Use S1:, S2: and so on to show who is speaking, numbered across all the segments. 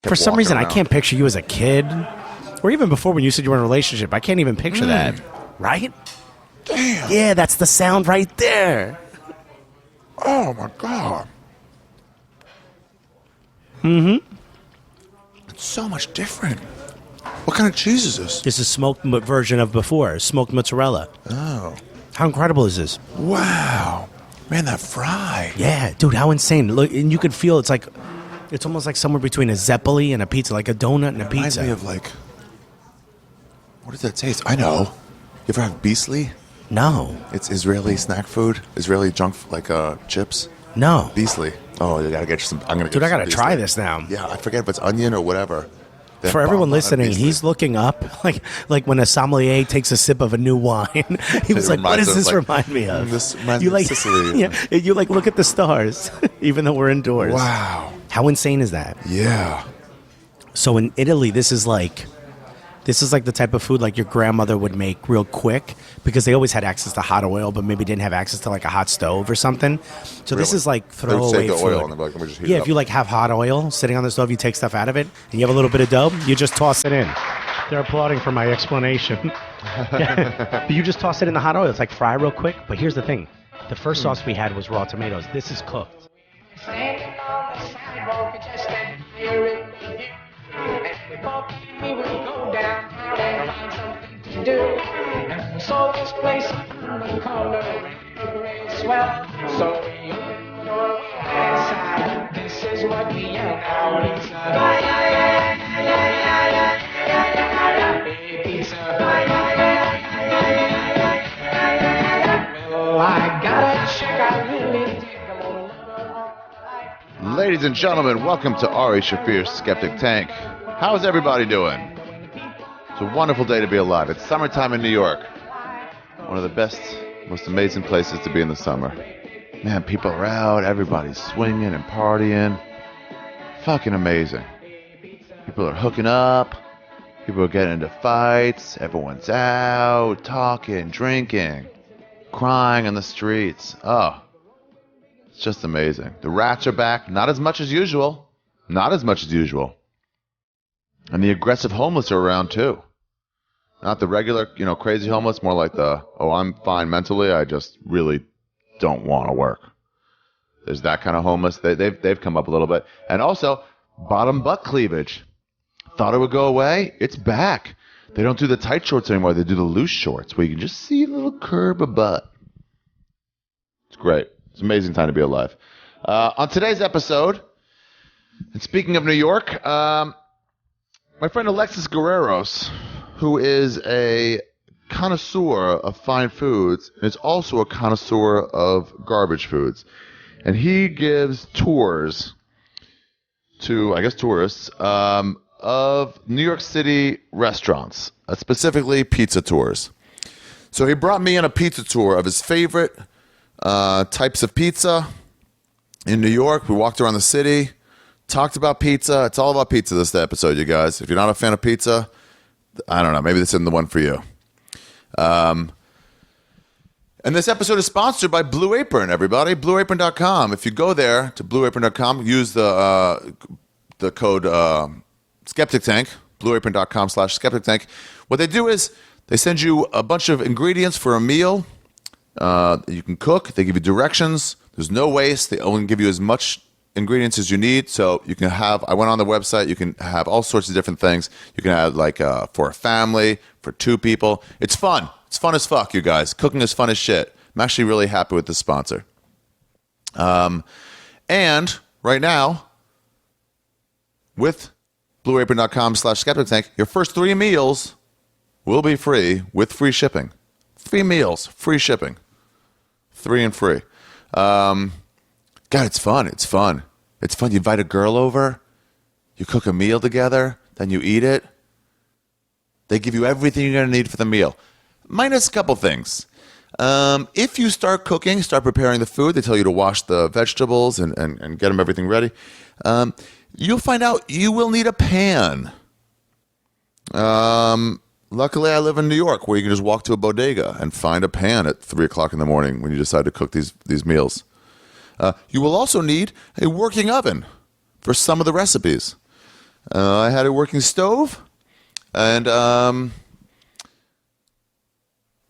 S1: For some reason, I can't picture you as a kid, or even before when you said you were in a relationship. I can't even picture that. Right?
S2: Damn.
S1: Yeah, that's the sound right there.
S2: Oh, my God.
S1: Mm-hmm.
S2: It's so much different. What kind of cheese is this?
S1: This is smoked version of before, smoked mozzarella.
S2: Oh.
S1: How incredible is this?
S2: Wow. Man, that fry.
S1: Yeah, dude, how insane. Look, and you could feel it's almost like somewhere between a Zeppeli and a pizza, like a donut and a pizza.
S2: Reminds me of what does that taste? I know. You ever have Beasley?
S1: No.
S2: It's Israeli snack food. Israeli junk, chips.
S1: No.
S2: Beasley. Oh, you gotta get you some.
S1: Dude, I gotta try this now.
S2: Yeah, I forget if it's onion or whatever.
S1: For everyone listening, he's looking up like when a sommelier takes a sip of a new wine. He was like, "What does this remind me of?"
S2: This reminds me of Sicily.
S1: Yeah, you look at the stars, even though we're indoors.
S2: Wow,
S1: how insane is that?
S2: Yeah.
S1: So in Italy, this is like the type of food like your grandmother would make real quick because they always had access to hot oil, but maybe didn't have access to like a hot stove or something. So this is like throwaway food.
S2: Oil and like, just heat it up.
S1: If you have hot oil sitting on the stove, you take stuff out of it, and you have a little bit of dough, you just toss it in. They're applauding for my explanation. But you just toss it in the hot oil. It's like fry real quick. But here's the thing: the first sauce we had was raw tomatoes. This is cooked. We would go downtown and find something to do. And we saw this place on the corner, a great swell. So we opened the door inside. This is what we yell now. Pizza. Pizza. Well, I gotta check. I really think I'm gonna.
S3: Ladies and gentlemen, welcome to Ari Shaffir Skeptic Tank. How's everybody doing? It's a wonderful day to be alive. It's summertime in New York. One of the best, most amazing places to be in the summer. Man, people are out, everybody's swinging and partying. Fucking amazing. People are hooking up. People are getting into fights. Everyone's out, talking, drinking, crying on the streets. Oh, it's just amazing. The rats are back. Not as much as usual. Not as much as usual. And the aggressive homeless are around too. Not the regular, crazy homeless, more like I'm fine mentally, I just really don't want to work. There's that kind of homeless. They've come up a little bit. And also, bottom butt cleavage. Thought it would go away. It's back. They don't do the tight shorts anymore. They do the loose shorts where you can just see a little curve of butt. It's great. It's an amazing time to be alive. On today's episode, and speaking of New York, my friend Alexis Guerreros, who is a connoisseur of fine foods, is also a connoisseur of garbage foods. And he gives tours to, I guess, tourists of New York City restaurants, specifically pizza tours. So he brought me on a pizza tour of his favorite types of pizza in New York. We walked around the city. Talked about pizza. It's all about pizza this episode, you guys. If you're not a fan of pizza, I don't know. Maybe this isn't the one for you. And this episode is sponsored by Blue Apron, everybody. BlueApron.com. If you go there to BlueApron.com, use the code Skeptic Tank, BlueApron.com/Skeptic Tank. What they do is they send you a bunch of ingredients for a meal. You can cook. They give you directions. There's no waste. They only give you as much ingredients as you need, so you can have, I went on the website, you can have all sorts of different things. You can have for a family, for two people. It's fun. It's fun as fuck, you guys. Cooking is fun as shit. I'm actually really happy with this sponsor. And right now, with BlueApron.com/Skeptic Tank, your first 3 meals will be free with free shipping. 3 meals, free shipping. 3 and free. God, it's fun. It's fun. It's fun. You invite a girl over, you cook a meal together, then you eat it. They give you everything you're going to need for the meal, minus a couple things. If you start cooking, start preparing the food, they tell you to wash the vegetables and get them everything ready. You'll find out you will need a pan. Luckily, I live in New York, where you can just walk to a bodega and find a pan at 3 o'clock in the morning when you decide to cook these meals. You will also need a working oven for some of the recipes. I had a working stove, and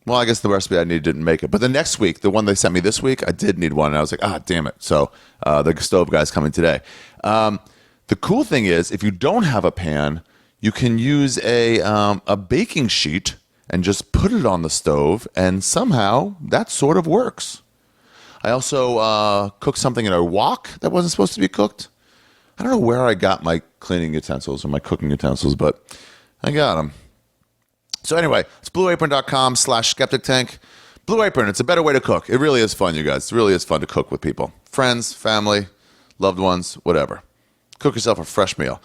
S3: well, I guess the recipe I needed didn't make it. But the next week, the one they sent me this week, I did need one, and I was like, damn it. So the stove guy's coming today. The cool thing is, if you don't have a pan, you can use a baking sheet and just put it on the stove, and somehow that sort of works. I also cooked something in a wok that wasn't supposed to be cooked. I don't know where I got my cleaning utensils or my cooking utensils, but I got them. So anyway, it's blueapron.com/skeptic tank. Blue Apron, it's a better way to cook. It really is fun, you guys. It really is fun to cook with people. Friends, family, loved ones, whatever. Cook yourself a fresh meal.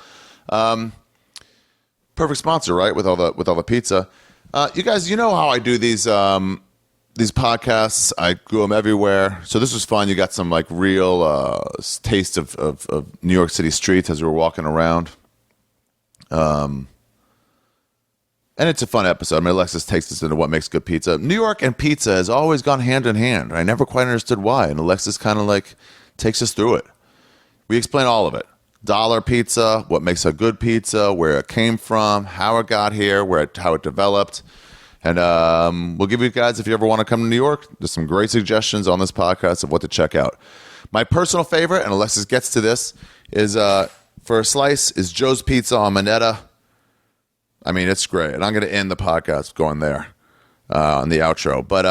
S3: Perfect sponsor, right? With all the pizza. You guys, you know how I do these podcasts. I do them everywhere. So this was fun. You got some like real taste of New York City streets as we were walking around. And it's a fun episode. I mean, Alexis takes us into what makes good pizza. New York and pizza has always gone hand in hand. I never quite understood why. And Alexis kind of like takes us through it. We explain all of it. Dollar pizza, what makes a good pizza, where it came from, how it got here, how it developed. And we'll give you guys, if you ever want to come to New York, there's some great suggestions on this podcast of what to check out. My personal favorite, and Alexis gets to this, is for a slice, is Joe's Pizza on Moneta. I mean, it's great. And I'm going to end the podcast going there on the outro. But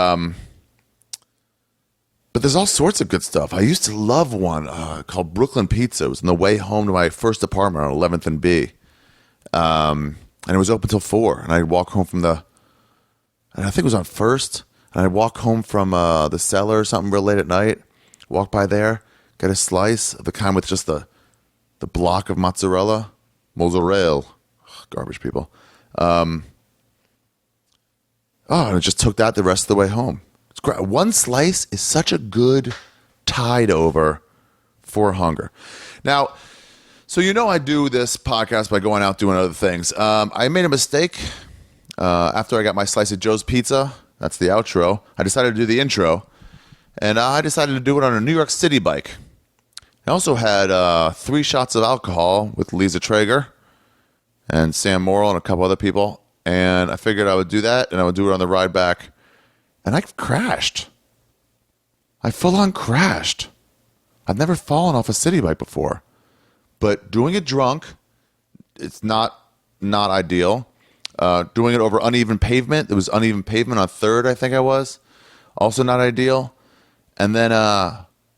S3: there's all sorts of good stuff. I used to love one called Brooklyn Pizza. It was on the way home to my first apartment on 11th and B. And it was open till 4. And I'd walk home from and I think it was on First. And I'd walk home from the cellar or something real late at night. Walk by there, get a slice of the kind with just the block of mozzarella. Mozzarella. Ugh, garbage people. And I just took that the rest of the way home. It's great. One slice is such a good tide over for hunger. Now, so I do this podcast by going out doing other things. I made a mistake after I got my slice of Joe's Pizza. That's the outro. I decided to do the intro, and I decided to do it on a New York City bike. I also had 3 shots of alcohol with Lisa Traeger and Sam Morrill and a couple other people. And I figured I would do that, and I would do it on the ride back. And I crashed. I full-on crashed. I've never fallen off a city bike before. But doing it drunk, it's not ideal. Doing it over uneven pavement. There was uneven pavement on 3rd, I think I was. Also not ideal. And then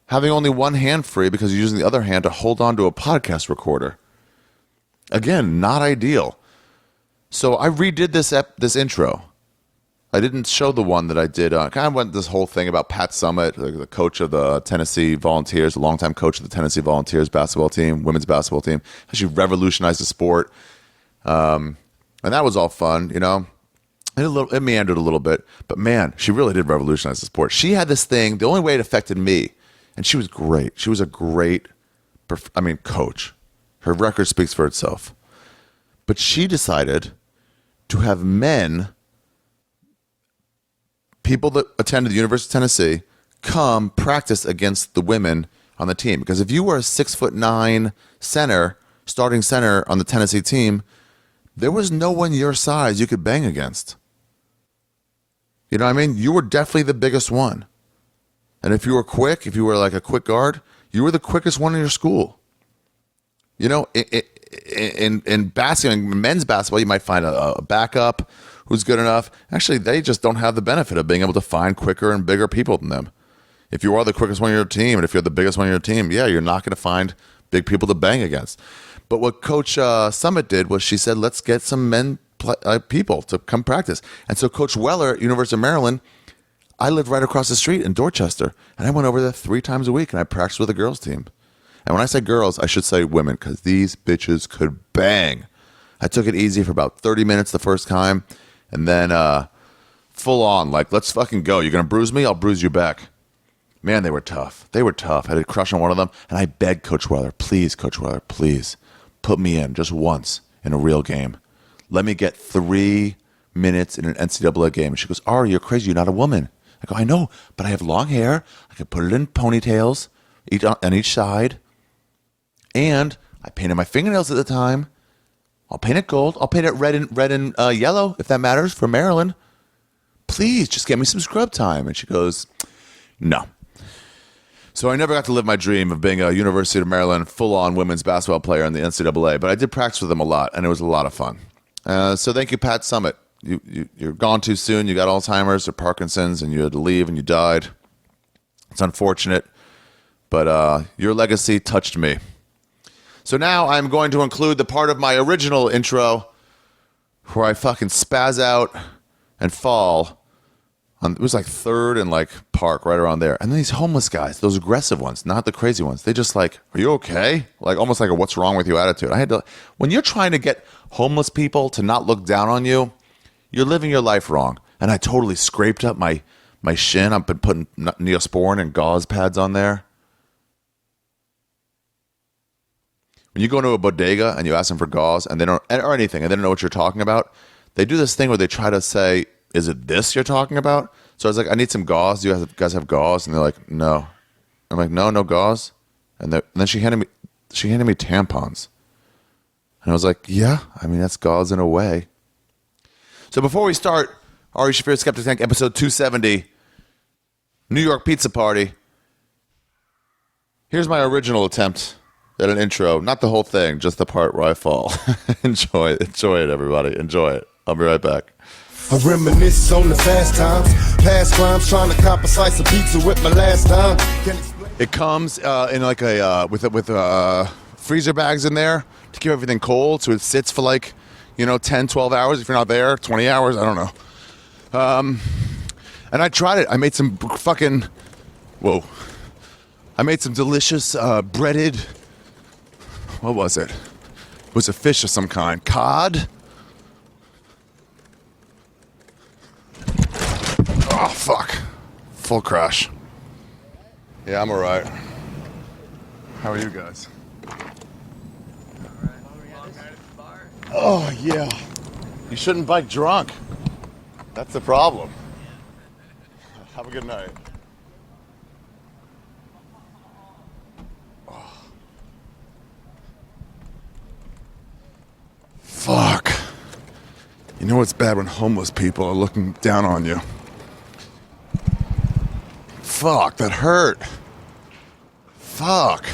S3: having only one hand free because you're using the other hand to hold on to a podcast recorder. Again, not ideal. So I redid this intro. I didn't show the one that I did. Kind of went this whole thing about Pat Summitt, the coach of the Tennessee Volunteers, the longtime coach of the Tennessee Volunteers basketball team, women's basketball team. She revolutionized the sport. And that was all fun, It meandered a little bit. But, man, she really did revolutionize the sport. She had this thing. The only way it affected me, and she was great. She was a great, coach. Her record speaks for itself. But she decided to have people that attended the University of Tennessee, come practice against the women on the team. Because if you were a 6'9" starting center on the Tennessee team, there was no one your size you could bang against. You know what I mean? You were definitely the biggest one. And if you were quick, if you were like a quick guard, you were the quickest one in your school. In men's basketball, you might find a backup who's good enough. Actually, they just don't have the benefit of being able to find quicker and bigger people than them. If you are the quickest one on your team, and if you're the biggest one on your team, you're not going to find big people to bang against. But what Coach Summitt did was she said, let's get some men people to come practice. And so Coach Weller at University of Maryland, I lived right across the street in Dorchester, and I went over there 3 times a week, and I practiced with the girls' team. And when I say girls, I should say women, because these bitches could bang. I took it easy for about 30 minutes the first time, and then full on, like, let's fucking go. You're going to bruise me? I'll bruise you back. Man, they were tough. I had a crush on one of them, and I begged Coach Weller, please, Coach Weller, please, put me in just once in a real game. Let me get 3 minutes in an NCAA game. And she goes, Ari, you're crazy. You're not a woman. I go, I know, but I have long hair. I can put it in ponytails on each side. And I painted my fingernails at the time.
S2: I'll paint it gold. I'll paint it red and yellow if that matters for Maryland. Please just get me some scrub time. And she goes, no. So I never got to live my dream of being a University of Maryland full-on women's basketball player in the NCAA, but I did practice with them a lot, and it was a lot of fun. So thank you, Pat Summit. You're gone too soon. You got Alzheimer's or Parkinson's, and you had to leave, and you died. It's unfortunate, but your legacy touched me. So now I'm going to include the part of my original intro where I fucking spaz out and fall. It was like 3rd and like Park, right around there. And then these homeless guys, those aggressive ones, not the crazy ones. They just like, are you okay? Like almost like a what's wrong with you attitude. When you're trying to get homeless people to not look down on you, you're living your life wrong. And I totally scraped up my shin. I've been putting Neosporin and gauze pads on there. When you go into a bodega and you ask them for gauze and they don't, or anything, and they don't know what you're talking about, they do this thing where they try to say, is it this you're talking about? So I was like, I need some gauze. Do you guys have gauze? And they're like, no. I'm like, no gauze. And then she handed me tampons. And I was like, yeah, I mean, that's gauze in a way. So before we start, Ari Shaffir Skeptic Tank, episode 270, New York Pizza Party. Here's my original attempt at an intro. Not the whole thing, just the part where I fall. Enjoy it, everybody. Enjoy it. I'll be right back.
S4: I reminisce on the fast times, past crimes, trying to cop a slice of pizza with my last time.
S2: It comes in like with freezer bags in there to keep everything cold, so it sits for like 10, 12 hours if you're not there, 20 hours, I don't know. And I tried it. I made some I made some delicious breaded. What was it? It was a fish of some kind, cod. Oh, fuck. Full crash. Yeah, I'm alright. How are you guys? Oh, yeah. You shouldn't bike drunk. That's the problem. Have a good night. Oh. Fuck. You know what's bad when homeless people are looking down on you? Fuck, that hurt. Fuck.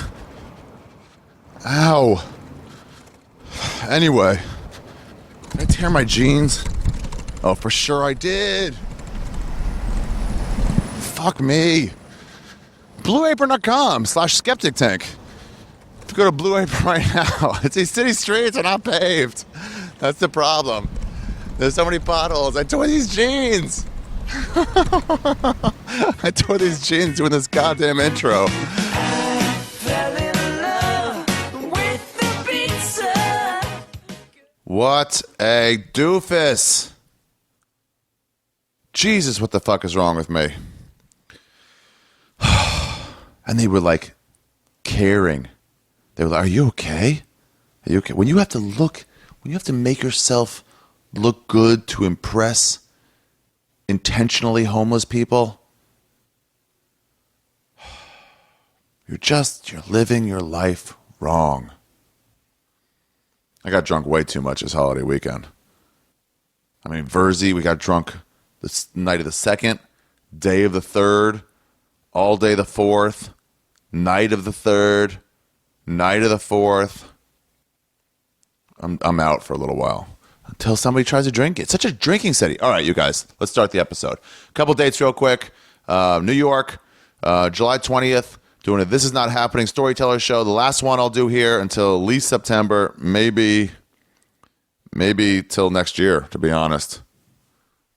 S2: Ow. Anyway, did I tear my jeans? Oh, for sure I did. Fuck me. BlueApron.com/Skeptic Tank. If you go to Blue Apron right now, it's these city streets are not paved. That's the problem. There's so many potholes. I tore these jeans. I tore these jeans doing this goddamn intro. What a doofus. Jesus, what the fuck is wrong with me? And they were like caring. They were like, are you okay? Are you okay? When you have to make yourself look good to impress intentionally homeless people, you're living your life wrong. I got drunk way too much this holiday weekend. I mean, Verzi, we got drunk the night of the 2nd, day of the 3rd, all day the 4th, night of the 3rd, night of the 4th. I'm out for a little while. Until somebody tries to drink it. It's such a drinking city. All right, you guys, let's start the episode. Couple dates real quick. New York, July 20th, doing a This Is Not Happening storyteller show. The last one I'll do here until at least September, maybe till next year, to be honest.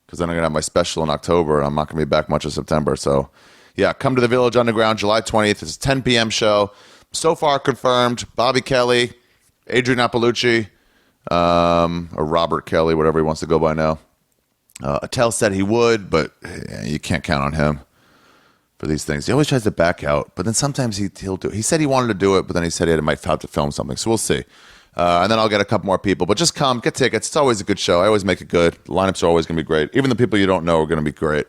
S2: Because then I'm going to have my special in October, and I'm not going to be back much of September. So, yeah, come to the Village Underground, July 20th. It's a 10 p.m. show. So far confirmed, Bobby Kelly, Adrian Appalucci, or Robert Kelly, whatever he wants to go by now. Attell said he would, but you can't count on him for these things. He always tries to back out, but then sometimes he'll do it. He said he wanted to do it, but then he said he might have to film something, so we'll see. And then I'll get a couple more people, but just come, get tickets. It's always a good show. I always make it good. The lineups are always going to be great. Even the people you don't know are going to be great.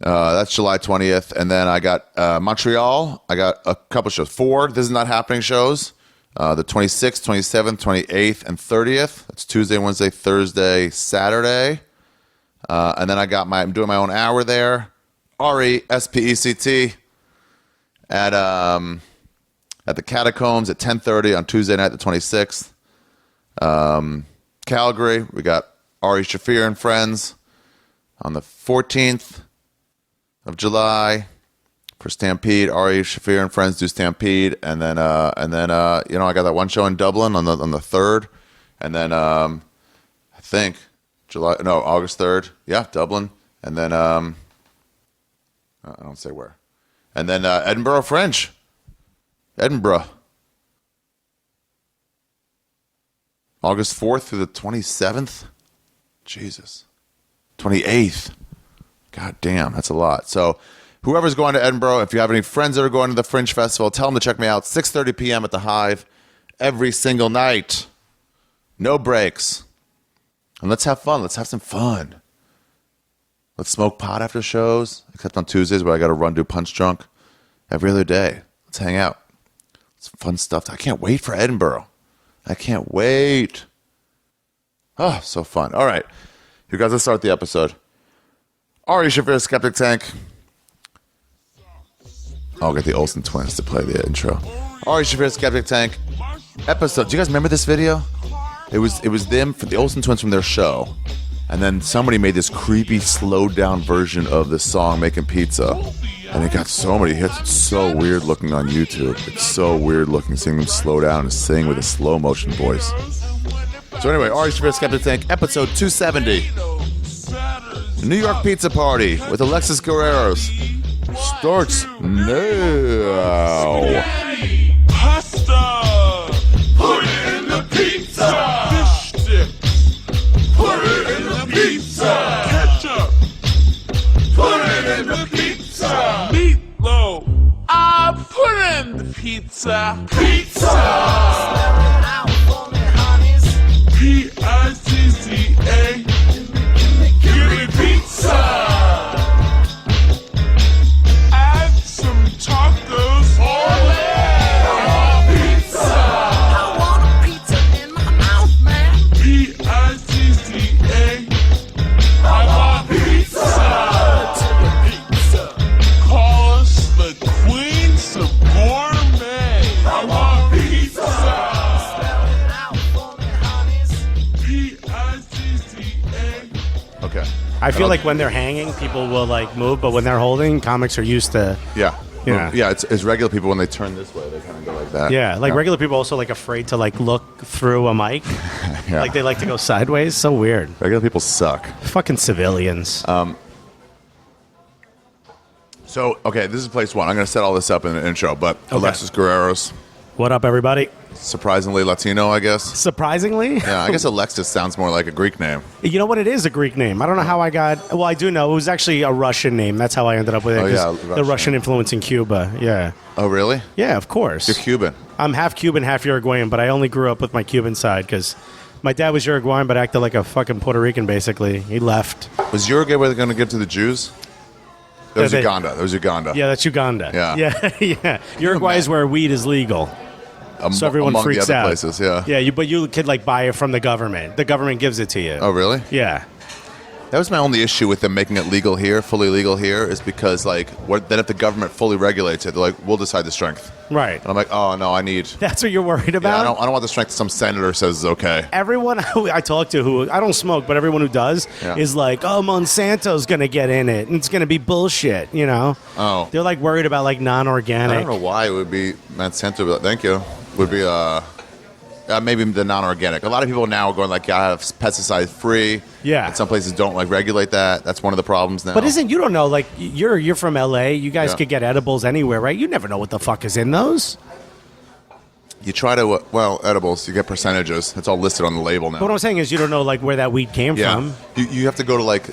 S2: That's July 20th. And then I got Montreal. I got a couple shows. 4 This Is Not Happening shows. The 26th, 27th, 28th, and 30th. That's Tuesday, Wednesday, Thursday, Saturday. And then I'm doing my own hour there. Ari, S-P-E-C-T, at the Catacombs at 10:30 on Tuesday night, the 26th. Calgary, we got Ari Shaffir and Friends on the 14th of July for Stampede. Ari Shaffir and Friends do Stampede, and then I got that one show in Dublin on the 3rd, and then I think August 3rd, Dublin, and then I don't say where, and then Edinburgh Fringe, Edinburgh, August 4th through the 27th. Jesus. 28th. God damn, that's a lot. So whoever's going to Edinburgh, if you have any friends that are going to the Fringe Festival, tell them to check me out. 6:30 p.m. at the Hive every single night. No breaks. And let's have fun. Let's have some fun. Let's smoke pot after shows, except on Tuesdays where I got to run do Punch Drunk. Every other day. Let's hang out. It's fun stuff. I can't wait for Edinburgh. I can't wait. Oh, so fun. All right. You guys, let's start the episode. Ari Shaffir Skeptic Tank. I'll get the Olsen twins to play the intro. Ari Shaffir Skeptic Tank. Episode. Do you guys remember this video? It was them, for the Olsen twins from their show. And then somebody made this creepy, slowed down version of the song Making Pizza. And it got so many hits. It's so weird looking on YouTube. It's so weird looking seeing them slow down and sing with a slow motion voice. So anyway, Ari Shaffir Skeptic Tank, episode 270. New York Pizza Party with Alexis Guerreros starts now.
S5: Pasta! Put it in the pizza! Fish sticks! Put it in the pizza! Ketchup! Put it in the pizza! Meatloaf! Put it in the pizza! Pizza! P-I-Z-Z-A. Give me pizza! Add some tacos. Ole! I want pizza! I want a pizza in my mouth, man. P-I-Z-Z-A. I want pizza! To the pizza. Call us the queens of gourmet. I want pizza! Spell it out for me, honeys. P-I-Z-Z-A.
S2: Okay.
S6: I feel like when they're hanging, people will like move, but when they're holding, comics are used to.
S2: Yeah.
S6: Yeah.
S2: Yeah, it's regular people when they turn this way, they kind of go like that.
S6: Yeah, like regular people also like afraid to like look through a mic.
S2: Yeah.
S6: Like they like to go sideways. So weird.
S2: Regular people suck.
S6: Fucking civilians.
S2: So, okay, this is place one. I'm going to set all this up in an intro, but Alexis Guerreros,
S6: What up, everybody?
S2: surprisingly Latino, I guess.
S6: Surprisingly,
S2: Yeah, I guess Alexis sounds more like a Greek name.
S6: you know what? It is a Greek name. I don't know how I got. Well, I do know it was actually a Russian name. That's how I ended up with it.
S2: Oh,
S6: 'cause
S2: yeah,
S6: the Russian influence in Cuba. Yeah,
S2: Oh, really?
S6: yeah, of course.
S2: You're Cuban.
S6: I'm half Cuban, half Uruguayan, but I only grew up with my Cuban side because my dad was Uruguayan, but acted like a fucking Puerto Rican. Basically, he left.
S2: Was Uruguay where they're going to give to the Jews? That was
S6: they-
S2: Uganda. That was Uganda.
S6: Yeah, that's Uganda.
S2: Yeah.
S6: yeah, yeah. Uruguay is where weed is legal. So everyone
S2: among
S6: freaks
S2: the other
S6: out.
S2: places, yeah.
S6: Yeah, but you could like buy it from the government. The government gives it to you.
S2: Oh, really?
S6: Yeah.
S2: That was my only issue with them making it legal here, fully legal here, is because, like, then if the government fully regulates it, they're like, we'll decide the strength.
S6: Right.
S2: And I'm like, oh, no, I need...
S6: That's what you're worried
S2: Yeah,
S6: about?
S2: I don't want the strength some senator says is okay.
S6: Everyone who I talk to who, I don't smoke, but everyone who does
S2: Yeah.
S6: is like, oh, Monsanto's going to get in it, and it's going to be bullshit, you know?
S2: Oh.
S6: They're like worried about like
S2: I
S6: non-organic.
S2: don't know why it would be Monsanto. Thank you. Would be maybe the non-organic. A lot of people now are going like, I have pesticide free.
S6: Yeah.
S2: And some places don't like regulate that. That's one of the problems now.
S6: But you don't know, like, you're from L.A., you guys
S2: Yeah.
S6: could get edibles anywhere, right? You never know what the fuck is in those.
S2: You try to edibles. You get percentages. It's all listed on the label now.
S6: But what I'm saying is you don't know, like, where that weed came
S2: Yeah.
S6: from.
S2: You have to go to like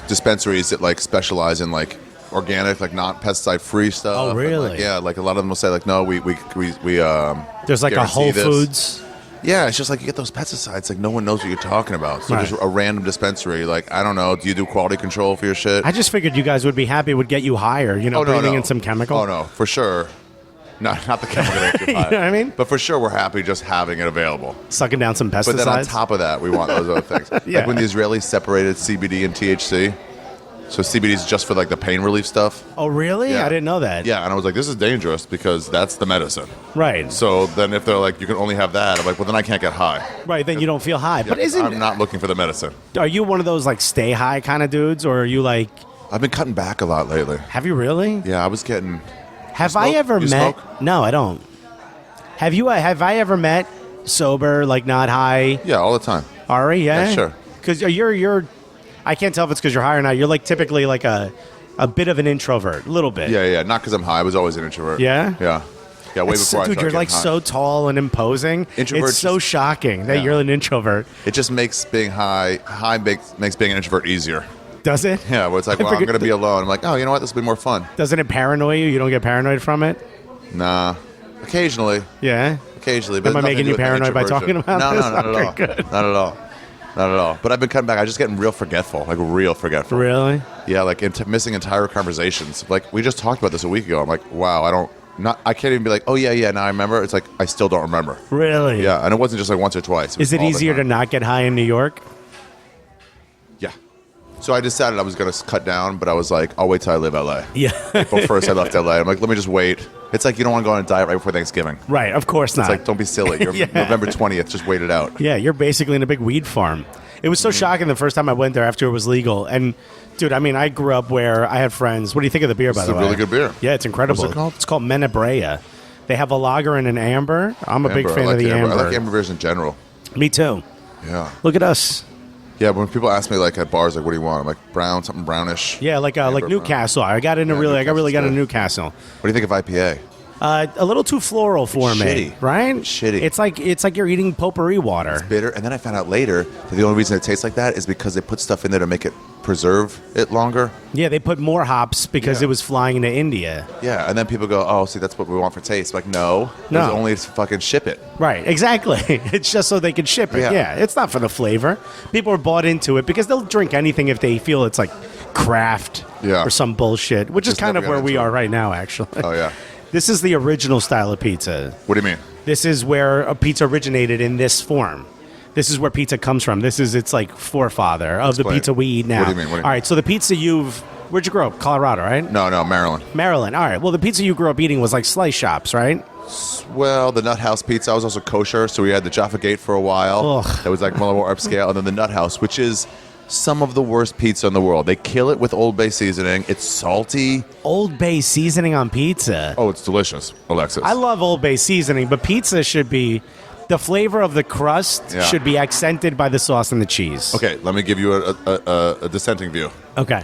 S2: dispensaries that like specialize in like organic, like not pesticide free stuff.
S6: Oh,
S2: And,
S6: really?
S2: like, yeah, like a lot of them will say like, no, we
S6: There's like a
S2: guarantee
S6: Whole
S2: this.
S6: Foods.
S2: Yeah, it's just like you get those pesticides, like no one knows what you're talking about. So
S6: Right.
S2: just a random dispensary, like I don't know, do you do quality control for your shit?
S6: I just figured you guys would be happy, would get you higher, you know, breathing in some chemical.
S2: Oh no, for sure. No, not the chemical that makes you
S6: You know
S2: high.
S6: what I mean?
S2: But for sure, we're happy just having it available.
S6: Sucking down some pesticides.
S2: But then on top of that, we want those other things.
S6: Yeah.
S2: Like when the Israelis separated CBD and THC. So CBD is just for like the pain relief stuff.
S6: Oh, really?
S2: Yeah.
S6: I didn't know that.
S2: Yeah, and I was like, this is dangerous because that's the medicine.
S6: Right.
S2: So then if they're like, you can only have that, I'm like, well, then I can't get high.
S6: Right, then you don't feel high. But
S2: I'm not looking for the medicine.
S6: Are you one of those like stay high kind of dudes, or are you like?
S2: I've been cutting back a lot lately.
S6: Have you really?
S2: Yeah, I was getting.
S6: Have I ever
S2: You
S6: met?
S2: smoke?
S6: No, I don't. Have you? Have I ever met sober, like not high?
S2: Yeah, all the time.
S6: Ari, yeah,
S2: Yeah, sure.
S6: Because you're. I can't tell if it's because you're high or not. You're like typically like a bit of an introvert, a little bit.
S2: Yeah. Not because I'm high. I was always an introvert.
S6: Yeah?
S2: Yeah. Yeah, way
S6: It's
S2: before I
S6: dude,
S2: started
S6: you're like
S2: getting high.
S6: so tall and imposing.
S2: Introverts
S6: It's so
S2: just-
S6: shocking that
S2: Yeah.
S6: you're an introvert.
S2: It just makes being high makes being an introvert easier.
S6: Does it?
S2: Yeah, where it's like, well, I'm
S6: figured-
S2: going to be alone. I'm like, oh, you know what? This will be more fun.
S6: Doesn't it paranoid you? You don't get paranoid from it?
S2: Nah. Occasionally.
S6: Yeah.
S2: Occasionally. But
S6: Am I
S2: nothing
S6: making
S2: to
S6: you
S2: do with
S6: paranoid by
S2: introversion.
S6: talking about
S2: no,
S6: this?
S2: No, not at
S6: Okay,
S2: all.
S6: good.
S2: Not at all. Not at all. But I've been cutting back. I'm just getting real forgetful. Like real forgetful.
S6: Really?
S2: Yeah, like missing entire conversations. Like we just talked about this a week ago. I'm like, wow, I can't even be like, oh yeah, now I remember. It's like I still don't remember.
S6: Really?
S2: Yeah, and it wasn't just like once or twice.
S6: Is it easier to not get high in New York?
S2: Yeah. So I decided I was going to cut down, but I was like, I'll wait till I leave LA.
S6: Yeah.
S2: April 1st, I left LA. I'm like, let me just wait. It's like you don't want to go on a diet right before Thanksgiving.
S6: Right. Of course not.
S2: It's like, don't be silly. You're
S6: Yeah.
S2: November 20th. Just wait it out.
S6: Yeah, you're basically in a big weed farm. It was so shocking the first time I went there after it was legal. And, dude, I mean, I grew up where I had friends. What do you think of the beer, by
S2: It's
S6: the
S2: a
S6: way?
S2: really good beer.
S6: Yeah, it's incredible.
S2: What's it called?
S6: It's called Menabrea. They have a lager and an amber. I'm a big
S2: Amber,
S6: fan
S2: I like
S6: of the amber.
S2: I like amber beers in general.
S6: Me too.
S2: Yeah.
S6: Look at us.
S2: Yeah, when people ask me like at bars, like, what do you want? I'm like, brown, something brownish.
S6: Yeah, like
S2: Amber
S6: Newcastle. I got into
S2: Yeah,
S6: really, I got really got into
S2: Newcastle's
S6: Newcastle.
S2: What do you think of IPA?
S6: A little too floral for me,
S2: shitty.
S6: right?
S2: Shitty.
S6: It's like you're eating potpourri water.
S2: Bitter. And then I found out later that the only reason it tastes like that is because they put stuff in there to make it preserve it longer.
S6: Yeah, they put more hops because
S2: Yeah.
S6: it was flying into India.
S2: Yeah, and then people go, oh, see, that's what we want for taste. Like, no.
S6: No.
S2: It's only to fucking ship it.
S6: Right, exactly. It's just so they can ship it.
S2: Yeah.
S6: Yeah, it's not for the flavor. People are bought into it because they'll drink anything if they feel it's like craft
S2: Yeah.
S6: or some bullshit, which is
S2: Just
S6: kind of
S2: never
S6: where
S2: got
S6: we
S2: into
S6: are
S2: it.
S6: right now, actually.
S2: Oh, yeah.
S6: This is the original style of pizza.
S2: What do you mean?
S6: This is where a pizza originated in this form. This is where pizza comes from. This is its like forefather of the
S2: Explain.
S6: pizza we eat now.
S2: What do you mean? What do you
S6: All right, so the pizza where'd you grow up? Colorado, right?
S2: No, Maryland.
S6: Maryland. All right. Well, the pizza you grew up eating was like slice shops, right?
S2: Well, the Nut House pizza, I was also kosher, so we had the Jaffa Gate for a while.
S6: Ugh.
S2: That was like more upscale, and then the Nut House, which is some of the worst pizza in the world. They kill it with Old Bay seasoning. It's salty.
S6: Old Bay seasoning on pizza.
S2: Oh, it's delicious, Alexis.
S6: I love Old Bay seasoning, but pizza should be the flavor of the crust
S2: Yeah.
S6: should be accented by the sauce and the cheese.
S2: Okay, let me give you a dissenting view.
S6: Okay.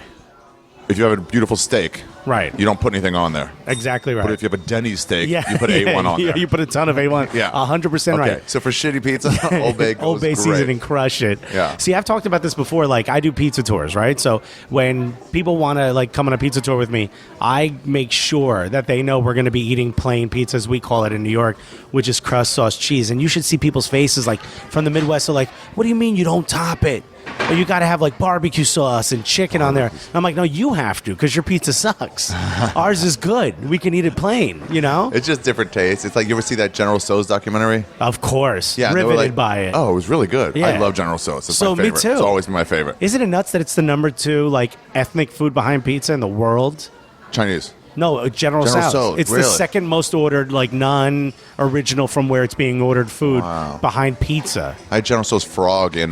S2: If you have a beautiful steak,
S6: Right.
S2: you don't put anything on there.
S6: Exactly right.
S2: But if you have a Denny's steak,
S6: yeah,
S2: you put A1 on there.
S6: You put a ton of A1.
S2: Yeah.
S6: 100%
S2: Okay,
S6: right.
S2: so for shitty pizza, Old Bay goes
S6: Old Bay
S2: great.
S6: seasoning, crush it.
S2: Yeah.
S6: See, I've talked about this before. Like, I do pizza tours, right? So when people want to like come on a pizza tour with me, I make sure that they know we're going to be eating plain pizza, as we call it in New York, which is crust, sauce, cheese. And you should see people's faces, like from the Midwest, are like, "What do you mean you don't top it? Or you got to have like barbecue sauce and chicken on there." And I'm like, "No, you have to, because your pizza sucks. Ours is good. We can eat it plain, you know."
S2: It's just different tastes. It's like, you ever see that General Tso's documentary?
S6: Of course,
S2: Yeah, they were
S6: riveted
S2: like,
S6: by it.
S2: Oh, it was really good.
S6: Yeah.
S2: I love General Tso's. It's
S6: So,
S2: my
S6: me
S2: favorite.
S6: too.
S2: It's always been my favorite.
S6: Isn't it nuts that it's the number 2 like ethnic food behind pizza in the world?
S2: Chinese.
S6: No, General
S2: General
S6: Tso's.
S2: Tso's,
S6: It's the
S2: really?
S6: second most ordered, like non-original from where it's being ordered food behind pizza.
S2: I had General Tso's frog in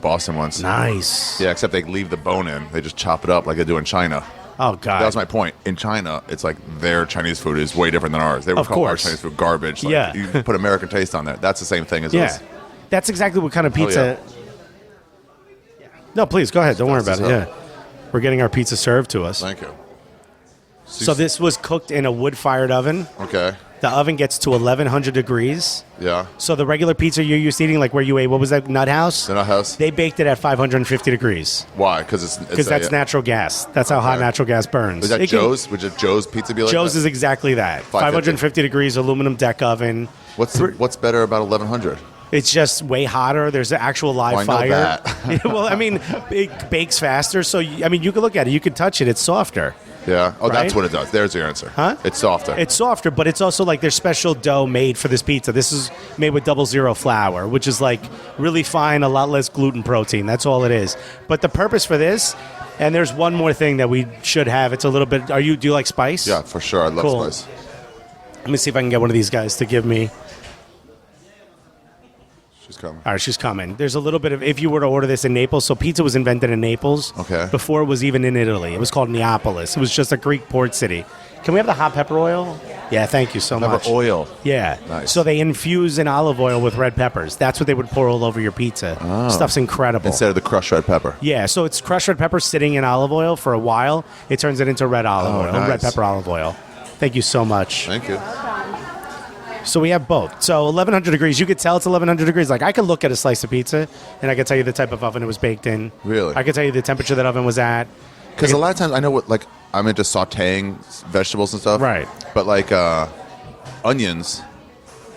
S2: Boston once.
S6: Nice.
S2: Yeah, except they leave the bone in. They just chop it up like they do in China.
S6: Oh God.
S2: That was my point. In China, it's like their Chinese food is way different than ours. They would
S6: Of
S2: call our
S6: course.
S2: Chinese food garbage. Like,
S6: Yeah.
S2: You put American taste on there. That's the same thing as
S6: Yeah.
S2: us.
S6: That's exactly what kind of pizza.
S2: yeah.
S6: No, please go ahead. Don't worry
S2: Fast
S6: about it.
S2: as
S6: Yeah, we're getting our pizza served to us.
S2: Thank you.
S6: So this was cooked in a wood-fired oven.
S2: Okay.
S6: The oven gets to 1100 degrees.
S2: Yeah.
S6: So the regular pizza you're used to eating, like where you ate, what was that, Nut House?
S2: The Nut House.
S6: They baked it at 550 degrees.
S2: Why? Because
S6: Because that's natural gas. That's how hot
S2: Okay.
S6: natural gas burns.
S2: Is that
S6: It can-
S2: Joe's? Would Joe's pizza be like
S6: Joe's
S2: that?
S6: is exactly that.
S2: 550.
S6: 550 degrees, aluminum deck oven.
S2: What's better about 1100?
S6: It's just way hotter. There's an actual live
S2: Oh, I know
S6: fire.
S2: that.
S6: Well, I mean, it bakes faster. So, I mean, you can look at it. You can touch it. It's softer.
S2: Yeah. Oh, that's
S6: Right?
S2: what it does. There's your answer.
S6: Huh?
S2: It's softer.
S6: It's softer, but it's also like there's special dough made for this pizza. This is made with 00 flour, which is like really fine, a lot less gluten protein. That's all it is. But the purpose for this, and there's one more thing that we should have. It's a little bit. Do you like spice?
S2: yeah, for sure. I love
S6: Cool.
S2: spice.
S6: Let me see if I can get one of these guys to give me.
S2: She's coming.
S6: All right, she's coming. There's a little bit of, if you were to order this in Naples, so pizza was invented in Naples.
S2: Okay.
S6: Before it was even in Italy. It was called Neapolis. It was just a Greek port city. Can we have the hot pepper oil? Yeah, thank you so
S2: Pepper
S6: much.
S2: oil.
S6: Yeah.
S2: Nice.
S6: So they infuse in olive oil with red peppers. That's what they would pour all over your pizza. Stuff's incredible.
S2: Instead of the crushed red pepper.
S6: Yeah, so it's crushed red pepper sitting in olive oil for a while. It turns it into red olive oil,
S2: nice.
S6: red pepper olive oil. Thank you so much.
S2: Thank you.
S6: So we have both. So 1100 degrees. You could tell it's 1100 degrees. Like I could look at a slice of pizza and I could tell you the type of oven it was baked in.
S2: Really?
S6: I could tell you the temperature that oven was at.
S2: Because a lot of times I know what, like, I'm into sauteing vegetables and stuff.
S6: Right.
S2: But, like, onions,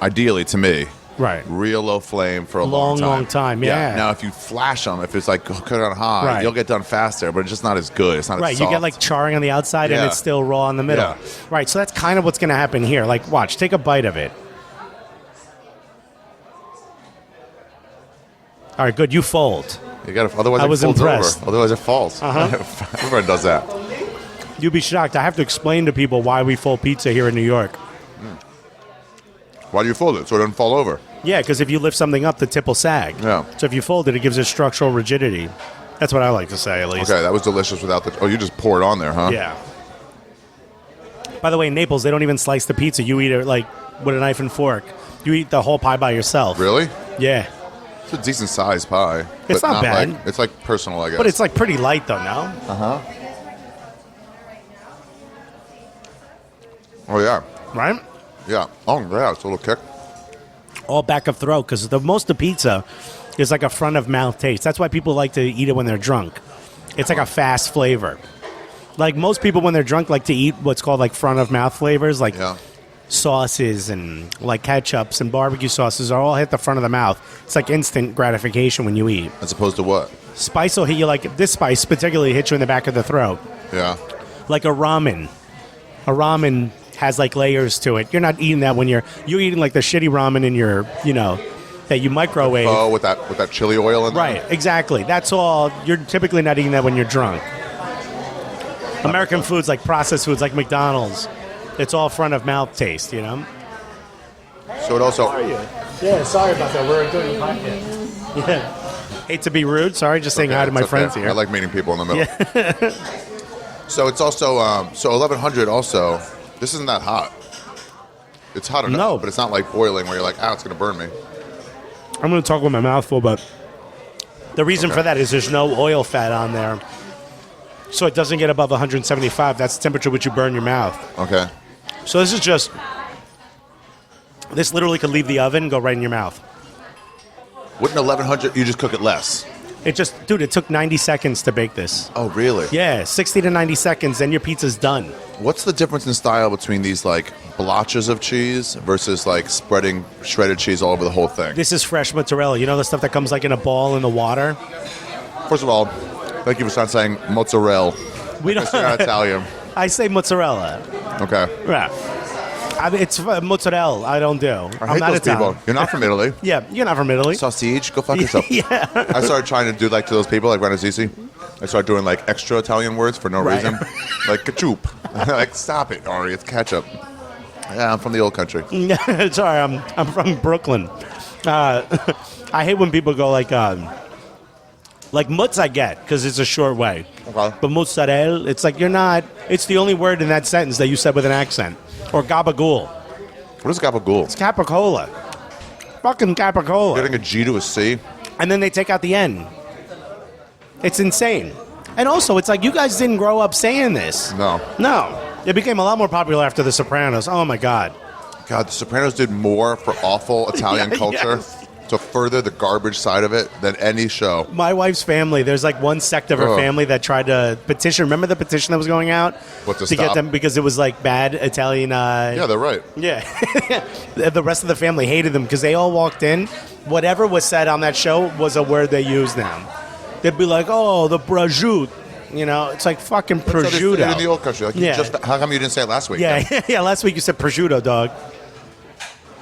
S2: ideally to me,
S6: Right.
S2: real low flame for a long time.
S6: Long time, yeah.
S2: Now, if you flash them, if it's like cook it on high,
S6: Right.
S2: you'll get done faster, but it's just not as good. It's not
S6: Right,
S2: as
S6: you
S2: soft.
S6: get like charring on the outside and
S2: Yeah.
S6: it's still raw in the middle.
S2: Yeah.
S6: Right, so that's kind of what's going to happen here. Like, watch, take a bite of it. All right, good. You fold.
S2: You gotta, otherwise
S6: I
S2: it
S6: was
S2: folds
S6: impressed.
S2: over. Otherwise it falls. Everyone does that.
S6: You'd be shocked. I have to explain to people why we fold pizza here in New York.
S2: Why do you fold it? So it doesn't fall over.
S6: Yeah, because if you lift something up, the tip will sag.
S2: Yeah.
S6: So if you fold it, it gives it structural rigidity. That's what I like to say, at least.
S2: Okay, that was delicious without the... Oh, you just pour it on there, huh?
S6: Yeah. By the way, in Naples, they don't even slice the pizza. You eat it like with a knife and fork. You eat the whole pie by yourself.
S2: Really?
S6: Yeah.
S2: It's a decent sized pie.
S6: It's
S2: but
S6: not bad.
S2: Like, it's like personal, I guess.
S6: But it's like pretty light, though, no?
S2: Oh, yeah.
S6: Right?
S2: Yeah. Oh, yeah. It's a little kick.
S6: All back of throat, because the most of pizza is like a front of mouth taste. That's why people like to eat it when they're drunk. It's like a fast flavor. Like most people when they're drunk like to eat what's called like front of mouth flavors, like
S2: Yeah.
S6: sauces and like ketchups and barbecue sauces are all hit the front of the mouth. It's like instant gratification when you eat.
S2: As opposed to what?
S6: Spice will hit you like this spice particularly hits you in the back of the throat.
S2: Yeah.
S6: Like a ramen. A ramen has like layers to it. You're not eating that when you're eating like the shitty ramen in your, that you microwave.
S2: Oh, with that chili oil in there?
S6: Right, exactly. That's all. You're typically not eating that when you're drunk. American foods like processed foods like McDonald's, it's all front of mouth taste,
S2: So it also...
S6: Yeah, sorry about that. We're doing a podcast. Yeah. Hate to be rude. Sorry, just saying
S2: Okay,
S6: hi to my
S2: it's okay.
S6: friends here.
S2: I like meeting people in the middle. So it's also... so 1100 also... This isn't that hot. It's hot enough,
S6: No.
S2: but it's not like boiling where you're like, it's going to burn me.
S6: I'm going to talk with my mouth full, but the reason for that is there's no oil fat on there. So it doesn't get above 175. That's the temperature which you burn your mouth.
S2: Okay.
S6: So this is just... This literally could leave the oven and go right in your mouth.
S2: Wouldn't 1100... You just cook it less?
S6: It just... Dude, it took 90 seconds to bake this.
S2: Oh, really?
S6: Yeah, 60 to 90 seconds, then your pizza's done.
S2: What's the difference in style between these like blotches of cheese versus like spreading shredded cheese all over the whole thing?
S6: This is fresh mozzarella. You know the stuff that comes like in a ball in the water?
S2: First of all, thank you for not saying mozzarella.
S6: We don't.
S2: You're not Italian.
S6: I say mozzarella.
S2: Okay.
S6: Yeah. It's mozzarella. I don't do.
S2: I
S6: I'm
S2: hate
S6: not
S2: those
S6: Italian.
S2: people. You're not from Italy.
S6: Yeah, you're not from Italy.
S2: Sausage, go fuck yourself.
S6: Yeah.
S2: I started trying to do like to those people like Renazizi. I started doing like extra Italian words for no
S6: Right.
S2: reason. Like ketchup. Like stop it, Ari, it's ketchup. Yeah, I'm from the old country.
S6: Sorry, I'm from Brooklyn. I hate when people go like mutz I get because it's a short way.
S2: Okay.
S6: But mozzarella, it's like you're not. It's the only word in that sentence that you said with an accent. Or gabagool.
S2: What is gabagool?
S6: It's capricola. Fucking capricola.
S2: Getting a G to a C?
S6: And then they take out the N. It's insane. And also, it's like you guys didn't grow up saying this.
S2: No.
S6: No. It became a lot more popular after The Sopranos. Oh, my God.
S2: God, The Sopranos did more for awful Italian
S6: Yeah,
S2: culture
S6: yes.
S2: to further the garbage side of it than any show.
S6: My wife's family, there's like one sect of her
S2: Ugh.
S6: family that tried to petition. Remember the petition that was going out?
S2: What, to
S6: get
S2: stop?
S6: them because it was like bad Italian.
S2: Yeah, they're right.
S6: Yeah. The rest of the family hated them because they all walked in. Whatever was said on that show was a word they used now. They'd be like, oh, the prosciutto. You know, it's like fucking
S2: So they say it in the
S6: prosciutto.
S2: old country. Like,
S6: Yeah.
S2: how come you didn't say it last week?
S6: Yeah, yeah. Last week you said prosciutto, dog.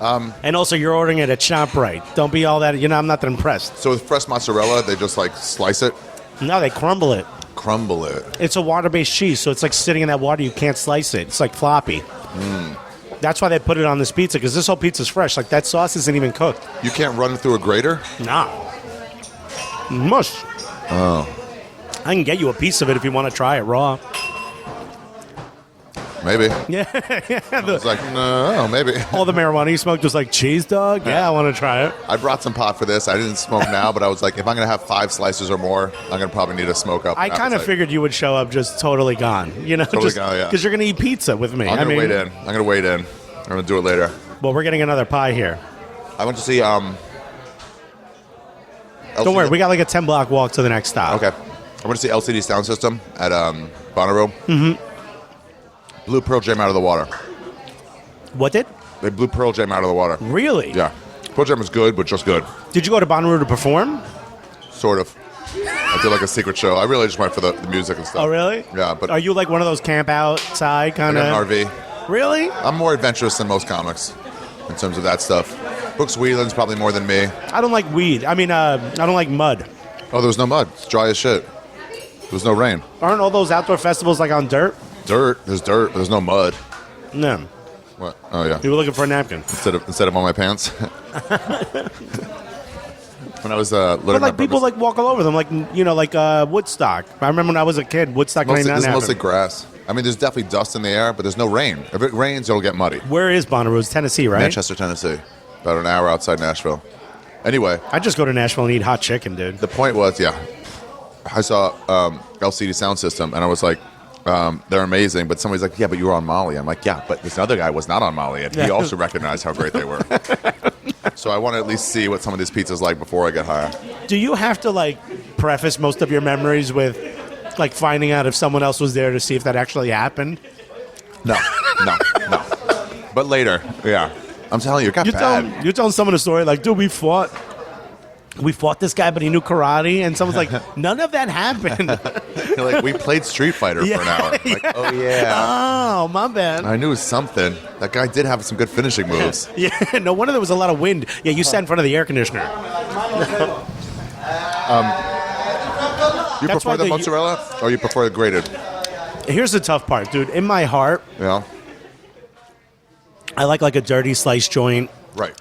S6: And also you're ordering it at ShopRite. Don't be all that. You know, I'm not that impressed.
S2: So with fresh mozzarella, they just like slice it,
S6: No, they crumble it.
S2: crumble it.
S6: It's a water-based cheese, so it's like sitting in that water. You can't slice it. It's like floppy. That's why they put it on this pizza, because this whole pizza's fresh. Like, that sauce isn't even cooked.
S2: You can't run it through a grater?
S6: Nah. Mush.
S2: Oh.
S6: I can get you a piece of it if you want to try it raw.
S2: Maybe.
S6: Yeah.
S2: It's like, no, maybe.
S6: All the marijuana you smoked was like, cheese, dog? Yeah, I want to try it.
S2: I brought some pot for this. I didn't smoke now, but I was like, if I'm going to have 5 slices or more, I'm going to probably need a smoke up.
S6: I kind of figured you would show up just totally gone. You know,
S2: Totally gone, yeah.
S6: Because you're going to eat pizza with me.
S2: I'm going to wait in. I'm going to wait in. I'm going to do it later.
S6: Well, we're getting another pie here.
S2: I went to see
S6: Don't worry, we got like a 10-block walk to the next stop.
S2: Okay. I went to see LCD Sound System at Bonnaroo. Mm-hmm. Blew Pearl Jam out of the water.
S6: What did?
S2: They blew Pearl Jam out of the water.
S6: Really?
S2: Yeah. Pearl Jam was good, but just good.
S6: Did you go to Bonnaroo to perform?
S2: Sort of. I did like a secret show. I really just went for the music and stuff.
S6: Oh, really?
S2: Yeah, but
S6: Are you like one of those camp outside
S2: I
S6: kind
S2: got
S6: of?
S2: an RV.
S6: Really?
S2: I'm more adventurous than most comics in terms of that stuff. Brooks Wheelan's probably more than me.
S6: I don't like weed. I mean, I don't like mud.
S2: Oh, there was no mud. It's dry as shit. There was no rain.
S6: Aren't all those outdoor festivals like on dirt?
S2: Dirt. There's dirt. But there's no mud.
S6: No.
S2: What? Oh yeah.
S6: You were looking for a napkin.
S2: Instead of on my pants. When I was learning
S6: But like
S2: my
S6: people
S2: purpose-
S6: like walk all over them, like like Woodstock. I remember when I was a kid, Woodstock
S2: mostly,
S6: '99
S2: this is
S6: happened.
S2: mostly grass. I mean, there's definitely dust in the air, but there's no rain. If it rains, it'll get muddy.
S6: Where is Bonnaroo? It's Tennessee, right?
S2: Manchester, Tennessee, about an hour outside Nashville. Anyway,
S6: I just go to Nashville and eat hot chicken, dude.
S2: the point was, yeah, I saw LCD Sound System, and I was like, they're amazing. But somebody's like, yeah, but you were on Molly. I'm like, yeah, but this other guy was not on Molly, and he also recognized how great they were. So I want to at least see what some of these pizzas like before I get higher.
S6: Do you have to like preface most of your memories with like finding out if someone else was there to see if that actually happened?
S2: No. But later, yeah. I'm telling you, it got bad.
S6: You're telling someone a story like, dude, we fought this guy, but he knew karate, and someone's like, none of that happened.
S2: Like, we played Street Fighter for an hour. Like, oh, yeah.
S6: Oh, my bad.
S2: I knew it was something. That guy did have some good finishing moves.
S6: Yeah, no wonder there was a lot of wind. Yeah, you sat in front of the air conditioner.
S2: You
S6: That's
S2: prefer
S6: why
S2: the
S6: the-
S2: mozzarella or you prefer the grated?
S6: Here's the tough part, dude. In my heart,
S2: Yeah.
S6: I like a dirty slice joint.
S2: Right.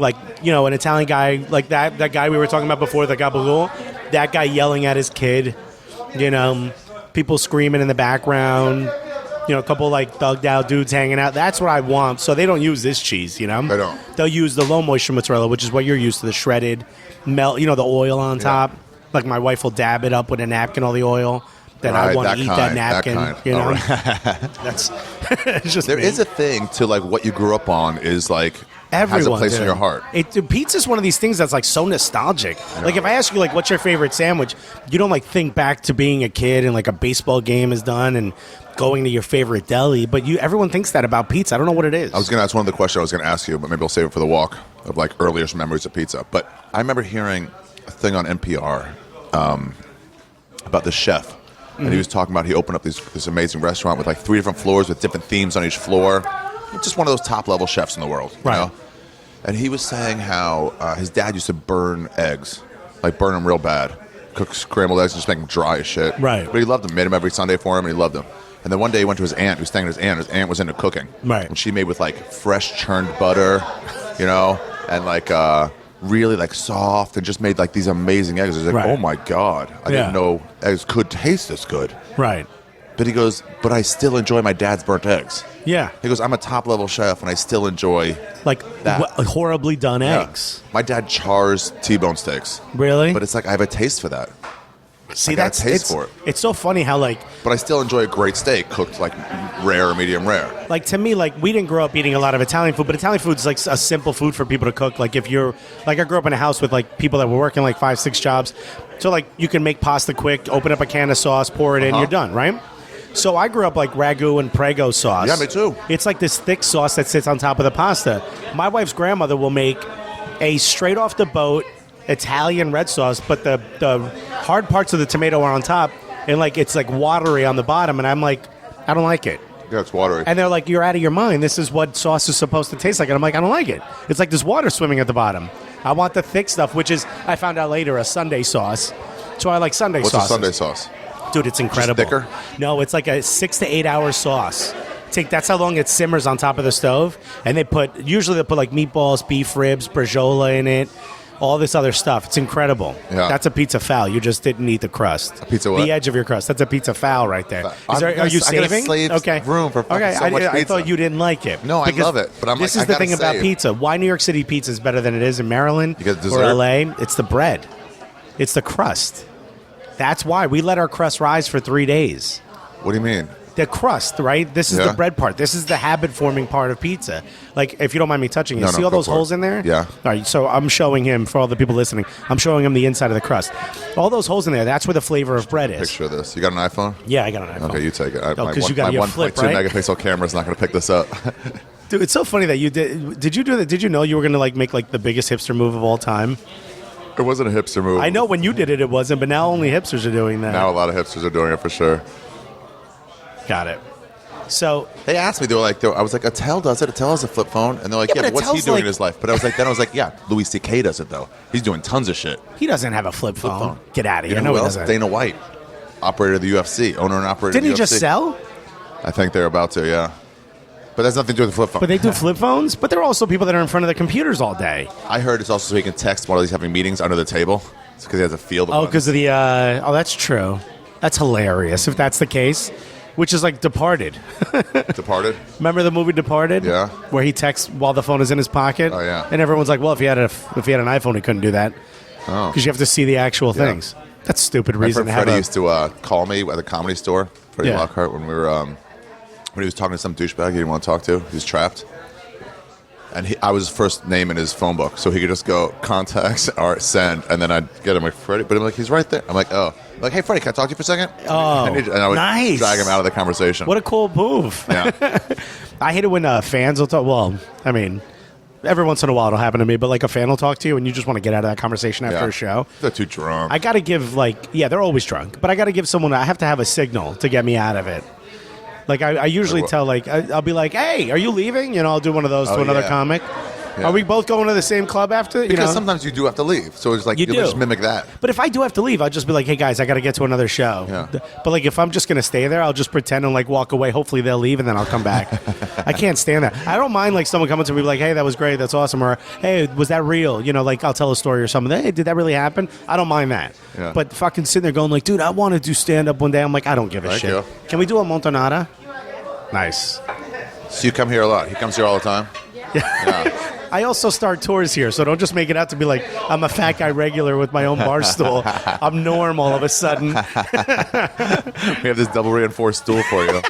S6: Like, an Italian guy, like that guy we were talking about before, the gabagool, that guy yelling at his kid, people screaming in the background, a couple like thugged out dudes hanging out. That's what I want. So they don't use this cheese, They
S2: don't.
S6: They'll use the low moisture mozzarella, which is what you're used to, the shredded melt, the oil on top. Like my wife will dab it up with a napkin, all the oil. Then I
S2: Right,
S6: want
S2: that
S6: to eat
S2: kind,
S6: that napkin,
S2: that kind. All right.
S6: That's it's just
S2: There
S6: me.
S2: is a thing to like what you grew up on is like has a
S6: Everyone,
S2: place in
S6: dude.
S2: your heart.
S6: Pizza's one of these things that's like so nostalgic. Like if I ask you like what's your favorite sandwich, you don't like think back to being a kid and like a baseball game is done and going to your favorite deli, but everyone thinks that about pizza. I don't know what it is.
S2: I was going to ask one of the questions I was going to ask you, but maybe I'll save it for the walk of like earliest memories of pizza. But I remember hearing a thing on NPR about the chef. And he was talking about he opened up this amazing restaurant with like 3 different floors with different themes on each floor. Just one of those top level chefs in the world, you know? And he was saying how his dad used to burn eggs, like burn them real bad, cook scrambled eggs and just make them dry as shit.
S6: Right.
S2: But he loved them, made them every Sunday for him, and he loved them. And then one day he went to his aunt, he was staying with his aunt. His aunt was into cooking.
S6: Right.
S2: And she made with like fresh churned butter, and like really like soft and just made like these amazing eggs. I was like,
S6: Right.
S2: oh my God, I didn't know eggs could taste this good.
S6: Right.
S2: But he goes, but I still enjoy my dad's burnt eggs.
S6: Yeah.
S2: He goes, I'm a top level chef and I still enjoy
S6: Like
S2: that.
S6: horribly done
S2: Yeah.
S6: eggs.
S2: My dad chars T-bone steaks.
S6: Really?
S2: But it's like I have a taste for that.
S6: See,
S2: I got a
S6: that's
S2: taste for it.
S6: It's so funny how like
S2: But I still enjoy a great steak cooked like rare or medium rare.
S6: Like to me, like we didn't grow up eating a lot of Italian food, but Italian food is like a simple food for people to cook. Like if you're, like I grew up in a house with like people that were working like 5-6 jobs, so like you can make pasta quick, open up a can of sauce, pour it in, you're done, right? So I grew up like ragu and prego sauce.
S2: Yeah, me too.
S6: It's like this thick sauce that sits on top of the pasta. My wife's grandmother will make a straight off the boat Italian red sauce, but the hard parts of the tomato are on top. and like it's like watery on the bottom, and I'm like, I don't like it.
S2: Yeah, it's watery.
S6: And they're like, you're out of your mind. This is what sauce is supposed to taste like. And I'm like, I don't like it. It's like there's water swimming at the bottom. I want the thick stuff, which is, I found out later, a Sunday sauce. So I like Sunday
S2: What's
S6: sauces.
S2: a Sunday sauce?
S6: Dude, it's incredible.
S2: Just thicker?
S6: No, it's like a 6 to 8 hour sauce. That's how long it simmers on top of the stove. And usually they put like meatballs, beef ribs, braciole in it, all this other stuff. It's incredible.
S2: Yeah.
S6: That's a pizza foul. You just didn't eat the crust.
S2: A pizza what?
S6: The edge of your crust. That's a pizza foul right there. Are you
S2: I gotta
S6: saving?
S2: save room for fucking so much
S6: I
S2: pizza.
S6: thought you didn't like it.
S2: No, I
S6: Because
S2: love it, but I'm
S6: this
S2: like,
S6: is
S2: I
S6: the
S2: gotta
S6: thing about
S2: save.
S6: pizza. Why New York City pizza is better than it is in Maryland
S2: You get
S6: or
S2: dessert?
S6: LA? It's the bread. It's the crust. That's why we let our crust rise for 3 days.
S2: What do you mean?
S6: The crust, right? This is
S2: Yeah.
S6: the bread part. This is the habit-forming part of pizza. Like, if you don't mind me touching, you
S2: No,
S6: see
S2: no,
S6: all
S2: go
S6: those
S2: for it.
S6: holes in there?
S2: Yeah.
S6: All right, so I'm showing him, for all the people listening, I'm showing him the inside of the crust. All those holes in there, that's where the flavor of bread is.
S2: Picture of this. You got an iPhone?
S6: Yeah, I got an iPhone.
S2: Okay, you take it.
S6: Oh, 'cause you got
S2: my
S6: your
S2: 1.2
S6: flip, right?
S2: megapixel camera is not going to pick this up.
S6: Dude, it's so funny that you did. Did you do that? Did you know you were going to like make like the biggest hipster move of all time?
S2: It wasn't a hipster move.
S6: I know when you did it, it wasn't, but now only hipsters are doing that.
S2: Now a lot of hipsters are doing it for sure.
S6: Got it. So
S2: They asked me, I was like, Attell does it. Attell has a flip phone. And they're like,
S6: Yeah,
S2: yeah,
S6: but
S2: but what's he
S6: Attell's
S2: doing
S6: like-
S2: in his life? But I was like, yeah, Louis C.K. does it, though. He's doing tons of shit.
S6: he doesn't have a flip phone.
S2: phone.
S6: Get out of
S2: You
S6: here.
S2: know
S6: No,
S2: who
S6: he
S2: else?
S6: doesn't.
S2: Dana White, operator of the UFC, owner and operator
S6: Didn't he
S2: of the UFC.
S6: just sell?
S2: I think they're about to, yeah. But that's nothing to do with the flip phone.
S6: But they do flip phones. But there are also people that are in front of the computers all day.
S2: I heard it's also so he can text while he's having meetings under the table. It's because he has a field.
S6: Oh, because of the. Oh, that's true. That's hilarious if that's the case. Which is like Departed.
S2: Departed.
S6: Remember the movie Departed?
S2: Yeah.
S6: Where he texts while the phone is in his pocket.
S2: Oh, yeah.
S6: And everyone's like, well, if he had an iPhone, he couldn't do that
S2: Oh.
S6: because you have to see the actual
S2: Yeah.
S6: things. That's a stupid
S2: My
S6: reason
S2: friend
S6: to have
S2: Freddie
S6: a.
S2: used to call me at the Comedy Store, Freddie
S6: Yeah.
S2: Lockhart, when we were when he was talking to some douchebag he didn't want to talk to. He was trapped. And I was his first name in his phone book, so he could just go contacts or send, and then I'd get him like Freddie. But I'm like, he's right there. I'm like, oh, I'm like, hey Freddie, can I talk to you for a second?
S6: Oh,
S2: and I would
S6: nice.
S2: drag him out of the conversation.
S6: What a cool move.
S2: Yeah.
S6: I hate it when fans will talk. Well, I mean, every once in a while it'll happen to me, but like a fan will talk to you and you just want to get out of that conversation after
S2: Yeah.
S6: a show.
S2: They're too drunk.
S6: I got to give they're always drunk, but I got to give someone, I have to have a signal to get me out of it. Like I usually
S2: what?
S6: tell, like, I'll be like, hey, are you leaving? You know, I'll do one of those to
S2: Oh,
S6: another
S2: yeah.
S6: comic.
S2: Yeah.
S6: Are we both going to the same club after? You
S2: because
S6: know?
S2: sometimes you do have to leave, so it's like
S6: You
S2: you
S6: do.
S2: just mimic that.
S6: But if I do have to leave, I'll just be like, hey guys, I got to get to another show.
S2: Yeah.
S6: But like if I'm just going to stay there, I'll just pretend and like walk away. Hopefully they'll leave and then I'll come back. I can't stand that. I don't mind like someone coming to me like, hey, that was great. That's awesome. Or, hey, was that real? You know, like I'll tell a story or something. Hey, did that really happen? I don't mind that.
S2: Yeah.
S6: But fucking sitting there going like, dude, I want to do stand up one day. I'm like, I don't give a
S2: Thank
S6: shit.
S2: you.
S6: Can we do a Montanata? Nice.
S2: So you come here a lot. He comes here all the time.
S6: I also start tours here, so don't just make it out to be like I'm a fat guy regular with my own bar stool. I'm Norm all of a sudden.
S2: We have this double reinforced stool for you.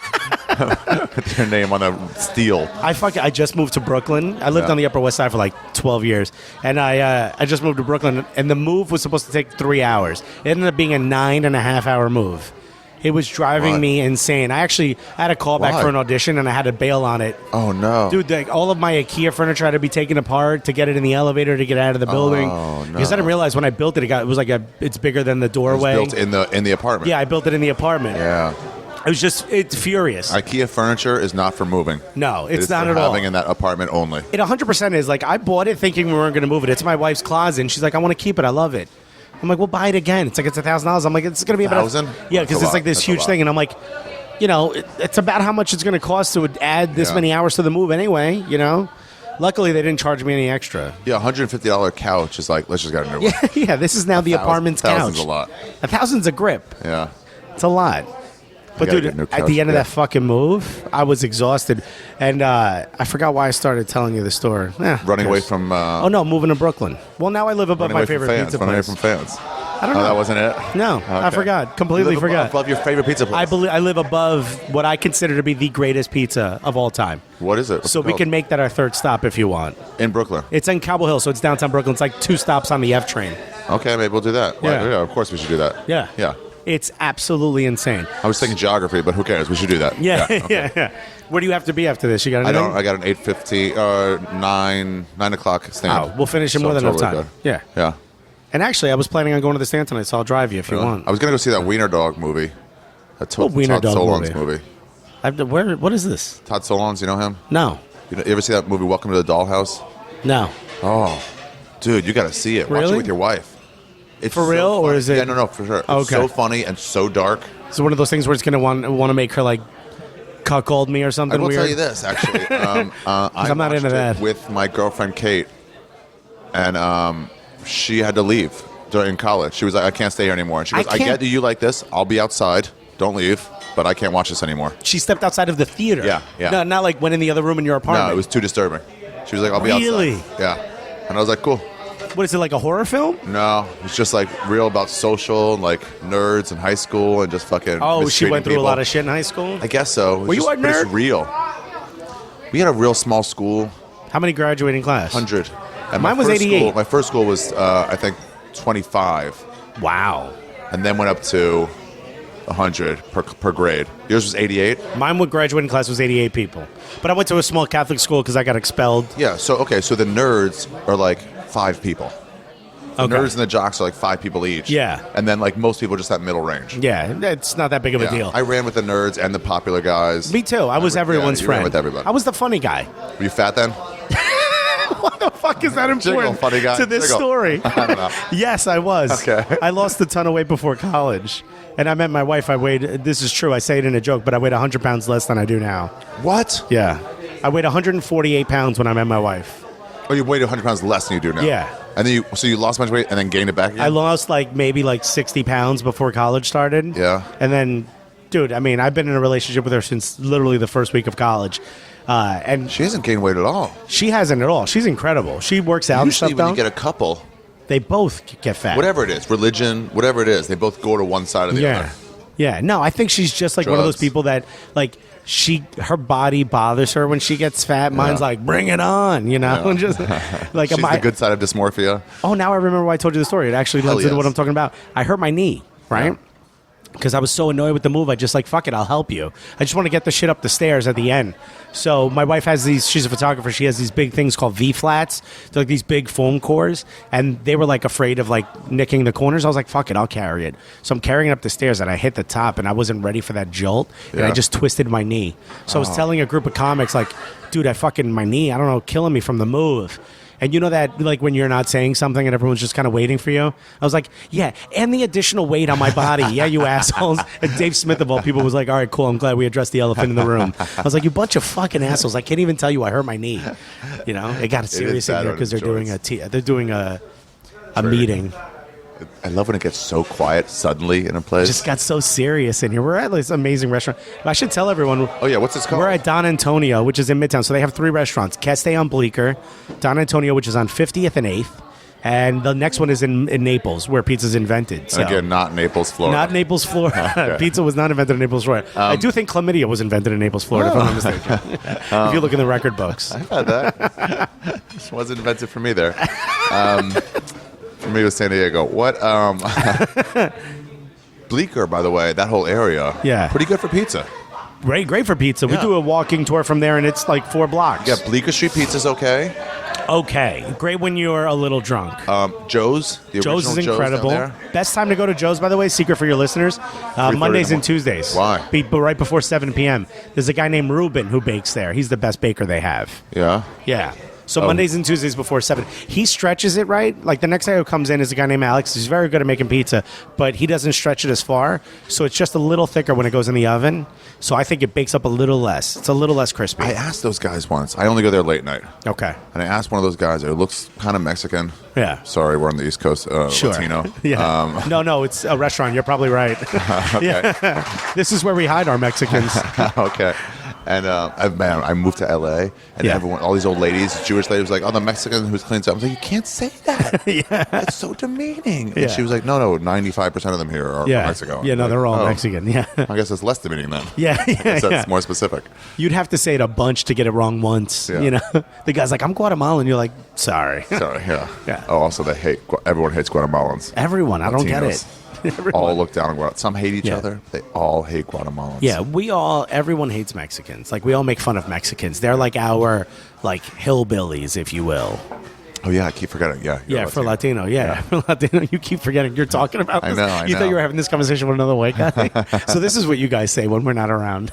S2: With your name on a steel.
S6: I just moved to Brooklyn. I lived
S2: Yeah.
S6: on the Upper West Side for like 12 years, and I just moved to Brooklyn. And the move was supposed to take 3 hours. It ended up being a 9.5-hour move. It was driving
S2: Why?
S6: me insane. I had a call back
S2: Why?
S6: for an audition, and I had to bail on it.
S2: Oh no,
S6: Dude, like, all of my IKEA furniture had to be taken apart to get it in the elevator to get out of the building.
S2: Oh, no.
S6: Because I didn't realize when I built it, it was like it's bigger than the
S2: It was
S6: doorway.
S2: built in the apartment.
S6: Yeah, I built it in the apartment.
S2: Yeah.
S6: It's furious.
S2: IKEA furniture is not for moving.
S6: No,
S2: It
S6: it's
S2: is
S6: not
S2: for
S6: at all.
S2: having in that apartment only.
S6: It 100% is. Like, I bought it thinking we weren't going to move it. It's my wife's closet, and she's like, I want to keep it. I love it. I'm like, we'll buy it again. It's like, it's $1,000. I'm like, it's going to be about
S2: $1,000?
S6: Yeah,
S2: That's
S6: because
S2: a
S6: it's like
S2: lot.
S6: this
S2: That's a
S6: huge
S2: lot.
S6: thing. And I'm like, you know, it's about how much it's going to cost to add this
S2: Yeah.
S6: many hours to the move anyway, you know? Luckily, they didn't charge me any extra.
S2: Yeah, $150 couch is like, let's just get a new one.
S6: Yeah, this is now the apartment's couch.
S2: $1,000's a lot.
S6: $1,000's a grip.
S2: Yeah.
S6: It's a lot. But
S2: gotta
S6: dude,
S2: get a new
S6: at
S2: couch,
S6: the end of
S2: yeah.
S6: that fucking move, I was exhausted, and I forgot why I started telling you the story.
S2: Running away from.
S6: Oh no, moving to Brooklyn. Well, now I live above
S2: running
S6: my
S2: away from
S6: favorite
S2: fans.
S6: pizza
S2: Running away
S6: place.
S2: from fans.
S6: I don't
S2: Oh,
S6: know.
S2: that wasn't it.
S6: No, I
S2: Okay.
S6: forgot. Completely
S2: You live
S6: forgot.
S2: Above your favorite pizza place.
S6: I live above what I consider to be the greatest pizza of all time.
S2: What is it? What's
S6: So
S2: it
S6: we
S2: called?
S6: can make that our third stop if you want.
S2: in Brooklyn.
S6: It's in Cobble Hill, so it's downtown Brooklyn. It's like 2 stops on the F train.
S2: Okay, maybe we'll do that.
S6: Yeah.
S2: Yeah, of course we should do that.
S6: Yeah.
S2: Yeah.
S6: It's absolutely insane.
S2: I was thinking geography, but who cares? We should do that.
S6: Yeah,
S2: okay.
S6: yeah. Where do you have to be after this? You got
S2: I
S6: anything?
S2: don't. I got an 8:50 or 9 o'clock stand.
S6: Oh, we'll finish in more than enough time.
S2: Good.
S6: Yeah.
S2: Yeah.
S6: And actually, I was planning on going to the stand tonight, so I'll drive you if you want.
S2: I was gonna go see that Wiener Dog movie.
S6: Wiener
S2: Todd
S6: dog
S2: Solondz
S6: movie.
S2: movie.
S6: What is this?
S2: Todd Solondz, you know him?
S6: No.
S2: You ever see that movie, Welcome to the Dollhouse?
S6: No.
S2: Oh, dude, you got to see it. Watch
S6: Really?
S2: it with your wife. It's
S6: For
S2: so
S6: real, or
S2: funny.
S6: is it-
S2: Yeah, no, for sure. It's
S6: Okay.
S2: so funny and so dark.
S6: So one of those things where it's going to want to make her like cuckold me or
S2: I
S6: something
S2: will
S6: weird?
S2: tell you this, actually. I'm
S6: not into
S2: it
S6: that.
S2: with my girlfriend, Kate, and she had to leave during college. She was like, I can't stay here anymore. And she
S6: I
S2: goes, I
S6: can't-
S2: get that you like this. I'll be outside. Don't leave. But I can't watch this anymore.
S6: She stepped outside of the theater.
S2: Yeah, yeah.
S6: No, not like went in the other room in your apartment.
S2: No, it was too disturbing. She was like, I'll be
S6: Really?
S2: outside. Yeah. And I was like, cool.
S6: What is it, like a horror film?
S2: No, it's just like real about social, like nerds in high school and just fucking.
S6: Oh, she
S2: mistreating
S6: went through
S2: people.
S6: a lot of shit in high school?
S2: I guess so.
S6: Were you a
S2: but it's
S6: nerd?
S2: real. We had a real small school,
S6: How many graduating class?
S2: 100. And
S6: Mine was
S2: first
S6: 88.
S2: School, my first school was, I think, 25,
S6: Wow.
S2: and then went up to 100 per grade. Yours was 88.
S6: Mine with graduating class was 88 people. But I went to a small Catholic school because I got expelled.
S2: Yeah. So okay. So the nerds are like 5 people. The
S6: Okay.
S2: nerds and the jocks are like 5 people each.
S6: Yeah.
S2: And then like most people just that middle range.
S6: Yeah, it's not that big of a
S2: Yeah.
S6: deal.
S2: I ran with the nerds and the popular guys.
S6: Me too. I was everyone's
S2: you ran
S6: friend.
S2: with everybody.
S6: I was the funny guy.
S2: Were you fat then?
S6: What the fuck is that
S2: Jiggle,
S6: important
S2: funny guy.
S6: to this
S2: Jiggle.
S6: story?
S2: I don't know.
S6: Yes, I was.
S2: Okay.
S6: I lost a ton of weight before college. And I met my wife. I weighed, this is true, I say it in a joke, but I weighed 100 pounds less than I do now.
S2: What?
S6: Yeah. I weighed 148 pounds when I met my wife.
S2: Oh, you weighed 100 pounds less than you do now.
S6: Yeah.
S2: And then you lost a bunch of weight and then gained it back again.
S6: I lost maybe 60 pounds before college started.
S2: Yeah.
S6: And then, dude, I mean, I've been in a relationship with her since literally the first week of college. And
S2: She hasn't gained weight at all.
S6: she hasn't at all. She's incredible. She works out
S2: Usually
S6: and stuff
S2: when
S6: down.
S2: you get a couple,
S6: They both get fat.
S2: whatever it is, religion, whatever it is, they both go to one side or the
S6: Yeah.
S2: other.
S6: Yeah. No, I think she's just like one of those
S2: Drugs.
S6: people that her body bothers her when she gets fat. Mine's like, bring it on, you know? Just like
S2: She's the good side of dysmorphia.
S6: Oh, now I remember why I told you the story. It actually
S2: Hell
S6: lends into
S2: yes.
S6: what I'm talking about. I hurt my knee, right? Because I was so annoyed with the move. I just fuck it, I'll help you. I just want to get the shit up the stairs at the end. So my wife has she's a photographer. She has these big things called V-flats. They're like these big foam cores. And they were afraid of nicking the corners. I was like, fuck it, I'll carry it. So I'm carrying it up the stairs and I hit the top and I wasn't ready for that jolt. And I
S2: Yeah.
S6: just twisted my knee. So I was telling a group of comics dude, my knee, I don't know, killing me from the move. And you know that, when you're not saying something and everyone's just kind of waiting for you? I was like, yeah, and the additional weight on my body. Yeah, you assholes. And Dave Smith, of all people, was like, all right, cool, I'm glad we addressed the elephant in the room. I was like, you bunch of fucking assholes. I can't even tell you I hurt my knee. It got serious in
S2: bad
S6: here
S2: on
S6: because they're doing
S2: insurance.
S6: they're doing a meeting.
S2: I love when it gets so quiet suddenly in a place.
S6: Just got so serious in here. We're at this amazing restaurant. I should tell everyone.
S2: Oh, yeah, what's this called?
S6: We're at Don Antonio, which is in Midtown. So they have 3 restaurants. Castay on Bleecker, Don Antonio, which is on 50th and 8th, and the next one is in Naples, where pizza's invented. So.
S2: Again, not Naples, Florida.
S6: Not Naples, Florida.
S2: Okay.
S6: Pizza was not invented in Naples, Florida. I do think chlamydia was invented in Naples, Florida, if I'm not mistaken. If you look in the record books.
S2: I've had that. This wasn't invented for me there. For me, it was San Diego. What? Bleecker, by the way, that whole area.
S6: Yeah.
S2: Pretty good for pizza.
S6: Great for pizza. We
S2: Yeah.
S6: do a walking tour from there, and it's 4 blocks.
S2: Yeah, Bleecker Street pizza's okay.
S6: Okay. Great when you're a little drunk.
S2: Joe's, the
S6: Joe's is
S2: original
S6: incredible.
S2: down there.
S6: Best time to go to Joe's, by the way, secret for your listeners,
S2: 3:30
S6: Mondays
S2: in
S6: and
S2: the
S6: Tuesdays.
S2: Why?
S6: But right before 7 p.m. There's a guy named Ruben who bakes there. He's the best baker they have.
S2: Yeah.
S6: Yeah. So Mondays and Tuesdays before 7. He stretches it right. The next guy who comes in is a guy named Alex. He's very good at making pizza, but he doesn't stretch it as far. So it's just a little thicker when it goes in the oven. So I think it bakes up a little less. It's a little less crispy.
S2: I asked those guys once. I only go there late night.
S6: Okay.
S2: And I asked one of those guys, it looks kind of Mexican.
S6: Yeah.
S2: Sorry, we're on the East Coast,
S6: Sure.
S2: Latino.
S6: Yeah. No, it's a restaurant. You're probably right.
S2: Okay.
S6: Yeah. This is where we hide our Mexicans.
S2: Okay. And I moved to LA, and
S6: Yeah.
S2: everyone, all these old ladies, Jewish ladies, was like, "Oh, the Mexican who cleans up." I was like, "You can't say that.
S6: Yeah.
S2: That's so demeaning."
S6: Yeah.
S2: And she was like, "No, 95% of them here are
S6: Yeah.
S2: Mexico."
S6: Yeah, no,
S2: Like,
S6: they're all
S2: "Oh,
S6: Mexican. Yeah.
S2: I guess it's less demeaning then.
S6: Yeah.
S2: So
S6: Yeah.
S2: it's more specific.
S6: You'd have to say it a bunch to get it wrong once.
S2: Yeah.
S6: The guy's like, I'm Guatemalan. You're like, sorry.
S2: Sorry, yeah.
S6: Yeah.
S2: Oh, also everyone hates Guatemalans.
S6: Everyone. I don't get it.
S2: Latinos.
S6: Everyone.
S2: All look down on Guatemala. Some hate each
S6: Yeah.
S2: other. They all hate Guatemalans.
S6: Yeah, everyone hates Mexicans. We all make fun of Mexicans. They're like our, hillbillies, if you will.
S2: Oh yeah, I keep forgetting. Yeah, you're
S6: Yeah, for Latino. Yeah, for Latino. You keep forgetting you're talking about this.
S2: I
S6: You
S2: know.
S6: thought you were having this conversation with another white guy. So this is what you guys say when we're not around.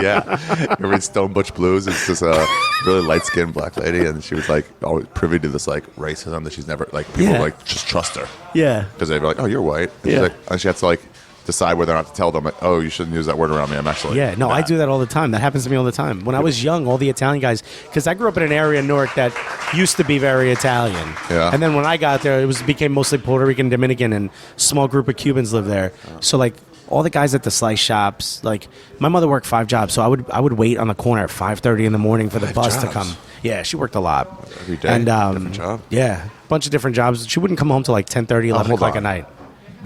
S2: Yeah, you read Stone Butch Blues? It's this really light skinned black lady, and she was like always privy to this like racism that she's never like people
S6: Yeah.
S2: like just trust her
S6: Yeah.
S2: because they'd be like, oh, you're white. And
S6: Yeah.
S2: and she had to like decide whether or not to tell them, like, oh, you shouldn't use that word around me. I'm actually
S6: Yeah, no, I do that all the time. That happens to me all the time. When I was young, all the Italian guys, because I grew up in an area in Newark that used to be very Italian.
S2: Yeah.
S6: And then when I got there, became mostly Puerto Rican, Dominican, and a small group of Cubans lived there. So like all the guys at the slice shops, like my mother worked 5 jobs, so I would wait on the corner at 5:30 in the morning for the
S2: 5
S6: bus to
S2: jobs?
S6: come. Yeah, she worked a lot.
S2: Every day,
S6: And
S2: different job?
S6: Yeah, a bunch of different jobs. She wouldn't come home till like 10:30, 11
S2: hold
S6: o'clock
S2: on.
S6: at night.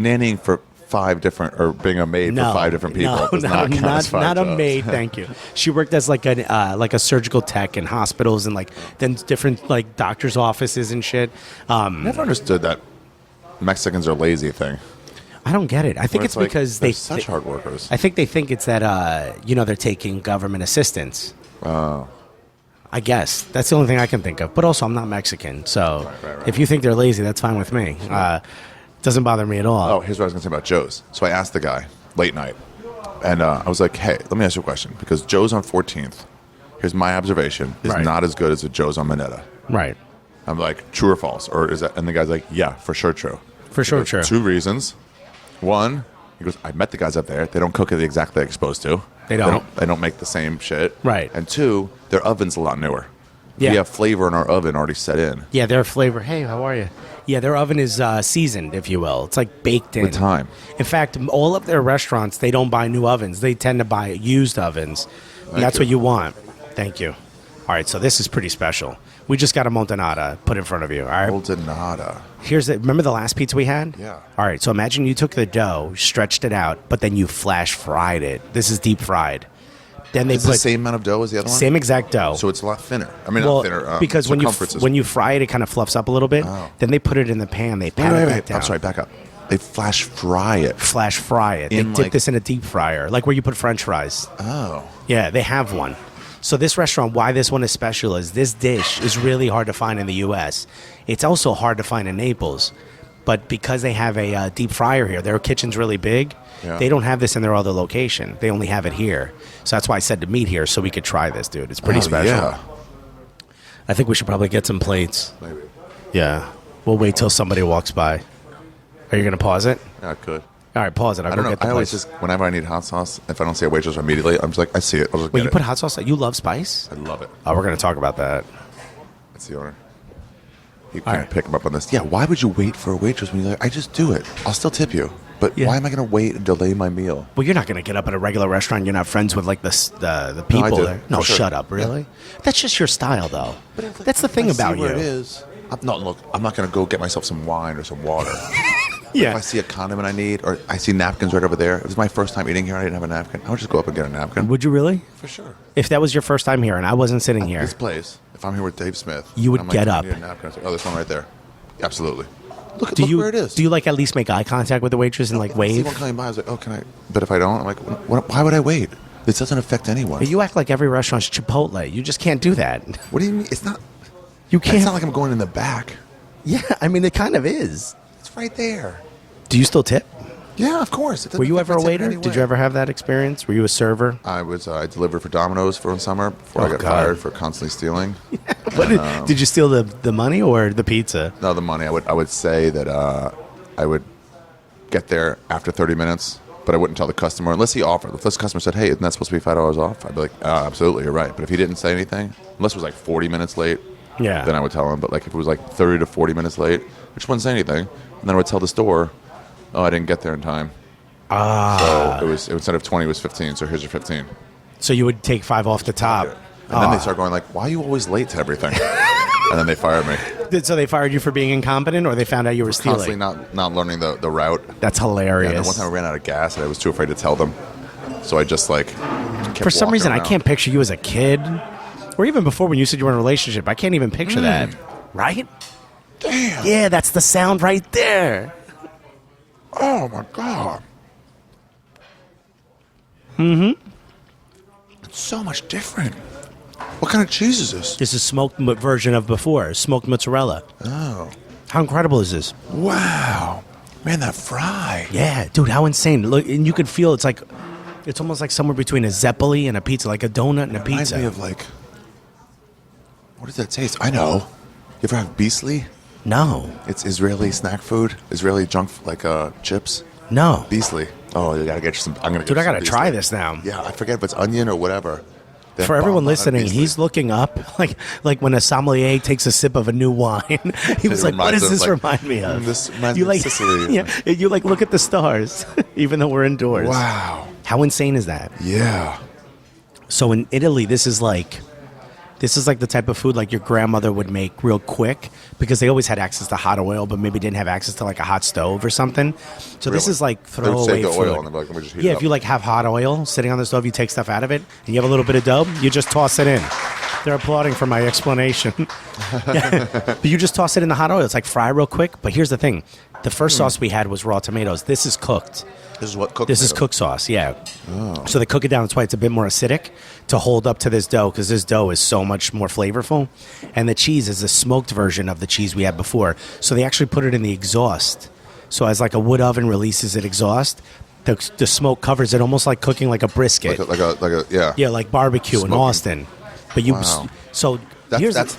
S2: nannying for 5 different or being a maid for 5 different people. Does not count as 5
S6: not a
S2: jobs.
S6: maid. Thank you. She worked as like a surgical tech in hospitals and like then different like doctors' offices and shit.
S2: Never understood that Mexicans are lazy thing.
S6: I don't get it. I think
S2: Where
S6: it's
S2: like,
S6: because
S2: they're
S6: they
S2: such hard workers.
S6: I think they think it's that they're taking government assistance.
S2: Oh.
S6: I guess that's the only thing I can think of. But also, I'm not Mexican, so
S2: right.
S6: if you think they're lazy, that's fine with me. Doesn't bother me at all.
S2: Oh, here's what I was going to say about Joe's. So I asked the guy late night, and I was like, hey, let me ask you a question. Because Joe's on 14th, here's my observation, is
S6: Right.
S2: not as good as the Joe's on Minetta.
S6: Right.
S2: I'm like, true or false? Or is that? And the guy's like, yeah, for sure true.
S6: For sure
S2: He goes,
S6: true.
S2: 2 reasons. One, he goes, I met the guys up there. They don't cook it exactly like they're supposed to.
S6: They don't.
S2: They don't make the same shit.
S6: Right.
S2: And 2, their oven's a lot newer.
S6: Yeah.
S2: We have flavor in our oven already set in.
S6: Yeah, their flavor. Hey, how are you? Yeah, their oven is seasoned, if you will. It's like baked in.
S2: With time.
S6: In fact, all of their restaurants, they don't buy new ovens. They tend to buy used ovens. And that's
S2: you.
S6: what you want. Thank you. All right, so this is pretty special. We just got a montanata put in front of you. All right.
S2: Goldenada.
S6: Here's it. Remember the last pizza we had?
S2: Yeah.
S6: All right, so imagine you took the dough, stretched it out, but then you flash fried it. This is deep fried. Then they
S2: Is
S6: put
S2: it the same amount of dough as the other one?
S6: same exact dough.
S2: So it's a lot thinner. I mean,
S6: well,
S2: not thinner.
S6: because
S2: circumference is-
S6: when you fry it, it kind of fluffs up a little bit.
S2: Oh.
S6: Then they put it in the pan. They pat it back down.
S2: I'm sorry, back up. They flash fry it.
S6: Flash fry it. They
S2: In,
S6: dip
S2: like-
S6: this in a deep fryer, like where you put French fries.
S2: Oh.
S6: Yeah, they have one. So this restaurant, why this one is special is this dish is really hard to find in the U.S. It's also hard to find in Naples. But because they have a deep fryer here, their kitchen's really big.
S2: Yeah.
S6: They don't have this in their other location. They only have it here. So that's why I said to meet here so we could try this, dude. It's pretty
S2: Oh,
S6: special.
S2: Yeah.
S6: I think we should probably get some plates.
S2: Maybe.
S6: Yeah. We'll wait till somebody walks by. Are you going to pause it?
S2: Yeah, I could.
S6: All right, pause it. I'll
S2: I
S6: go
S2: don't know.
S6: get the
S2: I always
S6: plates.
S2: just, whenever I need hot sauce, if I don't see a waitress immediately, I'm just like, I see it. I'll just
S6: Wait,
S2: get
S6: you
S2: it.
S6: put hot sauce? You love spice?
S2: I love it.
S6: Oh, we're going to talk about that.
S2: That's the owner. You
S6: All
S2: can't
S6: right.
S2: pick him up on this. Yeah, why would you wait for a waitress when you're like, I just do it. I'll still tip you. But
S6: Yeah.
S2: why am I going to wait and delay my meal?
S6: Well, you're not going to get up at a regular restaurant. You're not friends with like the people
S2: do,
S6: there. No,
S2: for sure.
S6: shut up. Really? That's just your style, though. That's the thing
S2: If I
S6: about
S2: see where
S6: you.
S2: it is. I'm not going to go get myself some wine or some water. If
S6: Yeah.
S2: I see a condiment I need, or I see napkins right over there. It was my first time eating here. I didn't have a napkin. I would just go up and get a napkin.
S6: Would you really?
S2: For sure.
S6: If that was your first time here and I wasn't sitting here,
S2: This place, if I'm here with Dave Smith,
S6: You would
S2: I'm like,
S6: get
S2: I
S6: up.
S2: need a napkin. It's like, oh, there's one right there. Absolutely. Look
S6: do you
S2: where it is.
S6: do you like at least make eye contact with the waitress and like
S2: If I see
S6: wave?
S2: one coming by, I was like, oh, can I? But if I don't, I'm like, why would I wait? This doesn't affect anyone.
S6: But you act like every restaurant's Chipotle. You just can't do that.
S2: What do you mean? It's not.
S6: You
S2: It's
S6: can't.
S2: not like I'm going in the back.
S6: Yeah, I mean it kind of is.
S2: It's right there.
S6: Do you still tip?
S2: Yeah, of course. It doesn't
S6: Were you
S2: affect
S6: ever a
S2: my tip in
S6: waiter?
S2: any
S6: Did
S2: way.
S6: you ever have that experience? Were you a server?
S2: I was. I delivered for Domino's for one summer before
S6: Oh,
S2: I got
S6: God.
S2: fired for constantly stealing.
S6: Did you steal the money or the pizza?
S2: No, the money. I would say that I would get there after 30 minutes, but I wouldn't tell the customer unless he offered. If this customer said, "Hey, isn't that supposed to be $5 off?" I'd be like, "Absolutely, you're right." But if he didn't say anything, unless it was like 40 minutes late,
S6: Yeah.
S2: then I would tell him. But like if it was like 30 to 40 minutes late, I just wouldn't say anything, and then I would tell the store, "Oh, I didn't get there in time." So it was instead of 20, it was 15. So here's your 15.
S6: So you would take 5 off the top.
S2: And then they start going like, "Why are you always late to everything?" And then they fired me.
S6: So they fired you for being incompetent, or they found out you were
S2: Constantly
S6: stealing?
S2: not learning the route.
S6: That's
S2: Yeah,
S6: hilarious.
S2: and then one time I ran out of gas and I was too afraid to tell them. So I just like kept
S6: For some
S2: walking
S6: reason, I
S2: around.
S6: can't picture you as a kid, or even before when you said you were in a relationship. I can't even picture that. Right?
S2: Damn.
S6: Yeah, that's the sound right there.
S2: Oh my god. Mm-hmm. It's so much different. What kind of cheese is this?
S6: This is smoked version of before, smoked mozzarella.
S2: Oh.
S6: How incredible is this?
S2: Wow. Man, that fry.
S6: Yeah, dude, how insane. Look, and you could feel it's almost like somewhere between a zeppoli and a pizza, like a donut and a
S2: Reminds
S6: pizza.
S2: me of like, what does that taste? I know. You ever have beastly?
S6: No.
S2: It's Israeli snack food. Israeli junk, like chips.
S6: No.
S2: Beastly. Oh, you gotta get you some. I'm gonna.
S6: Dude,
S2: get
S6: I
S2: you some
S6: gotta try
S2: Beastly.
S6: this now.
S2: Yeah, I forget if it's onion or whatever. That
S6: For everyone
S2: bomb on
S6: listening,
S2: Beastly.
S6: he's looking up like when a sommelier takes a sip of a new wine. He was like, "What does this remind me of?"
S2: This reminds
S6: You
S2: me
S6: like,
S2: of Sicily.
S6: yeah, you like look at the stars, even though we're indoors.
S2: Wow.
S6: How insane is that?
S2: Yeah.
S6: So in Italy, this is like the type of food like your grandmother would make real quick because they always had access to hot oil, but maybe didn't have access to like a hot stove or something. So this
S2: Really?
S6: is like
S2: They would
S6: throwaway
S2: save the
S6: food.
S2: oil and they'd be like, "Let me just heat it
S6: Yeah,
S2: up."
S6: if you like have hot oil sitting on the stove, you take stuff out of it, and you have a little bit of dough, you just toss it in. They're applauding for my explanation. But you just toss it in the hot oil. It's like fry real quick. But here's the thing: the first sauce we had was raw tomatoes. This is cooked.
S2: This is what cooked.
S6: This is cooked sauce, yeah. So they cook it down. That's why it's a bit more acidic to hold up to this dough because this dough is so much more flavorful. And the cheese is a smoked version of the cheese we had before. So they actually put it in the exhaust. So as like a wood oven releases it exhaust, the smoke covers it almost like cooking like a brisket.
S2: like a yeah.
S6: Yeah, like barbecue in
S2: Smoking.
S6: Austin. But you
S2: Wow.
S6: so
S2: That's
S6: here's
S2: that's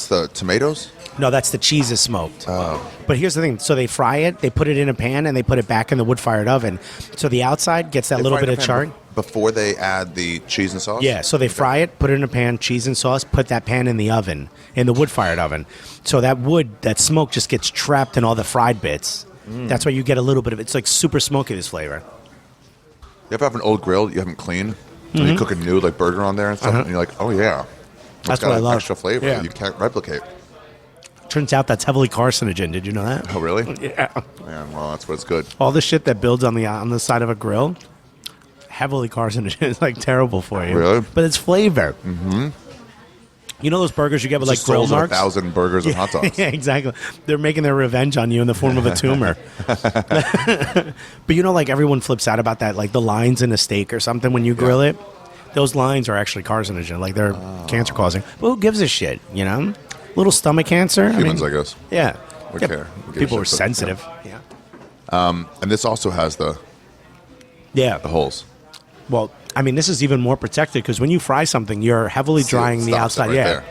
S2: the tomatoes.
S6: no, that's the cheese is smoked.
S2: Oh.
S6: But here's the thing. So they fry it, they put it in a pan, and they put it back in the wood-fired oven. So the outside gets that
S2: They
S6: little
S2: fry
S6: bit
S2: in
S6: of
S2: a
S6: char.
S2: pan before they add the cheese and sauce.
S6: Yeah, so they fry it, put it in a pan, cheese and sauce, put that pan in the oven, in the wood-fired oven. So that that smoke just gets trapped in all the fried bits. That's why you get a little bit of it's like super smoky, this flavor.
S2: You ever have an old grill you haven't cleaned? And you cook a new like burger on there and stuff, and you're like, oh yeah,
S6: That's
S2: got
S6: what I
S2: an
S6: love.
S2: extra flavor
S6: Yeah.
S2: you can't replicate.
S6: Turns out that's heavily carcinogen. Did you know that?
S2: Oh really?
S6: Yeah.
S2: Man, well that's what's good.
S6: All the shit that builds on the side of a grill, heavily carcinogen. It's like terrible for you.
S2: Really?
S6: But it's flavor. Mm-hmm. You know those burgers you get with like
S2: Just
S6: grill
S2: souls of
S6: marks?
S2: 1,000 burgers and hot dogs.
S6: Yeah, exactly. They're making their revenge on you in the form of a tumor. But you know, like everyone flips out about that, like the lines in a steak or something when you grill it. Those lines are actually carcinogen, like they're cancer causing. But who gives a shit? You know, little stomach cancer.
S2: Humans, I guess.
S6: Yeah.
S2: We
S6: Yeah,
S2: care. We give a
S6: People
S2: shit,
S6: are
S2: but-
S6: sensitive. Yeah.
S2: And this also has the
S6: Yeah.
S2: holes.
S6: Well, I mean, this is even more protected because when you fry something, you're heavily drying the
S2: Stops it
S6: outside.
S2: right
S6: Yeah.
S2: there.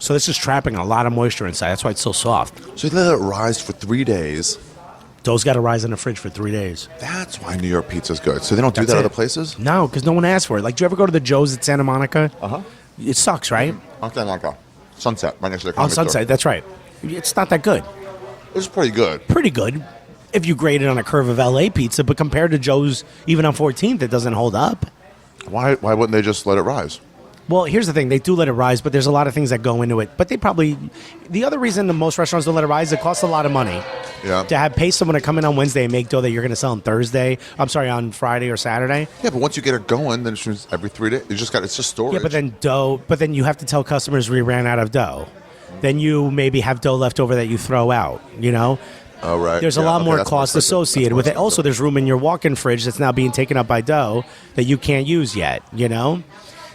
S6: So this is trapping a lot of moisture inside. That's why it's so soft.
S2: So you let it rise for 3 days.
S6: Dough's got to rise in the fridge for 3 days.
S2: That's why New York pizza's good. So they don't do
S6: That's
S2: that
S6: it.
S2: other places?
S6: No, because no one asked for it. Like, do you ever go to the Joe's at Santa Monica?
S2: Uh-huh.
S6: It sucks, right?
S2: Sunset, right next to the
S6: On
S2: Comedy Store.
S6: Sunset, that's right. It's not that good.
S2: It's pretty good.
S6: Pretty good if you grade it on a curve of LA pizza, but compared to Joe's, even on 14th, it doesn't hold up.
S2: Why wouldn't they just let it rise?
S6: Well, here's the thing. They do let it rise, but there's a lot of things that go into it. But they probably... The other reason that most restaurants don't let it rise, it costs a lot of money.
S2: Yeah.
S6: To pay someone to come in on Wednesday and make dough that you're going to sell on Thursday. I'm sorry, on Friday or Saturday.
S2: Yeah, but once you get it going, then it's just every 3 days. It's just storage.
S6: Yeah, but then you have to tell customers we ran out of dough. Then you maybe have dough left over that you throw out, you know?
S2: Oh, right.
S6: There's a
S2: Yeah,
S6: lot
S2: okay,
S6: more
S2: that's
S6: cost
S2: expensive.
S6: associated
S2: That's
S6: with it.
S2: more
S6: Also, there's room in your walk-in fridge that's now being taken up by dough that you can't use yet, you know?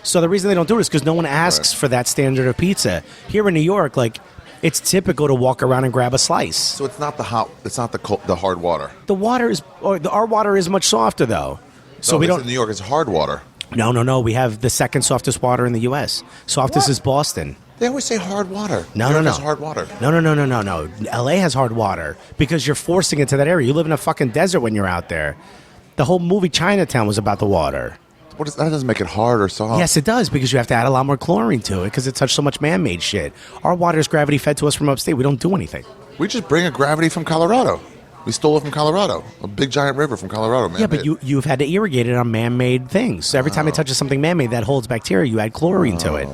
S6: So the reason they don't do it is because no one asks for that standard of pizza. Here in New York, like, it's typical to walk around and grab a slice.
S2: So it's not the hot. It's not the hard water.
S6: The water is, our water is much softer though. So we don't.
S2: In New York, it's hard water.
S6: No. We have the second softest water in the U.S. Softest is Boston.
S2: They always say hard water.
S6: No,
S2: New York
S6: no.
S2: has hard water.
S6: No. L.A. has hard water because you're forcing it to that area. You live in a fucking desert when you're out there. The whole movie Chinatown was about the water.
S2: That doesn't make it hard or soft.
S6: Yes, it does because you have to add a lot more chlorine to it because it touched so much man-made shit. Our water is gravity fed to us from upstate. We don't do anything.
S2: We just bring a gravity from Colorado. We stole it from Colorado, a big giant river from Colorado, man.
S6: Yeah, but you've had to irrigate it on man-made things. So every time it touches something man-made that holds bacteria, you add chlorine to it.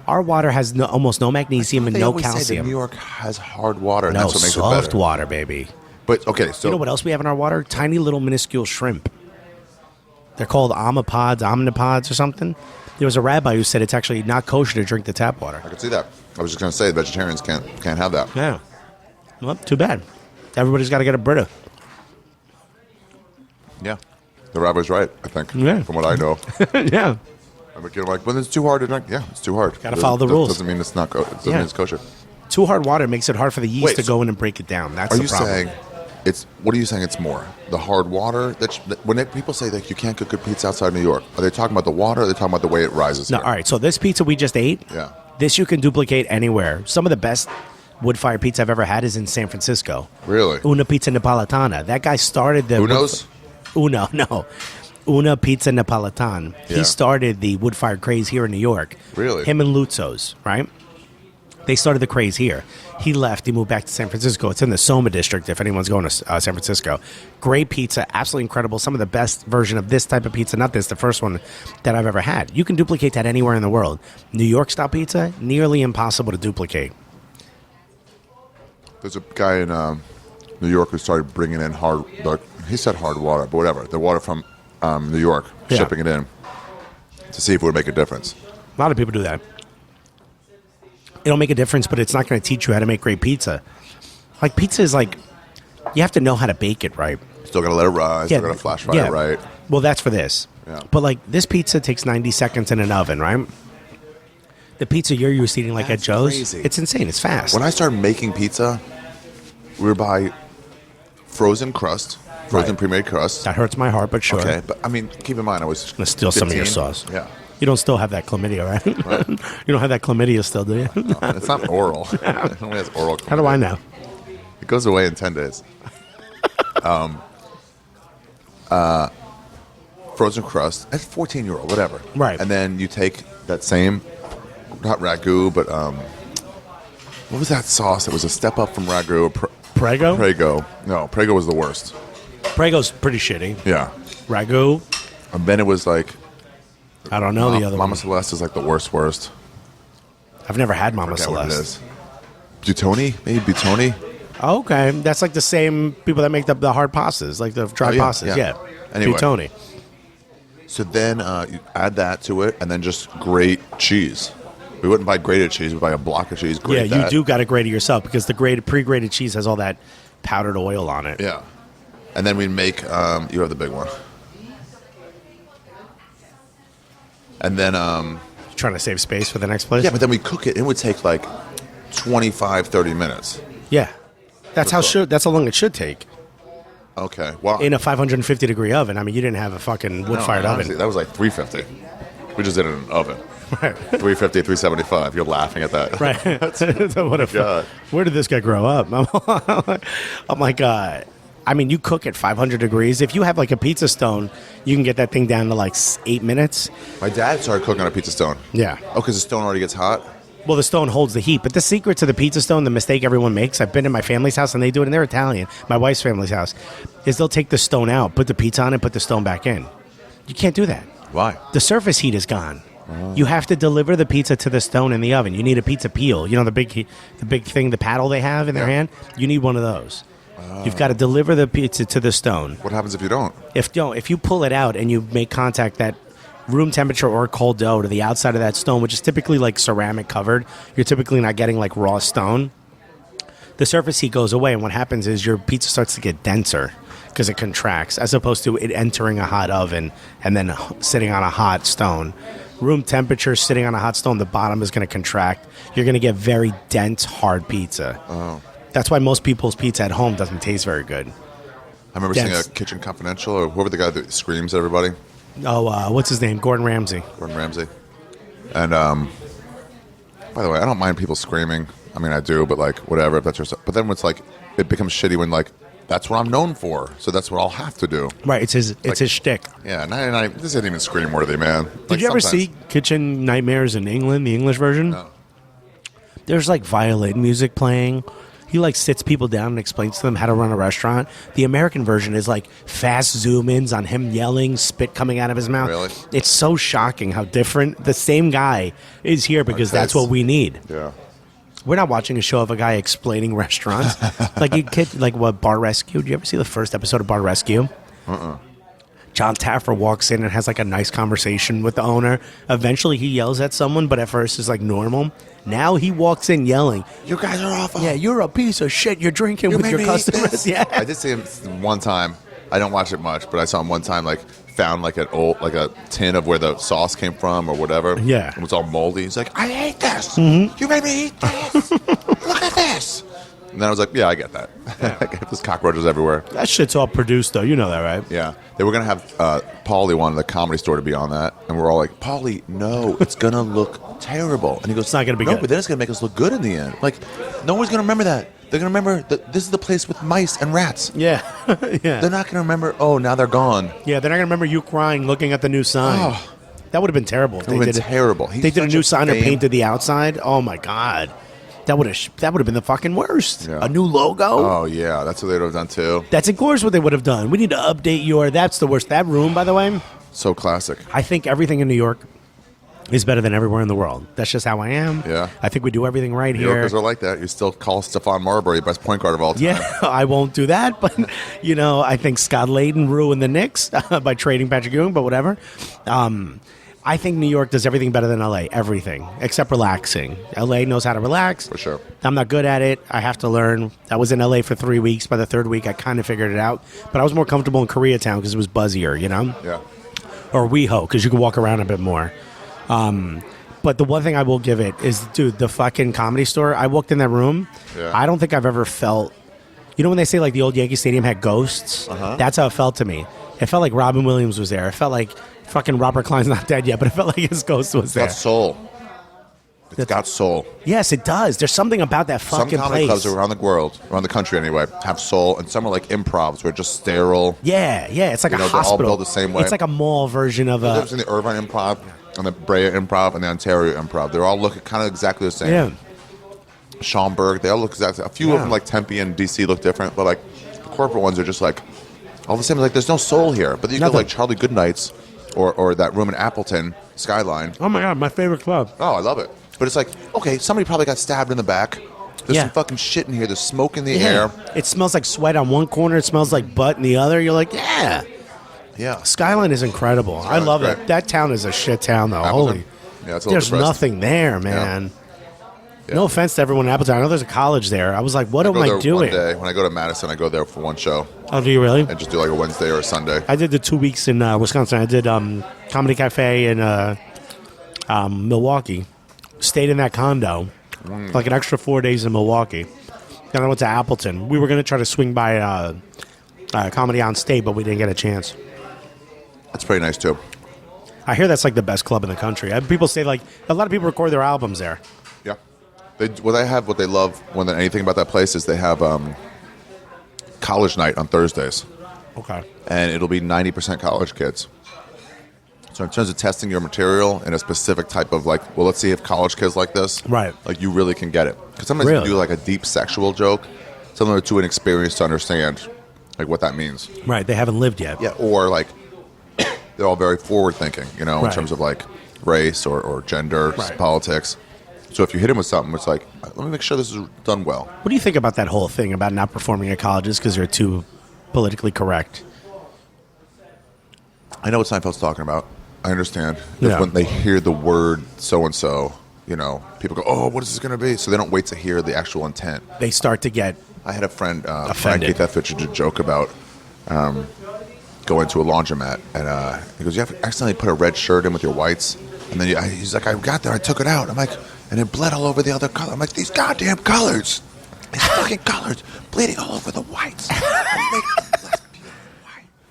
S6: Our water has almost no magnesium and
S2: They
S6: no
S2: always say that
S6: calcium.
S2: New York has hard water, and
S6: No,
S2: that's what makes it
S6: soft
S2: better.
S6: water, baby.
S2: But okay, so
S6: You know what else we have in our water? Tiny little minuscule shrimp. They're called omnipods or something. There was a rabbi who said it's actually not kosher to drink the tap water.
S2: I can see that. I was just going to say vegetarians can't have that.
S6: Yeah. Well, too bad. Everybody's got to get a Brita.
S2: Yeah, the rabbi's right. I think.
S6: Yeah.
S2: From what I know.
S6: Yeah.
S2: I'm like, when it's too hard to drink, yeah, it's too hard.
S6: Gotta follow the rules.
S2: Doesn't mean it's not. Doesn't mean it's kosher.
S6: Too hard water makes it hard for the yeast
S2: Wait,
S6: to go in and break it down. That's
S2: Are
S6: the
S2: you
S6: problem.
S2: saying it's? What are you saying? It's more the hard water when people say that you can't cook good pizza outside New York. Are they talking about the water? Or are they talking about the way it rises?
S6: No,
S2: here?
S6: all right. So this pizza we just ate,
S2: Yeah.
S6: this you can duplicate anywhere. Some of the best wood-fired pizza I've ever had is in San Francisco.
S2: Really?
S6: Una Pizza Napolitana. That guy started the...
S2: Uno's?
S6: Uno, no. Una Pizza Napolitan.
S2: Yeah.
S6: He started the wood-fired craze here in New York.
S2: Really?
S6: Him and Luzzo's, right? They started the craze here. He left. He moved back to San Francisco. It's in the Soma district if anyone's going to San Francisco. Great pizza. Absolutely incredible. Some of the best version of this type of pizza. Not this, the first one that I've ever had. You can duplicate that anywhere in the world. New York-style pizza, nearly impossible to duplicate.
S2: There's a guy in New York who started bringing in he said hard water, but whatever. The water from New York,
S6: Yeah.
S2: shipping it in to see if it would make a difference.
S6: A lot of people do that. It'll make a difference, but it's not going to teach you how to make great pizza. Like, pizza is like, you have to know how to bake it right.
S2: Still got to let it rise. Still got to flash fry it right.
S6: Well, that's for this.
S2: Yeah.
S6: But, like, this pizza takes 90 seconds in an oven, right? The pizza you're used to eating, like,
S2: That's
S6: at Joe's,
S2: crazy.
S6: it's insane. It's fast.
S2: When I started making pizza, we would buy frozen crust,
S6: Right.
S2: pre-made crust.
S6: That hurts my heart, but sure.
S2: Okay, but I mean, keep in mind, I was
S6: Gonna steal some of your
S2: 15.
S6: sauce.
S2: Yeah,
S6: You don't still have that chlamydia, right? You don't have that chlamydia still, do you?
S2: it's not oral. It only has oral.
S6: How do I know?
S2: It goes away in 10 days. Frozen crust. That's 14-year-old, whatever.
S6: Right.
S2: And then you take that same, not ragu, but what was that sauce? It was a step up from ragu.
S6: Prego?
S2: Prego. No, Prego was the worst.
S6: Prego's pretty shitty.
S2: Yeah.
S6: Ragu?
S2: And then it was like
S6: I don't know the other
S2: Mama
S6: one.
S2: Celeste is like the worst.
S6: I've never had Mama
S2: Forget what it
S6: Celeste.
S2: is. Butoni? Maybe Butoni?
S6: Oh, okay. That's like the same people that make the hard pastas, like the dried pastas. Yeah.
S2: Anyway.
S6: Tony.
S2: So then you add that to it and then just grate cheese. We wouldn't buy grated cheese. We'd buy a block of cheese, grate
S6: Yeah, you
S2: that.
S6: do got to grate it yourself because the pre-grated cheese has all that powdered oil on it.
S2: Yeah. And then we make, you have the big one. And then,
S6: Trying to save space for the next place?
S2: yeah, but then we cook it. It would take like 25, 30 minutes.
S6: Yeah. That's how long it should take.
S2: Okay. Wow.
S6: In a 550 degree oven. I mean, you didn't have a fucking wood-fired oven.
S2: That was like 350. We just did it in an oven.
S6: Right.
S2: 350, 375. You're laughing at that.
S6: Right. So what
S2: God.
S6: where did this guy grow up? I'm like, I mean, you cook at 500 degrees. If you have like a pizza stone, you can get that thing down to like 8 minutes.
S2: My dad started cooking on a pizza stone.
S6: Yeah.
S2: Oh, because the stone already gets hot?
S6: Well, the stone holds the heat. But the secret to the pizza stone, the mistake everyone makes, I've been in my family's house and they do it, and they're Italian, my wife's family's house, is they'll take the stone out, put the pizza on it, put the stone back in. You can't do that.
S2: Why?
S6: The surface heat is gone. You have to deliver the pizza to the stone in the oven. You need a pizza peel. You know the big thing, the paddle they have in their hand? You need one of those. You've got to deliver the pizza to the stone.
S2: What happens if you don't?
S6: If you pull it out and you make contact that room temperature or cold dough to the outside of that stone, which is typically like ceramic covered, you're typically not getting like raw stone. The surface heat goes away, and what happens is your pizza starts to get denser because it contracts, as opposed to it entering a hot oven and then sitting on a hot stone. Room temperature, sitting on a hot stone, the bottom is going to contract. You're going to get very dense, hard pizza.
S2: Oh.
S6: That's why most people's pizza at home doesn't taste very good.
S2: I remember seeing a Kitchen Confidential, or whoever the guy that screams at everybody.
S6: Oh, what's his name? Gordon Ramsay.
S2: Gordon Ramsay. And, by the way, I don't mind people screaming. I mean, I do, but like, whatever, if that's your stuff. But then it's like, it becomes shitty when like, that's what I'm known for, so that's what I'll have to do.
S6: Right, it's his shtick.
S2: Yeah, 99, this isn't even scream worthy, man.
S6: Did you ever see Kitchen Nightmares in England, the English version?
S2: No.
S6: There's like violin music playing. He like sits people down and explains to them how to run a restaurant. The American version is like fast zoom-ins on him yelling, spit coming out of his mouth.
S2: Really?
S6: It's so shocking how different the same guy is here because
S2: Okay,
S6: that's what we need.
S2: Yeah.
S6: We're not watching a show of a guy explaining restaurants. like what, Bar Rescue? Did you ever see the first episode of Bar Rescue? John Taffer walks in and has like a nice conversation with the owner. Eventually he yells at someone, but at first it's like normal. Now he walks in yelling,
S2: You guys are awful.
S6: yeah, you're a piece of shit. You're drinking
S2: You
S6: with
S2: made
S6: your
S2: me eat
S6: customers.
S2: this.
S6: Yeah.
S2: I did see him one time. I don't watch it much, but I saw him one time, like, found like a tin of where the sauce came from or whatever.
S6: Yeah.
S2: It was all moldy. He's like, I hate this. You made me eat this. Look at this. And then I was like, yeah, I get that. There's cockroaches everywhere.
S6: That shit's all produced, though. You know that, right?
S2: Yeah. They were going to have Paulie wanted the Comedy Store to be on that. And we're all like, Paulie, no, it's going to look terrible. And he goes,
S6: It's not gonna be
S2: no,
S6: good.
S2: but then it's going to make us look good in the end. Like, no one's going to remember that. They're going to remember that this is the place with mice and rats.
S6: Yeah. Yeah.
S2: They're not going to remember, oh, now they're gone.
S6: Yeah, they're not going to remember you crying looking at the new sign.
S2: Oh.
S6: That would have been terrible. If
S2: It would have
S6: did
S2: been terrible.
S6: They did a new sign or painted the outside. Oh, my God. That would have been the fucking worst.
S2: Yeah.
S6: A new logo?
S2: Oh, yeah. That's what they would have done, too.
S6: That's, of course, what they would have done. We need to update your... That's the worst. That room, by the way,
S2: So classic.
S6: I think everything in New York is better than everywhere in the world. That's just how I am.
S2: Yeah.
S6: I think we do everything right
S2: New
S6: here.
S2: Yorkers are like that. You still call Stephon Marbury best point guard of all time.
S6: Yeah, I won't do that. But, I think Scott Layden ruined the Knicks by trading Patrick Ewing, but whatever. I think New York does everything better than L.A. Everything, except relaxing. L.A. knows how to relax.
S2: For sure.
S6: I'm not good at it. I have to learn. I was in L.A. for 3 weeks. By the third week, I kind of figured it out. But I was more comfortable in Koreatown because it was buzzier,
S2: Yeah.
S6: Or WeHo because you could walk around a bit more. But the one thing I will give it is, dude, the fucking Comedy Store. I walked in that room.
S2: Yeah.
S6: I don't think I've ever felt... You know when they say like the old Yankee Stadium had ghosts? That's how it felt to me. It felt like Robin Williams was there. It felt like fucking Robert Klein's not dead yet, but it felt like his ghost was
S2: It's
S6: there.
S2: got soul. It's got soul.
S6: Yes, it does. There's something about that
S2: Some
S6: fucking
S2: comedy
S6: place.
S2: clubs around the world, around the country anyway, have soul, and some are like improvs, where it's just sterile.
S6: Yeah. It's like
S2: You
S6: a
S2: know, they're all
S6: hospital.
S2: built the same way.
S6: It's like a mall version of
S2: The
S6: a...
S2: difference in the Irvine Improv and the Brea Improv and the Ontario Improv. They're all looking kind of exactly the same.
S6: Yeah.
S2: Schaumburg, they all look exactly. A few of them, like Tempe and DC, look different, but like the corporate ones are just like all the same. Like there's no soul here. But you go
S6: Nothing.
S2: like Charlie Goodnight's or that room in Appleton, Skyline.
S6: Oh my God, my favorite club.
S2: Oh, I love it. But it's like, okay, somebody probably got stabbed in the back. There's
S6: Yeah.
S2: some fucking shit in here. There's smoke in the air.
S6: It smells like sweat on one corner. It smells like butt in the other. You're like, yeah.
S2: Yeah.
S6: Skyline is incredible. I
S2: Skyline's
S6: love
S2: great.
S6: it. That town is a shit town, though.
S2: Appleton.
S6: Holy.
S2: Yeah, it's a little
S6: There's
S2: depressed.
S6: nothing there, man.
S2: Yeah.
S6: No offense to everyone in Appleton. I know there's a college there. I was like, what
S2: I
S6: am
S2: go
S6: I
S2: there
S6: doing?
S2: one day. When I go to Madison, I go there for one show
S6: Oh, do you really?
S2: and just do like a Wednesday or a Sunday.
S6: I did the 2 weeks in Wisconsin. I did Comedy Cafe in Milwaukee. Stayed in that condo. Like an extra 4 days in Milwaukee. Then I went to Appleton. We were going to try to swing by Comedy on State, but we didn't get a chance.
S2: That's pretty nice too.
S6: I hear that's like the best club in the country. People say like a lot of people record their albums there.
S2: Yeah. What they love more than anything about that place is they have college night on Thursdays.
S6: Okay.
S2: And it'll be 90% college kids. So in terms of testing your material in a specific type of like, well, let's see if college kids like this.
S6: Right.
S2: Like you really can get it. Because sometimes
S6: Really?
S2: you do like a deep sexual joke, similar to an experience to understand like what that means.
S6: Right. They haven't lived yet.
S2: Yeah. Or like they're all very forward thinking, in
S6: Right.
S2: terms of like race or gender,
S6: Right.
S2: politics. So if you hit them with something, it's like, let me make sure this is done well.
S6: What do you think about that whole thing about not performing at colleges because they're too politically correct?
S2: I know what Seinfeld's talking about. I understand.
S6: Yeah.
S2: If when they hear the word so-and-so, people go, oh, what is this going to be? So they don't wait to hear the actual intent.
S6: They start to get
S2: I had a friend,
S6: Offended.
S2: Frankie Thethridge, did a joke about going to a laundromat. And he goes, you have to accidentally put a red shirt in with your whites. And then he's like, I got there, I took it out. I'm like, and it bled all over the other color. I'm like, these goddamn colors. These fucking colors bleeding all over the whites.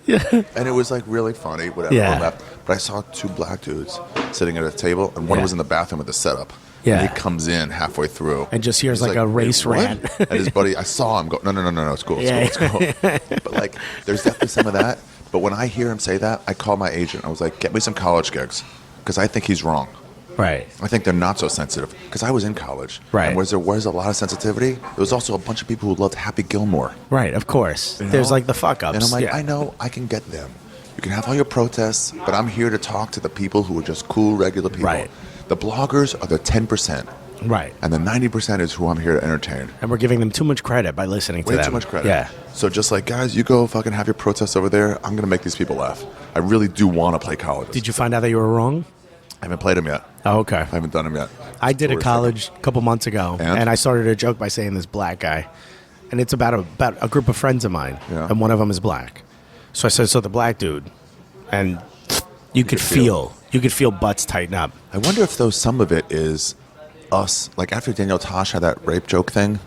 S2: And it was like really funny, whatever.
S6: Yeah.
S2: I laughed. But I saw two black dudes sitting at a table, and one
S6: Yeah.
S2: was in the bathroom with the setup.
S6: Yeah.
S2: And he comes in halfway through.
S6: And just hears
S2: He's
S6: like a
S2: "Wait,
S6: race
S2: what?"
S6: rant.
S2: And his buddy, I saw him go, no, it's cool, it's
S6: Yeah.
S2: cool, it's cool. But like, there's definitely some of that. But when I hear him say that, I call my agent. I was like, get me some college gigs. Because I think he's wrong.
S6: right.
S2: I think they're not so sensitive. Because I was in college.
S6: Right.
S2: And there was a lot of sensitivity. There was also a bunch of people who loved Happy Gilmore.
S6: Right, of course.
S2: You know?
S6: There's like the fuck ups.
S2: And I'm like,
S6: yeah.
S2: I know I can get them. You can have all your protests, but I'm here to talk to the people who are just cool, regular people.
S6: Right.
S2: The bloggers are the 10%,
S6: Right.
S2: and the 90% is who I'm here to entertain.
S6: And we're giving them too much credit by listening to
S2: Way
S6: them.
S2: too much credit.
S6: Yeah.
S2: So just like, guys, you go fucking have your protests over there. I'm going to make these people laugh. I really do want to play colleges.
S6: Did you find out that you were wrong?
S2: I haven't played them yet.
S6: Oh, okay.
S2: I haven't done them yet.
S6: I did a
S2: Tourist
S6: college a couple months ago,
S2: And?
S6: I started a joke by saying this black guy, and it's about a group of friends of mine,
S2: Yeah.
S6: and one of them is black. So I said, so the black dude, and you could feel butts tighten up.
S2: I wonder if though some of it is us, like after Daniel Tosh had that rape joke thing.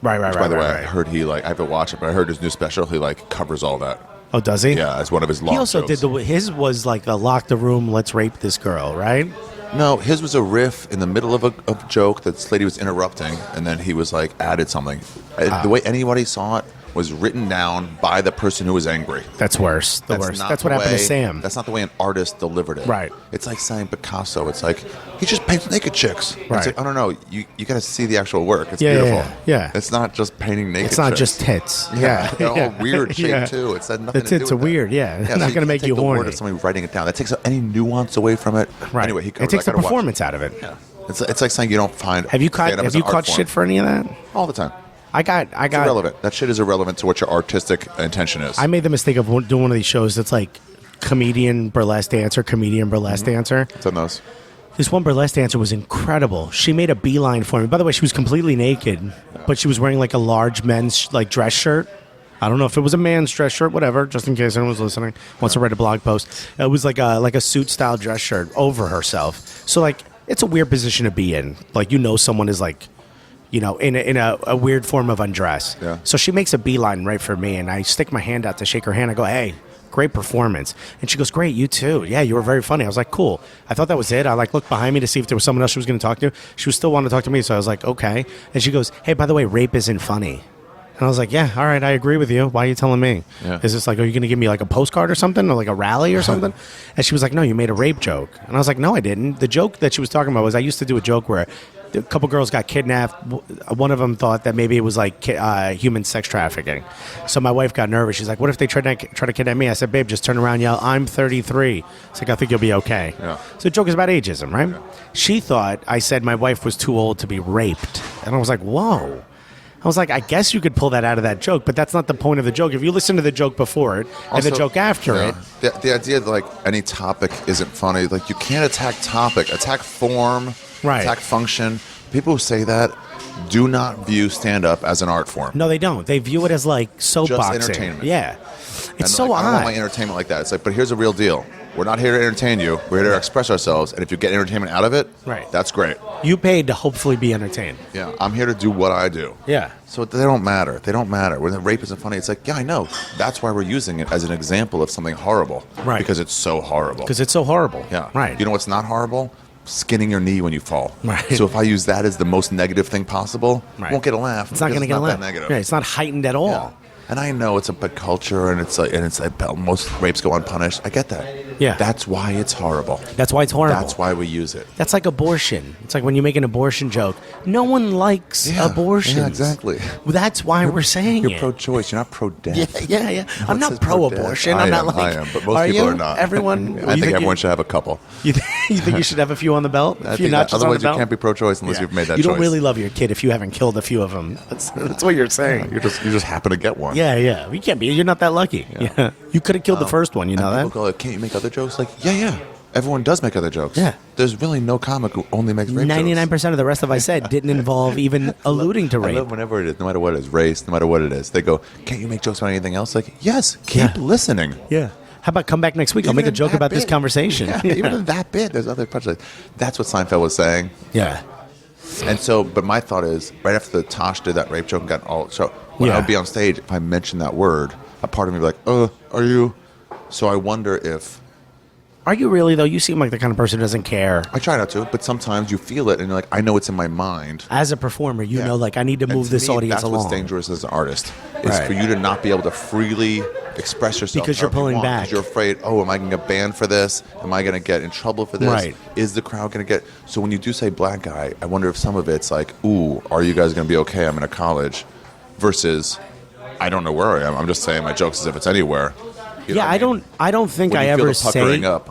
S6: Right.
S2: By the way, I heard he I haven't watched it, but I heard his new special. He covers all that.
S6: Oh, does he?
S2: Yeah, it's one of his long.
S6: He also
S2: jokes.
S6: did his was like a lock the room, let's rape this girl, right?
S2: No, his was a riff in the middle of a joke that this lady was interrupting, and then he was added something. The way anybody saw it was written down by the person who was angry.
S6: That's worse. Worst.
S2: Not
S6: That's
S2: the
S6: what happened
S2: way-
S6: to Sam.
S2: That's not the way an artist delivered it.
S6: Right.
S2: It's like saying Picasso. It's like he just paints naked chicks.
S6: Right.
S2: It's like, I don't know. You got to see the actual work. It's
S6: Yeah,
S2: beautiful.
S6: yeah.
S2: It's not just painting naked.
S6: It's not
S2: chicks.
S6: just tits.
S2: Yeah, they're all
S6: Yeah.
S2: weird shape
S6: Yeah.
S2: too. It's had nothing
S6: The
S2: to do
S6: tits
S2: with
S6: are
S2: that.
S6: weird. Yeah, it's
S2: so
S6: not going to
S2: can't
S6: make
S2: take
S6: you
S2: the word
S6: horny.
S2: of somebody writing it down. That takes any nuance away from it.
S6: Right.
S2: Anyway, he
S6: it
S2: covers.
S6: takes
S2: I
S6: the
S2: gotta watch
S6: performance out of it.
S2: Yeah. It's like saying you don't find.
S6: Have you caught?
S2: stand-up
S6: Have
S2: as
S6: you
S2: an art
S6: caught
S2: form.
S6: shit for any of that?
S2: All the time?
S6: I got.
S2: It's irrelevant. That shit is irrelevant to what your artistic intention is.
S6: I made the mistake of doing one of these shows that's like comedian burlesque dancer, comedian burlesque dancer.
S2: It's on those.
S6: This one burlesque dancer was incredible. She made a beeline for me. By the way, she was completely naked, but she was wearing like a large men's like dress shirt. I don't know if it was a man's dress shirt, whatever, just in case anyone was listening, wants to write a blog post. It was like a suit style dress shirt over herself. So like it's a weird position to be in. Like someone is like, in a weird form of undress.
S2: Yeah.
S6: So she makes a beeline right for me, and I stick my hand out to shake her hand. I go, hey, great performance. And she goes, great, you too. Yeah, you were very funny. I was like, cool. I thought that was it. I looked behind me to see if there was someone else she was going to talk to. She was still wanting to talk to me, so I was like, okay. And she goes, hey, by the way, rape isn't funny. And I was like, yeah, all right, I agree with you. Why are you telling me?
S2: Yeah.
S6: Is this like, are you going to give me like a postcard or something, or like a rally or something? And she was like, no, you made a rape joke. And I was like, no, I didn't. The joke that she was talking about was I used to do a joke where a couple girls got kidnapped. One of them thought that maybe it was like human sex trafficking. So my wife got nervous. She's like, what if they try to kidnap me? I said, babe, just turn around and yell, I'm 33. It's like, I think you'll be okay.
S2: Yeah.
S6: So the joke is about ageism, right? Yeah. She thought I said my wife was too old to be raped. And I was like, whoa. I was like, I guess you could pull that out of that joke, but that's not the point of the joke. If you listen to the joke before it and the joke after it.
S2: The idea that any topic isn't funny, you can't attack topic, attack form,
S6: Right.
S2: attack function. People who say that do not view stand-up as an art form.
S6: No, they don't. They view it as like soap
S2: Just
S6: boxing.
S2: entertainment.
S6: Yeah. It's
S2: And,
S6: so
S2: I don't want my
S6: odd.
S2: entertainment like that. It's but here's a real deal. We're not here to entertain you. We're here to express ourselves. And if you get entertainment out of it,
S6: Right.
S2: that's great.
S6: You paid to hopefully be entertained.
S2: Yeah, I'm here to do what I do.
S6: Yeah.
S2: So they don't matter. They don't matter. When the rape isn't funny, it's like, yeah, I know. That's why we're using it as an example of something horrible.
S6: Right.
S2: Because it's so horrible.
S6: Because it's so horrible.
S2: Yeah.
S6: Right.
S2: You know what's not horrible? Skinning your knee when you fall.
S6: Right.
S2: So if I use that as the most negative thing possible,
S6: Right.
S2: won't get a laugh.
S6: It's not going to get a laugh.
S2: That negative.
S6: Yeah, it's not heightened at all.
S2: Yeah. And I know it's a bad culture, and it's like most rapes go unpunished. I get that.
S6: Yeah.
S2: That's why it's horrible.
S6: That's why it's horrible.
S2: That's why we use it.
S6: That's like abortion. It's like when you make an abortion joke. No one likes abortions.
S2: Yeah, exactly.
S6: That's why we're saying
S2: You're
S6: it.
S2: pro-choice. You're not pro-death.
S6: Yeah. I'm
S2: It
S6: not
S2: says
S6: pro-abortion.
S2: pro-death.
S6: I'm
S2: I
S6: not
S2: am,
S6: like.
S2: I am, but most people
S6: you?
S2: are not.
S6: Everyone.
S2: I think everyone should have a couple.
S6: You think you should have a few on the belt? A
S2: I
S6: few
S2: think that,
S6: notches on the
S2: otherwise, you
S6: belt?
S2: can't be pro-choice unless
S6: Yeah.
S2: you've made that
S6: You
S2: choice.
S6: don't really love your kid if you haven't killed a few of them. That's what you're saying.
S2: You just happen to get one.
S6: Yeah. You can't be. You're not that lucky. Yeah. You could have killed the first one. You know
S2: And
S6: that?
S2: people go, can't you make other jokes? Like, yeah. Everyone does make other jokes.
S6: Yeah.
S2: There's really no comic who only makes rape
S6: 99% of the rest of I said didn't involve even alluding to
S2: jokes. I
S6: rape.
S2: love whenever it is, no matter what it is, race, no matter what it is. They go, can't you make jokes about anything else? Like, yes, keep listening.
S6: Yeah. How about come back next week? I'll
S2: Even
S6: make a
S2: in
S6: joke
S2: that
S6: about this
S2: bit.
S6: conversation.
S2: Yeah, even in that bit, there's other punchlines. That's what Seinfeld was saying.
S6: Yeah.
S2: And so, but my thought is, right after the Tosh did that rape joke and got all, so when I would be on stage, if I mentioned that word, a part of me would be like, are you? So I wonder if,
S6: Are you really, though? You seem like the kind of person who doesn't care.
S2: I try not to, but sometimes you feel it and you're like, I know it's in my mind.
S6: As a performer, you know, like, I need to
S2: And
S6: move this
S2: me,
S6: audience
S2: that's
S6: along.
S2: what's dangerous as an artist, is
S6: Right.
S2: for you to not be able to freely express yourself.
S6: Because you're
S2: however you
S6: pulling
S2: want,
S6: back.
S2: Because you're afraid, am I going to get banned for this? Am I going to get in trouble for this?
S6: Right.
S2: Is the crowd going to get... So when you do say black guy, I wonder if some of it's like, ooh, are you guys going to be okay? I'm in a college. Versus, I don't know where I am. I'm just saying my jokes as if it's anywhere. You know
S6: Yeah,
S2: what mean?
S6: I don't think
S2: When
S6: I
S2: you feel
S6: ever
S2: the puckering
S6: say...
S2: up.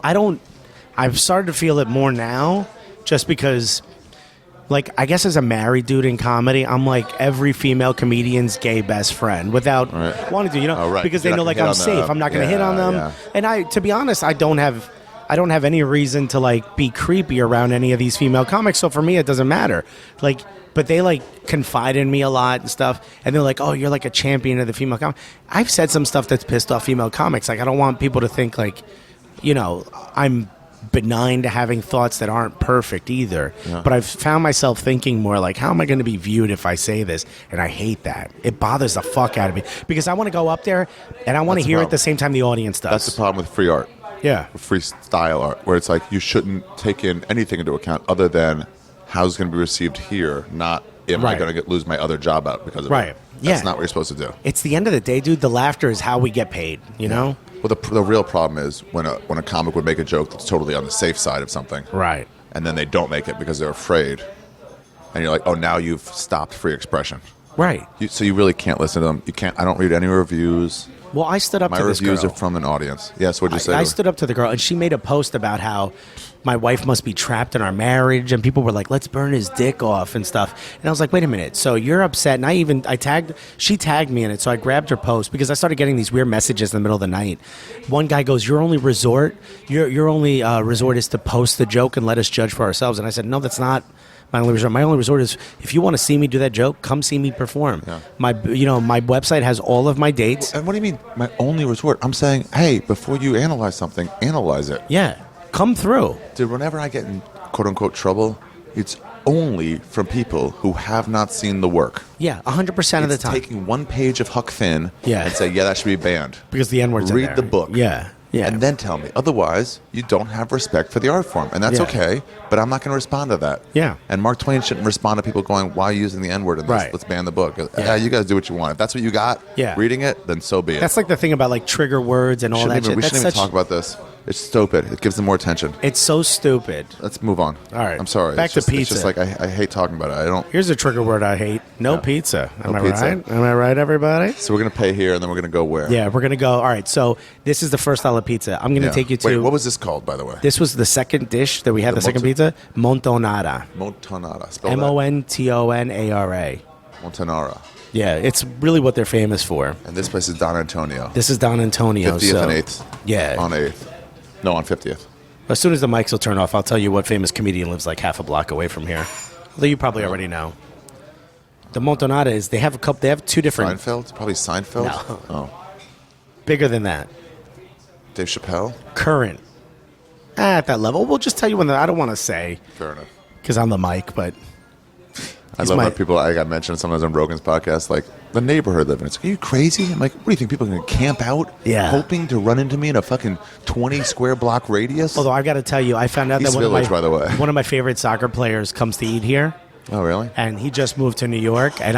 S6: I've started to feel it more now just because... Like, I guess as a married dude in comedy, I'm like every female comedian's gay best friend without wanting to,
S2: Oh, right.
S6: because
S2: You're
S6: they know,
S2: not
S6: like,
S2: gonna
S6: I'm
S2: hit on
S6: safe.
S2: them.
S6: I'm not going to hit on them.
S2: Yeah.
S6: And to be honest, I don't have I don't have any reason to like be creepy around any of these female comics. So for me, it doesn't matter. Like, but they like confide in me a lot and stuff. And they're like, oh, you're like a champion of the female comic. I've said some stuff that's pissed off female comics. Like, I don't want people to think like, you know, I'm benign to having thoughts that aren't perfect either. Yeah. But I've found myself thinking more like, how am I going to be viewed if I say this? And I hate that. It bothers the fuck out of me because I want to go up there and I want to hear it the same time the audience does.
S2: That's the problem with free art.
S6: Yeah.
S2: Freestyle art, where it's like you shouldn't take in anything into account other than how it's going to be received here, not am I going to lose my other job out because of it. That's not what you're supposed to do.
S6: It's the end of the day, dude. The laughter is how we get paid, you know?
S2: Well, the real problem is when a comic would make a joke that's totally on the safe side of something.
S6: Right.
S2: And then they don't make it because they're afraid. And you're like, oh, now you've stopped free expression.
S6: Right.
S2: So you really can't listen to them. You can't. I don't read any reviews.
S6: Well, I stood up to this girl.
S2: My reviews are from an audience. Yes, what'd you say?
S6: I stood up to the girl, and she made a post about how my wife must be trapped in our marriage, and people were like, let's burn his dick off and stuff. And I was like, wait a minute. So you're upset, and she tagged me in it, so I grabbed her post because I started getting these weird messages in the middle of the night. One guy goes, your only resort is to post the joke and let us judge for ourselves. And I said, no, that's not my only resort. My only resort is if you want to see me do that joke, come see me perform. Yeah. My website has all of my dates.
S2: And what do you mean, my only resort? I'm saying, hey, before you analyze something, analyze it.
S6: Yeah, come through.
S2: Dude, whenever I get in quote-unquote trouble, it's only from people who have not seen the work.
S6: Yeah, 100% of the time.
S2: Taking one page of Huck Finn and say, yeah, that should be banned.
S6: Because the N-word's in there.
S2: Read the book.
S6: Yeah. Yeah.
S2: And then tell me. Otherwise, you don't have respect for the art form. And that's okay, but I'm not going to respond to that.
S6: Yeah.
S2: And Mark Twain shouldn't respond to people going, why are you using the N-word in this?
S6: Right.
S2: Let's ban the book. Yeah, you guys do what you want. If that's what you got, reading it, then so be it.
S6: That's like the thing about like trigger words and all that shit.
S2: We shouldn't even talk about this. It's stupid. It gives them more attention.
S6: It's so stupid.
S2: Let's move on.
S6: All right.
S2: I'm sorry.
S6: Back to pizza.
S2: It's just like I hate talking about it. I don't.
S6: Here's a trigger word I hate. No pizza. Am I
S2: pizza.
S6: right? Am I right, everybody?
S2: So we're going to pay here, and then we're going to go where?
S6: Yeah, we're going to go. All right. So this is the $1 pizza. I'm going to take you to.
S2: Wait, what was this called, by the way?
S6: This was the second dish that we had, the second pizza. Montonara.
S2: Montonara. Spell that.
S6: Montonara.
S2: Montonara.
S6: Yeah, it's really what they're famous for.
S2: And this place is Don Antonio.
S6: This is Don Antonio.
S2: 50th and 8th.
S6: Yeah.
S2: On 8th. No, on 50th.
S6: As soon as the mics will turn off, I'll tell you what famous comedian lives like half a block away from here. Although you probably already know. The Montonara is, they have two different...
S2: Seinfeld? Probably Seinfeld?
S6: No.
S2: Oh.
S6: Bigger than that.
S2: Dave Chappelle?
S6: Current. At that level. We'll just tell you when I don't want to say.
S2: Fair enough.
S6: Because I'm the mic, but...
S2: I love when people, I got mentioned sometimes on Rogan's podcast, like, the neighborhood living. It's like, are you crazy? I'm like, what do you think? People are going to camp out?
S6: Yeah.
S2: Hoping to run into me in a fucking 20 square block radius?
S6: Although I've got to tell you, I found out
S2: East
S6: that
S2: Village, by the way.
S6: one of my favorite soccer players comes to eat here.
S2: Oh, really?
S6: And he just moved to New York, and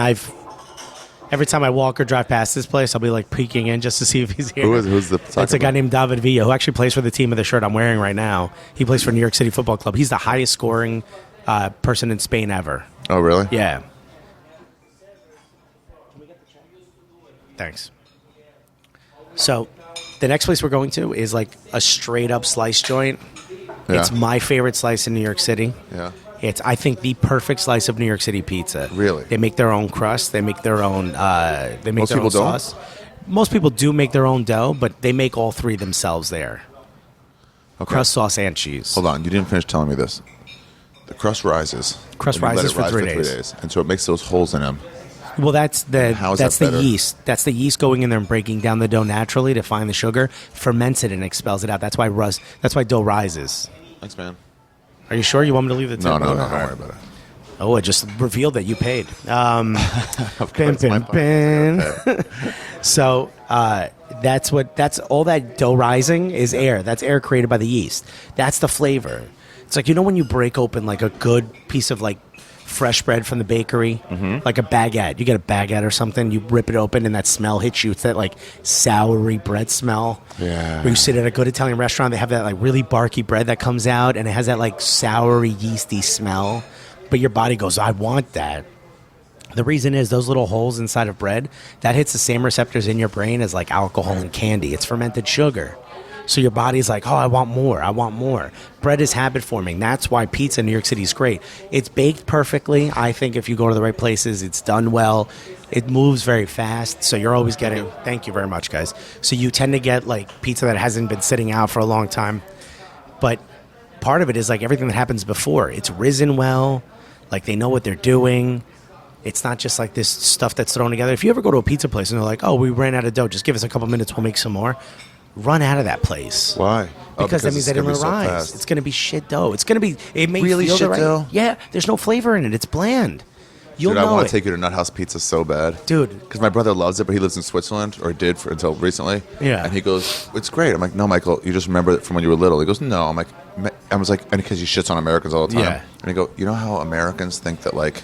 S6: every time I walk or drive past this place, I'll be like peeking in just to see if he's here.
S2: Who's the soccer
S6: It's a guy named David Villa, who actually plays for the team of the shirt I'm wearing right now. He plays for New York City Football Club. He's the highest scoring person in Spain ever.
S2: Oh, really?
S6: Yeah. Thanks. So, the next place we're going to is like a straight up slice joint. Yeah. It's my favorite slice in New York City.
S2: Yeah.
S6: It's, I think, the perfect slice of New York City pizza.
S2: Really?
S6: They make their own crust. They make their own.
S2: Most people
S6: sauce. Most people do make their own dough, but they make all three themselves there. Okay. Crust, sauce, and cheese.
S2: Hold on, you didn't finish telling me this. The crust rises.
S6: Crust rises for 3 days.
S2: And so it makes those holes in them.
S6: Well, that's the
S2: better?
S6: yeast. That's the yeast going in there and breaking down the dough naturally to find the sugar, ferments it and expels it out. That's why dough rises.
S2: Thanks, man.
S6: Are you sure you want me to leave the tip?
S2: No, don't worry about it.
S6: Oh, I just revealed that you paid.
S2: Of course,
S6: So that's all that dough rising is air. That's air created by the yeast. That's the flavor. It's like, when you break open like a good piece of like fresh bread from the bakery, like a baguette. You get a baguette or something, you rip it open and that smell hits you. It's that like soury bread smell.
S2: Yeah.
S6: Where you sit at a good Italian restaurant, they have that like really barky bread that comes out and it has that like soury, yeasty smell. But your body goes, I want that. The reason is those little holes inside of bread, that hits the same receptors in your brain as like alcohol and candy. It's fermented sugar. So your body's like, oh, I want more. I want more. Bread is habit forming. That's why pizza in New York City is great. It's baked perfectly. I think if you go to the right places, it's done well. It moves very fast. So you're always getting, thank you very much, guys. So you tend to get like pizza that hasn't been sitting out for a long time. But part of it is like everything that happens before. It's risen well. Like they know what they're doing. It's not just like this stuff that's thrown together. If you ever go to a pizza place and they're like, oh, we ran out of dough, just give us a couple minutes, we'll make some more. Run out of that place.
S2: Why?
S6: Because that means they didn't rise. It's going to be shit dough. It's going to be, it may
S2: Really
S6: feel
S2: shit
S6: the right.
S2: dough?
S6: Yeah, there's no flavor in it. It's bland. You'll
S2: Dude, I
S6: know
S2: want
S6: it.
S2: to take you to Nut House Pizza so bad.
S6: Dude.
S2: Because my brother loves it, but he lives in Switzerland, or did until recently.
S6: Yeah.
S2: And he goes, it's great. I'm like, no, Michael, you just remember it from when you were little. He goes, no. I'm like, I was like, and because he shits on Americans all the time.
S6: Yeah.
S2: And he go, you know how Americans think that like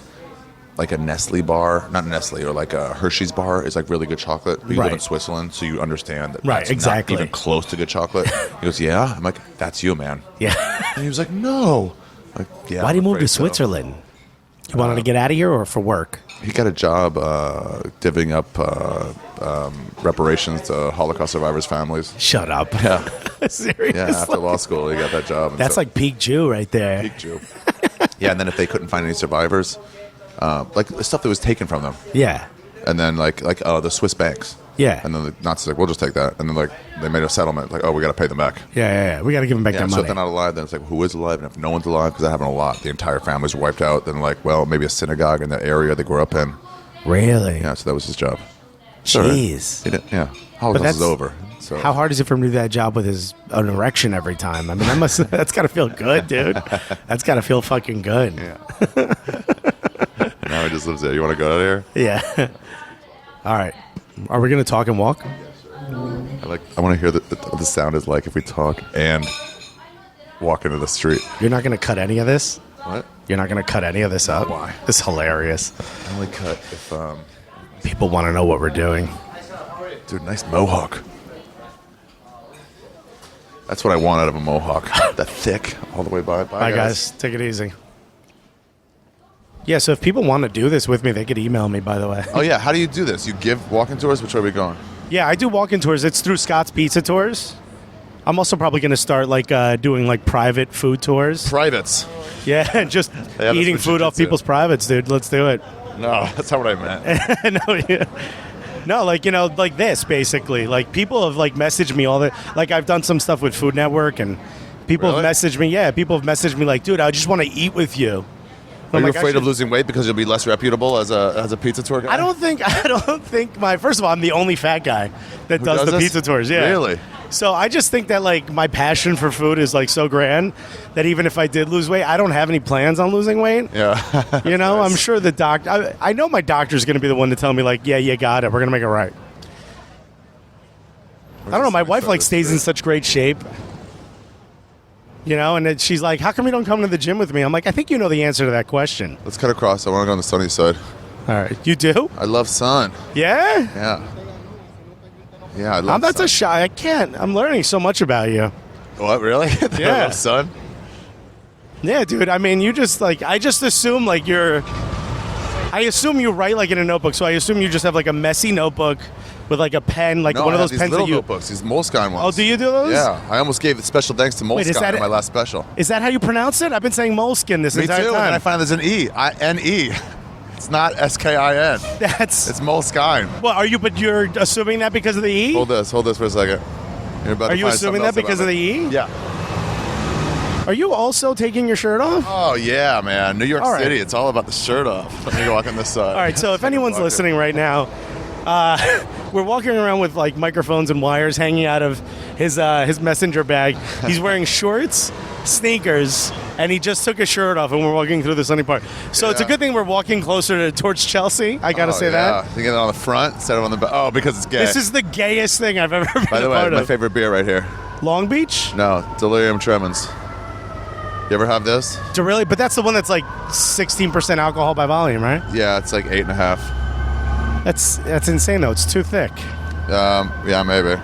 S2: a Nestle bar, not Nestle, or like a Hershey's bar is like really good chocolate, but you live in
S6: Right.
S2: Switzerland, so you understand that
S6: Right,
S2: that's
S6: exactly.
S2: not even close to good chocolate. He goes, yeah. I'm like, that's you, man.
S6: Yeah.
S2: And he was like, no. I'm like, yeah.
S6: Why did you
S2: I'm
S6: move to
S2: afraid so.
S6: Switzerland? You wanted to get out of here or for work?
S2: He got a job divvying up reparations to Holocaust survivors' families.
S6: Shut up.
S2: Yeah.
S6: Seriously?
S2: Yeah, after law school, he got that job. And
S6: That's
S2: so-
S6: like peak Jew right there.
S2: peak Jew. Yeah, and then if they couldn't find any survivors, like the stuff that was taken from them,
S6: Yeah.
S2: and then like the Swiss banks.
S6: Yeah.
S2: And then the Nazis like, we'll just take that, and then like they made a settlement, like, oh, we got to pay them back.
S6: Yeah. We got to give them back
S2: Yeah,
S6: their
S2: so
S6: money.
S2: if they're not alive, then it's like, who is alive? And if no one's alive, because that happened a lot, the entire family's wiped out. Then like, well, maybe a synagogue in the area they grew up in.
S6: Really?
S2: Yeah, so that was his job.
S6: Jeez.
S2: He did, yeah, Holocaust
S6: that's-
S2: is over. So
S6: How hard is it for him to do that job with an erection every time? I mean, that's got to feel good, dude. That's got to feel fucking good.
S2: Yeah. Now he just lives there. You want to go out of here?
S6: Yeah. All right. Are we going to talk and walk?
S2: I want to hear what the sound is like if we talk and walk into the street.
S6: You're not going to cut any of this?
S2: What?
S6: You're not going to cut any of this up?
S2: Why?
S6: It's hilarious.
S2: I only cut if
S6: People want to know what we're doing.
S2: dude, nice mohawk. That's what I want out of a mohawk. That thick, all the way by.
S6: Bye, guys. Take it easy. Yeah, so if people want to do this with me, they could email me, by the way.
S2: Oh yeah, how do you do this? You give walking tours. Which way are we going?
S6: Yeah, I do walk-in tours. It's through Scott's Pizza Tours. I'm also probably going to start like doing like private food tours.
S2: Privates.
S6: Yeah, just
S2: have this
S6: eating
S2: for
S6: food off
S2: jiu-jitsu.
S6: people's privates, dude. Let's do it.
S2: No, that's not what I meant.
S6: No, yeah. No, like, like this, basically. Like, people have, like, messaged me all the... Like, I've done some stuff with Food Network, and people
S2: Really?
S6: have messaged me. Yeah, people have messaged me like, dude, I just want to eat with you.
S2: Are
S6: I'm
S2: you
S6: like,
S2: afraid
S6: I
S2: of losing weight because you'll be less reputable as a pizza tour guy?
S6: I don't think my... First of all, I'm the only fat guy that does
S2: does
S6: the
S2: this?
S6: pizza tours. Yeah.
S2: Really?
S6: So I just think that, like, my passion for food is, like, so grand that even if I did lose weight, I don't have any plans on losing weight.
S2: Yeah.
S6: You know, I'm sure the doctor... I know my doctor's going to be the one to tell me, like, yeah, you got it. We're going to make it right. I don't know. My wife, like, stays in such great shape. You know, and then she's like, how come you don't come to the gym with me? I'm like, I think you know the answer to that question.
S2: Let's cut across. I want to go on the sunny side.
S6: All right. You do?
S2: I love sun.
S6: Yeah?
S2: Yeah. Yeah, I love
S6: That's
S2: sun.
S6: a shy. I can't. I'm learning so much about you.
S2: What, really? I
S6: Yeah.
S2: love sun?
S6: Yeah, dude. I mean, you just, like, I just assume, like, I assume you write, like, in a notebook. So I assume you just have, like, a messy notebook with, like, a pen, like
S2: No,
S6: one
S2: I
S6: of
S2: have
S6: those
S2: these
S6: pens
S2: little
S6: that you...
S2: notebooks, these Moleskine ones.
S6: Oh, do you do those?
S2: Yeah, I almost gave special thanks to
S6: Wait, is
S2: Moleskine
S6: that
S2: in my
S6: it?
S2: last special.
S6: Is that how you pronounce it? I've been saying moleskin this
S2: Me too,
S6: entire
S2: and then I
S6: time.
S2: find there's an E. N-E. It's not S-K-I-N.
S6: That's...
S2: It's Moleskine.
S6: Well, but you're assuming that because of the E?
S2: Hold this for a second. You're about
S6: Are
S2: to
S6: you
S2: find
S6: assuming
S2: something
S6: that
S2: else
S6: because of
S2: about
S6: the
S2: me.
S6: E?
S2: Yeah.
S6: Are you also taking your shirt off?
S2: Oh, yeah, man. New York
S6: All right.
S2: City, it's all about the shirt off. Let me walk on this side.
S6: All right, so if anyone's listening right now, we're walking around with like microphones and wires hanging out of his messenger bag. He's wearing shorts, sneakers, and he just took his shirt off, and we're walking through the sunny part. So it's a
S2: Yeah.
S6: good thing we're walking closer towards Chelsea. I gotta say that.
S2: You get it on the front instead of on the back. Oh, because it's gay.
S6: This is the gayest thing I've ever been
S2: By the
S6: a
S2: way,
S6: part
S2: my
S6: of.
S2: favorite beer right here.
S6: Long Beach?
S2: No, Delirium Tremens. You ever have this?
S6: Really? But that's the one that's like 16% alcohol by volume, right?
S2: Yeah, it's like 8.5.
S6: That's insane though. It's too thick.
S2: Yeah, maybe.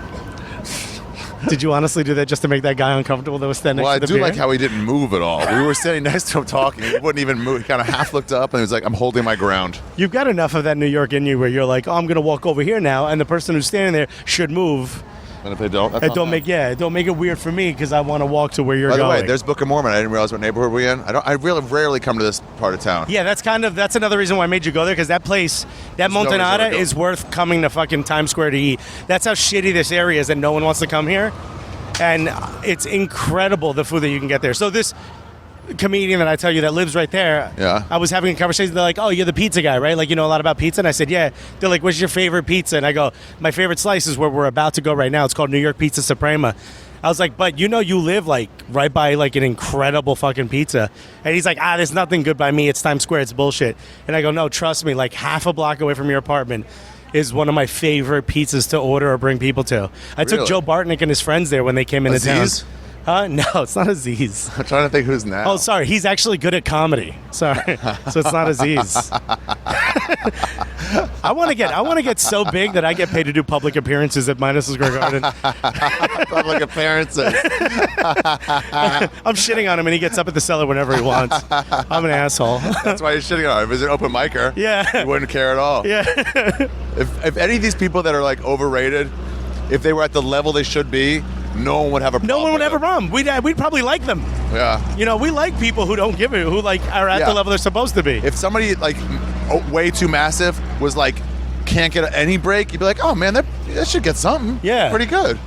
S6: Did you honestly do that just to make that guy uncomfortable that was standing
S2: Well, I
S6: next to the
S2: do
S6: beer?
S2: like how he didn't move at all. We were standing next to him talking. He wouldn't even move. He kind of half looked up and he was like, I'm holding my ground.
S6: You've got enough of that New York in you where you're like, oh, I'm going to walk over here now, and the person who's standing there should move.
S2: And if they don't, that's
S6: And
S2: on
S6: don't
S2: them.
S6: don't make it weird for me because I want to walk to where you're
S2: By the
S6: going.
S2: way, there's Book of Mormon. I didn't realize what neighborhood we're in. I really rarely come to this part of town.
S6: yeah, that's another reason why I made you go there because that place, that
S2: no reason
S6: Montanata
S2: to go.
S6: is worth coming to fucking Times Square to eat. That's how shitty this area is, and no one wants to come here. and it's incredible the food that you can get there. So this comedian that I tell you that lives right there,
S2: Yeah.
S6: I was having a conversation. They're like, "Oh, you're the pizza guy, right? Like, you know a lot about pizza?" And I said, "Yeah." They're like, "What's your favorite pizza?" And I go, "My favorite slice is where we're about to go right now. It's called New York Pizza Suprema." I was like, "But you know you live like right by like an incredible fucking pizza." And he's like, "There's nothing good by me. It's Times Square. It's bullshit." And I go, "No, trust me. Like half a block away from your apartment is one of my favorite pizzas to order or bring people to." I took
S2: Really?
S6: Joe Bartnick and his friends there when they came into
S2: Aziz?
S6: town. No, it's not Aziz.
S2: I'm trying to think who's now.
S6: Oh, sorry. He's actually good at comedy. Sorry. So it's not Aziz. I want to get so big that I get paid to do public appearances at Madison Square Garden.
S2: Public appearances.
S6: I'm shitting on him, and he gets up at the cellar whenever he wants. I'm an asshole.
S2: That's why you're shitting on him. If he's an open micer,
S6: Yeah.
S2: you wouldn't care at all.
S6: Yeah.
S2: If any of these people that are like overrated, if they were at the level they should be, no one would have a problem.
S6: No one would
S2: with
S6: have a
S2: them.
S6: problem. We'd probably like them.
S2: Yeah.
S6: You know, we like people who don't give it, who like are at
S2: Yeah.
S6: the level they're supposed to be.
S2: If somebody like way too massive was like can't get any break, you'd be like, oh man, that should get something.
S6: Yeah.
S2: Pretty good.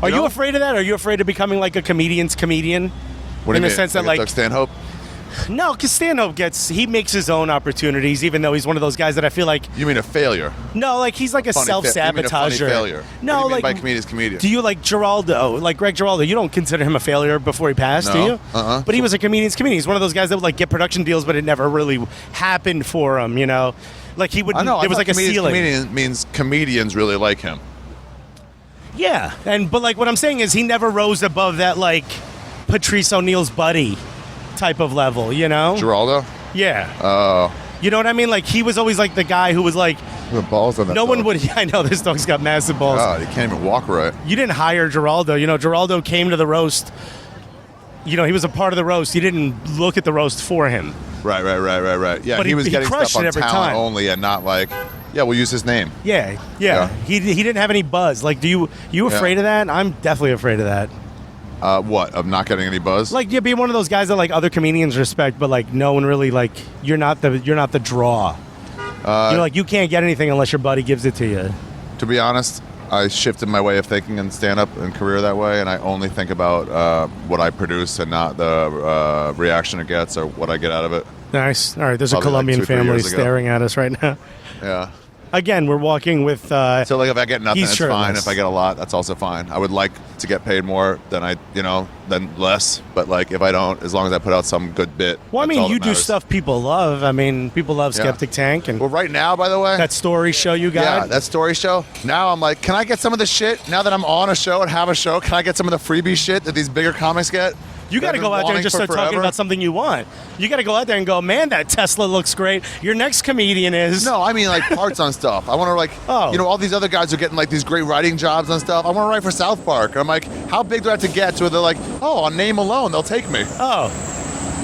S6: Are you
S2: know?
S6: afraid of that? Are you afraid of becoming like a comedian's comedian?
S2: What do you
S6: in the
S2: mean?
S6: sense that
S2: Like
S6: like
S2: Doug Stanhope?
S6: no, because Stanhope he makes his own opportunities, even though he's one of those guys that I feel like
S2: You mean a failure?
S6: no, like he's like a
S2: You mean a funny
S6: self-sabotager.
S2: failure?
S6: No,
S2: What do you mean
S6: like
S2: by comedian's comedian?
S6: do you like Giraldo, like Greg Giraldo? You don't consider him a failure before he passed, do
S2: No.
S6: you? But he was a comedian's comedian. He's one of those guys that would like get production deals, but it never really happened for him. You know, like he would.
S2: I know.
S6: There was like a ceiling.
S2: Comedian means comedians really like him.
S6: Yeah, but like what I'm saying is he never rose above that like Patrice O'Neal's buddy type of level. You know?
S2: Geraldo?
S6: Yeah.
S2: Oh.
S6: You know what I mean? Like he was always like the guy who was like
S2: The balls on that
S6: no one
S2: dog.
S6: would. I know this dog's got massive balls.
S2: God, he can't even walk right.
S6: You didn't hire Geraldo. You know, Geraldo came to the roast. You know, he was a part of the roast. You didn't look at the roast for him.
S2: Right. Yeah,
S6: But
S2: he was
S6: he
S2: getting
S6: crushed
S2: stuff
S6: it
S2: on
S6: every
S2: talent
S6: time.
S2: only and not like, yeah, we'll use his name.
S6: Yeah.
S2: Yeah.
S6: He didn't have any buzz. Like, you afraid of that? I'm definitely afraid of that.
S2: What, of not getting any buzz?
S6: Like, you're being one of those guys that like other comedians respect, but like no one really like. You're not the draw. You know, like you can't get anything unless your buddy gives it to you.
S2: To be honest, I shifted my way of thinking in stand-up and career that way, and I only think about what I produce and not the reaction it gets or what I get out of it.
S6: Nice. All right. There's
S2: Probably
S6: a Colombian
S2: like 2-3
S6: family
S2: years ago.
S6: staring at us right now.
S2: Yeah.
S6: Again, we're walking with.
S2: So like if I get nothing,
S6: He's
S2: it's
S6: shirtless.
S2: fine. If I get a lot, that's also fine. I would like to get paid more than than less. But like if I don't, as long as I put out some good bit.
S6: Well, I
S2: that's
S6: mean,
S2: all
S6: you
S2: that
S6: do
S2: matters.
S6: stuff people love. I mean, people love
S2: Yeah.
S6: Skeptic Tank and
S2: Well, right now, by the way,
S6: that story show you got.
S2: yeah, that story show. Now I'm like, can I get some of the shit? Now that I'm on a show and have a show, can I get some of the freebie shit that these bigger comics get?
S6: You got to go out there and just start talking about something you want. You got to go out there and go, man, that Tesla looks great. Your next comedian is.
S2: No, I mean like parts on stuff. I want to like,
S6: Oh.
S2: all these other guys are getting like these great writing jobs on stuff. I want to write for South Park. And I'm like, how big do I have to get to where they're like, oh, on name alone, they'll take me.
S6: Oh,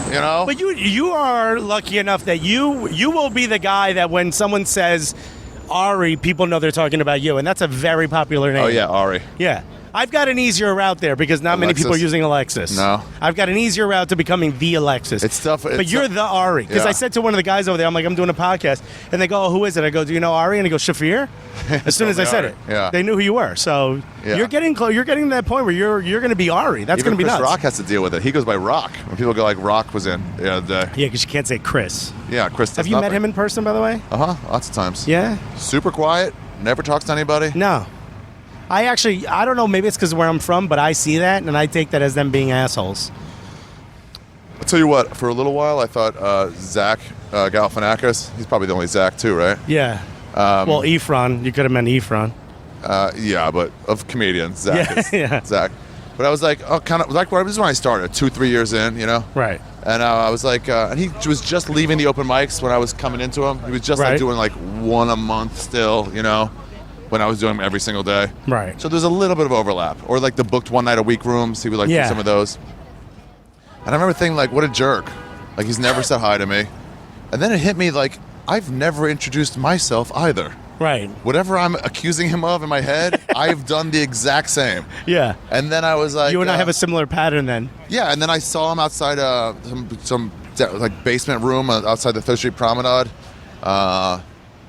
S2: You know?
S6: but you are lucky enough that you will be the guy that when someone says Ari, people know they're talking about you, and that's a very popular name.
S2: Oh yeah, Ari.
S6: Yeah. I've got an easier route there because not many people are
S2: Alexis.
S6: using Alexis.
S2: No.
S6: I've got an easier route to becoming the Alexis.
S2: It's tough.
S6: But
S2: It's
S6: you're
S2: tough.
S6: the Ari. Because
S2: Yeah.
S6: I said to one of the guys over there, I'm like, I'm doing a podcast. And they go, oh, who is it? I go, do you know Ari? And he goes, Shaffir? As soon as I said
S2: Ari.
S6: it.
S2: Yeah.
S6: They knew who you were. So
S2: Yeah.
S6: you're getting close. You're getting to that point where you're going to be Ari. That's
S2: Even
S6: going to be
S2: Chris
S6: nuts.
S2: Rock has to deal with it. He goes by Rock. When people go like Rock was in,
S6: Yeah, because you can't say Chris.
S2: Chris. Does
S6: Have you met him in person, by the way?
S2: Lots of times.
S6: Yeah?
S2: Super quiet. Never talks to anybody.
S6: No. I don't know, maybe it's because of where I'm from, but I see that, and I take that as them being assholes.
S2: I'll tell you what. For a little while, I thought Zach Galifianakis. He's probably the only Zach too, right?
S6: Yeah. Well, Ephron. You could have meant Ephron.
S2: Yeah, but of comedians, Zach
S6: Yeah,
S2: is
S6: yeah.
S2: Zach. But I was like, kind of like this is when I started, 2-3 years in,
S6: Right.
S2: And I was like, and he was just leaving the open mics when I was coming into him. He was just
S6: Right.
S2: like doing like one a month still, when I was doing them every single day.
S6: Right.
S2: So there's a little bit of overlap. Or like the booked one night a week rooms, he would like
S6: Yeah.
S2: do some of those. And I remember thinking like, what a jerk. Like he's never said hi to me. And then it hit me like, I've never introduced myself either.
S6: Right.
S2: Whatever I'm accusing him of in my head, I've done the exact same.
S6: Yeah.
S2: And then I was like,
S6: You and I have a similar pattern then.
S2: yeah. And then I saw him outside some like basement room outside the 3rd Street Promenade,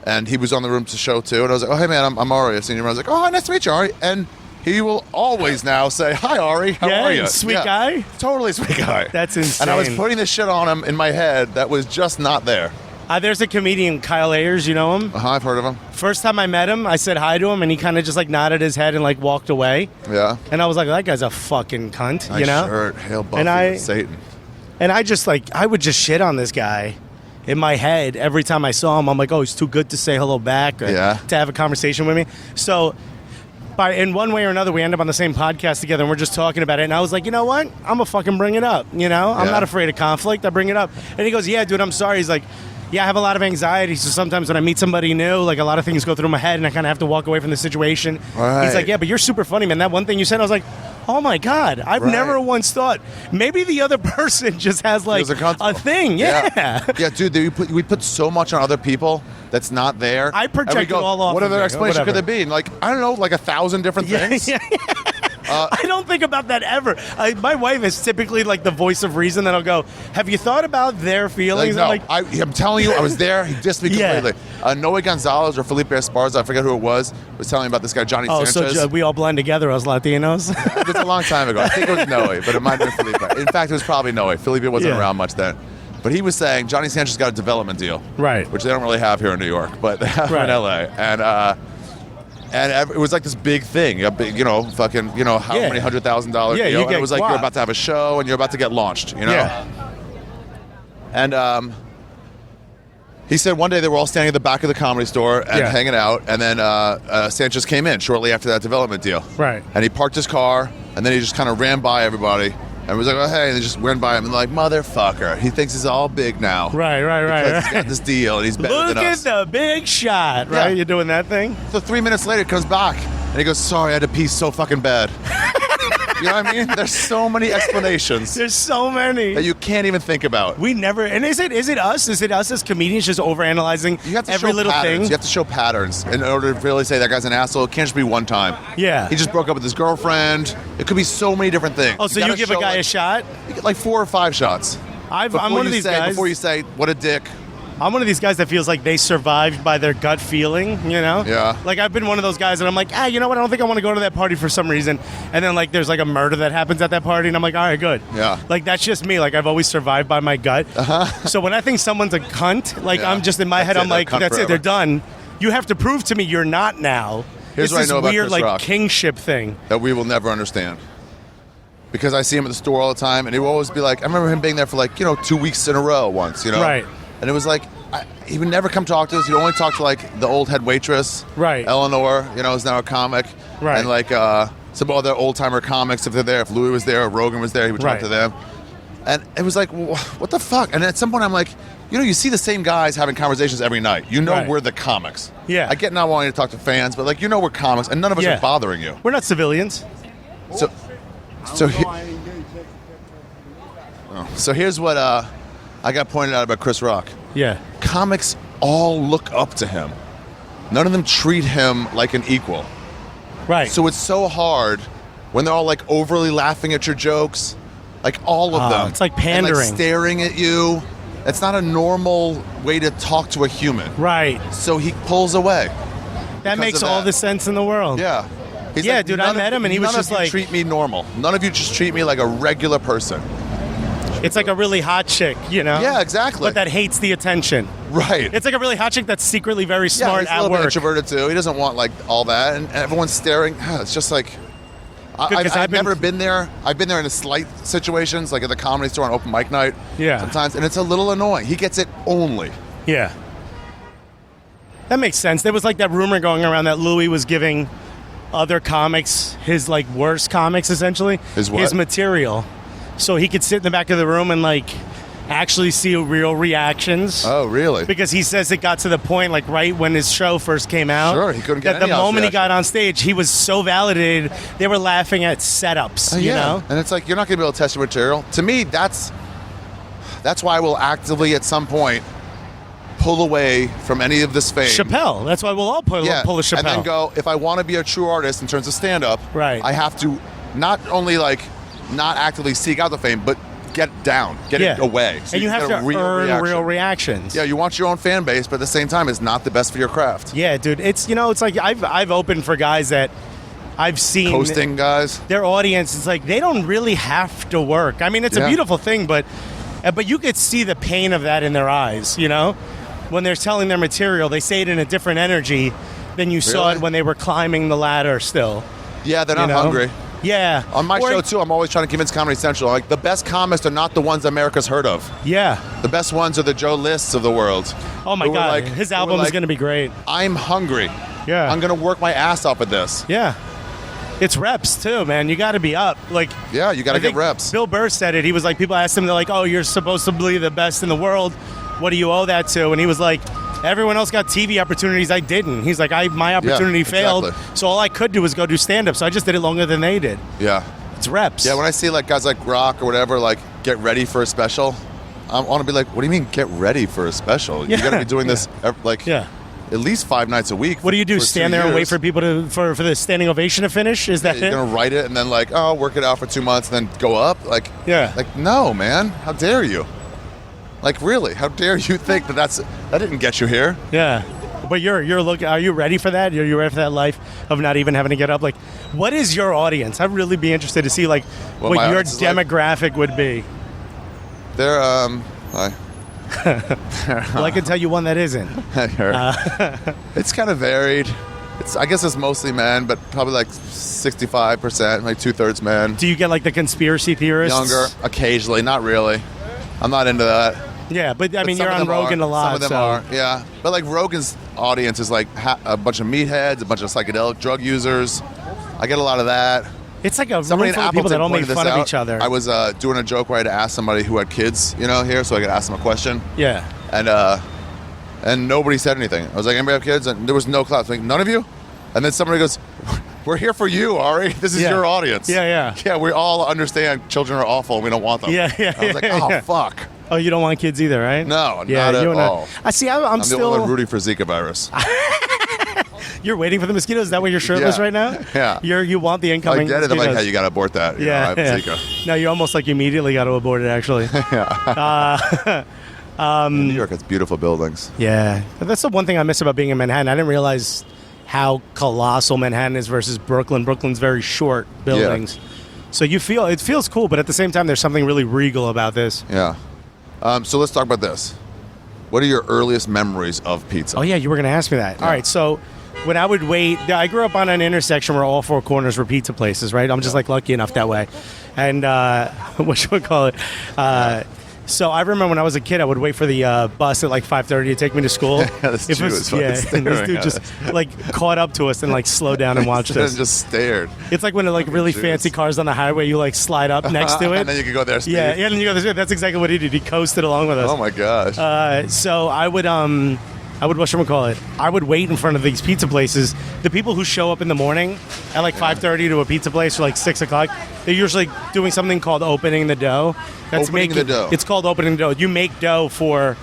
S2: and he was on the room to show too. And I was like, oh hey man, I'm Ari. I've seen you. I was like, oh hi, nice to meet you, Ari. And he will always now say, "Hi, Ari, how are you?"
S6: Sweet guy.
S2: Totally sweet guy.
S6: That's insane.
S2: And I was putting this shit on him in my head that was just not there.
S6: There's a comedian, Kyle Ayers. You know him?
S2: I've heard of him.
S6: First time I met him, I said hi to him, and he kind of just like nodded his head and like walked away.
S2: Yeah.
S6: And I was like, that guy's a fucking cunt,
S2: Nice
S6: you know?
S2: shirt. Hail Buffy,
S6: And
S2: Satan.
S6: And I just like, I would just shit on this guy in my head every time I saw him. I'm like, oh, he's too good to say hello back or to have a conversation with me. So in one way or another, we end up on the same podcast together, and we're just talking about it. And I was like, you know what? I'm going to fucking bring it up, you know? I'm not afraid of conflict. I bring it up. And he goes, yeah, dude, I'm sorry. He's like, yeah, I have a lot of anxiety, so sometimes when I meet somebody new, like a lot of things go through my head, and I kind of have to walk away from the situation.
S2: Right.
S6: He's like, yeah, but you're super funny, man. That one thing you said, I was like, oh my God, I've never once thought, maybe the other person just has like a thing. Yeah,
S2: dude, we put so much on other people that's not there.
S6: I project it all off.
S2: What other
S6: of me,
S2: explanation could
S6: whatever.
S2: there be? Like, I don't know, like 1,000 different things.
S6: I don't think about that ever. My wife is typically like the voice of reason that I'll go, have you thought about their feelings?
S2: Like, no, I'm telling you, I was there. He dissed me completely. Noe Gonzalez or Felipe Esparza, I forget who it was telling me about this guy, Johnny Sanchez.
S6: So we all blend together as Latinos?
S2: It was a long time ago. I think it was Noe, but it might have been Felipe. In fact, it was probably Noe. Felipe wasn't around much then. But he was saying Johnny Sanchez got a development deal.
S6: Right.
S2: Which they don't really have here in New York, but they have in L.A. And it was like this big thing, a big, fucking, how many $100,000 deal. And it was like, you're about to have a show and you're about to get launched, Yeah. And he said one day they were all standing at the back of the Comedy Store and hanging out, and then Sanchez came in shortly after that development deal.
S6: Right.
S2: And he parked his car, and then he just kind of ran by everybody. And was like, oh, hey, and they just went by him and like, motherfucker. He thinks he's all big now.
S6: Right.
S2: Because he's got this deal and he's better than us.
S6: Look at the big shot, right? You're doing that thing?
S2: So 3 minutes later, he comes back and he goes, sorry, I had to pee so fucking bad. You know what I mean? There's so many explanations.
S6: There's so many.
S2: That you can't even think about.
S6: We never, and is it us? Is it us as comedians just overanalyzing every little thing?
S2: You have to show patterns in order to really say that guy's an asshole. It can't just be one time.
S6: Yeah.
S2: He just broke up with his girlfriend. It could be so many different things.
S6: Oh, so you give a guy a shot?
S2: You get like 4 or 5 shots.
S6: I'm one of these guys.
S2: Before you say, what a dick.
S6: I'm one of these guys that feels like they survived by their gut feeling, you know?
S2: Yeah.
S6: Like, I've been one of those guys, and I'm like, you know what? I don't think I want to go to that party for some reason. And then, like, there's, like, a murder that happens at that party, and I'm like, all right, good.
S2: Yeah.
S6: Like, that's just me. Like, I've always survived by my gut. So when I think someone's a cunt, like, I'm just in my head, I'm like, that's it, they're done. You have to prove to me you're not now.
S2: Here's what I know about
S6: weird,
S2: Chris
S6: like,
S2: Rock.
S6: kingship thing.
S2: That we will never understand. Because I see him at the store all the time, and he will always be like, I remember him being there for, like, 2 weeks in a row once,
S6: Right.
S2: And it was like, he would never come talk to us. He'd only talk to, like, the old head waitress.
S6: Right.
S2: Eleanor, is now a comic.
S6: Right.
S2: And, like, some other old-timer comics, if they're there. If Louis was there or Rogan was there, he would talk to them. And it was like, what the fuck? And at some point, I'm like, you see the same guys having conversations every night. We're the comics.
S6: Yeah.
S2: I get not wanting to talk to fans, but, like, we're comics, and none of us are bothering you.
S6: We're not civilians.
S2: So here's what I got pointed out about Chris Rock.
S6: Yeah.
S2: Comics all look up to him. None of them treat him like an equal.
S6: Right.
S2: So it's so hard when they're all like overly laughing at your jokes, like all of them.
S6: It's like pandering.
S2: And, like, staring at you. It's not a normal way to talk to a human.
S6: Right.
S2: So he pulls away.
S6: That makes all the sense in the world.
S2: Yeah. He's
S6: yeah,
S2: like,
S6: dude, I met him and he was just like,
S2: treat me normal. None of you just treat me like a regular person.
S6: It's like a really hot chick,
S2: Yeah, exactly.
S6: But that hates the attention.
S2: Right.
S6: It's like a really hot chick that's secretly very smart
S2: he's a
S6: at
S2: little bit
S6: work.
S2: introverted too. He doesn't want like all that, and everyone's staring. It's just like I've never been there. I've been there in the slight situations, like at the Comedy Store on open mic night.
S6: Yeah.
S2: Sometimes, and it's a little annoying. He gets it only.
S6: Yeah. That makes sense. There was like that rumor going around that Louis was giving other comics his like worst comics essentially.
S2: His what?
S6: His material. So he could sit in the back of the room and like actually see real reactions.
S2: Oh, really?
S6: Because he says it got to the point like right when his show first came out.
S2: Sure, he couldn't get
S6: that
S2: any
S6: the moment he
S2: reaction.
S6: got on stage, he was so validated. They were laughing at setups, you know?
S2: And it's like you're not going to be able to test your material. To me, that's why I will actively at some point pull away from any of this fame.
S6: Chappelle. That's why we'll all pull a Chappelle.
S2: And then go, if I want to be a true artist in terms of stand-up,
S6: right.
S2: I have to not only like not actively seek out the fame, but get down, get it away. So
S6: and you have to earn real reactions.
S2: Yeah, you want your own fan base, but at the same time, it's not the best for your craft.
S6: Yeah, dude. It's it's like I've opened for guys that I've seen
S2: coasting guys.
S6: their audience. It's like they don't really have to work. I mean, it's a
S2: Yeah.
S6: beautiful thing, but you could see the pain of that in their eyes. You know, when they're telling their material, they say it in a different energy than you saw
S2: Really?
S6: it when they were climbing the ladder. Still,
S2: Yeah, they're not
S6: you know?
S2: hungry.
S6: Yeah,
S2: On my
S6: Or-
S2: show too, I'm always trying to convince Comedy Central, like the best comics are not the ones America's heard of.
S6: Yeah.
S2: The best ones are the Joe Lists of the world.
S6: Oh my
S2: who were
S6: God,
S2: like-
S6: his
S2: who were
S6: album is
S2: like,
S6: going to be great.
S2: I'm hungry.
S6: Yeah.
S2: I'm gonna work my ass off at this.
S6: Yeah. It's reps too, man. You got to be up. Like,
S2: Yeah, you got
S6: I
S2: to get
S6: think
S2: reps.
S6: Bill Burr said it. He was like, people asked him, they're like, oh, you're supposed to be the best in the world. What do you owe that to? And he was like, everyone else got TV opportunities. I didn't. He's like, my opportunity failed.
S2: exactly.
S6: So all I could do was go do stand-up. So I just did it longer than they did.
S2: Yeah.
S6: It's reps.
S2: Yeah, when I see like guys like Rock or whatever, like get ready for a special, I want to be like, what do you mean get ready for a special? You
S6: Yeah.
S2: got to be doing this like
S6: Yeah.
S2: at least 5 nights a week.
S6: What do you do?
S2: for
S6: Stand
S2: 2
S6: there and wait
S2: years.
S6: for people for the standing ovation to finish? Is that
S2: You're
S6: it?
S2: gonna write it and then like, oh, work it out for 2 months and then go up? Like,
S6: Yeah.
S2: like no, man, how dare you? Like, really, how dare you think that didn't get you here?
S6: Yeah. But you're looking. Are you ready for that? Are you ready for that life of not even having to get up? Like, what is your audience? I'd really be interested to see like
S2: What
S6: what
S2: my
S6: your
S2: audience is like?
S6: demographic would be.
S2: They're
S6: Well, I can tell you one that isn't.
S2: it's kind of varied. I guess it's mostly men, but probably like 65%, like 2/3 men.
S6: Do you get like the conspiracy theorists?
S2: Younger, occasionally, not really. I'm not into that.
S6: Yeah, but I mean,
S2: But
S6: you're
S2: some
S6: on
S2: of them
S6: Rogan
S2: are.
S6: a lot.
S2: Some of them
S6: so.
S2: are, yeah. But like Rogan's audience is like a bunch of meatheads, a bunch of psychedelic drug users. I get a lot of that.
S6: It's like a
S2: Somebody
S6: room
S2: in
S6: full of people that
S2: Appleton
S6: all make
S2: pointed
S6: fun
S2: this
S6: of
S2: out.
S6: each other.
S2: I was doing a joke where I had to ask somebody who had kids, here, so I could ask them a question.
S6: Yeah.
S2: And nobody said anything. I was like, anybody have kids? And there was no clap. Like, none of you? And then somebody goes, we're here for you, Ari. This is
S6: Yeah.
S2: your audience.
S6: Yeah.
S2: Yeah, we all understand children are awful and we don't want them.
S6: Yeah.
S2: I was like, oh,
S6: yeah.
S2: fuck.
S6: Oh, you don't want kids either, right?
S2: No,
S6: Yeah,
S2: not
S6: you
S2: at
S6: and
S2: all.
S6: I see. I'm
S2: I'm the only
S6: still.
S2: one rooting for Zika virus.
S6: You're waiting for the mosquitoes. Is that why you're shirtless
S2: Yeah.
S6: right now?
S2: Yeah.
S6: You want the
S2: I
S6: incoming.
S2: get it. I'm like,
S6: mosquitoes.
S2: hey, you got to abort that. You know, I have Zika.
S6: No, you almost like immediately got to abort it. Actually.
S2: In New York has beautiful buildings.
S6: Yeah, but that's the one thing I miss about being in Manhattan. I didn't realize how colossal Manhattan is versus Brooklyn. Brooklyn's very short buildings, so it feels cool, but at the same time, there's something really regal about this.
S2: Yeah. So let's talk about this. What are your earliest memories of pizza?
S6: Oh yeah, you were going to ask me that. All right, so when I would wait, I grew up on an intersection where all four corners were pizza places, right? I'm just like lucky enough that way, and what should we call it? So I remember when I was a kid, I would wait for the bus at like 5:30 to take me to school.
S2: this Jew is fucking
S6: and this
S2: staring
S6: dude
S2: at
S6: just
S2: us.
S6: like caught up to us and like slowed down and watched
S2: And
S6: us.
S2: just stared.
S6: It's like when like really
S2: Jews.
S6: fancy cars on the highway, you like slide up next to it.
S2: And then you could go there. Speed.
S6: Yeah, and then you go this way. That's exactly what he did. He coasted along with us.
S2: Oh my gosh.
S6: So I would whatchamacallit? I would wait in front of these pizza places. The people who show up in the morning at like 5:30 to a pizza place or like 6 o'clock, they're usually doing something called opening the dough.
S2: Opening the dough.
S6: It's called opening the dough. You make dough for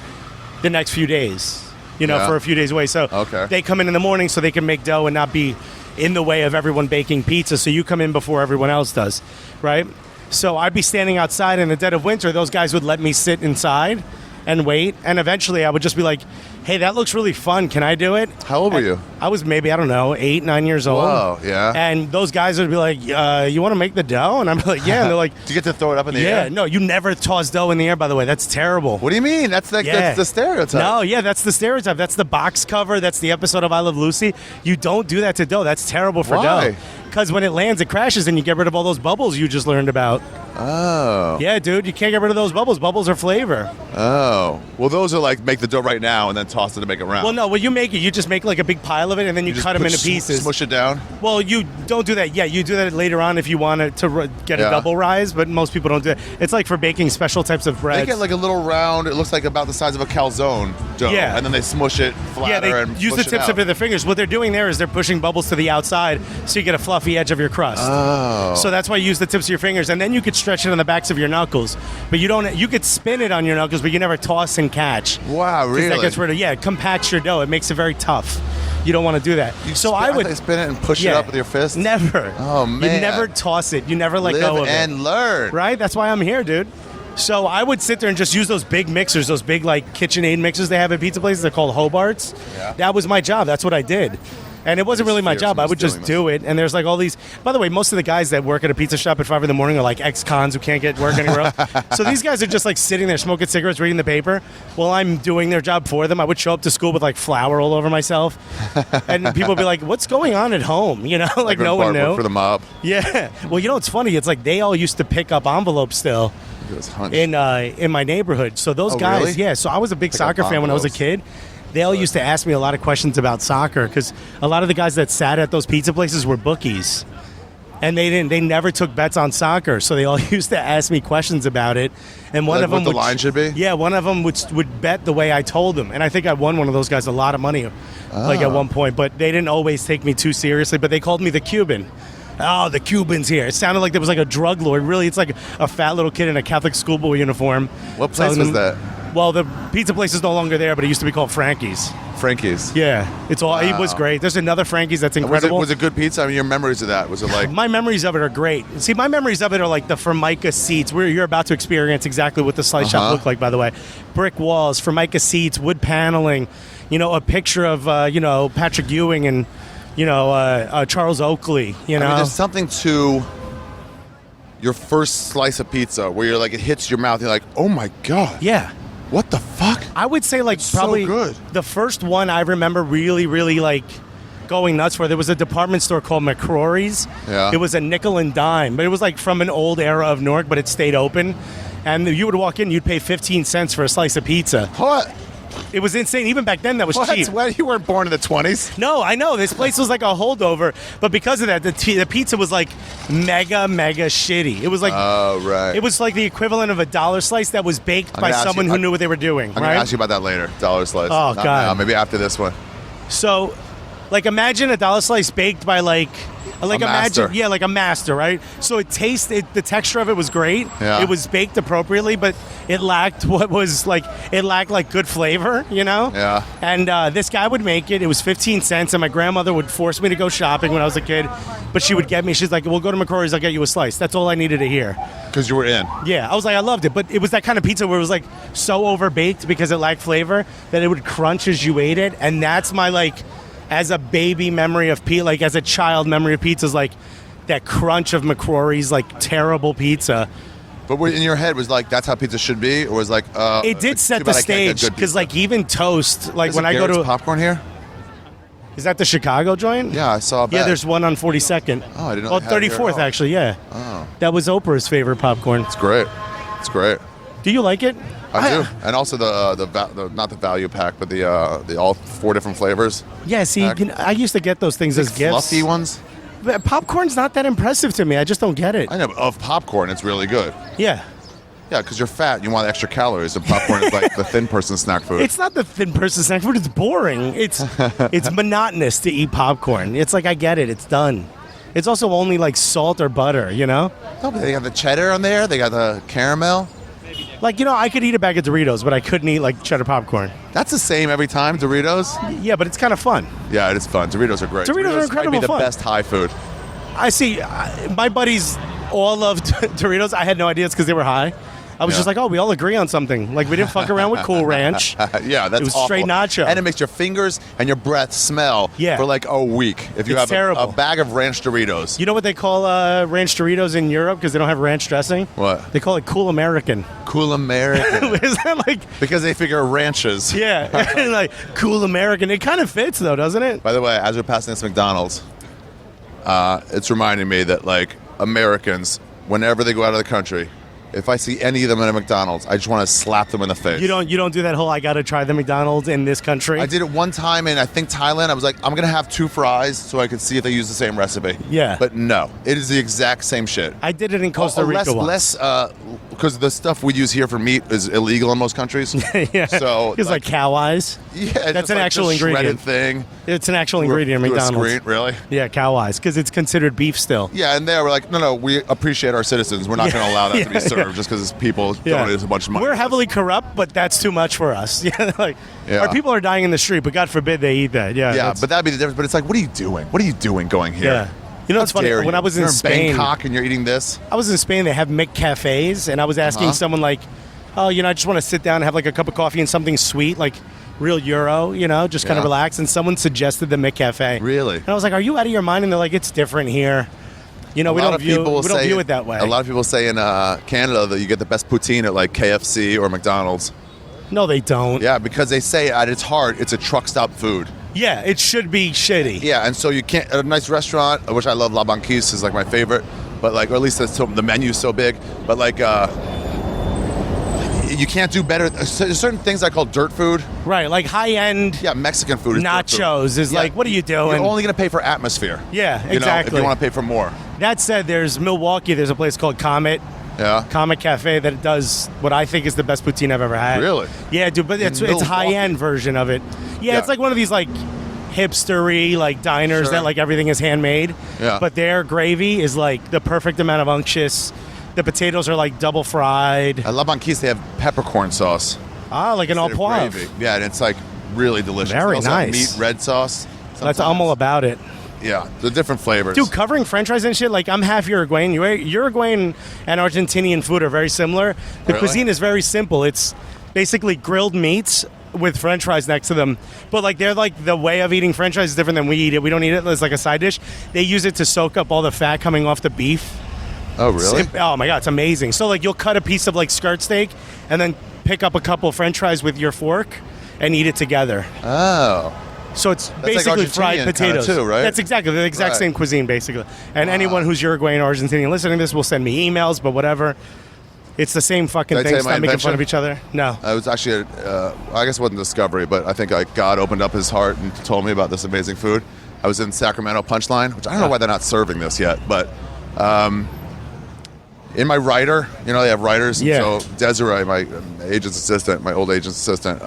S6: the next few days,
S2: Yeah.
S6: for a few days away. So
S2: Okay.
S6: they come in the morning so they can make dough and not be in the way of everyone baking pizza. So you come in before everyone else does, right? So I'd be standing outside in the dead of winter. Those guys would let me sit inside and wait. And eventually I would just be like, hey, that looks really fun. Can I do it?
S2: How old were you?
S6: I was maybe, 8, 9 years old.
S2: Whoa, yeah.
S6: And those guys would be like, you want to make the dough? And I'm like, yeah. And they're like,
S2: Do you get to throw it up in the
S6: yeah.
S2: air?
S6: No, you never toss dough in the air, by the way. That's terrible.
S2: What do you mean? That's like
S6: Yeah.
S2: that's the stereotype.
S6: No, yeah, that's the stereotype. That's the box cover. That's the episode of I Love Lucy. You don't do that to dough. That's terrible for
S2: Why?
S6: dough. Because when it lands, it crashes, and you get rid of all those bubbles you just learned about.
S2: Oh.
S6: Yeah, dude, you can't get rid of those bubbles. Bubbles are flavor.
S2: Oh. Well, those are like make the dough right now and then toss it to make it round.
S6: Well, no, when you make it, you just make like a big pile of it, and then you
S2: just
S6: cut them
S2: put-
S6: into pieces.
S2: Smush it down.
S6: Well, you don't do that yet. You do that later on if you want it to get
S2: Yeah.
S6: a double rise, but most people don't do it. It's like for baking special types of bread.
S2: They get like a little round. It looks like about the size of a calzone dough.
S6: Yeah.
S2: And then they smush it flatter
S6: Yeah, they
S2: and
S6: use the
S2: push it
S6: tips
S2: out.
S6: of their fingers. What they're doing there is they're pushing bubbles to the outside so you get a fluffy edge of your crust.
S2: Oh.
S6: So that's why you use the tips of your fingers, and then you could stretch it on the backs of your knuckles. But you don't. You could spin it on your knuckles, but you never toss and catch.
S2: Wow,
S6: 'Cause
S2: really?
S6: That gets rid of. Yeah, it compacts your dough. It makes it very tough. You don't want to do that. So I would
S2: spin it and push it up with your fist.
S6: Never.
S2: Oh, man.
S6: You never toss it. You never let
S2: Live
S6: go of
S2: and
S6: it.
S2: learn.
S6: Right? That's why I'm here, dude. So I would sit there and just use those big mixers, those big like KitchenAid mixers they have at pizza places. They're called Hobarts.
S2: Yeah.
S6: That was my job. That's what I did. And it wasn't really my
S2: Fierce
S6: job. I
S2: when
S6: would
S2: he's
S6: just
S2: doing
S6: do it. And there's like all these. By the way, most of the guys that work at a pizza shop at 5 in the morning are like ex-cons who can't get work anywhere else. So these guys are just like sitting there smoking cigarettes, reading the paper, while I'm doing their job for them. I would show up to school with like flour all over myself, and people would be like, "What's going on at home?" You know, like no one knew.
S2: For the mob.
S6: Yeah. Well, you know what's funny? It's like they all used to pick up envelopes still in my neighborhood. So those guys,
S2: really?
S6: yeah. So I was a big
S2: Pick up
S6: soccer fan when I was a
S2: envelopes.
S6: kid. They all used to ask me a lot of questions about soccer because a lot of the guys that sat at those pizza places were bookies, and they never took bets on soccer. So they all used to ask me questions about it. And one
S2: Like
S6: of them
S2: what the line should be?
S6: Yeah, one of them would bet the way I told them, and I think I won one of those guys a lot of money, like at one point. But they didn't always take me too seriously. But they called me the Cuban. Oh, the Cuban's here. It sounded like there was like a drug lord. Really, it's like a fat little kid in a Catholic schoolboy uniform.
S2: What place was that?
S6: Well, the pizza place is no longer there, but it used to be called Frankie's.
S2: Frankie's.
S6: Yeah, it was great. There's another Frankie's that's incredible.
S2: Was it good pizza? I mean, your memories of that, was it like...
S6: My memories of it are great. See, my memories of it are like the Formica seats. You're about to experience exactly what the slice shop looked like, by the way. Brick walls, Formica seats, wood paneling, a picture of, Patrick Ewing and, Charles Oakley,
S2: I mean, there's something to your first slice of pizza where you're like, it hits your mouth, you're like, oh my God.
S6: Yeah.
S2: What the fuck?
S6: I would say like
S2: so
S6: probably
S2: good.
S6: The first one I remember really, really like going nuts for. There was a department store called McCrory's.
S2: Yeah.
S6: It was a nickel and dime, but it was like from an old era of Newark, but it stayed open. And you would walk in, you'd pay 15 cents for a slice of pizza.
S2: What?
S6: It was insane. Even back then, that was cheap.
S2: What? You weren't born in the 20s?
S6: No, I know. This place was like a holdover. But because of that, the pizza was like mega shitty. It was like...
S2: Oh, right.
S6: It was like the equivalent of a dollar slice that was baked by someone who knew what they were doing,
S2: I'm
S6: right?
S2: going to ask you about that later. Dollar slice.
S6: Oh,
S2: Not
S6: God.
S2: now, maybe after this one.
S6: So, like, imagine a dollar slice baked by like
S2: master.
S6: like a master, right? So the texture of it was great.
S2: Yeah.
S6: It was baked appropriately, but it lacked good flavor,
S2: Yeah.
S6: And this guy would make it. It was 15 cents, and my grandmother would force me to go shopping when I was a kid, but she would get me. She's like, "We'll go to McCrory's. I'll get you a slice." That's all I needed to hear.
S2: Because you were in.
S6: Yeah, I was like, I loved it, but it was that kind of pizza where it was like so overbaked because it lacked flavor that it would crunch as you ate it, and that's my as a baby memory of pizza, like as a child memory of pizza is like that crunch of McCrory's terrible pizza.
S2: But in your head was like, that's how pizza should be? Or was like,
S6: it did set the stage because even toast, when I go to
S2: popcorn here?
S6: Is that the Chicago joint?
S2: Yeah, I saw a bag.
S6: Yeah, there's one on 42nd.
S2: Oh, I didn't know.
S6: Oh,
S2: they had it here at
S6: 34th
S2: all.
S6: actually, yeah.
S2: Oh.
S6: That was Oprah's favorite popcorn.
S2: It's great. It's great.
S6: Do you like it?
S2: I do. And also the not the value pack, but the all 4 different flavors.
S6: Yeah, see, I used to get those things as gifts.
S2: Fluffy ones.
S6: But popcorn's not that impressive to me. I just don't get it.
S2: I know, but of popcorn, it's really good.
S6: Yeah.
S2: Yeah, because you're fat and you want extra calories, and popcorn is like the thin person's snack food.
S6: It's not the thin person's snack food. It's boring. It's monotonous to eat popcorn. It's like, I get it. It's done. It's also only like salt or butter,
S2: No, but they got the cheddar on there. They got the caramel.
S6: I could eat a bag of Doritos, but I couldn't eat cheddar popcorn.
S2: That's the same every time, Doritos.
S6: Yeah, but it's kind of fun.
S2: Yeah, it is fun. Doritos are great.
S6: Doritos are incredible
S2: might be the
S6: fun.
S2: best high food.
S6: I see. My buddies all loved Doritos. I had no idea it's because they were high. I was just like, oh, we all agree on something. We didn't fuck around with Cool Ranch.
S2: Yeah, that's
S6: It was
S2: awful.
S6: straight nacho.
S2: And it makes your fingers and your breath smell for a week. If you
S6: It's
S2: have
S6: terrible.
S2: a bag of ranch Doritos.
S6: You know what they call ranch Doritos in Europe because they don't have ranch dressing?
S2: What?
S6: They call it Cool American.
S2: Cool American.
S6: Is that
S2: because they figure ranches.
S6: Yeah, Cool American. It kind of fits though, doesn't it?
S2: By the way, as we're passing this McDonald's, it's reminding me that Americans, whenever they go out of the country, if I see any of them at a McDonald's, I just want to slap them in the face.
S6: You don't do that whole I gotta try the McDonald's in this country.
S2: I did it one time in I think Thailand. I was like, I'm gonna have 2 fries so I could see if they use the same recipe.
S6: Yeah.
S2: But no, it is the exact same shit.
S6: I did it in Costa Rica once.
S2: Less because the stuff we use here for meat is illegal in most countries.
S6: Yeah.
S2: So
S6: it's like cow eyes.
S2: Yeah,
S6: That's an actual ingredient.
S2: Thing.
S6: It's an actual ingredient in
S2: Through a
S6: McDonald's.
S2: screen, really?
S6: Yeah, cow eyes because it's considered beef still.
S2: Yeah, and they were like, no, we appreciate our citizens. We're not going to allow that to be served just because people donate us a bunch of money.
S6: We're heavily corrupt, but that's too much for us.
S2: Yeah,
S6: our people are dying in the street, but God forbid they eat that. Yeah,
S2: but that'd be the difference. But it's like, what are you doing? What are you doing going here?
S6: Yeah. It's funny. When I was in
S2: You're
S6: Spain,
S2: Bangkok and you're eating this.
S6: I was in Spain. They have McCafes, and I was asking someone oh, I just want to sit down and have a cup of coffee and something sweet. real Euro, you know, just kind of
S2: Yeah.
S6: relax. And someone suggested the McCafe.
S2: Really?
S6: And I was like, are you out of your mind? And they're like, it's different here. You know, we don't view it that way.
S2: A lot of people say in Canada that you get the best poutine at like KFC or McDonald's.
S6: No, they don't.
S2: Yeah, because they say at its heart, it's a truck stop food.
S6: Yeah, it should be shitty.
S2: Yeah, and so you can't, at a nice restaurant, which I love, La Banquise is like my favorite, but like, or at least the menu's so big, but like, you can't do better. There's certain things I call dirt food.
S6: Right, like high-end
S2: Yeah, Mexican food is dirt food.
S6: nachos is
S2: Yeah.
S6: like, what are you doing?
S2: You're only going to pay for atmosphere.
S6: Yeah,
S2: You know, if
S6: exactly.
S2: you want to pay for more.
S6: That said, there's Milwaukee, there's a place called Comet
S2: Yeah.
S6: Cafe that does what I think is the best poutine I've ever had.
S2: Really?
S6: Yeah, dude, but it's
S2: Milwaukee.
S6: high-end version of it. Yeah,
S2: Yeah.
S6: it's like one of these like hipstery like diners
S2: Sure.
S6: that like everything is handmade.
S2: Yeah.
S6: But their gravy is like the perfect amount of unctuous. The potatoes are like double fried.
S2: At La Banquise, they have peppercorn sauce.
S6: Like an au
S2: instead of
S6: poivre.
S2: gravy. Yeah, and it's like really delicious.
S6: Very
S2: They also have
S6: nice.
S2: meat, red sauce.
S6: That's
S2: sometimes.
S6: all about it.
S2: Yeah, the different flavors.
S6: Dude, covering French fries and shit, like I'm half Uruguayan. Uruguayan and Argentinian food are very similar. The
S2: Really?
S6: cuisine is very simple. It's basically grilled meats with French fries next to them. But like they're like the way of eating French fries is different than we eat it. We don't eat it as like a side dish. They use it to soak up all the fat coming off the beef.
S2: Oh, really?
S6: Oh my god, it's amazing. So like you'll cut a piece of like skirt steak and then pick up a couple French fries with your fork and eat it together.
S2: Oh.
S6: So it's
S2: like
S6: basically fried
S2: Argentinian kinda
S6: potatoes
S2: too, right?
S6: That's exactly the exact
S2: Right.
S6: same cuisine, basically. And anyone who's Uruguayan or Argentinian listening to this will send me emails, but whatever. It's the same fucking
S2: Did I
S6: thing.
S2: tell you
S6: Stop
S2: my
S6: making fun
S2: invention?
S6: of each other. No.
S2: I was actually, I guess it wasn't a discovery, but I think like God opened up his heart and told me about this amazing food. I was in Sacramento Punchline, which I don't know why they're not serving this yet, but in my writer, you know, they have writers. and
S6: Yeah.
S2: So Desiree, my agent's assistant, my old agent's assistant,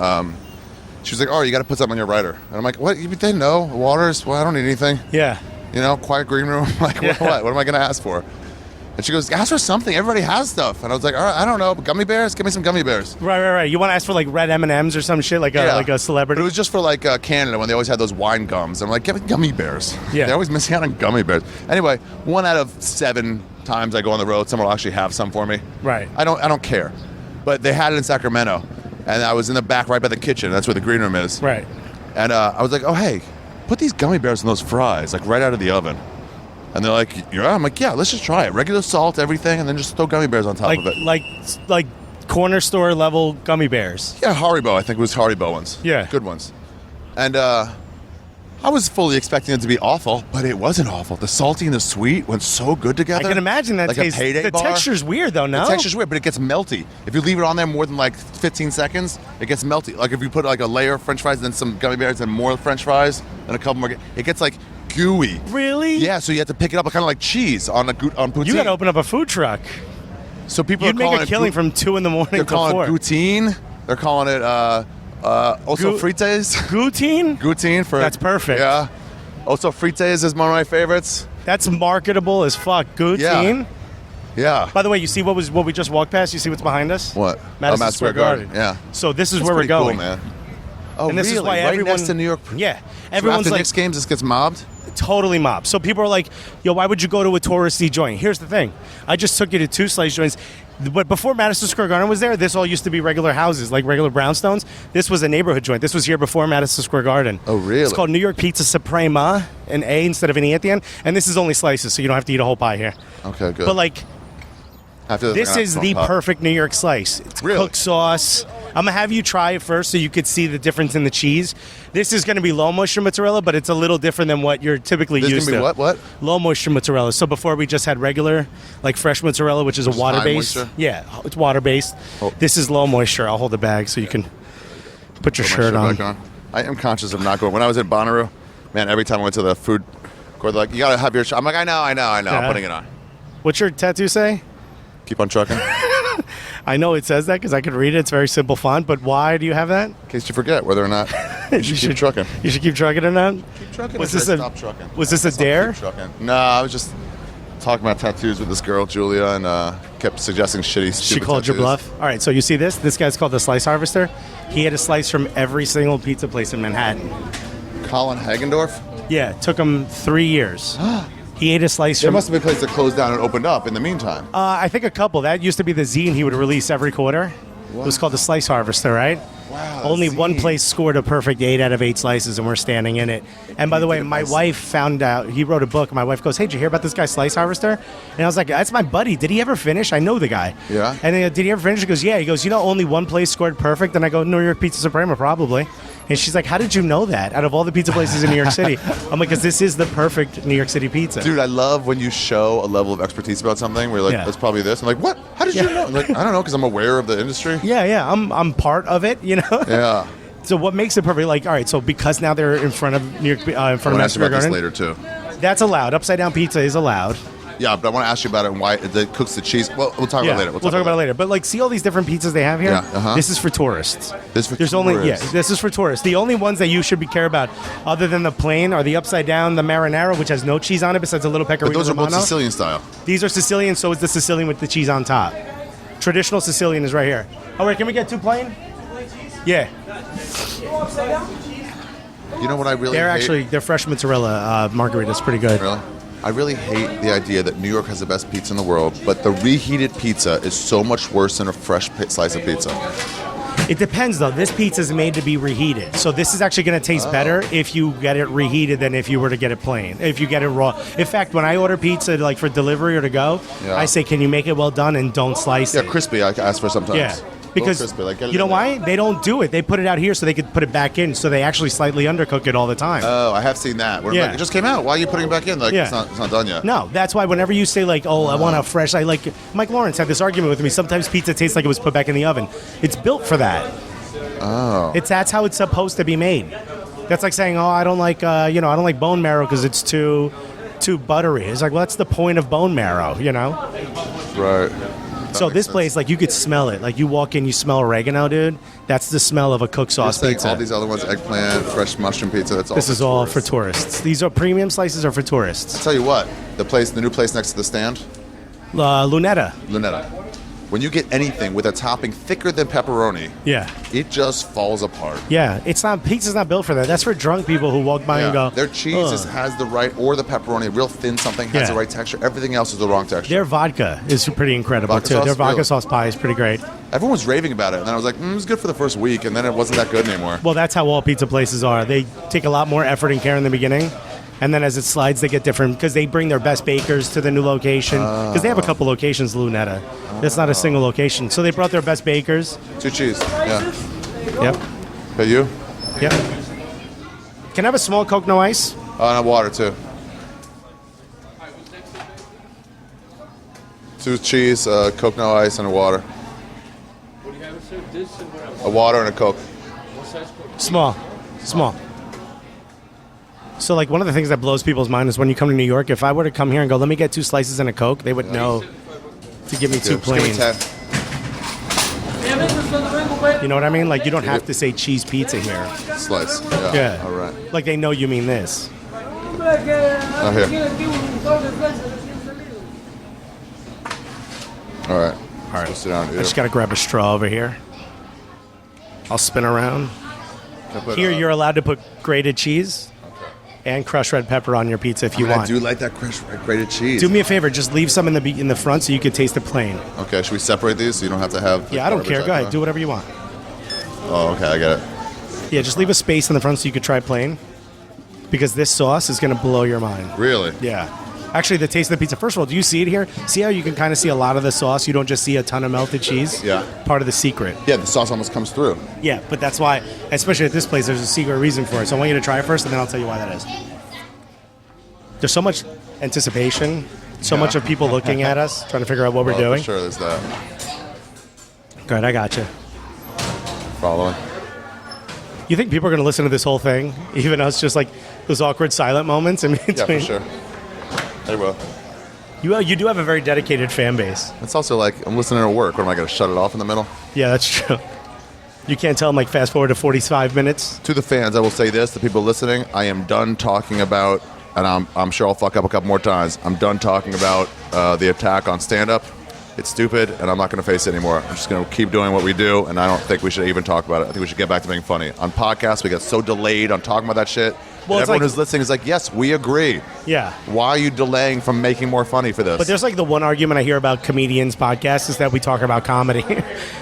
S2: she was like, oh, you got to put something on your writer. And I'm like, what? They know. Waters? Well, I don't need anything.
S6: Yeah.
S2: You know, quiet green room. Like,
S6: Yeah.
S2: what? What am I going to ask for? And she goes, ask for something. Everybody has stuff. And I was like, all right, I don't know. Gummy bears? Give me some gummy bears.
S6: Right. You want to ask for like red M&Ms or some shit, like a
S2: But
S6: celebrity?
S2: it was just for like Canada when they always had those wine gums. I'm like, give me gummy bears.
S6: Yeah.
S2: They're always missing out on gummy bears. Anyway, 1 out of 7 times I go on the road, someone will actually have some for me.
S6: Right.
S2: I don't care. But they had it in Sacramento. And I was in the back right by the kitchen. That's where the green room is.
S6: Right.
S2: And I was like, oh, hey, put these gummy bears in those fries, like right out of the oven. And they're like, yeah. I'm like, yeah, let's just try it. Regular salt, everything, and then just throw gummy bears on top of it.
S6: Like corner store level gummy bears.
S2: Yeah, Haribo. I think it was Haribo ones.
S6: Yeah.
S2: Good ones. And I was fully expecting it to be awful, but it wasn't awful. The salty and the sweet went so good together.
S6: I can imagine that
S2: like
S6: taste.
S2: A payday
S6: The
S2: bar.
S6: texture's weird though, no?
S2: The texture's weird, but it gets melty. If you leave it on there more than like 15 seconds, it gets melty. Like if you put like a layer of French fries, then some gummy bears, and more French fries, and a couple more, it gets like gooey.
S6: Really?
S2: Yeah, so you have to pick it up kind of like cheese on poutine.
S6: You got to open up a food truck.
S2: So people
S6: You'd
S2: are
S6: make
S2: calling
S6: a killing from 2 in the morning
S2: They're
S6: to
S2: calling
S6: 4.
S2: it poutine. They're calling it oso frites.
S6: Poutine?
S2: Poutine for
S6: That's perfect.
S2: Yeah. Oso frites is one of my favorites.
S6: That's marketable as fuck. Poutine?
S2: Yeah.
S6: By the way, you see what we just walked past? You see what's behind us?
S2: What?
S6: Madison Square Garden.
S2: Yeah.
S6: So this is
S2: That's
S6: where we're
S2: pretty cool,
S6: going.
S2: man. Oh,
S6: And this
S2: really?
S6: is why
S2: right
S6: everyone
S2: next to New York.
S6: Yeah.
S2: So
S6: Everyone's
S2: after
S6: like
S2: Knicks games, this gets mobbed.
S6: totally mob. So people are like, yo, why would you go to a touristy joint? Here's the thing. I just took you to 2 slice joints. But before Madison Square Garden was there, this all used to be regular houses, like regular brownstones. This was a neighborhood joint. This was here before Madison Square Garden.
S2: Oh, really?
S6: It's called New York Pizza Suprema, an A instead of an E at the end. And this is only slices, so you don't have to eat a whole pie here.
S2: Okay, good.
S6: But like,
S2: After
S6: this is the perfect New York slice. It's
S2: Really?
S6: cooked sauce. I'm going to have you try it first so you could see the difference in the cheese. This is going to be low moisture mozzarella, but it's a little different than what you're typically
S2: This
S6: used
S2: is
S6: to.
S2: gonna be what?
S6: Low moisture mozzarella. So before we just had regular, like fresh mozzarella, which is a
S2: Just
S6: water
S2: high
S6: based.
S2: moisture?
S6: Yeah, it's water based.
S2: Oh.
S6: This is low moisture. I'll hold the bag so you can put your
S2: Put my
S6: shirt on.
S2: back I am conscious of not going. When I was in Bonnaroo, man, every time I went to the food court, they're like, you gotta have your. I'm like, I know. I'm
S6: Yeah.
S2: putting it on.
S6: What's your tattoo say?
S2: Keep on trucking.
S6: I know it says that because I could read it. It's very simple font. But why do you have that?
S2: In case you forget whether or not you should keep trucking.
S6: You should keep trucking or not.
S2: Keep trucking.
S6: Was
S2: or
S6: this
S2: should I
S6: a-
S2: stop trucking?
S6: was this a
S2: I guess I'll
S6: dare?
S2: keep trucking. No, I was just talking about tattoos with this girl, Julia, and kept suggesting shitty.
S6: She
S2: stupid
S6: called your
S2: tattoos.
S6: bluff. All right, so you see this? This guy's called the Slice Harvester. He had a slice from every single pizza place in Manhattan.
S2: Colin Hagendorf.
S6: Yeah, it took him 3 years. He ate a slice
S2: There
S6: from,
S2: must have been a place that closed down and opened up in the meantime.
S6: I think a couple. That used to be the zine he would release every quarter. It was called the Slice Harvester, right?
S2: Wow,
S6: Only one
S2: zine.
S6: place scored a perfect 8 out of 8 slices, and we're standing in it. And by the way, my wife found out, he wrote a book. My wife goes, hey, did you hear about this guy, Slice Harvester? And I was like, that's my buddy. Did he ever finish? I know the guy.
S2: Yeah.
S6: And then, did he ever finish? He goes, yeah. He goes, only one place scored perfect? And I go, New York Pizza Suprema, probably. And she's like, how did you know that? Out of all the pizza places in New York City. I'm like, because this is the perfect New York City pizza.
S2: Dude, I love when you show a level of expertise about something where you're like,
S6: Yeah.
S2: that's probably this. I'm like, what? How did you know? I'm like, I don't know, because I'm aware of the industry.
S6: Yeah. I'm part of it,
S2: Yeah.
S6: So what makes it perfect? Like, all right, so because now they're in front of New York, in front
S2: I
S6: of
S2: want to ask you
S6: Madison
S2: about this
S6: Garden,
S2: later, too.
S6: that's allowed. Upside down pizza is allowed.
S2: Yeah, but I want to ask you about it and why it cooks the cheese. Well, we'll talk about it later.
S6: We'll talk about it later. But like, see all these different pizzas they have here?
S2: Yeah, uh-huh.
S6: This is for tourists.
S2: This for
S6: There's
S2: tourists.
S6: this is for tourists. The only ones that you should care about, other than the plain, are the upside down, the marinara, which has no cheese on it besides a little pecorino
S2: But those are both
S6: romano.
S2: Sicilian style.
S6: These are Sicilian, so is the Sicilian with the cheese on top. Traditional Sicilian is right here. Oh wait, can we get 2 plain? Yeah,
S2: You know what I really hate?
S6: they're fresh mozzarella margaritas, pretty good.
S2: Really? I really hate the idea that New York has the best pizza in the world, but the reheated pizza is so much worse than a fresh slice of pizza.
S6: It depends, though. This pizza is made to be reheated. So this is actually going to taste better if you get it reheated than if you were to get it plain, if you get it raw. In fact, when I order pizza like for delivery or to go,
S2: Yeah.
S6: I say, can you make it well done and don't slice
S2: Yeah,
S6: it?
S2: crispy, I ask for sometimes.
S6: Yeah.
S2: A
S6: Because
S2: little crispy, like, get it
S6: you know
S2: in there.
S6: why? They don't do it. They put it out here so they could put it back in, so they actually slightly undercook it all the time.
S2: Oh, I have seen that. Where I'm
S6: Yeah.
S2: like, it just came out. Why are you putting it back in? Like,
S6: Yeah.
S2: it's not done yet.
S6: No, that's why whenever you say like, oh, I want a fresh, I like, Mike Lawrence had this argument with me. Sometimes pizza tastes like it was put back in the oven. It's built for that.
S2: Oh.
S6: That's how it's supposed to be made. That's like saying, oh, I don't like, I don't like bone marrow because it's too buttery. It's like, well, that's the point of bone marrow,
S2: Right.
S6: So this place, like, you could smell it. Like, you walk in, you smell oregano, dude. That's the smell of a cooked
S2: You're
S6: sauce
S2: saying
S6: pizza.
S2: all these other ones, eggplant, fresh mushroom pizza, that's all
S6: This
S2: for
S6: is all
S2: tourists.
S6: for tourists. These are premium slices are for tourists.
S2: Tell you what, the new place next to the stand,
S6: Lunetta.
S2: Lunetta. When you get anything with a topping thicker than pepperoni,
S6: Yeah.
S2: it just falls apart.
S6: Yeah. Pizza's not built for that. That's for drunk people who walk by and go,
S2: Their cheese
S6: "Ugh."
S2: has the right, or the pepperoni, real thin something has
S6: Yeah.
S2: the right texture. Everything else is the wrong texture.
S6: Their vodka is pretty incredible,
S2: Vodka
S6: too.
S2: sauce?
S6: Their vodka
S2: Really?
S6: sauce pie is pretty great.
S2: Everyone was raving about it, and then I was like, it was good for the first week, and then it wasn't that good anymore.
S6: Well, that's how all pizza places are. They take a lot more effort and care in the beginning. And then as it slides, they get different because they bring their best bakers to the new location. Because they have a couple locations, Lunetta. It's not a single location. So they brought their best bakers.
S2: 2 cheese. Yeah.
S6: Yep.
S2: Hey, you?
S6: Yep. Can I have a small Coke, no ice?
S2: Oh, and water, too. 2 cheese, Coke, no ice, and a water. A water and a Coke.
S6: Small. So, like, one of the things that blows people's mind is when you come to New York, if I were to come here and go, let me get 2 slices and a Coke, they would know to give me 2
S2: Just give me
S6: plain.
S2: 10.
S6: You know what I mean? Like, you don't have to say cheese pizza here.
S2: Slice.
S6: Yeah.
S2: All right.
S6: Like, they know you mean this.
S2: Oh, here. All right.
S6: All right.
S2: Just sit down.
S6: I just got to grab a straw over here. I'll spin around. Here, you're allowed to put grated cheese and crushed red pepper on your pizza if you
S2: I
S6: want.
S2: do like that grated cheese.
S6: Do me a favor, just leave some in the front so you can taste it plain.
S2: Okay, should we separate these so you don't have to have... the
S6: Yeah, I don't
S2: garbage
S6: care. Go ahead,
S2: after?
S6: do whatever you want.
S2: Oh, okay, I get it.
S6: Yeah, just leave a space in the front so you could try plain. Because this sauce is going to blow your mind.
S2: Really?
S6: Yeah. Actually, the taste of the pizza. First of all, do you see it here? See how you can kind of see a lot of the sauce? You don't just see a ton of melted cheese?
S2: Yeah.
S6: Part of the secret.
S2: Yeah, the sauce almost comes through.
S6: Yeah, but that's why, especially at this place, there's a secret reason for it. So I want you to try it first, and then I'll tell you why that is. There's so much anticipation, so much of people looking at us, trying to figure out what we're doing.
S2: For sure, there's that.
S6: Good, I got you.
S2: Following.
S6: You think people are going to listen to this whole thing, even us, just like those awkward silent moments in between?
S2: Yeah, for sure. They will.
S6: You do have a very dedicated fan base.
S2: It's also like, I'm listening to work. What, am I going to shut it off in the middle?
S6: Yeah, that's true. You can't tell them, like, fast forward to 45 minutes.
S2: To the fans, I will say this, the people listening, I am done talking about, and I'm sure I'll fuck up a couple more times, I'm done talking about the attack on stand-up. It's stupid, and I'm not going to face it anymore. I'm just going to keep doing what we do, and I don't think we should even talk about it. I think we should get back to being funny. On podcasts, we get so delayed on talking about that shit.
S6: Well,
S2: And
S6: it's
S2: everyone
S6: like-
S2: who's listening is like, yes, we agree.
S6: Yeah.
S2: Why are you delaying from making more funny for this?
S6: But there's like the one argument I hear about comedians' podcasts is that we talk about comedy.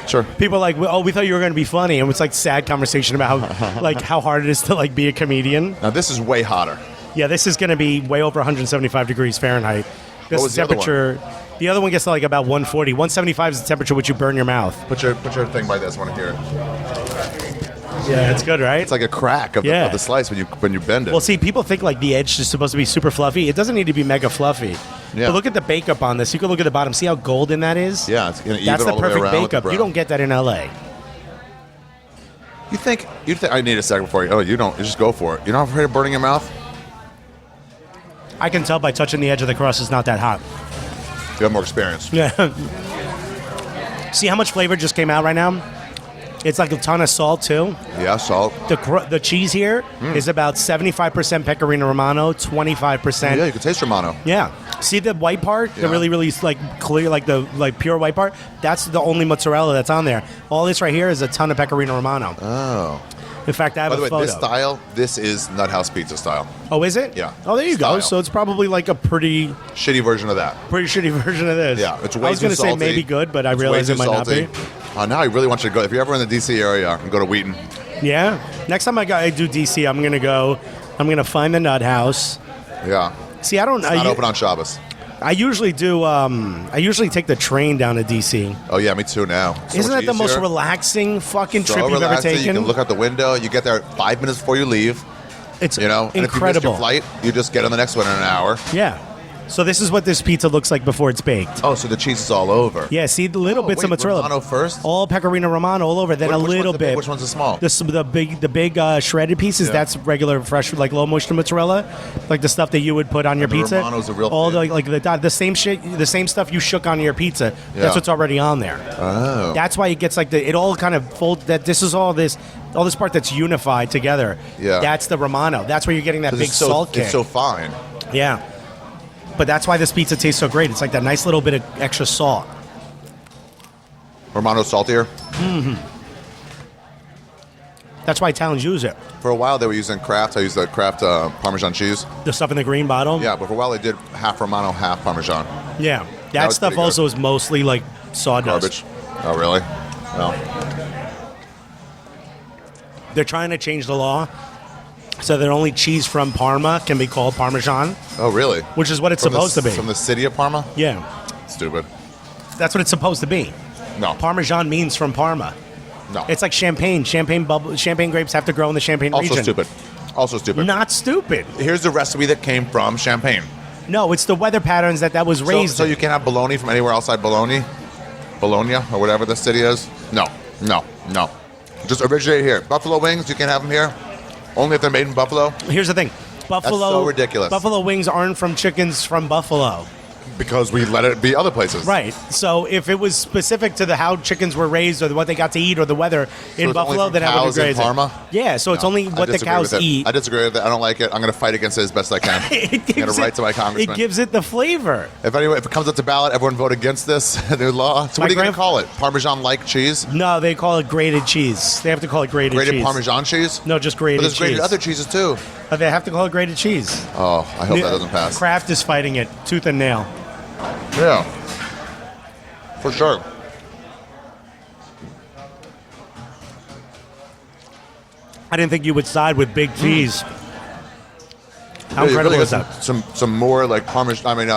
S2: Sure.
S6: People are like, oh, we thought you were going to be funny, and it's like sad conversation about how, like how hard it is to like be a comedian.
S2: Now this is way hotter.
S6: Yeah, this is going to be way over 175 degrees Fahrenheit. This
S2: What was the other one?
S6: temperature. The other one gets to like about 140. 175 is the temperature which you burn your mouth.
S2: Put your thing by this. I want to hear it.
S6: Yeah, it's good, right?
S2: It's like a crack of,
S6: Yeah.
S2: of the slice when you bend it.
S6: Well, see, people think like the edge is supposed to be super fluffy. It doesn't need to be mega fluffy.
S2: Yeah.
S6: But look at the bake up on this. You can look at the bottom. See how golden that is?
S2: Yeah, it's gonna
S6: That's
S2: even
S6: the
S2: all the way
S6: perfect
S2: around with
S6: bake
S2: the
S6: up. You
S2: brown.
S6: don't get that in LA.
S2: You think I need a second before you? Oh, you don't. You just go for it. You're not afraid of burning your mouth.
S6: I can tell by touching the edge of the crust it's not that hot.
S2: You have more experience.
S6: Yeah. See how much flavor just came out right now? It's like a ton of salt too.
S2: Yeah, salt.
S6: The cheese here is about 75% pecorino romano, 25%.
S2: Yeah, you can taste Romano.
S6: Yeah. See the white part? The
S2: Yeah.
S6: really, really like clear, like the like pure white part? That's the only mozzarella that's on there. All this right here is a ton of pecorino romano.
S2: Oh.
S6: In fact, I have
S2: By the
S6: a
S2: way,
S6: photo.
S2: this style, this is Nut House Pizza style.
S6: Oh, is it?
S2: Yeah.
S6: Oh, there you
S2: Style.
S6: go. So it's probably like a pretty
S2: Shitty version of that.
S6: shitty version of this.
S2: Yeah, it's way
S6: I was
S2: too
S6: going to say
S2: salty.
S6: maybe good, but I
S2: It's way
S6: realize
S2: too
S6: it might
S2: salty.
S6: not be.
S2: Now I really want you to go. If you're ever in the DC area, and go to Wheaton.
S6: Yeah. Next time I do DC, I'm gonna find the Nut House.
S2: Yeah.
S6: See, I don't.
S2: It's not open on Shabbos.
S6: I usually do. I usually take the train down to DC.
S2: Oh yeah, me too now. So
S6: Isn't
S2: much
S6: that the most
S2: easier.
S6: relaxing fucking
S2: So
S6: trip you've ever
S2: relaxing.
S6: taken?
S2: You can look out the window. You get there 5 minutes before you leave.
S6: It's
S2: You know, and if you missed
S6: incredible.
S2: your flight, you just get on the next one in an hour.
S6: Yeah. So this is what this pizza looks like before it's baked.
S2: Oh, so the cheese is all over.
S6: Yeah, see the little bits of
S2: wait,
S6: mozzarella.
S2: Romano first?
S6: All pecorino romano all over. Then
S2: Which
S6: a
S2: one's
S6: little
S2: the big-
S6: bit.
S2: which one's the small?
S6: The big shredded pieces.
S2: Yeah.
S6: That's regular fresh, like low moisture mozzarella, like the stuff that you would put on your
S2: the
S6: pizza.
S2: Romano's a real
S6: all
S2: thing.
S6: the same shit, the same stuff you shook on your pizza.
S2: Yeah.
S6: That's what's already on there.
S2: Oh.
S6: That's why it gets like it all kind of fold. That this is all this part that's unified together.
S2: Yeah.
S6: That's the Romano. That's where you're getting that
S2: 'Cause
S6: big
S2: it's so,
S6: salt kick.
S2: It's so fine.
S6: Yeah. But that's why this pizza tastes so great. It's like that nice little bit of extra salt.
S2: Romano's saltier.
S6: That's why Italians use it.
S2: For a while, they were using Kraft. I used the Kraft Parmesan cheese.
S6: The stuff in the green bottle.
S2: Yeah, but for a while, they did half Romano, half Parmesan.
S6: Yeah.
S2: That
S6: That
S2: was
S6: stuff
S2: pretty
S6: also
S2: good.
S6: is mostly like sawdust.
S2: Garbage. Oh, really? No.
S6: They're trying to change the law so that only cheese from Parma can be called Parmesan,
S2: Oh, really?
S6: which is what it's
S2: From
S6: supposed
S2: the,
S6: to be.
S2: From the city of Parma?
S6: Yeah.
S2: Stupid.
S6: That's what it's supposed to be.
S2: No.
S6: Parmesan means from Parma.
S2: No.
S6: It's like champagne. Champagne grapes have to grow in the Champagne
S2: also
S6: region.
S2: stupid. Also stupid.
S6: Not stupid.
S2: Here's the recipe that came from Champagne.
S6: No, it's the weather patterns that was raised
S2: So
S6: in.
S2: you can't have bologna from anywhere outside Bologna? Bologna, or whatever the city is? No. Just originate here. Buffalo wings, you can't have them here? Only if they're made in Buffalo?
S6: Here's the thing. Buffalo.
S2: so ridiculous.
S6: Buffalo wings aren't from chickens from Buffalo.
S2: Because we let it be other places.
S6: Right. So if it was specific to how chickens were raised or what they got to eat or the weather in
S2: it's only
S6: Buffalo,
S2: from
S6: then I would
S2: cows in
S6: agree.
S2: Parma?
S6: Yeah. So it's
S2: No,
S6: only
S2: I
S6: what the
S2: disagree
S6: cows
S2: with it.
S6: eat.
S2: I disagree with it. I don't like it. I'm going to fight against it as best I can.
S6: It
S2: I'm going
S6: gives
S2: to write
S6: it-
S2: to my congressman.
S6: It gives it the flavor.
S2: If it comes up to ballot, everyone vote against this new law. So
S6: My
S2: what are you going to
S6: grand-
S2: call it? Parmesan-like cheese?
S6: No, they call it grated cheese. They have to call it grated
S2: Grated
S6: cheese.
S2: Parmesan cheese?
S6: No, just
S2: But
S6: grated
S2: there's
S6: cheese.
S2: grated other cheeses too.
S6: They have to call it grated cheese.
S2: Oh, I hope that doesn't pass.
S6: Kraft is fighting it tooth and nail.
S2: Yeah. For sure.
S6: I didn't think you would side with big cheese. How
S2: Yeah, you
S6: incredible
S2: really
S6: is
S2: got
S6: that?
S2: some more like Parmesan,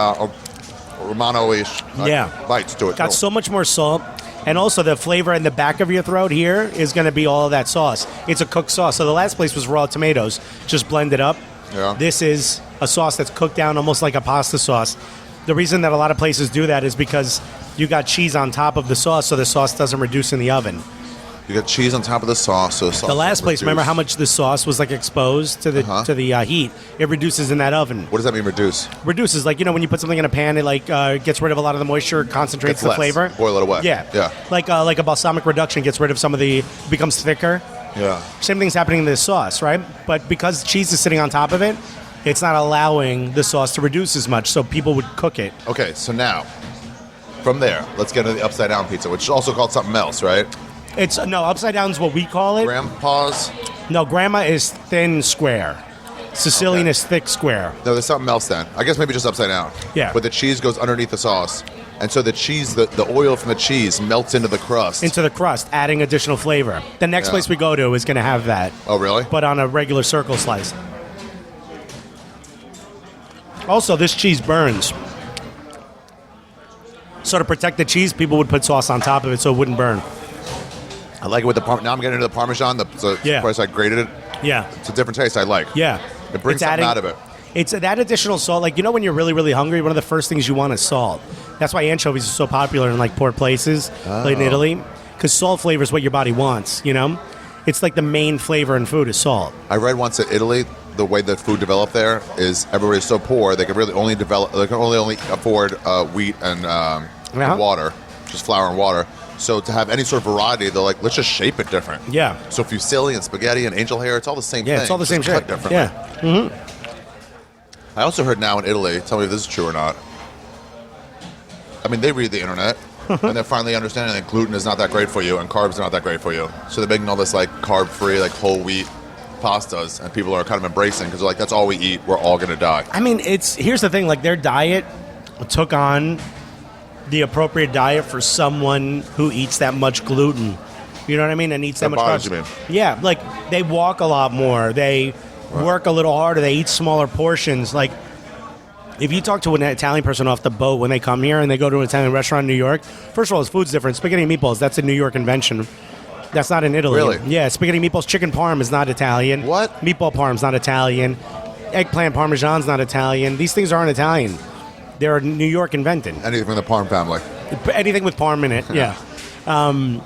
S2: Romano-ish
S6: Yeah.
S2: bites to it.
S6: Got so much more salt. And also the flavor in the back of your throat here is going to be all of that sauce. It's a cooked sauce. So the last place was raw tomatoes, just blended up.
S2: Yeah.
S6: This is a sauce that's cooked down almost like a pasta sauce. The reason that a lot of places do that is because you got cheese on top of the sauce, so the sauce doesn't reduce in the oven.
S2: You got cheese on top of the sauce. So the sauce
S6: The last
S2: doesn't
S6: place, remember
S2: reduce.
S6: how much the sauce was like exposed to the heat? It reduces in that oven.
S2: What does that mean, reduce?
S6: Reduces, like, when you put something in a pan, it like gets rid of a lot of the moisture, concentrates
S2: Gets
S6: the
S2: less.
S6: flavor.
S2: Boil it away.
S6: Yeah,
S2: Yeah.
S6: Like a balsamic reduction gets rid of some of the, becomes thicker.
S2: Yeah.
S6: Same thing's happening in this sauce, right? But because cheese is sitting on top of it, it's not allowing the sauce to reduce as much, so people would cook it.
S2: Okay, so now, from there, let's get to the upside down pizza, which is also called something else, right?
S6: It's no upside down is what we call it.
S2: Grandpa's.
S6: No, grandma is thin square. Sicilian
S2: Okay.
S6: is thick square.
S2: No, there's something else then. I guess maybe just upside down.
S6: Yeah.
S2: But the cheese goes underneath the sauce. And so the cheese, the oil from the cheese melts into the crust.
S6: Into the crust, adding additional flavor. The next
S2: Yeah.
S6: place we go to is going to have that,
S2: Oh, really?
S6: but on a regular circle slice. Also, this cheese burns. So to protect the cheese, people would put sauce on top of it so it wouldn't burn.
S2: I like it with the now I'm getting into the Parmesan. The
S6: Yeah.
S2: price I grated it.
S6: Yeah,
S2: It's a different taste I like.
S6: yeah.
S2: It brings
S6: It's
S2: something
S6: adding-
S2: out of it.
S6: It's that additional salt. Like, you know when you're really, really hungry, one of the first things you want is salt. That's why anchovies are so popular in, like, poor places, like in Italy. Because salt flavors what your body wants, you know? It's like the main flavor in food is salt.
S2: I read once that Italy, the way that food developed there is everybody's so poor they can really only develop. They can only afford wheat and water, just flour and water. So to have any sort of variety, they're like, let's just shape it different.
S6: Yeah.
S2: So fusilli and spaghetti and angel hair, it's all the same thing.
S6: Yeah, it's all the same
S2: just cut
S6: shit.
S2: differently.
S6: Yeah.
S2: I also heard now in Italy, tell me if this is true or not. I mean, they read the internet, and they're finally understanding that gluten is not that great for you, and carbs are not that great for you. So they're making all this, like, carb-free, like, whole wheat pastas, and people are kind of embracing, because they're like, that's all we eat, we're all going to die.
S6: I mean, here's the thing. Like, their diet took on the appropriate diet for someone who eats that much gluten. You know what I mean? And eats that
S2: Their
S6: much
S2: bodies,
S6: carbs.
S2: you mean?
S6: Yeah, like, they walk a lot more. They work a little harder. They eat smaller portions. Like, if you talk to an Italian person off the boat when they come here and they go to an Italian restaurant in New York, first of all, his food's different. Spaghetti and meatballs, that's a New York invention. That's not in Italy.
S2: Really?
S6: Yeah, spaghetti and meatballs. Chicken parm is not Italian.
S2: What?
S6: Meatball parm's not Italian. Eggplant parmesan's not Italian. These things aren't Italian. They're New York invented.
S2: Anything from the Parm family.
S6: Anything with parm in it, yeah.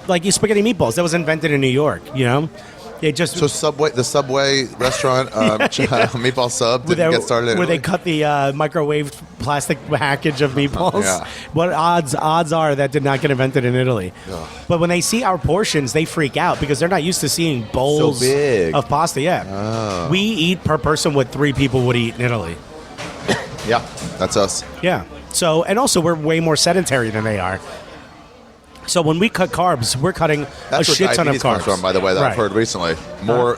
S6: Like spaghetti meatballs, that was invented in New York, you know? It just
S2: So the Subway restaurant, meatball sub, didn't get started in
S6: where they
S2: Italy?
S6: cut the microwaved plastic package of meatballs.
S2: Yeah.
S6: What odds are that did not get invented in Italy? But when they see our portions, they freak out because they're not used to seeing bowls
S2: So big.
S6: of pasta. Yeah, we eat per person what 3 people would eat in Italy.
S2: Yeah, that's us.
S6: Yeah. So, and also we're way more sedentary than they are. So when we cut carbs, we're cutting
S2: That's
S6: a
S2: where
S6: shit ton of
S2: diabetes
S6: carbs.
S2: comes from, by the way, that I've
S6: Right.
S2: heard recently.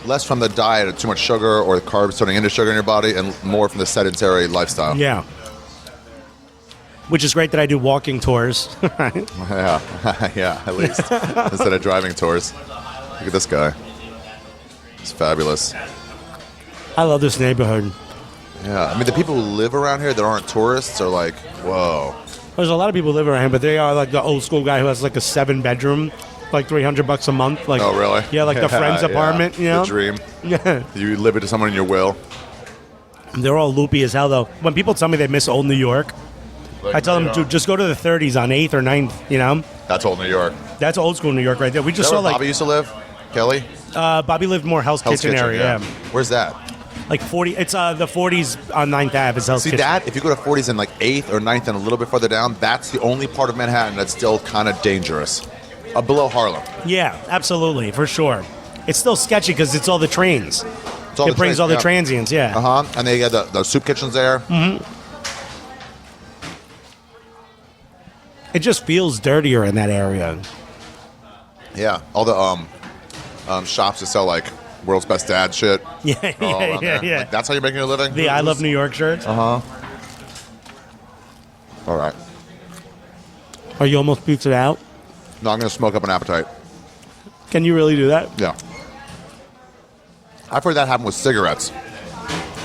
S2: Less from the diet of too much sugar or the carbs turning into sugar in your body, and more from the sedentary lifestyle.
S6: Yeah. Which is great that I do walking tours. Right?
S2: Yeah, yeah, at least. Instead of driving tours. Look at this guy. It's fabulous.
S6: I love this neighborhood.
S2: Yeah, I mean, the people who live around here that aren't tourists are like, whoa.
S6: There's a lot of people who live around here, but they are like the old school guy who has like a 7-bedroom, like $300 a month. Like,
S2: Oh, really?
S6: Yeah, like the friend's
S2: Yeah,
S6: apartment. You know,
S2: The dream.
S6: Yeah.
S2: You live it to someone in your will.
S6: They're all loopy as hell though. When people tell me they miss old New York, I tell them to just go to the 30s on 8th or 9th. You know,
S2: That's old New York.
S6: that's old school New York right there. We
S2: Is
S6: just
S2: that
S6: saw
S2: where
S6: like
S2: Bobby used to live? Kelly?
S6: Bobby lived more Hell's,
S2: Hell's
S6: Kitchen area. Yeah.
S2: Where's that?
S6: Like 40. It's the 40s on 9th Ave. Is Hell's
S2: See
S6: Kitchen.
S2: that? If you go to 40s and like 8th or 9th and a little bit further down, that's the only part of Manhattan that's still kind of dangerous. Below Harlem.
S6: Yeah, absolutely, for sure. It's still sketchy because it's all the trains.
S2: It's all
S6: It
S2: the
S6: brings
S2: trains,
S6: all the
S2: yeah.
S6: transients. Yeah.
S2: Uh-huh. And they got the soup kitchens there.
S6: It just feels dirtier in that area.
S2: Yeah. All the shops that sell like world's best dad shit.
S6: Yeah,
S2: all
S6: yeah,
S2: around
S6: yeah,
S2: there.
S6: yeah.
S2: Like, that's how you're making your living?
S6: The I Love New York shirts.
S2: All right.
S6: Are you almost pizzaed out?
S2: No, I'm going to smoke up an appetite.
S6: Can you really do that?
S2: Yeah. I've heard that happen with cigarettes.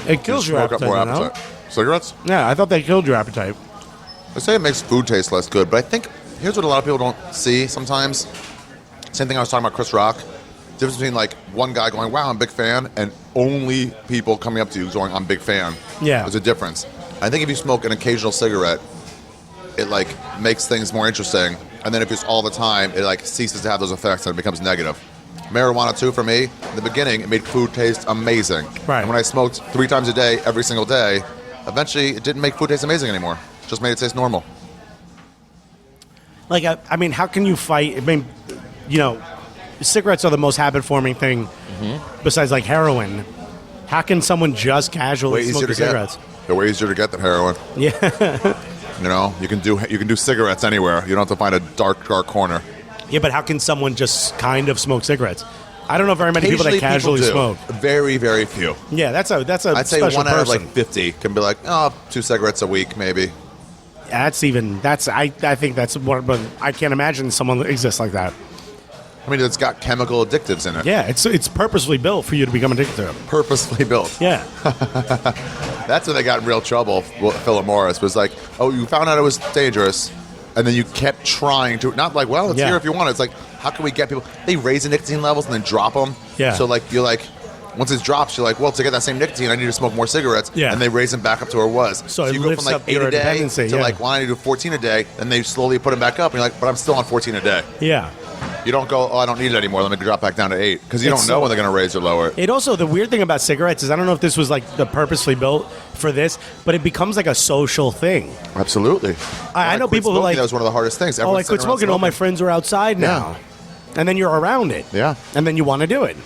S6: It kills your
S2: Smoke up
S6: appetite.
S2: more
S6: you know?
S2: appetite. Cigarettes?
S6: Yeah, I thought they killed your appetite.
S2: They say it makes food taste less good, but I think here's what a lot of people don't see sometimes. Same thing I was talking about Chris Rock. Difference between like one guy going, wow, I'm a big fan, and only people coming up to you going, I'm a big fan.
S6: Yeah.
S2: There's a difference. I think if you smoke an occasional cigarette, it like makes things more interesting. And then if it's all the time, it like ceases to have those effects and it becomes negative. Marijuana too, for me, in the beginning, it made food taste amazing.
S6: Right.
S2: And when I smoked 3 times a day, every single day, eventually it didn't make food taste amazing anymore. Just made it taste normal.
S6: Like, I mean, how can you fight? I mean, you know, cigarettes are the most habit-forming thing besides like heroin. How can someone just casually
S2: Way
S6: smoke
S2: easier to
S6: cigarettes?
S2: get. They're way easier to get than heroin.
S6: Yeah.
S2: You know, you can do cigarettes anywhere. You don't have to find a dark corner.
S6: Yeah, but how can someone just kind of smoke cigarettes? I don't know very many people that
S2: Occasionally
S6: casually
S2: do.
S6: smoke.
S2: Very, very few.
S6: Yeah, that's a
S2: I'd say
S6: special
S2: one out of
S6: person.
S2: like 50 can be like, oh, 2 cigarettes a week, maybe.
S6: I think that's one, but I can't imagine someone exists like that.
S2: I mean, it's got chemical addictives in it.
S6: Yeah, it's purposely built for you to become addicted to it.
S2: Purposely built.
S6: Yeah.
S2: That's when they got in real trouble. Philip Morris was like, oh, you found out it was dangerous, and then you kept trying to, not like, well, it's
S6: Yeah.
S2: here if you want it. It's like, how can we get people? They raise the nicotine levels and then drop them.
S6: Yeah.
S2: So, like, you're like, once it drops, you're like, well, to get that same nicotine, I need to smoke more cigarettes.
S6: Yeah.
S2: And they raise them back up to where it was.
S6: So it
S2: you go
S6: lifts
S2: from like
S6: up
S2: 8
S6: your
S2: a day
S6: dependency,
S2: to
S6: yeah.
S2: like, well, I need to do 14 a day. Then they slowly put them back up. And you're like, but I'm still on 14 a day.
S6: Yeah.
S2: You don't go, oh, I don't need it anymore. Let me drop back down to 8. Because you
S6: It's
S2: don't know
S6: so-
S2: when they're going to raise or lower it.
S6: It also, the weird thing about cigarettes is I don't know if this was like the purposely built for this, but it becomes like a social thing.
S2: Absolutely.
S6: I know
S2: quit
S6: people who
S2: smoking,
S6: like,
S2: that was one of the hardest things.
S6: oh, I
S2: Everyone's
S6: quit
S2: sitting around
S6: smoking. All my friends are outside now. And then you're around it.
S2: Yeah.
S6: And then you want to do it.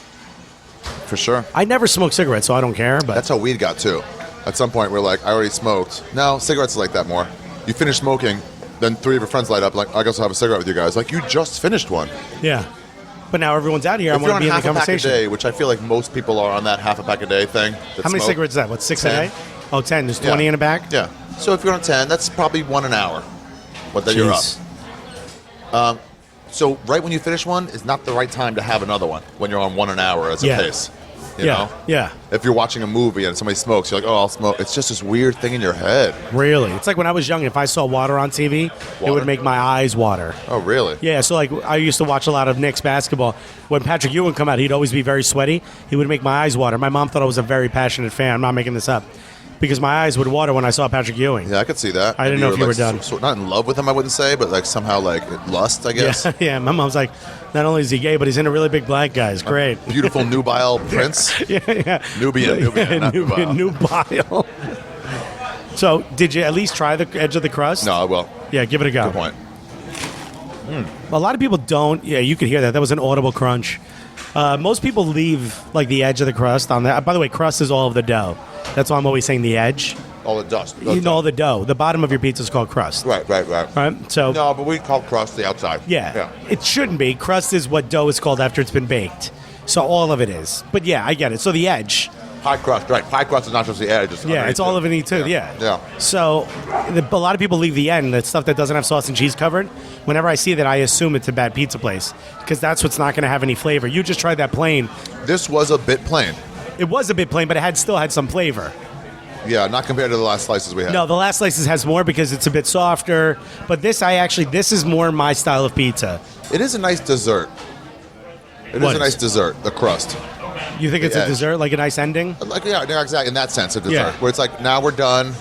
S2: For sure.
S6: I never smoked cigarettes, so I don't care. But
S2: That's how weed got too. At some point, we're like, I already smoked. No, cigarettes are like that more. You finish smoking, then 3 of your friends light up, like, I guess I'll have a cigarette with you guys. Like, you just finished one.
S6: yeah. But now everyone's out here. I
S2: If you're
S6: want to
S2: on
S6: be in the
S2: half a pack a
S6: conversation.
S2: day, which I feel like most people are on that half a pack a day thing.
S6: How many cigarettes is that? What, 6 a
S2: 10.
S6: day? Oh, 10. There's 20 in the back?
S2: Yeah. So if you're on 10, that's probably 1 an hour. But then you're up.
S6: Jeez.
S2: So right when you finish one is not the right time to have another one when you're on 1 an hour as a
S6: Yeah.
S2: pace. You
S6: Yeah.
S2: know?
S6: Yeah.
S2: If you're watching a movie and somebody smokes, you're like, oh, I'll smoke. It's just this weird thing in your head.
S6: Really? It's like when I was young, if I saw water on TV, it
S2: Water?
S6: would make my eyes water.
S2: Oh, really?
S6: Yeah, so like I used to watch a lot of Knicks basketball. When Patrick Ewing come out, he'd always be very sweaty. He would make my eyes water. My mom thought I was a very passionate fan. I'm not making this up. Because my eyes would water when I saw Patrick Ewing.
S2: Yeah, I could see that.
S6: I didn't know if you were
S2: like,
S6: done.
S2: Not in love with him, I wouldn't say, but like somehow like lust, I guess.
S6: Yeah, yeah. My mom's like, not only is he gay, but he's in a really big black guy. It's great.
S2: Beautiful nubile prince.
S6: Yeah, yeah.
S2: Nubian, not nubile.
S6: Nubile. So, did you at least try the edge of the crust?
S2: No, I will.
S6: Yeah, give it a go.
S2: Good point.
S6: A lot of people don't. Yeah, you could hear that. That was an audible crunch. Most people leave like the edge of the crust on that. By the way, crust is all of the dough. That's why I'm always saying the edge.
S2: All the dust.
S6: You know, all the dough. The bottom of your pizza is called crust.
S2: Right.
S6: Right? So,
S2: No, but we call crust the outside.
S6: yeah, it shouldn't be. Crust is what dough is called after it's been baked. So all of it is. But yeah, I get it. So the edge.
S2: Pie crust, right. Pie crust is not just the edge. It's
S6: Yeah,
S2: underneath
S6: it's all of it too. Yeah.
S2: Yeah.
S6: So a lot of people leave the end, the stuff that doesn't have sauce and cheese covered. Whenever I see that, I assume it's a bad pizza place because that's what's not going to have any flavor. You just tried that plain.
S2: This was a bit plain.
S6: It was a bit plain, but it still had some flavor.
S2: Yeah, not compared to the last slices we had.
S6: No, the last slices has more because it's a bit softer. But this is more my style of pizza.
S2: It is a nice dessert. It
S6: What
S2: is a nice
S6: is?
S2: dessert, the crust.
S6: You think it's a
S2: edge.
S6: dessert, like a nice ending?
S2: Like, yeah, exactly. In that sense, a dessert.
S6: Yeah.
S2: Where it's like, now we're done.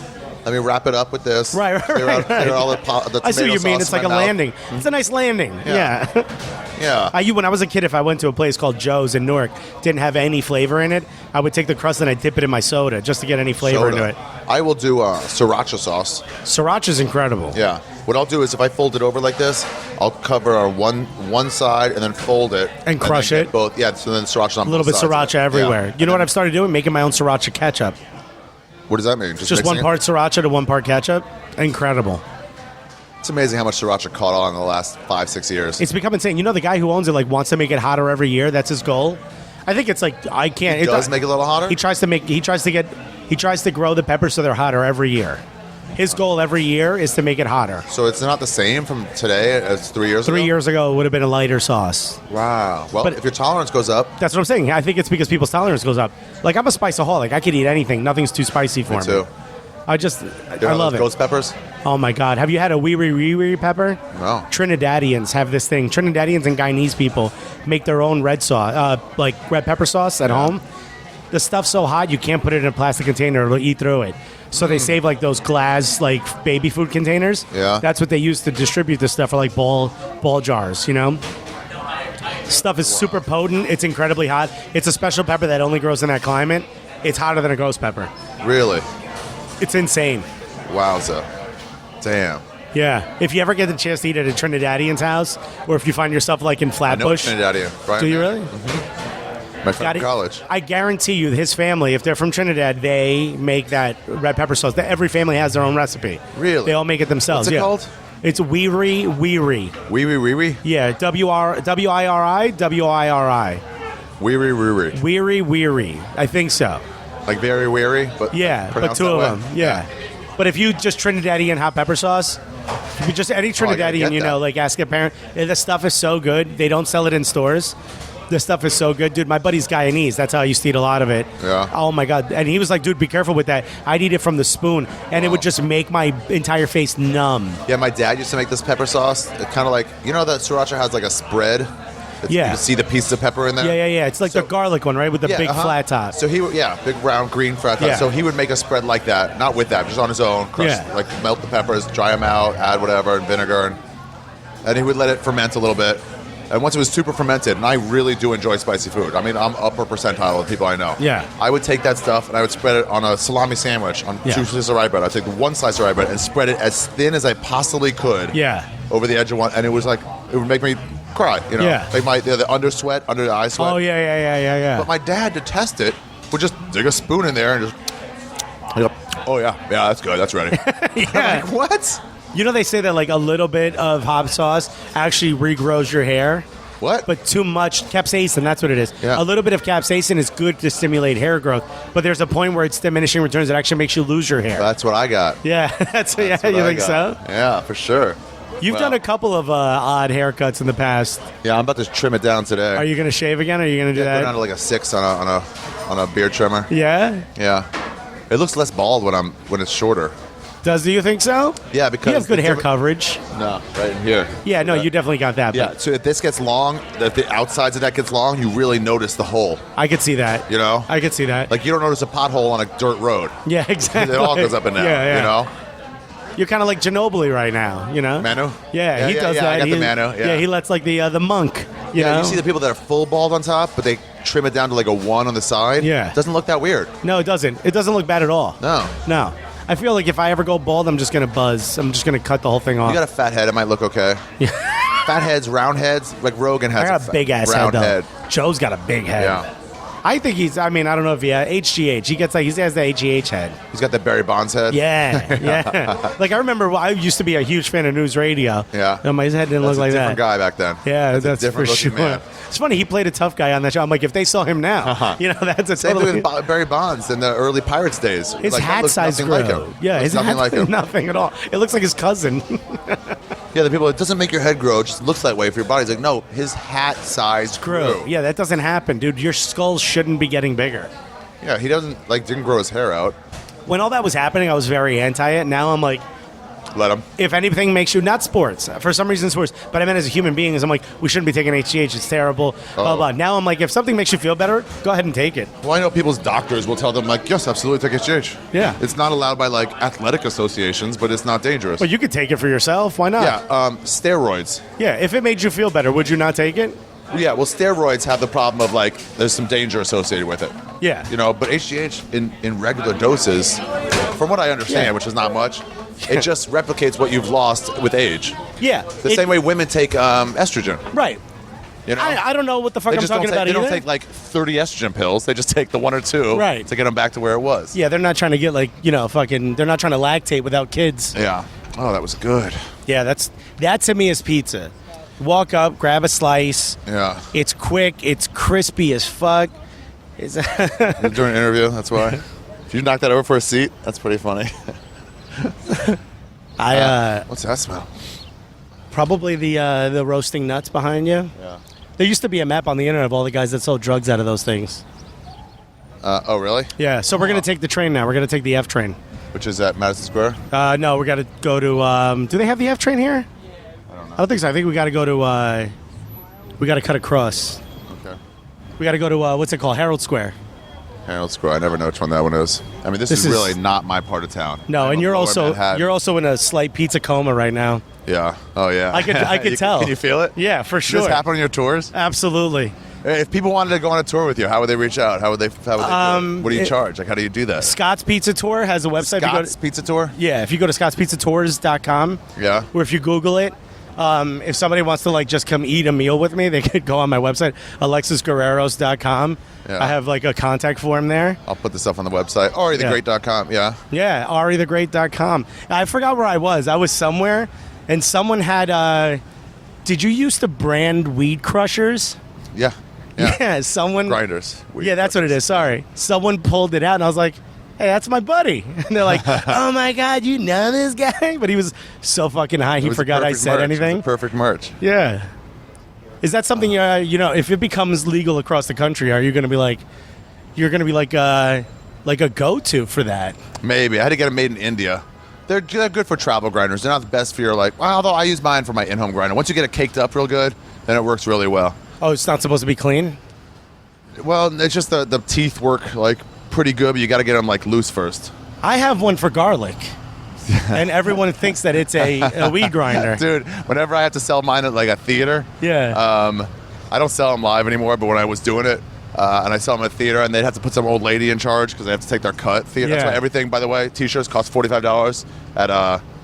S2: Let me wrap it up with this.
S6: Right.
S2: Clear all the
S6: I see what
S2: tomato
S6: you mean.
S2: sauce
S6: It's
S2: in
S6: like
S2: my
S6: a
S2: mouth.
S6: landing. It's a nice landing.
S2: Yeah. Yeah.
S6: When I was a kid, if I went to a place called Joe's in Newark, didn't have any flavor in it, I would take the crust and I'd dip it in my soda just to get any flavor
S2: Soda.
S6: into it.
S2: I will do sriracha sauce.
S6: Sriracha's incredible.
S2: Yeah. What I'll do is if I fold it over like this, I'll cover on one side and then fold it.
S6: And crush
S2: then get
S6: it.
S2: Both. Yeah, so then sriracha on
S6: A little
S2: both
S6: bit
S2: sides
S6: sriracha
S2: of it.
S6: everywhere.
S2: Yeah.
S6: You know what I've started doing? Making my own sriracha ketchup.
S2: What does that mean?
S6: Just
S2: mixing
S6: one
S2: it?
S6: part sriracha to one part ketchup. Incredible.
S2: It's amazing how much sriracha caught on in the last 5-6 years.
S6: It's become insane. You know, the guy who owns it wants to make it hotter every year. That's his goal. I think it's like I can't.
S2: It does make it a little hotter?
S6: He tries to grow the peppers so they're hotter every year. His goal every year is to make it hotter.
S2: So it's not the same from today as 3 years ago?
S6: 3 years ago, it would have been a lighter sauce.
S2: Wow. Well,
S6: But-
S2: if your tolerance goes up,
S6: That's what I'm saying. I think it's because people's tolerance goes up. Like, I'm a spiceaholic. I could eat anything. Nothing's too spicy for me.
S2: too.
S6: I love it.
S2: Ghost peppers?
S6: Oh, my God. Have you had a wee pepper?
S2: No.
S6: Trinidadians have this thing. Trinidadians and Guyanese people make their own red sauce, like red pepper sauce at home. The stuff's so hot, you can't put it in a plastic container. It'll eat through it. So they save, like, those glass, like, baby food containers.
S2: Yeah.
S6: That's what they use to distribute this stuff for, like, ball jars, you know? Stuff is super potent. It's incredibly hot. It's a special pepper that only grows in that climate. It's hotter than a ghost pepper.
S2: Really?
S6: It's insane.
S2: Wowza. Damn.
S6: Yeah. If you ever get the chance to eat at a Trinidadian's house, or if you find yourself, like, in
S2: I know
S6: Flatbush.
S2: Trinidadian. Right?
S6: Do you really?
S2: My friend from college.
S6: I guarantee you, his family, if they're from Trinidad, they make that red pepper sauce. Every family has their own recipe.
S2: Really?
S6: They all make it themselves.
S2: What's it
S6: yeah.
S2: called?
S6: It's Weary.
S2: Wee wee wee wee?
S6: Yeah, W-I-R-I, W-I-R-I.
S2: Weary.
S6: Weary. I think so.
S2: Like very weary, but
S6: Yeah, but
S2: pronounced
S6: two
S2: that
S6: of
S2: way?
S6: them. Yeah. But if you just Trinidadian hot pepper sauce, if you just any Trinidadian,
S2: get
S6: you know,
S2: that.
S6: like ask a parent. The stuff is so good. They don't sell it in stores. The stuff is so good, dude. My buddy's Guyanese. That's how I used to eat a lot of it.
S2: Yeah.
S6: Oh my god. And he was like, dude, be careful with that. I'd eat it from the spoon, and it would just make my entire face numb.
S2: Yeah, my dad used to make this pepper sauce. Kind of like, you know that sriracha has like a spread?
S6: Yeah.
S2: You can see the pieces of pepper in there?
S6: Yeah. It's like the garlic one, right? With the big flat top.
S2: So big round green flat top.
S6: Yeah.
S2: So he would make a spread like that, not with that, just on his own. Crush,
S6: Yeah.
S2: like melt the peppers, dry them out, add whatever, and vinegar, and he would let it ferment a little bit. And once it was super fermented, and I really do enjoy spicy food. I mean, I'm upper percentile of people I know.
S6: Yeah.
S2: I would take that stuff and I would spread it on a salami sandwich on
S6: Yeah.
S2: 2 slices of rye bread. I'd take the 1 slice of rye bread and spread it as thin as I possibly could.
S6: Yeah.
S2: Over the edge of one, and it was like it would make me cry. You know,
S6: Yeah.
S2: like the under sweat, under the eye sweat.
S6: Oh yeah.
S2: But my dad, to test it, would just dig a spoon in there and just. Oh yeah, that's good. That's ready.
S6: Yeah.
S2: I'm like, what?
S6: You know, they say that like a little bit of hot sauce actually regrows your hair.
S2: What?
S6: But too much capsaicin, that's what it is.
S2: Yeah.
S6: A little bit of capsaicin is good to stimulate hair growth, but there's a point where it's diminishing returns. It actually makes you lose your hair.
S2: That's what I got.
S6: Yeah, that's yeah.
S2: What
S6: You
S2: I
S6: think
S2: got.
S6: so?
S2: Yeah, for sure.
S6: You've
S2: Well,
S6: done a couple of odd haircuts in the past.
S2: Yeah, I'm about to trim it down today.
S6: Are you going to shave again? Or are you going to do
S2: Go down
S6: that?
S2: to like a 6 on a beard trimmer.
S6: Yeah.
S2: Yeah, it looks less bald when it's shorter.
S6: Do you think so?
S2: Yeah, because
S6: You have good
S2: the
S6: hair
S2: different-
S6: coverage.
S2: No, right in here.
S6: Yeah, no, you definitely got that.
S2: Yeah,
S6: But
S2: so if this gets long, if the outsides of that gets long, you really notice the hole.
S6: I could see that.
S2: You know,
S6: I could see that.
S2: like you don't notice a pothole on a dirt road.
S6: Yeah, exactly.
S2: It all goes up and down.
S6: Yeah.
S2: You know,
S6: You're kind of like Ginobili right now, you know?
S2: Manu.
S6: Yeah, he does that.
S2: I got
S6: He-
S2: the Manu. Yeah,
S6: he lets like the monk. You know?
S2: You see the people that are full bald on top, but they trim it down to like a 1 on the side.
S6: Yeah.
S2: It doesn't look that weird.
S6: No, it doesn't. It doesn't look bad at all.
S2: No.
S6: I feel like if I ever go bald, I'm just gonna buzz. I'm just gonna cut the whole thing off.
S2: You got a fat head, it might look okay. Fat heads, round heads, like Rogan has.
S6: I got a big ass
S2: round
S6: head though. Joe's got a big head.
S2: Yeah.
S6: I think I don't know if he HGH. He has the HGH head.
S2: He's got the Barry Bonds head.
S6: Yeah. Like I remember, I used to be a huge fan of news radio.
S2: Yeah.
S6: And my head didn't
S2: That's
S6: look like
S2: a different
S6: that.
S2: guy back then.
S6: Yeah, that's
S2: a
S6: for
S2: different
S6: sure.
S2: looking man.
S6: It's funny. He played a tough guy on that show. I'm like, if they saw him now, you know, that's a
S2: Same
S6: totally.
S2: thing with Barry Bonds in the early Pirates days.
S6: His
S2: Like, that
S6: hat
S2: looks
S6: size
S2: nothing
S6: grew.
S2: like him.
S6: Yeah,
S2: Looks
S6: his
S2: nothing
S6: hat
S2: like him.
S6: nothing at all. It looks like his cousin.
S2: Yeah, the people, it doesn't make your head grow. It just looks that way for your body. It's like, no, his hat size grew.
S6: Yeah, that doesn't happen, dude. Your skull shouldn't be getting bigger.
S2: Yeah, he didn't grow his hair out.
S6: When all that was happening, I was very anti it. Now I'm like,
S2: Let him.
S6: if anything makes you, not sports, for some reason sports, but I meant as a human being, is I'm like, we shouldn't be taking HGH, it's terrible, blah, blah. Now I'm like, if something makes you feel better, go ahead and take it.
S2: Well, I know people's doctors will tell them, like, yes, absolutely, take HGH.
S6: Yeah.
S2: It's not allowed by, like, athletic associations, but it's not dangerous.
S6: But you could take it for yourself, why not?
S2: Yeah, steroids.
S6: Yeah, if it made you feel better, would you not take it?
S2: Yeah, well, steroids have the problem of, like, there's some danger associated with it.
S6: Yeah.
S2: You know, but HGH in regular doses, from what I understand,
S6: Yeah.
S2: which is not much, it just replicates what you've lost with age.
S6: Yeah.
S2: The same way women take estrogen.
S6: Right.
S2: You know?
S6: I don't know what the fuck
S2: They
S6: I'm
S2: just don't
S6: talking
S2: take,
S6: about
S2: they don't
S6: either.
S2: take like 30 estrogen pills. They just take the 1 or 2
S6: Right.
S2: to get them back to where it was.
S6: Yeah, they're not trying to get like, you know, fucking, they're not trying to lactate without kids.
S2: Yeah. Oh, that was good.
S6: Yeah, that to me is pizza. Walk up, grab a slice.
S2: Yeah.
S6: It's quick. It's crispy as fuck. It's
S2: You're doing an interview, that's why. If you knock that over for a seat, that's pretty funny. What's that smell?
S6: Probably the roasting nuts behind you.
S2: Yeah.
S6: There used to be a map on the internet of all the guys that sold drugs out of those things.
S2: Oh, really?
S6: Yeah, so we're going to take the train now. We're going to take the F train.
S2: Which is at Madison Square?
S6: No, we got to go to... do they have the F train here? I don't think so. I think we got to go to... we got to cut across.
S2: Okay.
S6: We got to go to, what's it called? Herald Square.
S2: Herald Square. I never know which one that one is. I mean, this is really not my part of town.
S6: No,
S2: I'm
S6: and
S2: a
S6: you're
S2: lower
S6: also
S2: Manhattan.
S6: in a slight pizza coma right now.
S2: Yeah. Oh, yeah.
S6: I could tell.
S2: Can you feel it?
S6: Yeah, for
S2: Does
S6: sure.
S2: this happen on your tours?
S6: Absolutely.
S2: If people wanted to go on a tour with you, how would they reach out? How would they do it? What do you charge? Like, how do you do that?
S6: Scott's Pizza Tour has a website.
S2: Scott's Pizza Tour?
S6: Yeah, if you go to scottspizzatours.com,
S2: Yeah.
S6: or if you Google it, if somebody wants to like just come eat a meal with me, they could go on my website, alexisguerreros.com.
S2: Yeah.
S6: I have like a contact form there.
S2: I'll put this stuff on the website. AriTheGreat.com, yeah.
S6: Yeah, aritheGreat.com. I forgot where I was. I was somewhere, and someone had. Did you used to brand weed crushers?
S2: Yeah.
S6: Yeah, someone.
S2: Grinders.
S6: Yeah, that's what it is. Sorry. Someone pulled it out, and I was like, hey, that's my buddy. And they're like, oh, my God, you know this guy? But he was so fucking high, he forgot I said anything.
S2: Perfect merch.
S6: Yeah. Is that something, if it becomes legal across the country, are you going to be like, you're going to be like a go-to for that?
S2: Maybe. I had to get them made in India. They're good for travel grinders. They're not the best for your, although I use mine for my in-home grinder. Once you get it caked up real good, then it works really well.
S6: Oh, it's not supposed to be clean?
S2: Well, it's just the teeth work, pretty good, but you got to get them, loose first.
S6: I have one for garlic. And everyone thinks that it's a weed grinder.
S2: Dude, whenever I have to sell mine at, a theater,
S6: Yeah.
S2: I don't sell them live anymore, but when I was doing it, and I sell them at a theater, and they'd have to put some old lady in charge because they have to take their cut. Theater. That's
S6: Yeah.
S2: why everything, by the way, T-shirts cost $45 at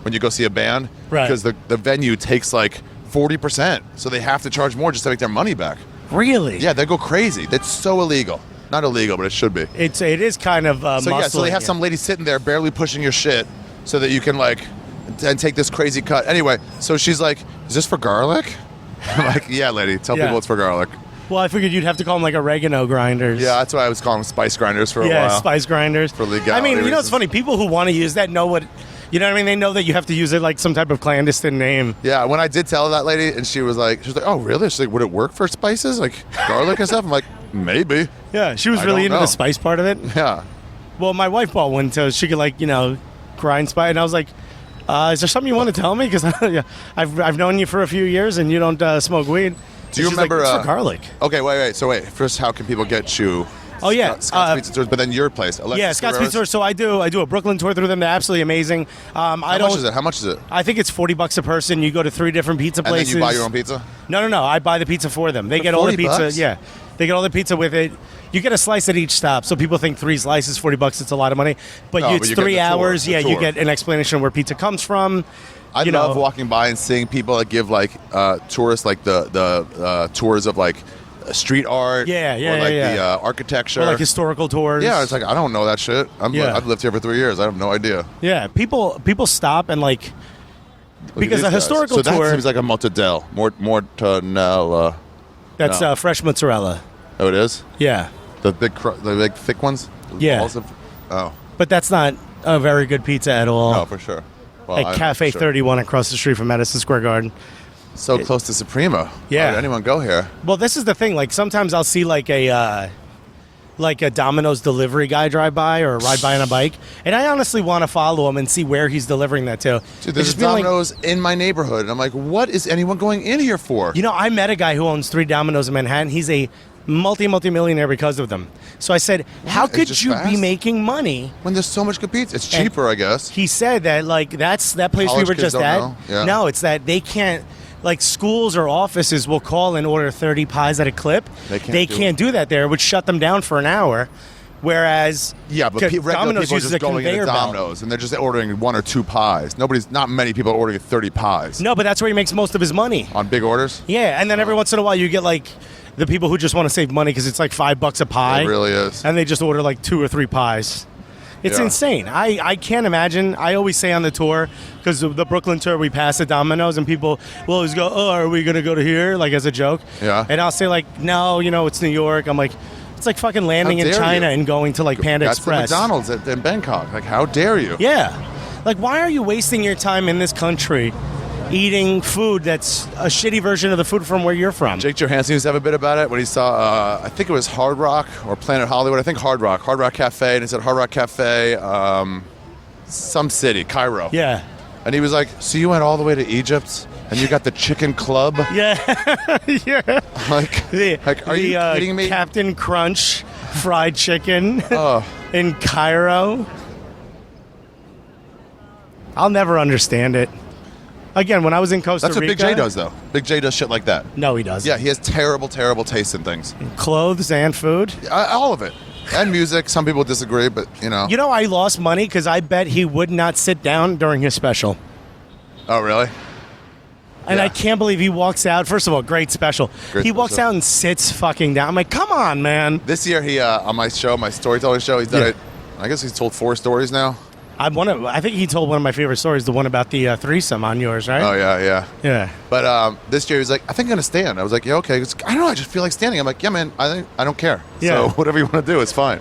S2: when you go see a band.
S6: Right.
S2: Because the venue takes 40%, so they have to charge more just to make their money back.
S6: Really?
S2: Yeah, they go crazy. That's so illegal. Not illegal, but it should be.
S6: It is kind of
S2: So they have some lady sitting there barely pushing your shit so that you can and take this crazy cut. Anyway, so she's like, is this for garlic? I'm like, yeah, lady, tell
S6: Yeah.
S2: people it's for garlic.
S6: Well, I figured you'd have to call them oregano grinders.
S2: Yeah, that's why I was calling them spice grinders for a while.
S6: Yeah, spice grinders.
S2: For legality
S6: I mean, it's
S2: reasons.
S6: funny. People who want to use that know what, you know what I mean? They know that you have to use it like some type of clandestine name.
S2: Yeah, when I did tell that lady, and she was like, oh, really? She's like, would it work for spices, garlic and stuff? I'm like, maybe.
S6: Yeah, she was
S2: I
S6: really
S2: don't
S6: into
S2: know.
S6: the spice part of it.
S2: Yeah.
S6: Well, my wife bought one so she could grind spice, and I was like, is there something you want to tell me? Because I've known you for a few years, and you don't smoke weed.
S2: Do you
S6: And she's
S2: remember?
S6: Like, it's for garlic.
S2: Okay, wait. So first, how can people get you?
S6: Oh, yeah.
S2: Scott's Pizza Tours, but then your place, Alexis
S6: Yeah, Scott's
S2: Guerreros?
S6: Pizza Tour. So I do a Brooklyn tour through them. They're absolutely amazing.
S2: How much is it? How much is it?
S6: I think it's $40 a person. You go to 3 different pizza
S2: And
S6: places.
S2: then you buy your own pizza?
S6: No. I buy the pizza for them. They get all the pizza.
S2: $40?
S6: Yeah, they get all the pizza with it. You get a slice at each stop. So people think 3 slices, $40. It's a lot of money. But
S2: No,
S6: it's
S2: but you get
S6: 3
S2: the tour,
S6: hours.
S2: the
S6: Yeah, you
S2: tour.
S6: get an explanation of where pizza comes from.
S2: I love walking by and seeing people that give tourists the tours of street art.
S6: Yeah,
S2: or the architecture.
S6: Or historical tours.
S2: Yeah, it's I don't know that shit. I've lived here for 3 years. I have no idea.
S6: Yeah, people stop and
S2: Look at
S6: because
S2: these
S6: a
S2: guys.
S6: historical
S2: so
S6: tour.
S2: that seems like a mortadella. Mortadella.
S6: That's
S2: no.
S6: fresh mozzarella.
S2: Oh, it is?
S6: Yeah,
S2: The big thick ones?
S6: Yeah.
S2: Balls of- oh.
S6: but that's not a very good pizza at all.
S2: No, for sure. Well,
S6: At Cafe 31 across the street from Madison Square Garden.
S2: So close to Suprema.
S6: Yeah.
S2: Why would anyone go here?
S6: Well, this is the thing. Sometimes I'll see a Domino's delivery guy drive by or ride by on a bike, and I honestly want to follow him and see where he's delivering that to.
S2: Dude, there's
S6: It's
S2: a
S6: just been
S2: Domino's in my neighborhood, and I'm like, what is anyone going in here for?
S6: I met a guy who owns 3 Domino's in Manhattan. He's a multi-millionaire because of them. So I said, how
S2: It's
S6: could
S2: just
S6: you
S2: fast.
S6: be making money?
S2: When there's so much good pizza. It's cheaper, I guess.
S6: He said that that's that place
S2: College
S6: we were
S2: kids
S6: just
S2: don't
S6: at.
S2: know. Yeah.
S6: No, it's that they can't. Schools or offices will call and order 30 pies at a clip.
S2: They can't do
S6: do that there. It would shut them down for an hour. Whereas
S2: Yeah, but regular
S6: Domino's
S2: people are
S6: uses
S2: just
S6: a
S2: going into
S6: conveyor belt.
S2: Domino's, and they're just ordering 1 or 2 pies. Not many people are ordering 30 pies
S6: No, but that's where he makes most of his money.
S2: on big orders.
S6: Yeah, and then every once in a while you get the people who just want to save money because it's $5 a pie.
S2: It really is.
S6: And they just order 2 or 3 pies. It's
S2: Yeah.
S6: insane. I can't imagine. I always say on the tour, because the Brooklyn tour, we pass at Domino's, and people will always go, oh, are we going to go to here? As a joke.
S2: Yeah.
S6: And I'll say, no, it's New York. I'm like, it's like fucking landing
S2: How
S6: in
S2: dare
S6: China
S2: you?
S6: and going to Panda
S2: That's
S6: Express.
S2: the McDonald's in Bangkok. How dare you?
S6: Yeah. Why are you wasting your time in this country eating food that's a shitty version of the food from where you're from?
S2: Jake Johansson used to have a bit about it when he saw, I think it was Hard Rock or Planet Hollywood. I think Hard Rock Cafe. And he said Hard Rock Cafe, some city, Cairo.
S6: Yeah.
S2: And he was like, so you went all the way to Egypt and you got the chicken club?
S6: Yeah. Yeah.
S2: Are you kidding me?
S6: Captain Crunch fried chicken
S2: Oh.
S6: in Cairo. I'll never understand it. Again, when I was in Costa
S2: That's what
S6: Rica.
S2: Big J does, though. Big J does shit like that.
S6: No, he doesn't.
S2: Yeah, he has terrible, terrible taste in things.
S6: Clothes and food.
S2: All of it. And music. Some people disagree, but,
S6: I lost money because I bet he would not sit down during his special.
S2: Oh, really?
S6: And
S2: Yeah.
S6: I can't believe he walks out. First of all, great special.
S2: Great
S6: He walks
S2: special.
S6: out and sits fucking down. I'm like, come on, man.
S2: This year, he on my show, my storytelling show, he's done
S6: Yeah.
S2: it. I guess he's told 4 stories now.
S6: I think he told one of my favorite stories, the one about the threesome on yours, right?
S2: Oh yeah.
S6: Yeah.
S2: But this year he was like, I think I'm gonna stand. I was like, yeah, okay. He goes, I don't know. I just feel like standing. I'm like, yeah, man. I don't care.
S6: Yeah.
S2: So whatever you want to do, it's fine.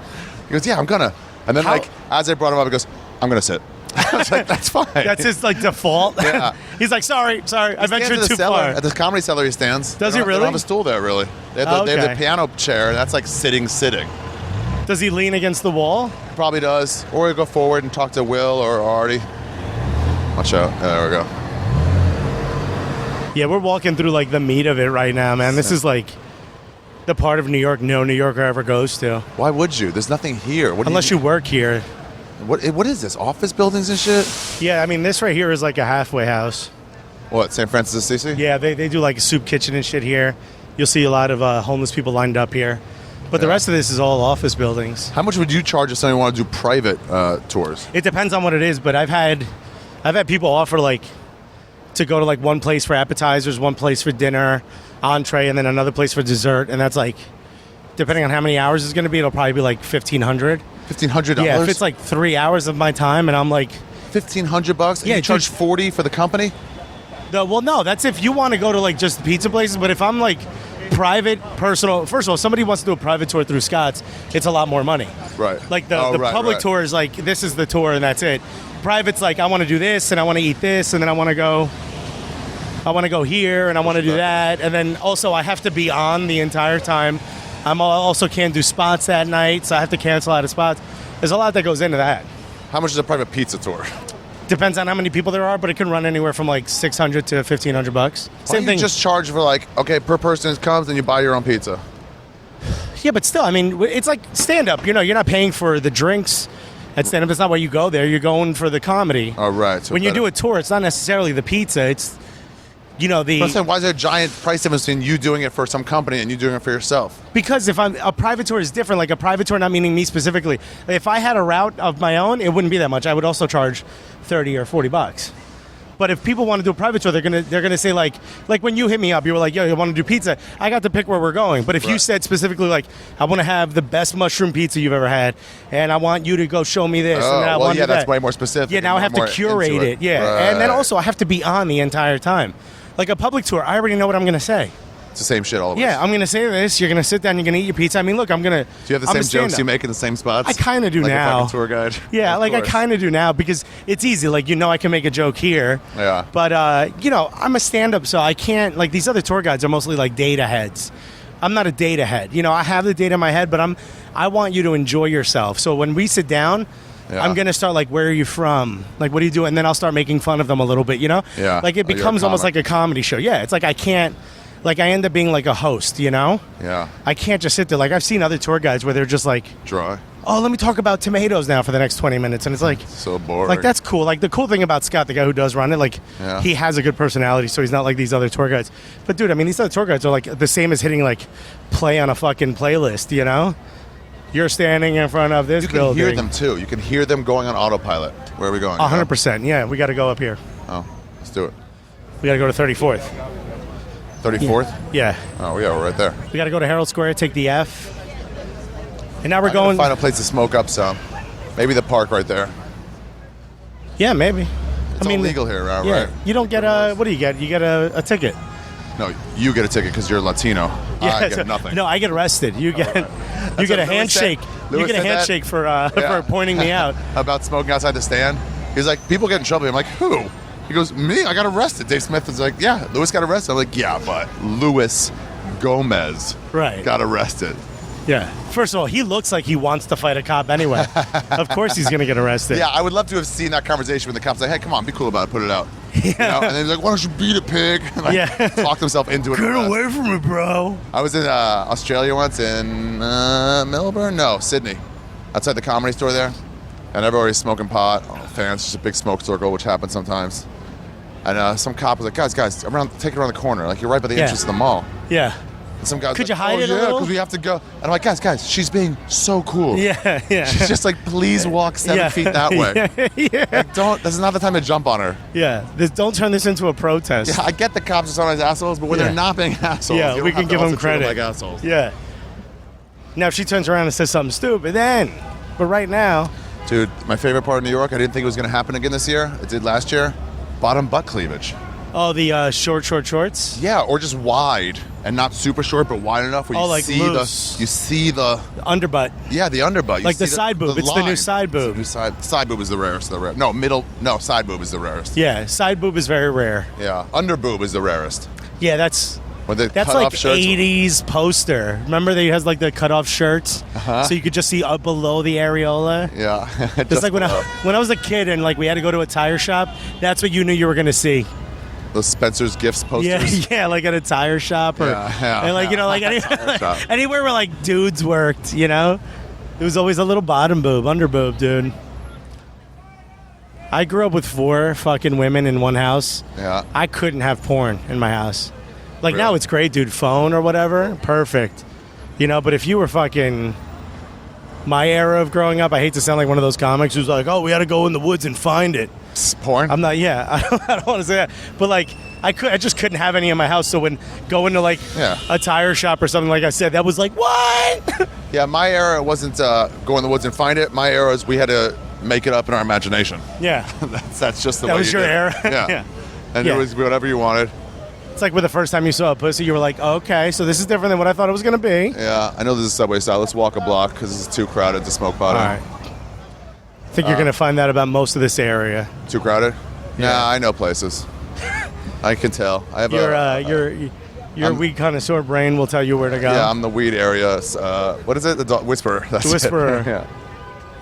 S2: He goes, yeah, I'm gonna. And then like as I brought him up, he goes, I'm gonna sit. I was like, that's fine.
S6: That's his like default.
S2: Yeah.
S6: He's like, sorry, I ventured too
S2: cellar.
S6: far.
S2: At the Comedy Cellar, he stands.
S6: Does
S2: They
S6: he
S2: don't
S6: really?
S2: have a stool there, really. They have the
S6: Okay.
S2: piano chair, and that's like sitting.
S6: Does he lean against the wall?
S2: Probably does. Or he'll go forward and talk to Will or Artie. Watch out. There we go.
S6: Yeah, we're walking through like the meat of it right now, man. This is like the part of New York no New Yorker ever goes to.
S2: Why would you? There's nothing here. What do
S6: Unless you work here.
S2: What is this? Office buildings and shit?
S6: Yeah, I mean, this right here is like a halfway house.
S2: What, St. Francis of Assisi?
S6: Yeah, they do like a soup kitchen and shit here. You'll see a lot of homeless people lined up here. But the rest of this is all office buildings.
S2: How much would you charge if somebody wanted to do private tours?
S6: It depends on what it is, but I've had people offer like to go to like one place for appetizers, one place for dinner, entree, and then another place for dessert, and that's like, depending on how many hours it's going to be, it'll probably be like $1,500.
S2: $1,500?
S6: Yeah, if it's like 3 hours of my time, and I'm like,
S2: $1,500?
S6: Yeah,
S2: you charge
S6: dude.
S2: $40 for the company?
S6: well, no, that's if you want to go to like just pizza places, but if I'm like private, personal, first of all, somebody wants to do a private tour through Scott's, it's a lot more money.
S2: Right.
S6: Like the public tour is like, this is the tour and that's it. Private's like, I want to do this and I want to eat this and then I want to go here and I want to do that. And then also I have to be on the entire time. Also can't do spots that night, so I have to cancel out of spots. There's a lot that goes into that.
S2: How much is a private pizza tour?
S6: Depends on how many people there are, but it can run anywhere from like $600 to $1,500.
S2: Why
S6: Same
S2: don't
S6: thing.
S2: you just charge for like, okay, per person comes and you buy your own pizza?
S6: Yeah, but still, I mean, it's like stand-up. You know, you're not paying for the drinks at stand-up. That's not why you go there. You're going for the comedy.
S2: Oh, right. So
S6: when you
S2: better.
S6: do a tour, it's not necessarily the pizza. It's, you know,
S2: But I'm saying, why is there a giant price difference between you doing it for some company and you doing it for yourself?
S6: because if I'm a private tour is different. Like a private tour, not meaning me specifically. If I had a route of my own, it wouldn't be that much. I would also charge $30 or $40. But if people want to do a private tour, they're gonna say like when you hit me up, you were like, yo, you want to do pizza? I got to pick where we're going. But if you said specifically like, I want to have the best mushroom pizza you've ever had, and I want you to go show me this, and then I want to do
S2: that's
S6: that.
S2: way more specific.
S6: Yeah, now I have to curate it. Yeah,
S2: Right.
S6: and then also I have to be on the entire time. Like a public tour, I already know what I'm gonna say.
S2: It's the same shit all over.
S6: Yeah, I'm gonna say this. You're gonna sit down. You're gonna eat your pizza. I mean, look, I'm gonna.
S2: Do you have the
S6: I'm
S2: same
S6: a
S2: jokes you
S6: stand-up.
S2: make in the same spots?
S6: I kind of do
S2: like
S6: now.
S2: a fucking tour guide?
S6: Yeah,
S2: Of
S6: like I
S2: course.
S6: kind of do now because it's easy. Like, you know, I can make a joke here.
S2: Yeah.
S6: But, you know, I'm a stand-up, so I can't, like, these other tour guides are mostly like data heads. I'm not a data head. You know, I have the data in my head, but I want you to enjoy yourself. So when we sit down,
S2: Yeah.
S6: I'm going to start like, where are you from? Like, what do you do? And then I'll start making fun of them a little bit, you know?
S2: Yeah.
S6: Like, it
S2: Like you're a
S6: becomes almost
S2: comic.
S6: like a comedy show. Yeah, it's like I can't, like, I end up being like a host, you know?
S2: Yeah.
S6: I can't just sit there. Like, I've seen other tour guides where they're just like,
S2: Dry.
S6: oh, let me talk about tomatoes now for the next 20 minutes. And it's like,
S2: So boring.
S6: like, that's cool. Like, the cool thing about Scott, the guy who does run it, like,
S2: Yeah.
S6: he has a good personality, so he's not like these other tour guides. But, dude, I mean, these other tour guides are, like, the same as hitting, like, play on a fucking playlist, you know? You're standing in front of this
S2: You can
S6: building.
S2: hear them, too. You can hear them going on autopilot. Where are we going?
S6: 100%. Yeah, we got to go up here.
S2: Oh, let's do it.
S6: We got to go to 34th.
S2: 34th?
S6: Yeah.
S2: Oh, yeah, we're right there.
S6: We got to go to Herald Square, take the F. And now we're
S2: I'm gonna
S6: going.
S2: find a place to smoke up some. Maybe the park right there.
S6: Yeah, maybe.
S2: It's all legal here, right?
S6: Yeah.
S2: Right?
S6: You don't get a. What do you get? You get a ticket.
S2: No, you get a ticket because you're Latino. I
S6: so-
S2: get nothing.
S6: No, I get arrested. You get you
S2: That's
S6: get a
S2: what Louis
S6: handshake.
S2: said.
S6: You
S2: Louis
S6: get a
S2: said that.
S6: handshake for pointing me out.
S2: About smoking outside the stand. He's like, people get in trouble. I'm like, who? He goes, me? I got arrested. Dave Smith is like, yeah, Louis got arrested. I'm like, yeah, but Louis Gomez
S6: Right.
S2: got arrested.
S6: Yeah. First of all, he looks like he wants to fight a cop anyway. Of course he's going to get arrested.
S2: Yeah, I would love to have seen that conversation with the cops. Like, hey, come on, be cool about it. Put it out. You know? And then he's like, why don't you beat a pig? And like,
S6: Yeah.
S2: talked himself into it.
S6: Get away from me, bro.
S2: I was in Australia once in Melbourne? No, Sydney. Outside the Comedy Store there. And everybody's smoking pot. Fans, just a big smoke circle, which happens sometimes. And some cop was like, guys, take it around the corner. Like, you're right by the
S6: Yeah.
S2: entrance to the mall.
S6: Yeah.
S2: And some guys
S6: Could you
S2: like,
S6: hide
S2: oh,
S6: it a
S2: yeah,
S6: little?
S2: because we have to go. And I'm like, guys, she's being so cool.
S6: Yeah, yeah.
S2: She's just like, please walk 7 feet that way.
S6: Yeah.
S2: Like, this is not the time to jump on her.
S6: Yeah. Don't turn this into a protest.
S2: Yeah, I get the cops are sometimes assholes, but when
S6: Yeah.
S2: they're not being assholes,
S6: Yeah,
S2: you don't
S6: we
S2: have
S6: can
S2: to
S6: give
S2: also
S6: them
S2: treat
S6: credit.
S2: like assholes.
S6: Yeah. Now, if she turns around and says something stupid, then. But right now,
S2: Dude, my favorite part of New York, I didn't think it was going to happen again this year. It did last year. Bottom butt cleavage.
S6: Oh, the short shorts?
S2: Yeah, or just wide and not super short, but wide enough where you
S6: like
S2: see
S6: loose.
S2: you see the
S6: Underbutt.
S2: yeah, the underbutt. You
S6: Like the
S2: see
S6: side boob. It's the new
S2: line.
S6: side boob.
S2: It's the new side boob is the rarest. Side boob is the rarest.
S6: Yeah, side boob is very rare.
S2: Yeah, under boob is the rarest.
S6: Yeah, that's
S2: When they
S6: like
S2: cut off shirts.
S6: 80s poster. Remember that he has like the cut off shirts? So you could just see up below the areola?
S2: Yeah.
S6: It's like when I was a kid and like we had to go to a tire shop, that's what you knew you were going to see.
S2: Those Spencer's Gifts posters.
S6: Yeah, like at a tire shop or and like like anywhere where like dudes worked, you know? It was always a little bottom boob, under boob, dude. I grew up with 4 fucking women in one house.
S2: Yeah.
S6: I couldn't have porn in my house. Like
S2: Really?
S6: now it's great, dude. Phone or whatever, perfect. You know, but if you were fucking my era of growing up, I hate to sound like one of those comics who's like, oh, we had to go in the woods and find it.
S2: Porn?
S6: I'm not. Yeah, I don't want to say that, but like I just couldn't have any in my house. So when going to like a tire shop or something, like I said, that was like what?
S2: Yeah, my era wasn't go in the woods and find it. My era is we had to make it up in our imagination.
S6: Yeah,
S2: that's just the
S6: that
S2: way
S6: was
S2: you
S6: your
S2: did
S6: era.
S2: it. Yeah.
S6: Yeah.
S2: And
S6: Yeah.
S2: it was whatever you wanted.
S6: It's like with the first time you saw a pussy, you were like, okay, so this is different than what I thought it was gonna be.
S2: Yeah, I know this is Subway style. Let's walk a block because this is too crowded to smoke pot
S6: All
S2: in.
S6: right. I think you're gonna find that about most of this area.
S2: Too crowded? Yeah, I know places. I can tell. I have
S6: Your weed connoisseur brain will tell you where to go.
S2: Yeah, I'm the weed area. What is it? The whisperer. That's it.
S6: Whisperer.
S2: Yeah.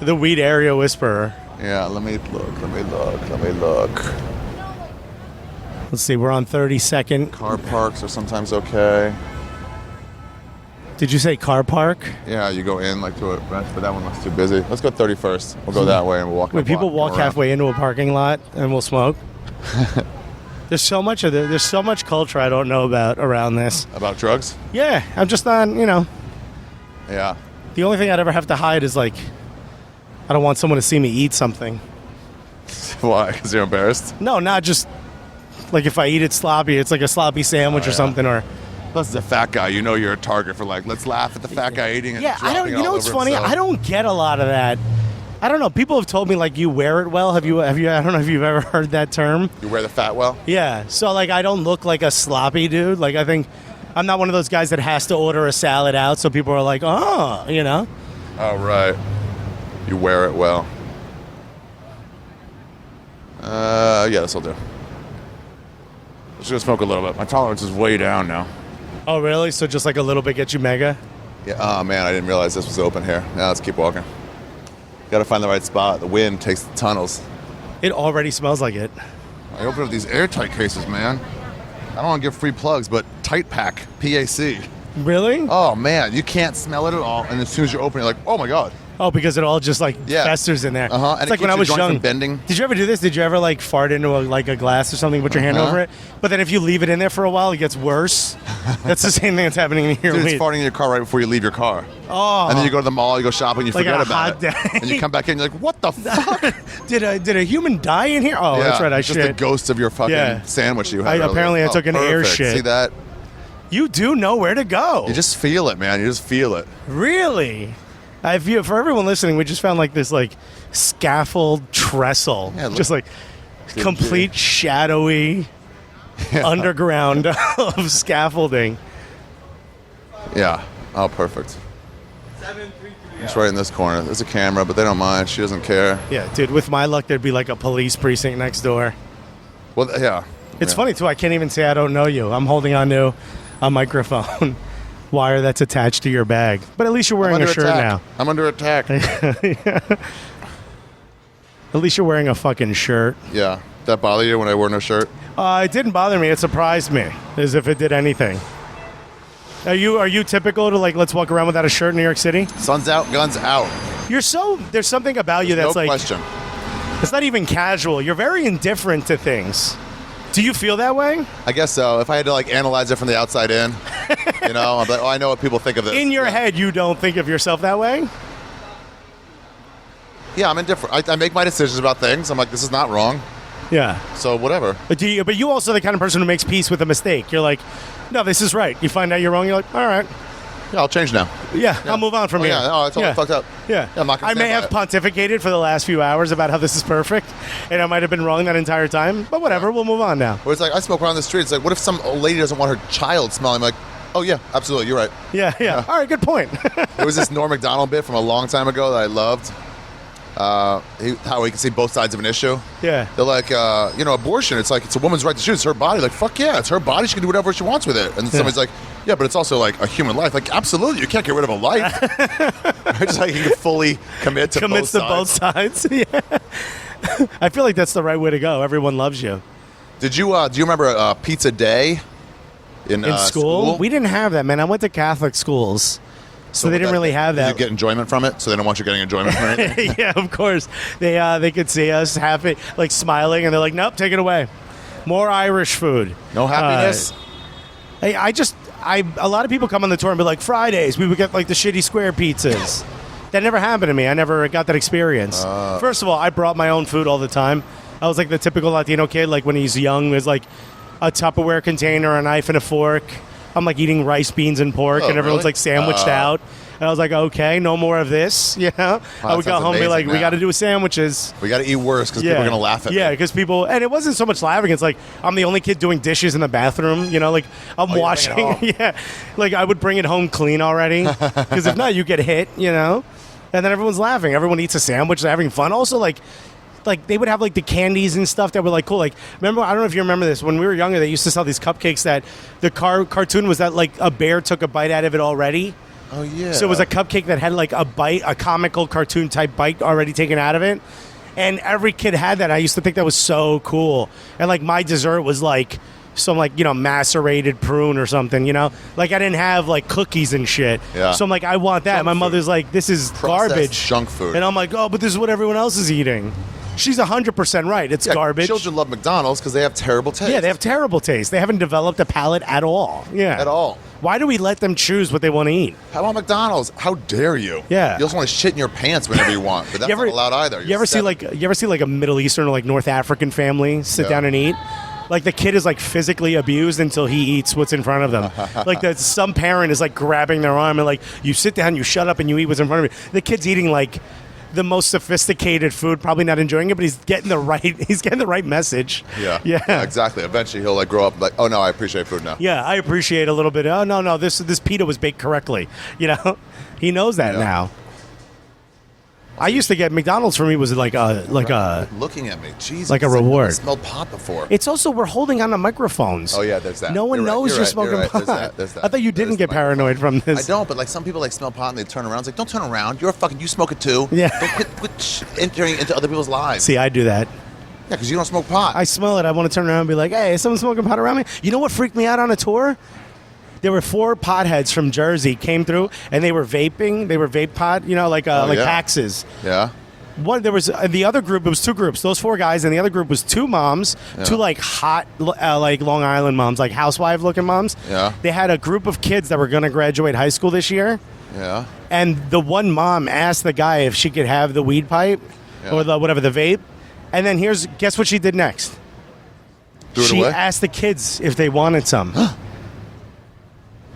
S6: The weed area whisperer.
S2: Yeah. Let me look.
S6: Let's see. We're on 32nd.
S2: Car parks are sometimes okay.
S6: Did you say car park?
S2: Yeah, you go in like to a rest, but that one looks too busy. Let's go 31st. We'll go that way and we'll walk.
S6: Wait, people walk halfway into a parking lot and we'll smoke. There's so much there's so much culture I don't know about around this.
S2: About drugs?
S6: Yeah, I'm just not,
S2: Yeah.
S6: the only thing I'd ever have to hide is like, I don't want someone to see me eat something.
S2: Why? Because you're embarrassed?
S6: No, not just like if I eat it sloppy, it's like a sloppy sandwich or something, or
S2: Plus, as a fat guy, you know you're a target for like, let's laugh at the fat guy eating it.
S6: yeah. I don't.
S2: dropping it
S6: You know
S2: all
S6: what's
S2: over
S6: funny?
S2: himself.
S6: I don't get a lot of that. I don't know. People have told me like you wear it well. Have you? I don't know if you've ever heard that term.
S2: You wear the fat well?
S6: Yeah. So like I don't look like a sloppy dude. Like I think I'm not one of those guys that has to order a salad out. So people are like, oh,
S2: Oh, right. You wear it well. Yeah, this'll do. I'm just gonna smoke a little bit. My tolerance is way down now.
S6: Oh really? So just like a little bit gets you mega?
S2: Yeah. Oh man, I didn't realize this was open here. Now let's keep walking. Got to find the right spot. The wind takes the tunnels.
S6: It already smells like it.
S2: I opened up these airtight cases, man. I don't want to give free plugs, but Tight Pack, PAC.
S6: Really?
S2: Oh man, you can't smell it at all. And as soon as you open it, you're like, oh my god.
S6: Oh, because it all just like festers in there.
S2: Uh-huh. And
S6: It's
S2: it
S6: like when
S2: keeps
S6: I
S2: your
S6: was
S2: joint
S6: young.
S2: from bending.
S6: Did you ever do this? Did you ever like fart into a glass or something, put your hand over it? But then if you leave it in there for a while, it gets worse. That's the same thing that's happening in your
S2: Dude, it's
S6: weed.
S2: farting in your car right before you leave your car.
S6: Oh.
S2: And then you go to the mall, you go shopping, you
S6: Like
S2: forget
S6: on a
S2: about
S6: hot
S2: it.
S6: day.
S2: And you come back in, you're like, what the fuck?
S6: Did a human die in here? Oh, that's right. I
S2: just the
S6: shit.
S2: ghost of your fucking
S6: Yeah.
S2: sandwich you had.
S6: Apparently I took an air
S2: perfect.
S6: shit.
S2: See that?
S6: You do know where to go.
S2: You just feel it, man. You just feel it.
S6: Really? For everyone listening, we just found like this like scaffold trestle,
S2: Yeah, look-
S6: just like complete shadowy underground of scaffolding.
S2: Yeah. Oh, perfect. It's right in this corner. There's a camera, but they don't mind. She doesn't care.
S6: Yeah, dude. With my luck, there'd be like a police precinct next door.
S2: Well, yeah.
S6: It's
S2: Yeah.
S6: funny too. I can't even say I don't know you. I'm holding on to a microphone wire that's attached to your bag. But at least you're
S2: I'm
S6: wearing
S2: under
S6: a shirt
S2: attack. I'm under attack.
S6: now. At least you're wearing a fucking shirt.
S2: Yeah. That bother you when I wear no shirt?
S6: It didn't bother me. It surprised me, as if it did anything. Are you typical to like let's walk around without a shirt in New York City?
S2: Sun's out, guns out.
S6: There's something about you that's
S2: No
S6: like
S2: question.
S6: it's not even casual. You're very indifferent to things. Do you feel that way?
S2: I guess so. If I had to like analyze it from the outside in, I'm like, oh, I know what people think of this.
S6: In your head, you don't think of yourself that way?
S2: Yeah, I'm indifferent. I make my decisions about things. I'm like, this is not wrong.
S6: Yeah.
S2: So whatever.
S6: But you also the kind of person who makes peace with a mistake. You're like, no, this is right. You find out you're wrong, you're like, all right.
S3: Yeah, I'll change now.
S6: Yeah, I'll move on from here.
S3: Yeah, no, it's all fucked up.
S6: Yeah.
S3: I'm not gonna
S6: I may
S3: stand
S6: have
S3: by
S6: pontificated for the last few hours about how this is perfect, and I might have been wrong that entire time, but whatever, we'll move on now.
S3: Where it's like, I smoke around the street. It's like, what if some old lady doesn't want her child smelling? I'm like, oh, yeah, absolutely, you're right.
S6: Yeah. All right, good point.
S3: There was this Norm Macdonald bit from a long time ago that I loved. How he can see both sides of an issue.
S6: Yeah.
S3: They're like, abortion. It's like, it's a woman's right to choose. It's her body. Like, fuck yeah, it's her body. She can do whatever she wants with it. And then somebody's like, yeah, but it's also like a human life. Like, absolutely, you can't get rid of a life. Just like you can fully commit to
S6: Commits to both sides. Yeah. I feel like that's the right way to go. Everyone loves you.
S3: Do you remember Pizza Day in
S6: school? We didn't have that, man. I went to Catholic schools. So they didn't really have that.
S3: Did you get enjoyment from it? So they don't want you getting enjoyment from it?
S6: Yeah, of course. They could see us happy, like smiling, and they're like, nope, take it away. More Irish food.
S3: No happiness?
S6: Hey, a lot of people come on the tour and be like, Fridays, we would get like the shitty square pizzas. That never happened to me. I never got that experience. First of all, I brought my own food all the time. I was like the typical Latino kid, like when he's young, there's like a Tupperware container, a knife, and a fork. I'm like eating rice, beans, and pork, and everyone's like sandwiched out. And I was like, okay, no more of this, you know? I would go home and be like, we got to do sandwiches.
S3: We got to eat worse because people are going to laugh at me.
S6: Yeah, because people, and it wasn't so much laughing. It's like, I'm the only kid doing dishes in the bathroom, you know? Like, I'm washing. Yeah. Like, I would bring it home clean already. Because if not, you get hit, you know? And then everyone's laughing. Everyone eats a sandwich. They're having fun. Also, like they would have like the candies and stuff that were like cool. Like, remember, I don't know if you remember this, when we were younger, they used to sell these cupcakes that the cartoon was that like a bear took a bite out of it already.
S3: Oh yeah.
S6: So it was a cupcake that had like a bite, a comical cartoon type bite already taken out of it. And every kid had that. I used to think that was so cool. And like my dessert was like some like, macerated prune or something, Like I didn't have like cookies and shit.
S3: Yeah.
S6: So I'm like, I want that.
S3: Junk
S6: My
S3: food.
S6: mother's like, this is
S3: Processed
S6: garbage.
S3: junk food.
S6: And I'm like, oh, but this is what everyone else is eating. She's 100% right. It's garbage.
S3: Children love McDonald's because they have terrible taste.
S6: Yeah, they have terrible taste. They haven't developed a palate at all. Yeah.
S3: At all.
S6: Why do we let them choose what they want to eat?
S3: How about McDonald's? How dare you?
S6: Yeah.
S3: You also want to shit in your pants whenever you want, but that's not allowed either.
S6: You ever see like a Middle Eastern or like North African family sit down and eat? Like the kid is like physically abused until he eats what's in front of them. Like some parent is like grabbing their arm and like, you sit down, you shut up, and you eat what's in front of you. The kid's eating like the most sophisticated food, probably not enjoying it, but he's getting the right message.
S3: Yeah, exactly. Eventually he'll like grow up like, oh no, I appreciate food now.
S6: Yeah, I appreciate a little bit. Oh no, this pita was baked correctly. He knows that now. I used to get McDonald's for me was like a
S3: looking at me, Jesus,
S6: like a reward.
S3: I smelled pot before.
S6: It's also we're holding on to microphones.
S3: Oh yeah, there's that.
S6: No one knows you're smoking pot.
S3: There's that.
S6: I thought you didn't get paranoid from this.
S3: I don't, but like some people like smell pot and they turn around. It's like, don't turn around. You're you smoke it too.
S6: Yeah.
S3: Don't quit entering into other people's lives.
S6: See, I do that.
S3: Yeah, because you don't smoke pot.
S6: I smell it. I want to turn around and be like, hey, is someone smoking pot around me? You know what freaked me out on a tour? There were 4 potheads from Jersey came through and they were vaping. They were vape pot, like Paxes.
S3: Yeah.
S6: There was the other group. It was 2 groups. Those 4 guys, and the other group was 2 moms, 2 like hot, like Long Island moms, like housewife looking moms.
S3: Yeah.
S6: They had a group of kids that were going to graduate high school this year.
S3: Yeah.
S6: And the one mom asked the guy if she could have the weed pipe or the vape. And then guess what she did next?
S3: Threw it
S6: she
S3: away?
S6: asked the kids if they wanted some.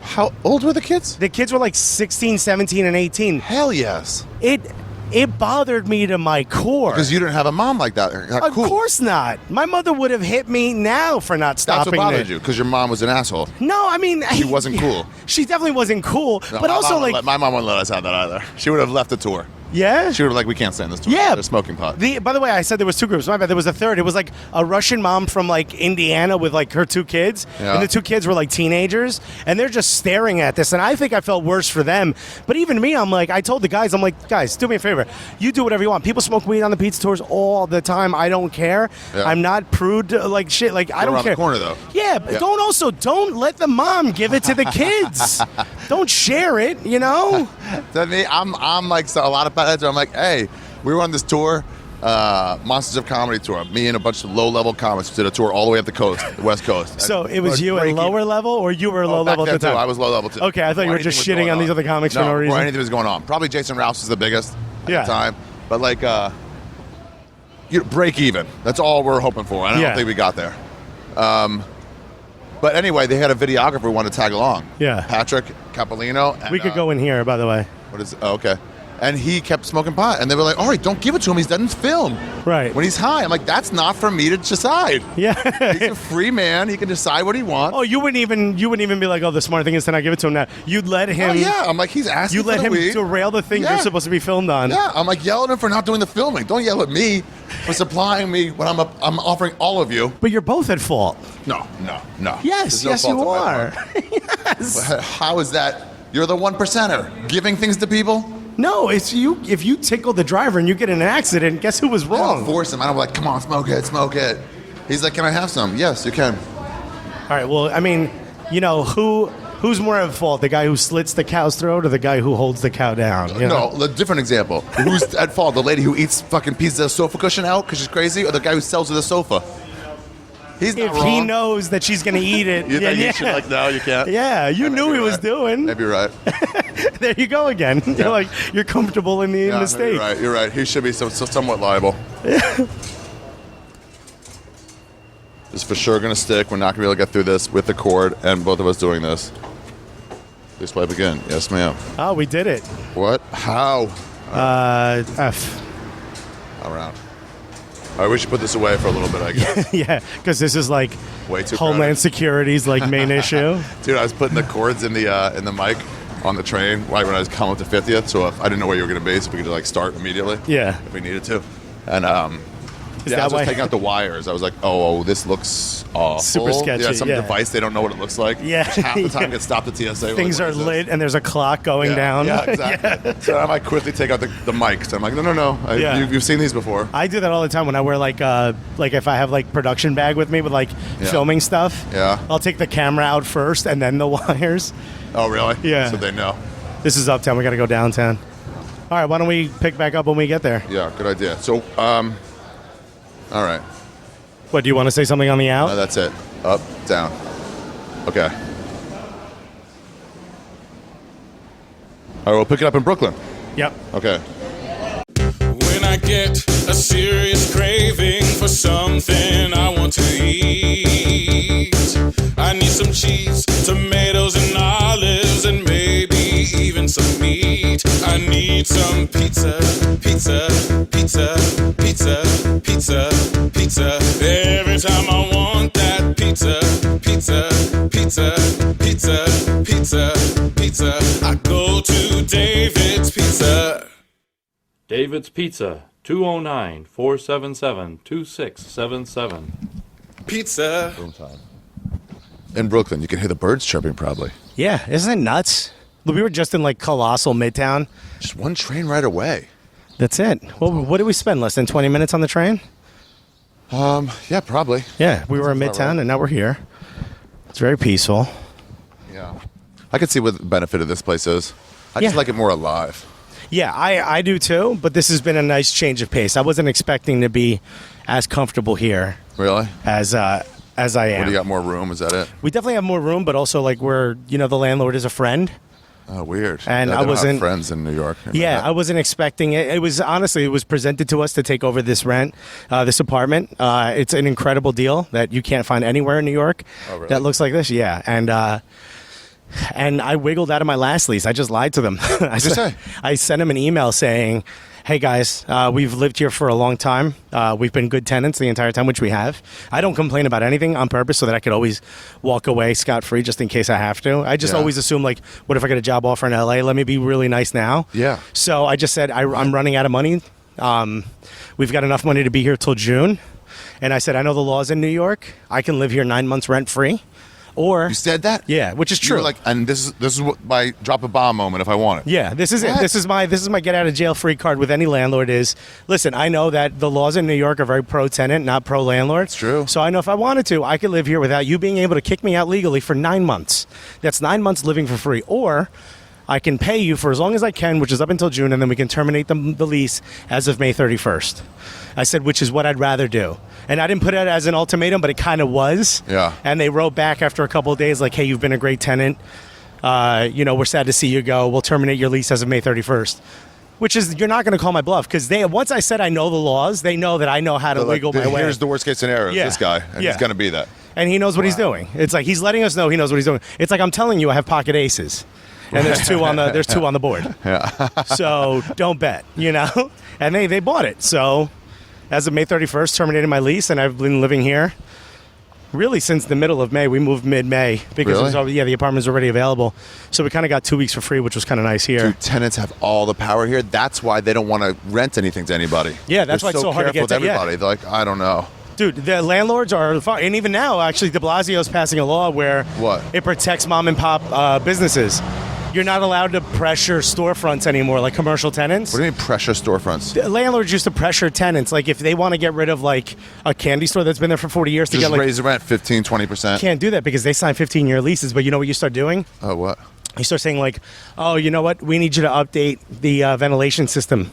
S3: How old were the kids?
S6: The kids were like 16, 17, and 18.
S3: Hell yes.
S6: It bothered me to my core.
S3: Because you didn't have a mom like that.
S6: Of course not. My mother would have hit me now for not stopping.
S3: That's what bothered you, because your mom was an asshole.
S6: No, I mean...
S3: She wasn't cool.
S6: She definitely wasn't cool, but also like...
S3: My mom wouldn't let us have that either. She would have left the tour.
S6: Yeah?
S3: She would have like, we can't stand this tour.
S6: Yeah.
S3: They're smoking pot.
S6: By the way, I said there was 2 groups. My bad. There was a third. It was like a Russian mom from like Indiana with like her 2 kids.
S3: Yeah.
S6: And the 2 kids were like teenagers. And they're just staring at this. And I think I felt worse for them. But even me, I'm like, I told the guys, I'm like, guys, do me a favor. You do whatever you want. People smoke weed on the pizza tours all the time. I don't care. Yeah. I'm not prude like shit. Like, I don't care.
S3: Around the corner though.
S6: Yeah, but don't let the mom give it to the kids. Don't share it,
S3: To me, I'm like a lot of potheads. I'm like, hey, we were on this tour, Monsters of Comedy tour. Me and a bunch of low-level comics did a tour all the way up the coast, the West Coast.
S6: So it was you at lower level, or you were low level at the time?
S3: I was low level too.
S6: Okay, I thought you were just shitting on these other comics for no reason.
S3: Or anything was going on. Probably Jason Rouse was the biggest at the time. But like, break even. That's all we're hoping for. I don't think we got there.
S2: But anyway, they had a videographer who wanted to tag along.
S6: Yeah.
S2: Patrick Capolino. And,
S6: We could go in here, by the way.
S2: What is? Oh, okay. And he kept smoking pot, and they were like, "All right, don't give it to him. He's done film.
S6: Right.
S2: When he's high." I'm like, "That's not for me to decide.
S6: Yeah.
S2: He's a free man. He can decide what he wants."
S6: Oh, you wouldn't even be like, oh, the smart thing is to not give it to him now. You'd let him.
S2: Oh, yeah. I'm like, he's asking.
S6: You
S2: for
S6: let
S2: the
S6: him
S2: weed.
S6: derail the thing
S2: Yeah.
S6: you're supposed to be filmed on.
S2: Yeah. I'm like, yell at him for not doing the filming. Don't yell at me for supplying me when I'm offering all of you.
S6: But you're both at fault.
S2: No.
S6: Yes,
S2: There's no
S6: yes,
S2: fault
S6: you
S2: on my
S6: are.
S2: part.
S6: Yes.
S2: How is that? You're the 1%er giving things to people.
S6: No, it's you. If you tickle the driver and you get in an accident, guess who was
S2: I don't
S6: wrong?
S2: force him. I don't like, come on, smoke it. He's like, can I have some? Yes, you can.
S6: All right. Well, I mean, who's more at fault? The guy who slits the cow's throat or the guy who holds the cow down? You know?
S2: No, a different example. Who's at fault? The lady who eats fucking pieces of sofa cushion out because she's crazy, or the guy who sells her the sofa? He's not
S6: If
S2: wrong.
S6: he knows that she's going to eat it.
S2: You think he should like, no, you can't?
S6: Yeah, you
S2: Maybe
S6: knew he
S2: you're
S6: was
S2: right.
S6: doing.
S2: Maybe you're right.
S6: There you go again. You're like, you're comfortable in the
S2: Yeah,
S6: mistake.
S2: You're right. He should be somewhat liable. This is for sure going to stick. We're not going to be able to get through this with the cord and both of us doing this. Please swipe again. Yes, ma'am.
S6: Oh, we did it.
S2: What? How?
S6: F.
S2: Around. All right, we should put this away for a little bit, I guess.
S6: Yeah, because this is like
S2: Way too
S6: Homeland
S2: crowded.
S6: Security's like main issue.
S2: Dude, I was putting the cords in the mic on the train right when I was coming up to 50th, so if I didn't know where you were going to be, so we could like start immediately.
S6: Yeah.
S2: If we needed to. And
S6: Is
S2: yeah,
S6: that
S2: I was
S6: why?
S2: just taking out the wires. I was like, oh, this looks awful.
S6: Super sketchy,
S2: Yeah, some
S6: yeah.
S2: device, they don't know what it looks like.
S6: Yeah.
S2: Half the time
S6: Yeah.
S2: get stopped at TSA.
S6: Things
S2: like,
S6: are
S2: what is this?
S6: lit and there's a clock going
S2: Yeah,
S6: down.
S2: Yeah, exactly. So I might quickly take out the mic. So I'm like, no.
S6: Yeah.
S2: You've seen these before.
S6: I do that all the time when I wear like if I have like production bag with me with like
S2: Yeah.
S6: filming stuff.
S2: Yeah.
S6: I'll take the camera out first and then the wires.
S2: Oh, really?
S6: Yeah.
S2: So they know.
S6: This is uptown. We got to go downtown. All right. Why don't we pick back up when we get there?
S2: Yeah, good idea. So, all right.
S6: What, do you want to say something on the out?
S2: No, that's it. Up, down. Okay. All right, we'll pick it up in Brooklyn.
S6: Yep.
S2: Okay.
S5: When I get a serious craving for something I want to eat, I need some cheese, tomatoes, and olives, and maybe even some meat. I need some pizza. Every time I want that pizza, I go to David's Pizza.
S7: David's Pizza, 209-477-2677.
S5: Pizza.
S2: In Brooklyn, you can hear the birds chirping probably.
S6: Yeah. Isn't it nuts? We were just in like colossal Midtown.
S2: Just one train right away.
S6: That's it. Well, what did we spend? Less than 20 minutes on the train?
S2: Yeah, probably.
S6: Yeah. We were in
S2: Sounds about
S6: Midtown
S2: right.
S6: and now we're here. It's very peaceful.
S2: Yeah. I could see what the benefit of this place is. I just
S6: Yeah.
S2: like it more alive.
S6: Yeah, I do too, but this has been a nice change of pace. I wasn't expecting to be as comfortable here
S2: Really?
S6: as I am.
S2: What do you got, more room? Is that it?
S6: We definitely have more room, but also like the landlord is a friend.
S2: Oh, weird.
S6: And
S2: Yeah,
S6: I
S2: they don't have
S6: wasn't-
S2: friends in New York.
S6: Yeah, I wasn't expecting it. It was presented to us to take over this this apartment. It's an incredible deal that you can't find anywhere in New York.
S2: Oh, really?
S6: That looks like this. Yeah, and I wiggled out of my last lease. I just lied to them.
S2: What'd you say?
S6: I sent them an email saying, "Hey guys, we've lived here for a long time. We've been good tenants the entire time, which we have. I don't complain about anything on purpose so that I could always walk away scot-free just in case I have to. I just
S2: Yeah.
S6: always assume, like, what if I get a job offer in LA? Let me be really nice now.
S2: Yeah.
S6: So I just said, I'm running out of money. We've got enough money to be here till June. And I said, I know the laws in New York. I can live here 9 months rent-free. Or
S2: You said that?
S6: yeah, which is
S2: You
S6: true.
S2: were like, and this is what my drop a bomb moment if I want it.
S6: Yeah, this is it.
S2: What?
S6: This is my get out of jail free card with any landlord is, listen, I know that the laws in New York are very pro tenant, not pro landlord. It's
S2: true.
S6: So I know if I wanted to, I could live here without you being able to kick me out legally for 9 months. That's 9 months living for free. Or I can pay you for as long as I can, which is up until June, and then we can terminate the lease as of May 31st. I said, which is what I'd rather do. And I didn't put it as an ultimatum, but it kind of was.
S2: Yeah.
S6: And they wrote back after a couple of days like, hey, you've been a great tenant. We're sad to see you go. We'll terminate your lease as of May 31st. Which is, you're not going to call my bluff because once I said I know the laws, they know that I know how to wiggle my way.
S3: Here's the worst case scenario.
S6: Yeah.
S3: This guy, and he's going to be that.
S6: And he knows what he's doing. It's like he's letting us know he knows what he's doing. It's like I'm telling you I have pocket aces, and there's two on the board.
S3: Yeah.
S6: So don't bet, And they bought it. So as of May 31st, terminated my lease, and I've been living here really since the middle of May. We moved mid-May because the apartment's already available. So we kind of got 2 weeks for free, which was kind of nice here.
S2: Dude, tenants have all the power here. That's why they don't want to rent anything to anybody.
S6: Yeah, that's why it's so hard to get
S2: with everybody. They're like, I don't know.
S6: Dude, the landlords are, and even now, actually, de Blasio's passing a law where it protects mom and pop businesses. You're not allowed to pressure storefronts anymore, like commercial tenants.
S2: What do you mean pressure storefronts?
S6: The landlords used to pressure tenants. Like if they want to get rid of like a candy store that's been there for 40 years to
S2: just
S6: get
S2: raise the rent 15, 20%.
S6: Can't do that because they sign 15-year leases. But you know what you start doing?
S2: Oh, what?
S6: You start saying like, oh, you know what? We need you to update the ventilation system.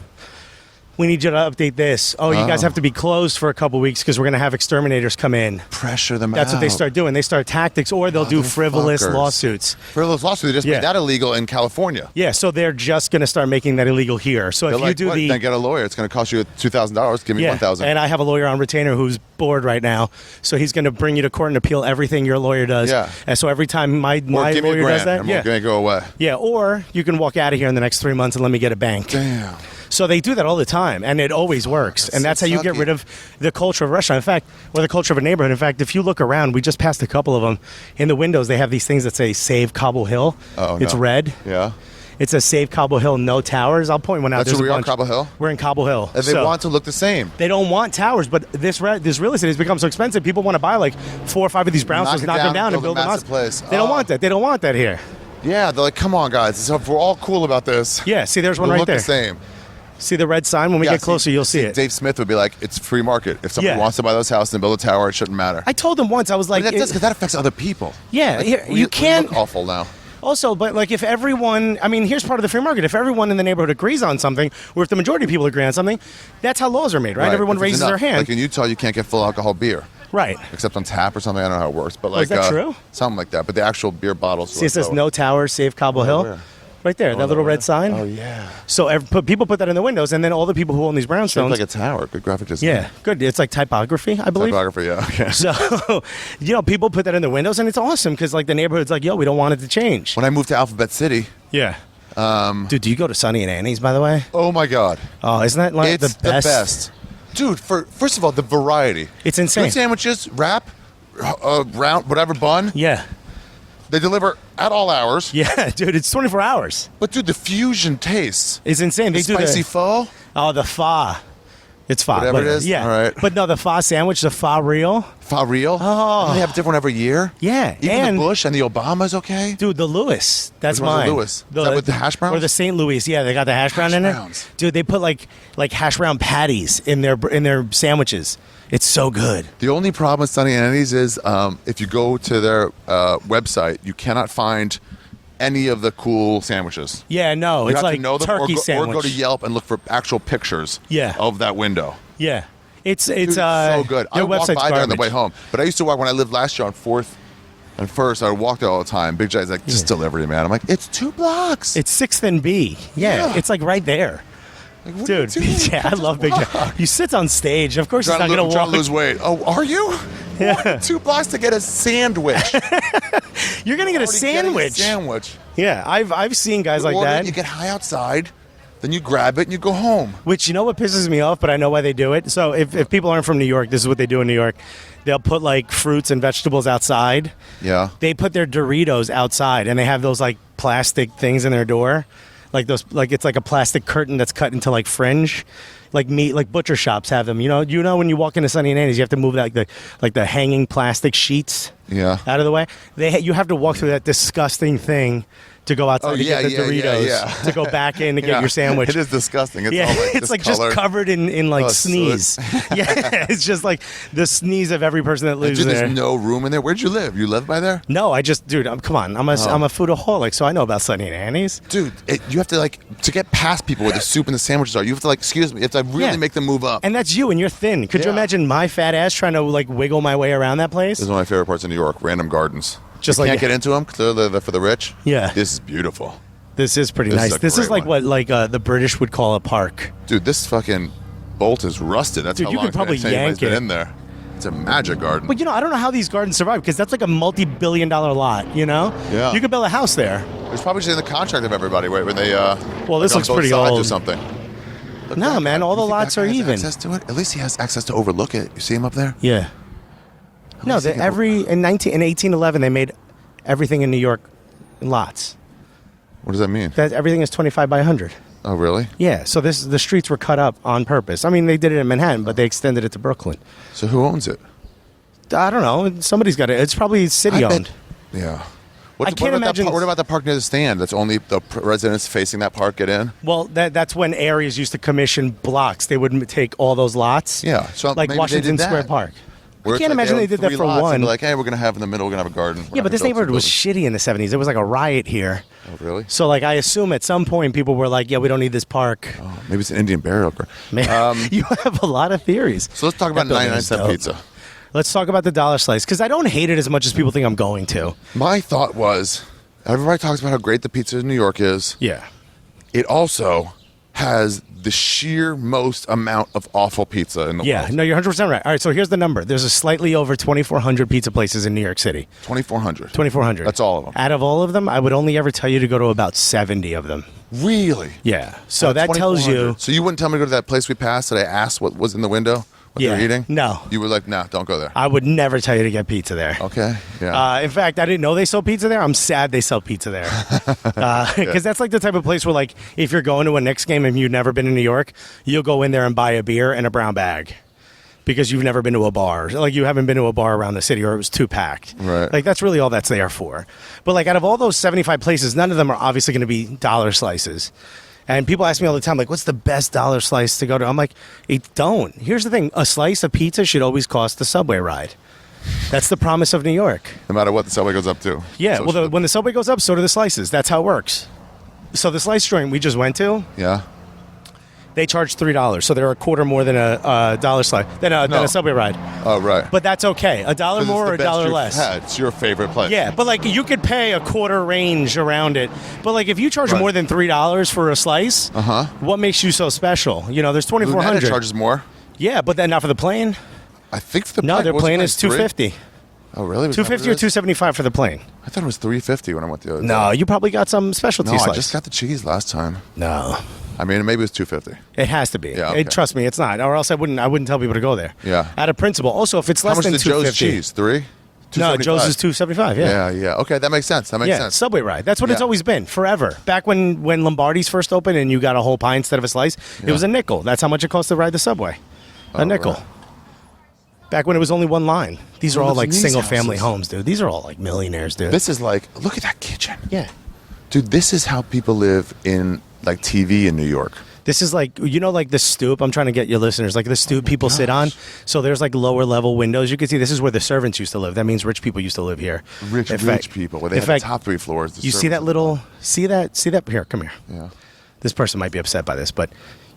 S6: We need you to update this. Oh, you guys have to be closed for a couple weeks because we're going to have exterminators come in.
S2: Pressure them
S6: That's
S2: out.
S6: what they start doing. They start tactics, or they'll do frivolous lawsuits.
S2: Frivolous lawsuits. They just made that illegal in California.
S6: Yeah, so they're just going to start making that illegal here. So if you do
S2: then get a lawyer. It's going to cost you $2,000. Give me $1,000.
S6: And I have a lawyer on retainer who's bored right now, so he's going to bring you to court and appeal everything your lawyer does.
S2: Yeah.
S6: And so every time my lawyer does that,
S2: I'm going to go away.
S6: Yeah, or you can walk out of here in the next 3 months and let me get a bank.
S2: Damn.
S6: So they do that all the time, and it always works. And that's how you get rid of the culture of a restaurant. In fact, or the culture of a neighborhood. In fact, if you look around, we just passed a couple of them. In the windows, they have these things that say Save Cobble Hill.
S2: Oh,
S6: It's red.
S2: Yeah.
S6: It says Save Cobble Hill, no towers. I'll point one out.
S2: That's where we are, Cobble Hill?
S6: We're in Cobble Hill.
S2: And they want to look the same.
S6: They don't want towers, but this real estate has become so expensive. People want to buy like 4 or 5 of these brownstones, knock them down, and build them on. They don't want that. They don't want that here.
S2: Yeah, they're like, come on, guys. We're all cool about this.
S6: Yeah, see, there's one right there.
S2: Look the same.
S6: See the red sign? When we get closer, you'll see it.
S2: Dave Smith would be like, it's free market. If somebody wants to buy those houses and build a tower, it shouldn't matter.
S6: I told him once, I was like...
S2: Because that affects other people.
S6: Yeah,
S2: like,
S6: you can't...
S2: We look awful now.
S6: Also, but like if everyone... I mean, here's part of the free market. If everyone in the neighborhood agrees on something, or if the majority of people agree on something, that's how laws are made, right? Everyone raises their hand.
S2: Like in Utah, you can't get full alcohol beer.
S6: Right.
S2: Except on tap or something. I don't know how it works. But like,
S6: is that true?
S2: Something like that. But the actual beer bottles...
S6: See, it says no towers, Save Cobble Hill.
S2: Where?
S6: Right there, that little red sign.
S2: Oh, yeah.
S6: So people put that in the windows, and then all the people who own these brownstones...
S2: It's like a tower. Good graphic design.
S6: Yeah, good. It's like typography, I believe.
S2: Typography, yeah. Okay.
S6: So, people put that in the windows, and it's awesome because, like, the neighborhood's like, yo, we don't want it to change.
S2: When I moved to Alphabet City...
S6: Yeah. Dude, do you go to Sonny and Annie's, by the way?
S2: Oh, my God.
S6: Oh, isn't that like
S2: it's
S6: the best?
S2: Dude, first of all, the variety.
S6: It's insane.
S2: Good sandwiches, wrap, round, whatever bun.
S6: Yeah.
S2: They deliver at all hours.
S6: Yeah, dude, it's 24 hours.
S2: But, dude, the fusion taste.
S6: It's insane. They do
S2: spicy pho.
S6: Oh, the pho. It's pho.
S2: Whatever it is?
S6: Yeah.
S2: All right.
S6: But no, the pho sandwich, the pho real.
S2: Pho real?
S6: Oh.
S2: Don't they have different every year?
S6: Yeah.
S2: Even the Bush and the Obama's okay?
S6: Dude, the Lewis. That's
S2: Which one's
S6: mine.
S2: the Lewis? Is that with the hash browns?
S6: Or the St. Louis. Yeah, they got the hash brown in it. Dude, they put like hash brown patties in their sandwiches. It's so good.
S2: The only problem with Sonny and Annie's is if you go to their website, you cannot find any of the cool sandwiches.
S6: Yeah, no.
S2: You
S6: It's
S2: have
S6: like
S2: to know them
S6: turkey sandwich.
S2: or go to Yelp and look for actual pictures of that window.
S6: Yeah. It's
S2: Dude, so good. I
S6: Their
S2: walked
S6: website's
S2: by there on the
S6: garbage.
S2: way home. But I used to walk when I lived last year on 4th and 1st. I would walk there all the time. Big J's like, just delivery, man. I'm like, it's 2 blocks.
S6: It's 6th and B. Yeah. It's like right there.
S2: Like,
S6: dude, BJ, I love Big J. You sit on stage. Of course, he's not going to
S2: trying to lose weight. Oh, are you?
S6: Yeah.
S2: 2 blocks to get a sandwich.
S6: You're going to get a sandwich. Yeah, I've seen guys like that.
S2: You get high outside, then you grab it and you go home.
S6: Which, you know what pisses me off, but I know why they do it. So if people aren't from New York, this is what they do in New York. They'll put like fruits and vegetables outside.
S2: Yeah.
S6: They put their Doritos outside, and they have those like plastic things in their door. Like those, like it's like a plastic curtain that's cut into like fringe, like meat, like butcher shops have them. You know when you walk into Sonny and Annie's, you have to move the hanging plastic sheets out of the way. You have to walk through that disgusting thing to go outside to get the Doritos to go back in to get your sandwich.
S2: It is disgusting. It's all like
S6: it's like just covered in like sneeze. Yeah, it's just like the sneeze of every person that lives there.
S2: There's no room in there. Where'd you live? You live by there?
S6: No, come on. I'm a foodaholic, so I know about Sonny and Annie's.
S2: Dude, you have to to get past people where the soup and the sandwiches are. You have to excuse me. You have to really make them move up.
S6: And that's you, and you're thin. Could you imagine my fat ass trying to wiggle my way around that place?
S2: This is one of my favorite parts of New York. Random gardens.
S6: Just
S2: you can't get into them. They're for the rich.
S6: Yeah.
S2: This is beautiful.
S6: This is pretty
S2: This is
S6: nice.
S2: a
S6: This is
S2: great
S6: like
S2: one.
S6: what the British would call a park.
S2: Dude, this fucking bolt is rusted. That's
S6: Dude,
S2: how
S6: you
S2: long
S6: could probably
S2: anybody's
S6: yank
S2: been
S6: it.
S2: in there. It's a magic garden.
S6: But I don't know how these gardens survive because that's like a multi-billion-dollar lot.
S2: Yeah.
S6: You could build a house there.
S2: It's probably just in the contract of everybody, right? When they
S6: Well, this
S2: on
S6: looks
S2: both
S6: pretty
S2: sides
S6: old.
S2: or something. Look,
S6: No,
S2: that
S6: man,
S2: guy-
S6: all the
S2: you think
S6: lots
S2: that
S6: are
S2: guy has
S6: even.
S2: Access to it? At least he has access to overlook it. You see him up there?
S6: Yeah. No,
S2: least he can-
S6: in 1811 they made everything in New York lots.
S2: What does that mean?
S6: That everything is 25 by 100.
S2: Oh, really?
S6: Yeah, so the streets were cut up on purpose. I mean, they did it in Manhattan, but they extended it to Brooklyn.
S2: So who owns it?
S6: I don't know. Somebody's got it. It's probably city
S2: I bet-
S6: owned.
S2: Yeah.
S6: I can't imagine-
S2: What about the park near the stand? That's only the residents facing that park get in?
S6: Well, that's when areas used to commission blocks. They would take all those lots.
S2: Yeah, so
S6: like
S2: maybe they
S6: Washington
S2: did that.
S6: Square Park.
S2: Where
S6: I
S2: it's
S6: can't
S2: like
S6: imagine they
S2: own
S6: did that
S2: 3
S6: for
S2: lots and
S6: one.
S2: be like, hey, we're going to have in the middle, we're going to have a garden. We're
S6: Yeah, but
S2: not
S6: this
S2: gonna build
S6: neighborhood was
S2: some
S6: shitty in the 70s. There was like a riot here.
S2: buildings. Oh, really?
S6: So, like, I assume at some point people were like, yeah, we don't need this park.
S2: Oh, maybe it's an Indian burial ground.
S6: Man, you have a lot of theories.
S2: So let's talk about
S6: That building
S2: 99
S6: is
S2: cent
S6: dope.
S2: pizza.
S6: Let's talk about the dollar slice because I don't hate it as much as people think I'm going to.
S2: My thought was, everybody talks about how great the pizza in New York is.
S6: Yeah.
S2: It also has the sheer most amount of awful pizza in the
S6: Yeah,
S2: world.
S6: no, you're 100% right. All right, so here's the number. There's a slightly over 2,400 pizza places in New York City.
S2: 2,400.
S6: 2,400.
S2: That's all of them.
S6: Out of all of them, I would only ever tell you to go to about 70 of them.
S2: Really?
S6: Yeah. So that tells you.
S2: 2,400. So you wouldn't tell me to go to that place we passed that I asked what was in the window? What they were
S6: Yeah.
S2: eating?
S6: No.
S2: You were like, nah, don't go there.
S6: I would never tell you to get pizza there.
S2: Okay. Yeah.
S6: In fact, I didn't know they sell pizza there. I'm sad they sell pizza there. Because that's like the type of place where, like, if you're going to a Knicks game and you've never been in New York, you'll go in there and buy a beer and a brown bag because you've never been to a bar. Like, you haven't been to a bar around the city or it was too packed.
S2: Right.
S6: Like, that's really all that's there for. But, like, out of all those 75 places, none of them are obviously going to be dollar slices. And people ask me all the time, like, what's the best dollar slice to go to? I'm like, don't. Here's the thing. A slice of pizza should always cost the subway ride. That's the promise of New York.
S2: No matter what the subway goes up to.
S6: Yeah,
S2: So
S6: well,
S2: should
S6: when the subway goes up, so do the slices. That's how it works. So the slice joint we just went to,
S2: Yeah.
S6: they charge $3. So they're a quarter more than a dollar slice, than
S2: No.
S6: a subway ride.
S2: Oh, right.
S6: But that's okay. $1
S2: 'Cause
S6: more
S2: it's
S6: or
S2: the
S6: a
S2: best
S6: dollar
S2: you've
S6: less.
S2: had. It's your favorite place.
S6: Yeah, but like you could pay a quarter range around it. But like if you charge
S2: Right.
S6: more than $3 for a slice, what makes you so special? You know, there's
S2: Lunetta
S6: 2,400.
S2: charges more.
S6: Yeah, but then not for the plane.
S2: I think for the
S6: No,
S2: plane,
S6: their
S2: what was
S6: plane
S2: it,
S6: is
S2: like,
S6: $250.
S2: 3? Oh, really? Was that what
S6: $250
S2: it
S6: or
S2: is?
S6: $275 for the plane.
S2: I thought it was $350 when I went the other day.
S6: No, you probably got some specialty
S2: No,
S6: slice.
S2: I just got the cheese last time.
S6: No.
S2: I mean, maybe it was $250.
S6: It has to be.
S2: Yeah, okay.
S6: Trust me, it's not. Or else I wouldn't tell people to go there.
S2: Yeah.
S6: Out of principle. Also, if it's
S2: How
S6: less
S2: much
S6: than
S2: is Joe's
S6: $250.
S2: cheese? 3?
S6: No, Joe's is
S2: $2.75.
S6: $2.75. Yeah.
S2: Yeah. Okay, that makes sense. That makes
S6: Yeah,
S2: sense.
S6: subway ride. That's what it's
S2: Yeah.
S6: always been forever. Back when Lombardi's first opened and you got a whole pie instead of a slice, it was a nickel. That's how much it cost to ride the subway. A nickel.
S2: right.
S6: Back when it was only one line. These are
S2: Who
S6: all
S2: lives
S6: like
S2: in these
S6: single family
S2: houses?
S6: homes, dude. These are all like millionaires, dude.
S2: This is like, look at that kitchen.
S6: Yeah.
S2: Dude, this is how people live in like TV in New York.
S6: This is like, you know, like the stoop. I'm trying to get your listeners, like the stoop people sit on. So there's like lower level windows. You can see this is where the servants used to live. That means rich people used to live here.
S2: Rich
S6: In fact-
S2: people. Where they
S6: in
S2: have
S6: fact,
S2: the top 3 floors. the
S6: You see that
S2: servants-
S6: little, see that, here, come here.
S2: Yeah.
S6: This person might be upset by this, but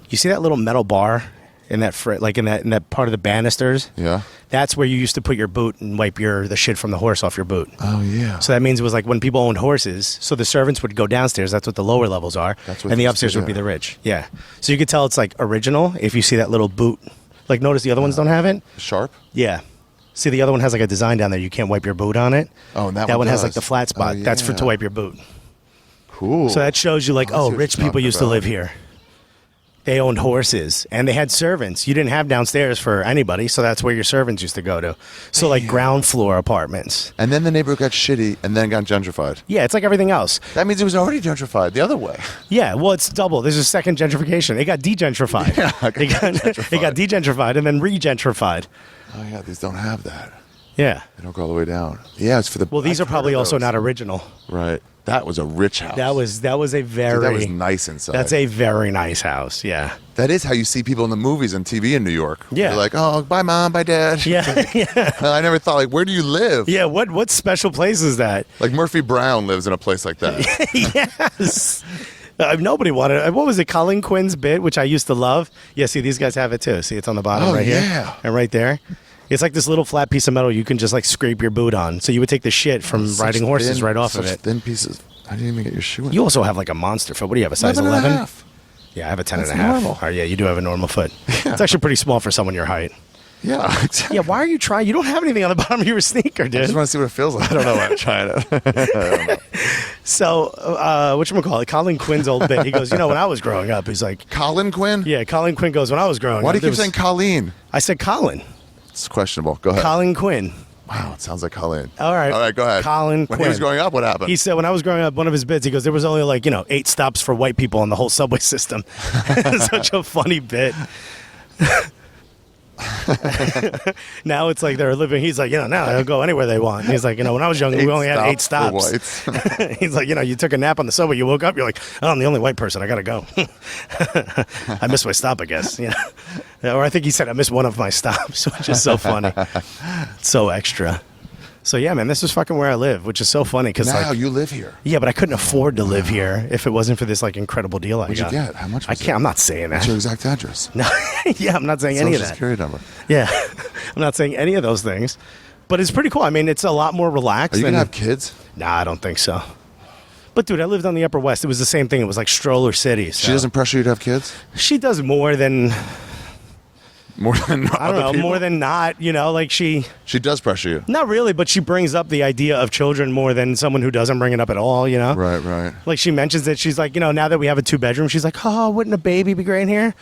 S6: you see that little metal bar in that, like in that part of the banisters?
S2: Yeah.
S6: That's where you used to put your boot and wipe the shit from the horse off your boot.
S2: Oh, yeah.
S6: So that means it was like when people owned horses, so the servants would go downstairs. That's what the lower levels are.
S2: That's what
S6: and
S2: they
S6: the
S2: used to
S6: upstairs would
S2: do.
S6: be the rich. Yeah. So you could tell it's like original if you see that little boot. Like notice the other ones don't have it?
S2: Sharp?
S6: Yeah. See, the other one has like a design down there. You can't wipe your boot on it.
S2: Oh, and that
S6: one
S2: one
S6: has like
S2: does.
S6: the flat spot.
S2: Oh,
S6: That's for
S2: yeah.
S6: to wipe your boot.
S2: Cool.
S6: So that shows you like,
S2: I see
S6: oh,
S2: what
S6: rich
S2: you're
S6: people
S2: talking
S6: used to
S2: about.
S6: live here. They owned horses and they had servants. You didn't have downstairs for anybody, so that's where your servants used to go to. So like ground floor apartments.
S2: And then the neighborhood got shitty and then got gentrified.
S6: Yeah, it's like everything else.
S2: That means it was already gentrified the other way.
S6: Yeah, well, it's double. There's a second gentrification. It got degentrified.
S2: Yeah,
S6: it got degentrified and then regentrified.
S2: Oh, yeah, these don't have that.
S6: Yeah.
S2: They don't go all the way down. Yeah, it's for the.
S6: Well, these
S2: I've
S6: are probably
S2: heard of
S6: also
S2: those.
S6: not original.
S2: Right. That was a rich house.
S6: That was a very.
S2: Dude, that was nice inside.
S6: That's a very nice house. Yeah.
S2: That is how you see people in the movies and TV in New York.
S6: Yeah.
S2: They're like, oh, bye, mom, bye, dad.
S6: Yeah. Yeah.
S2: I never thought, like, where do you live?
S6: Yeah. What special place is that?
S2: Like Murphy Brown lives in a place like that.
S6: Yes. Nobody wanted. What was it? Colin Quinn's bit, which I used to love. Yeah. See, these guys have it too. See, it's on the bottom
S2: Oh,
S6: right here
S2: yeah.
S6: and right there. It's like this little flat piece of metal you can just like scrape your boot on. So you would take the shit from
S2: Such
S6: riding horses
S2: thin-
S6: right off of
S2: such
S6: it.
S2: Thin pieces.
S3: I didn't even get your shoe in.
S6: You also have like a monster foot. What do you have, a size
S3: 11 and a
S6: 11?
S3: half.
S6: Yeah, I have a 10
S3: That's
S6: and a half.
S3: normal.
S6: Oh, yeah, you do have a normal foot. It's actually pretty small for someone your height.
S3: Yeah, exactly.
S6: Yeah, why are you trying? You don't have anything on the bottom of your sneaker,
S3: I
S6: dude.
S3: just want to see what it feels like. I don't know why I'm trying it.
S6: So, whatchamacallit, Colin Quinn's old bit, he goes, when I was growing up, he's like,
S3: Colin Quinn?
S6: yeah, Colin Quinn goes, when I was growing
S3: Why
S6: up.
S3: do you keep saying Colleen?
S6: I said Colin.
S3: It's questionable. Go ahead.
S6: Colin Quinn.
S3: Wow, it sounds like Colleen.
S6: All right,
S3: go ahead.
S6: Colin
S3: When
S6: Quinn.
S3: he was growing up, what happened?
S6: He said when I was growing up, one of his bits, he goes, there was only 8 stops for white people on the whole subway system. Such a funny bit. Now it's like they're living. He's like, now they'll go anywhere they want. He's like, when I was young, we only had 8 stops. He's like, you took a nap on the subway, you woke up, you're like, oh, I'm the only white person. I gotta go. I missed my stop, I guess. Or I think he said I missed one of my stops, which is so funny. So extra. So yeah, man, this is fucking where I live, which is so funny because
S3: Now you live here.
S6: yeah, but I couldn't afford to live here if it wasn't for this incredible deal I
S3: What'd
S6: got.
S3: you get? How much
S6: I
S3: was
S6: can't.
S3: it?
S6: I'm not saying that.
S3: What's your exact address?
S6: No, yeah, I'm not saying any of
S3: Social
S6: that.
S3: security number.
S6: Yeah, I'm not saying any of those things. But it's pretty cool. I mean, it's a lot more relaxed.
S3: Are you
S6: than,
S3: going to have kids?
S6: Nah, I don't think so. But dude, I lived on the Upper West. It was the same thing. It was like stroller city. So.
S3: She doesn't pressure you to have kids?
S6: She does more than
S3: More than
S6: I don't
S3: other
S6: know,
S3: people?
S6: more than not. Like she.
S3: She does pressure you.
S6: Not really, but she brings up the idea of children more than someone who doesn't bring it up at all.
S3: Right.
S6: Like she mentions it. She's like, now that we have a 2-bedroom, she's like, oh, wouldn't a baby be great here?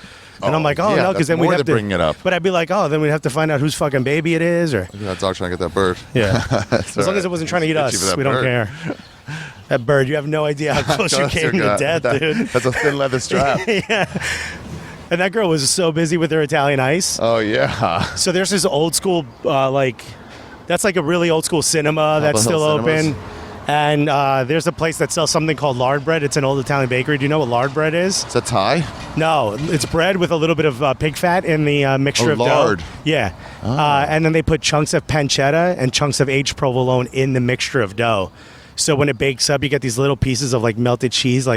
S6: And I'm like, oh,
S3: yeah,
S6: no, because
S3: that's
S6: then we'd
S3: more
S6: have
S3: than
S6: to
S3: bringing it up.
S6: But I'd be like, oh, then we'd have to find out whose fucking baby it is, or
S3: That dog trying to get that bird.
S6: yeah.
S3: That's
S6: As long
S3: all
S6: as it
S3: right.
S6: wasn't trying to eat
S3: Itchy for
S6: us,
S3: that
S6: we don't
S3: bird.
S6: care. That bird, you have no idea how close you came to death, dude.
S3: That's a thin leather strap.
S6: And that girl was so busy with her Italian ice.
S3: Oh, yeah.
S6: So there's this old school, that's like a really old school cinema that's
S3: Hill
S6: still
S3: Cinemas?
S6: open. And there's a place that sells something called lard bread. It's an old Italian bakery. Do you know what lard bread is?
S3: Is that Thai?
S6: No, it's bread with a little bit of pig fat in the mixture
S3: Oh,
S6: of
S3: lard.
S6: dough. Yeah. And then they put chunks of pancetta and chunks of aged provolone in the mixture of dough. So when it bakes up, you get these little pieces of melted cheese,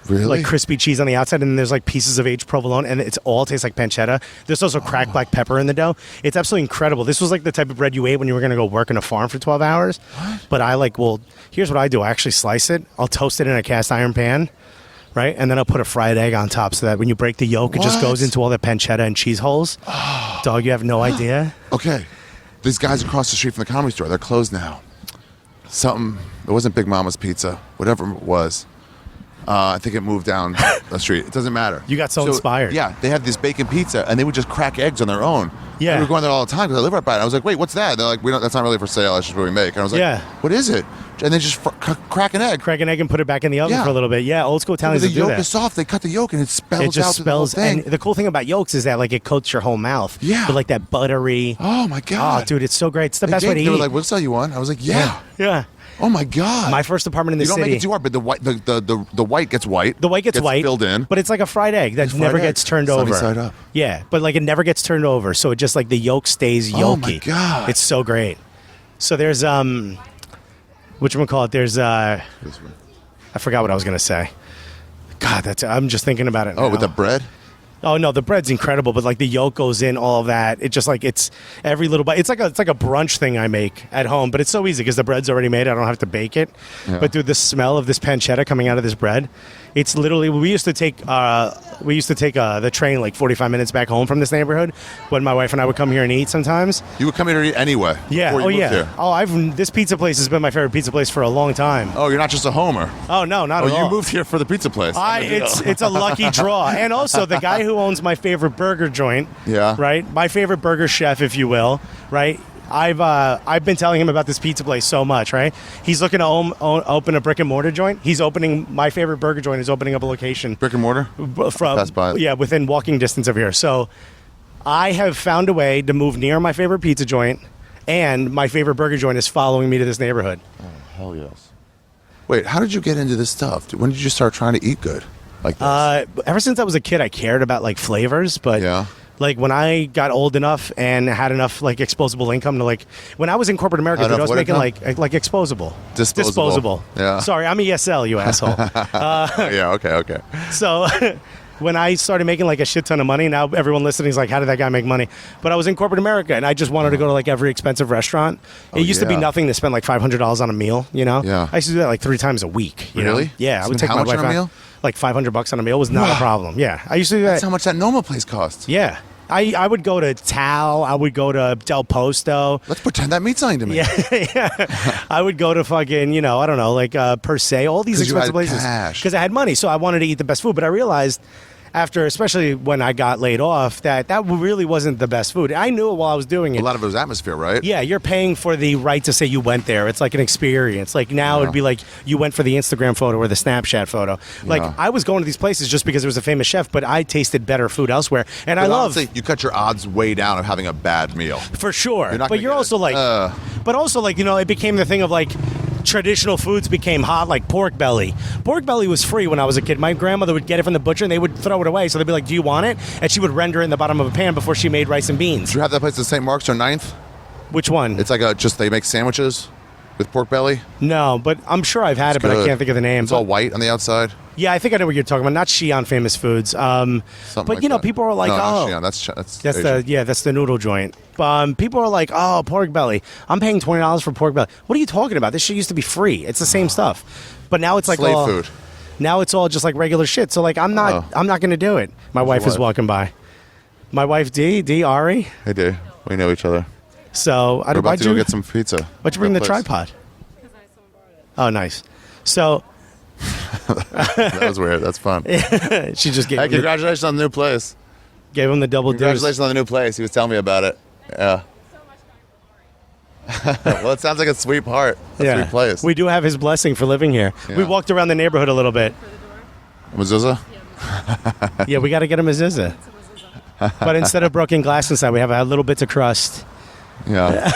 S3: Really?
S6: like crispy cheese on the outside, and then there's pieces of aged provolone, and it's all tastes like pancetta. There's also cracked black pepper in the dough. It's absolutely incredible. This was the type of bread you ate when you were going to go work in a farm for 12 hours. What? But here's what I do. I actually slice it. I'll toast it in a cast iron pan, right? And then I'll put a fried egg on top so that when you break the yolk, it just
S3: What?
S6: goes into all the pancetta and cheese holes. Dog, you have no idea.
S3: Okay. These guys across the street from the Comedy Store, they're closed now. It wasn't Big Mama's Pizza, whatever it was. I think it moved down the street. It doesn't matter.
S6: You got so inspired.
S3: Yeah, they have this bacon pizza, and they would just crack eggs on their own.
S6: Yeah.
S3: We were going there all the time because I live right by it. I was like, wait, what's that? And they're like, that's not really for sale. That's just what we make. And I was like,
S6: Yeah.
S3: what is it? And they just crack an egg.
S6: Crack an egg and put it back in the oven
S3: Yeah.
S6: for a little bit. Yeah, old school Italians
S3: the
S6: do
S3: yolk
S6: that.
S3: is soft. They cut the yolk, and it spells
S6: It just
S3: out the whole
S6: spells.
S3: thing.
S6: And the cool thing about yolks is that it coats your whole mouth.
S3: Yeah.
S6: With that buttery.
S3: Oh, my God.
S6: Oh, dude, it's so great. It's the
S3: They
S6: best way to
S3: They were
S6: eat.
S3: like, we'll sell you one. I was like, yeah.
S6: Yeah.
S3: Oh, my God.
S6: My first apartment in the
S3: You don't
S6: city.
S3: make it too hard, but the white, the white gets white.
S6: The white gets white,
S3: filled in.
S6: but it's like a fried egg that
S3: Fried
S6: never
S3: egg.
S6: gets turned
S3: Sunny
S6: over.
S3: side up.
S6: Yeah, but it never gets turned over, so it just the yolk stays yolky.
S3: Oh, my God.
S6: It's so great. So there's whatchamacallit, there's I forgot what I was gonna say. God, I'm just thinking about it now.
S3: Oh, with the bread?
S6: Oh no, the bread's incredible, but the yolk goes in, all of that. It just it's every little bite. It's like a brunch thing I make at home, but it's so easy because the bread's already made. I don't have to bake it.
S3: Yeah.
S6: But dude, the smell of this pancetta coming out of this bread, it's literally. We used to take the train 45 minutes back home from this neighborhood when my wife and I would come here and eat sometimes.
S3: You would come here to eat anyway.
S6: Yeah.
S3: Before you moved
S6: yeah.
S3: Here.
S6: Oh, this pizza place has been my favorite pizza place for a long time.
S3: Oh, you're not just a homer.
S6: Oh no, not
S3: Oh,
S6: at all.
S3: you moved here for the pizza place.
S6: It's a lucky draw. And also the guy who owns my favorite burger joint,
S3: Yeah.
S6: right? My favorite burger chef, if you will, right? I've been telling him about this pizza place so much, right? He's looking to open a brick and mortar joint. He's opening my favorite burger joint is opening up a location
S3: Brick and mortar? Pass by it.
S6: yeah, within walking distance of here. So I have found a way to move near my favorite pizza joint, and my favorite burger joint is following me to this neighborhood.
S3: Hell yes. Wait, how did you get into this stuff? When did you start trying to eat good like this?
S6: Ever since I was a kid, I cared about flavors, but
S3: Yeah.
S6: when I got old enough and had enough exposable income to when I was in corporate America,
S3: Had
S6: dude, I
S3: enough
S6: was
S3: what
S6: making
S3: income?
S6: exposable.
S3: Disposable. Yeah.
S6: Sorry, I'm ESL, you asshole.
S3: Yeah, okay.
S6: So when I started making like a shit ton of money, now everyone listening is like, how did that guy make money? But I was in corporate America, and I just wanted to go to like every expensive restaurant. It used to be nothing to spend like $500 on a meal, you know?
S2: Yeah.
S6: I used to do that like 3 times a week. You
S2: Really?
S6: know? Yeah, I would
S2: Spend
S6: take
S2: how
S6: my
S2: much
S6: wife
S2: on a
S6: out.
S2: meal?
S6: Like $500 on a meal was not a problem. Yeah, I used to do that.
S2: That's how much that Noma place costs.
S6: Yeah. I would go to Tao. I would go to Del Posto.
S2: Let's pretend that means something to me.
S6: Yeah. I would go to fucking, you know, I don't know, like Per Se, all these
S2: 'Cause you
S6: expensive
S2: had
S6: places.
S2: cash.
S6: Because I had money, so I wanted to eat the best food. But I realized after, especially when I got laid off, that really wasn't the best food. I knew it while I was doing it.
S2: A lot of it was atmosphere, right?
S6: Yeah, you're paying for the right to say you went there. It's like an experience. Like now it'd be like you went for the Instagram photo or the Snapchat photo. Like I was going to these places just because there was a famous chef, but I tasted better food elsewhere. And
S2: But
S6: I love,
S2: honestly, you cut your odds way down of having a bad meal.
S6: for sure.
S2: You're not
S6: But
S2: gonna
S6: you're
S2: get
S6: also
S2: it.
S6: like, but also like, you know, it became the thing of like, traditional foods became hot, like pork belly. Pork belly was free when I was a kid. My grandmother would get it from the butcher and they would throw it away. So they'd be like, do you want it? And she would render it in the bottom of a pan before she made rice and beans.
S2: Did you have that place at St. Mark's or 9th?
S6: Which one?
S2: It's like they make sandwiches with pork belly.
S6: No, but I'm sure I've had it, but I
S2: Good.
S6: can't think of the name.
S2: It's all white on the outside.
S6: Yeah, I think I know what you're talking about. Not Xi'an Famous Foods. But
S2: like
S6: you know,
S2: that.
S6: people are like,
S2: no, not
S6: oh,
S2: Xi'an. That's
S6: that's that's the noodle joint. People are like, oh, pork belly. I'm paying $20 for pork belly. What are you talking about? This shit used to be free. It's the same stuff. But now it's like
S2: slave
S6: all,
S2: food.
S6: Now it's all just like regular shit. So like, I'm not going to do it. My wife is
S2: wife?
S6: walking by. My wife D Ari.
S2: Hey, dude. We know each other.
S6: So
S2: We're about
S6: why'd
S2: to go
S6: you
S2: get some pizza.
S6: why'd you bring the
S2: That place.
S6: tripod? Oh, nice. So
S2: That was weird. That's fun.
S6: she just
S2: Hey, congratulations on the new place.
S6: gave him the double deuce.
S2: Congratulations on the new place. He was telling me about it. Yeah. Well, it sounds like a sweet part. A sweet place.
S6: We do have his blessing for living here. We
S2: Yeah.
S6: walked around the neighborhood a little bit.
S2: Mezuzah?
S6: Yeah, we got to get him a Zizza. But instead of broken glass inside, we have a little bits of crust.
S2: Yeah.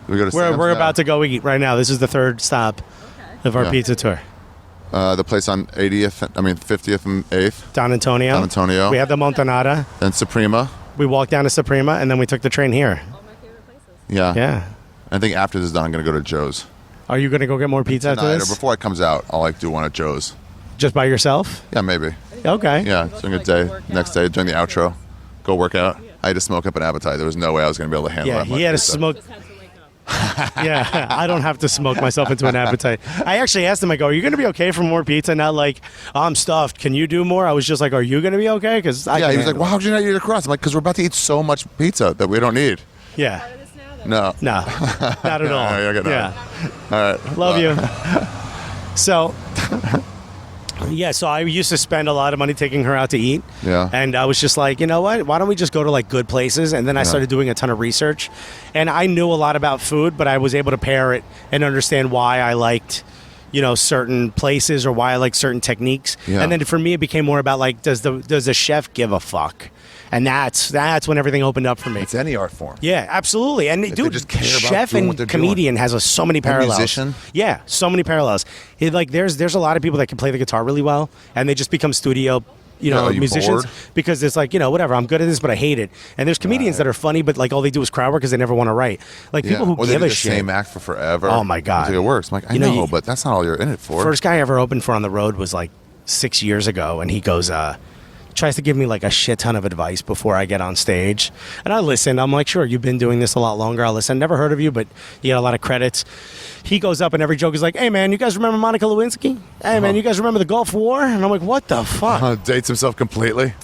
S2: We go to
S6: We're about to go eat right now. This is the third stop of our
S2: Yeah.
S6: pizza tour.
S2: the place on 50th and 8th.
S6: Don Antonio.
S2: Don Antonio.
S6: We had the Montanata.
S2: Then Suprema.
S6: We walked down to Suprema, and then we took the train here.
S2: Yeah.
S6: Yeah.
S2: I think after this is done, I'm going to go to Joe's.
S6: Are you going to go get more pizza after
S2: Tonight, or
S6: this?
S2: before it comes out, I'll do one at Joe's.
S6: Just by yourself?
S2: Yeah, maybe.
S6: Okay.
S2: Yeah, during a day. Next day, during the outro, go work out. I had to smoke up an appetite. There was no way I was going to be able to handle
S6: Yeah,
S2: that much
S6: he had to
S2: pizza.
S6: smoke. Yeah, I don't have to smoke myself into an appetite. I actually asked him, I go, are you going to be okay for more pizza? Not like, I'm stuffed. Can you do more? I was just like, are you going to be okay? Because
S2: Yeah, he was like, well, how'd you not eat a crust? I'm like, because we're about to eat so much pizza that we don't need.
S6: Yeah.
S2: No.
S6: No, not at all.
S2: Yeah, okay, no.
S6: Yeah.
S2: All right.
S6: Love you. So, yeah, so I used to spend a lot of money taking her out to eat.
S2: Yeah.
S6: And I was just like, you know what? Why don't we just go to like good places? And then I started doing a ton of research. And I knew a lot about food, but I was able to pair it and understand why I liked, you know, certain places or why I like certain techniques.
S2: Yeah.
S6: And then for me, it became more about like, does the chef give a fuck? And that's when everything opened up for me.
S2: It's any art form.
S6: Yeah, absolutely. And
S2: they
S6: dude,
S2: just care about
S6: chef
S2: doing
S6: and
S2: what they're
S6: comedian has so many parallels.
S2: musician?
S6: Yeah, so many parallels. Like there's a lot of people that can play the guitar really well, and they just become studio,
S2: Are you
S6: musicians
S2: bored?
S6: because it's like, whatever, I'm good at this, but I hate it. And there's comedians that are funny, but like all they do is crowd work because they never want to write. Like people who
S2: or they
S6: give
S2: do
S6: a
S2: the
S6: shit.
S2: same act for forever.
S6: Oh, my God.
S2: Until it works. I'm like, I
S6: You know,
S2: know, but that's not all you're in it for.
S6: First guy I ever opened for on the road was like 6 years ago, and he goes, tries to give me like a shit ton of advice before I get on stage. And I listened. I'm like, sure, you've been doing this a lot longer. I'll listen. Never heard of you, but you got a lot of credits. He goes up and every joke is like, hey, man, you guys remember Monica Lewinsky? Hey, man, you guys remember the Gulf War? And I'm like, what the fuck?
S2: Dates himself completely.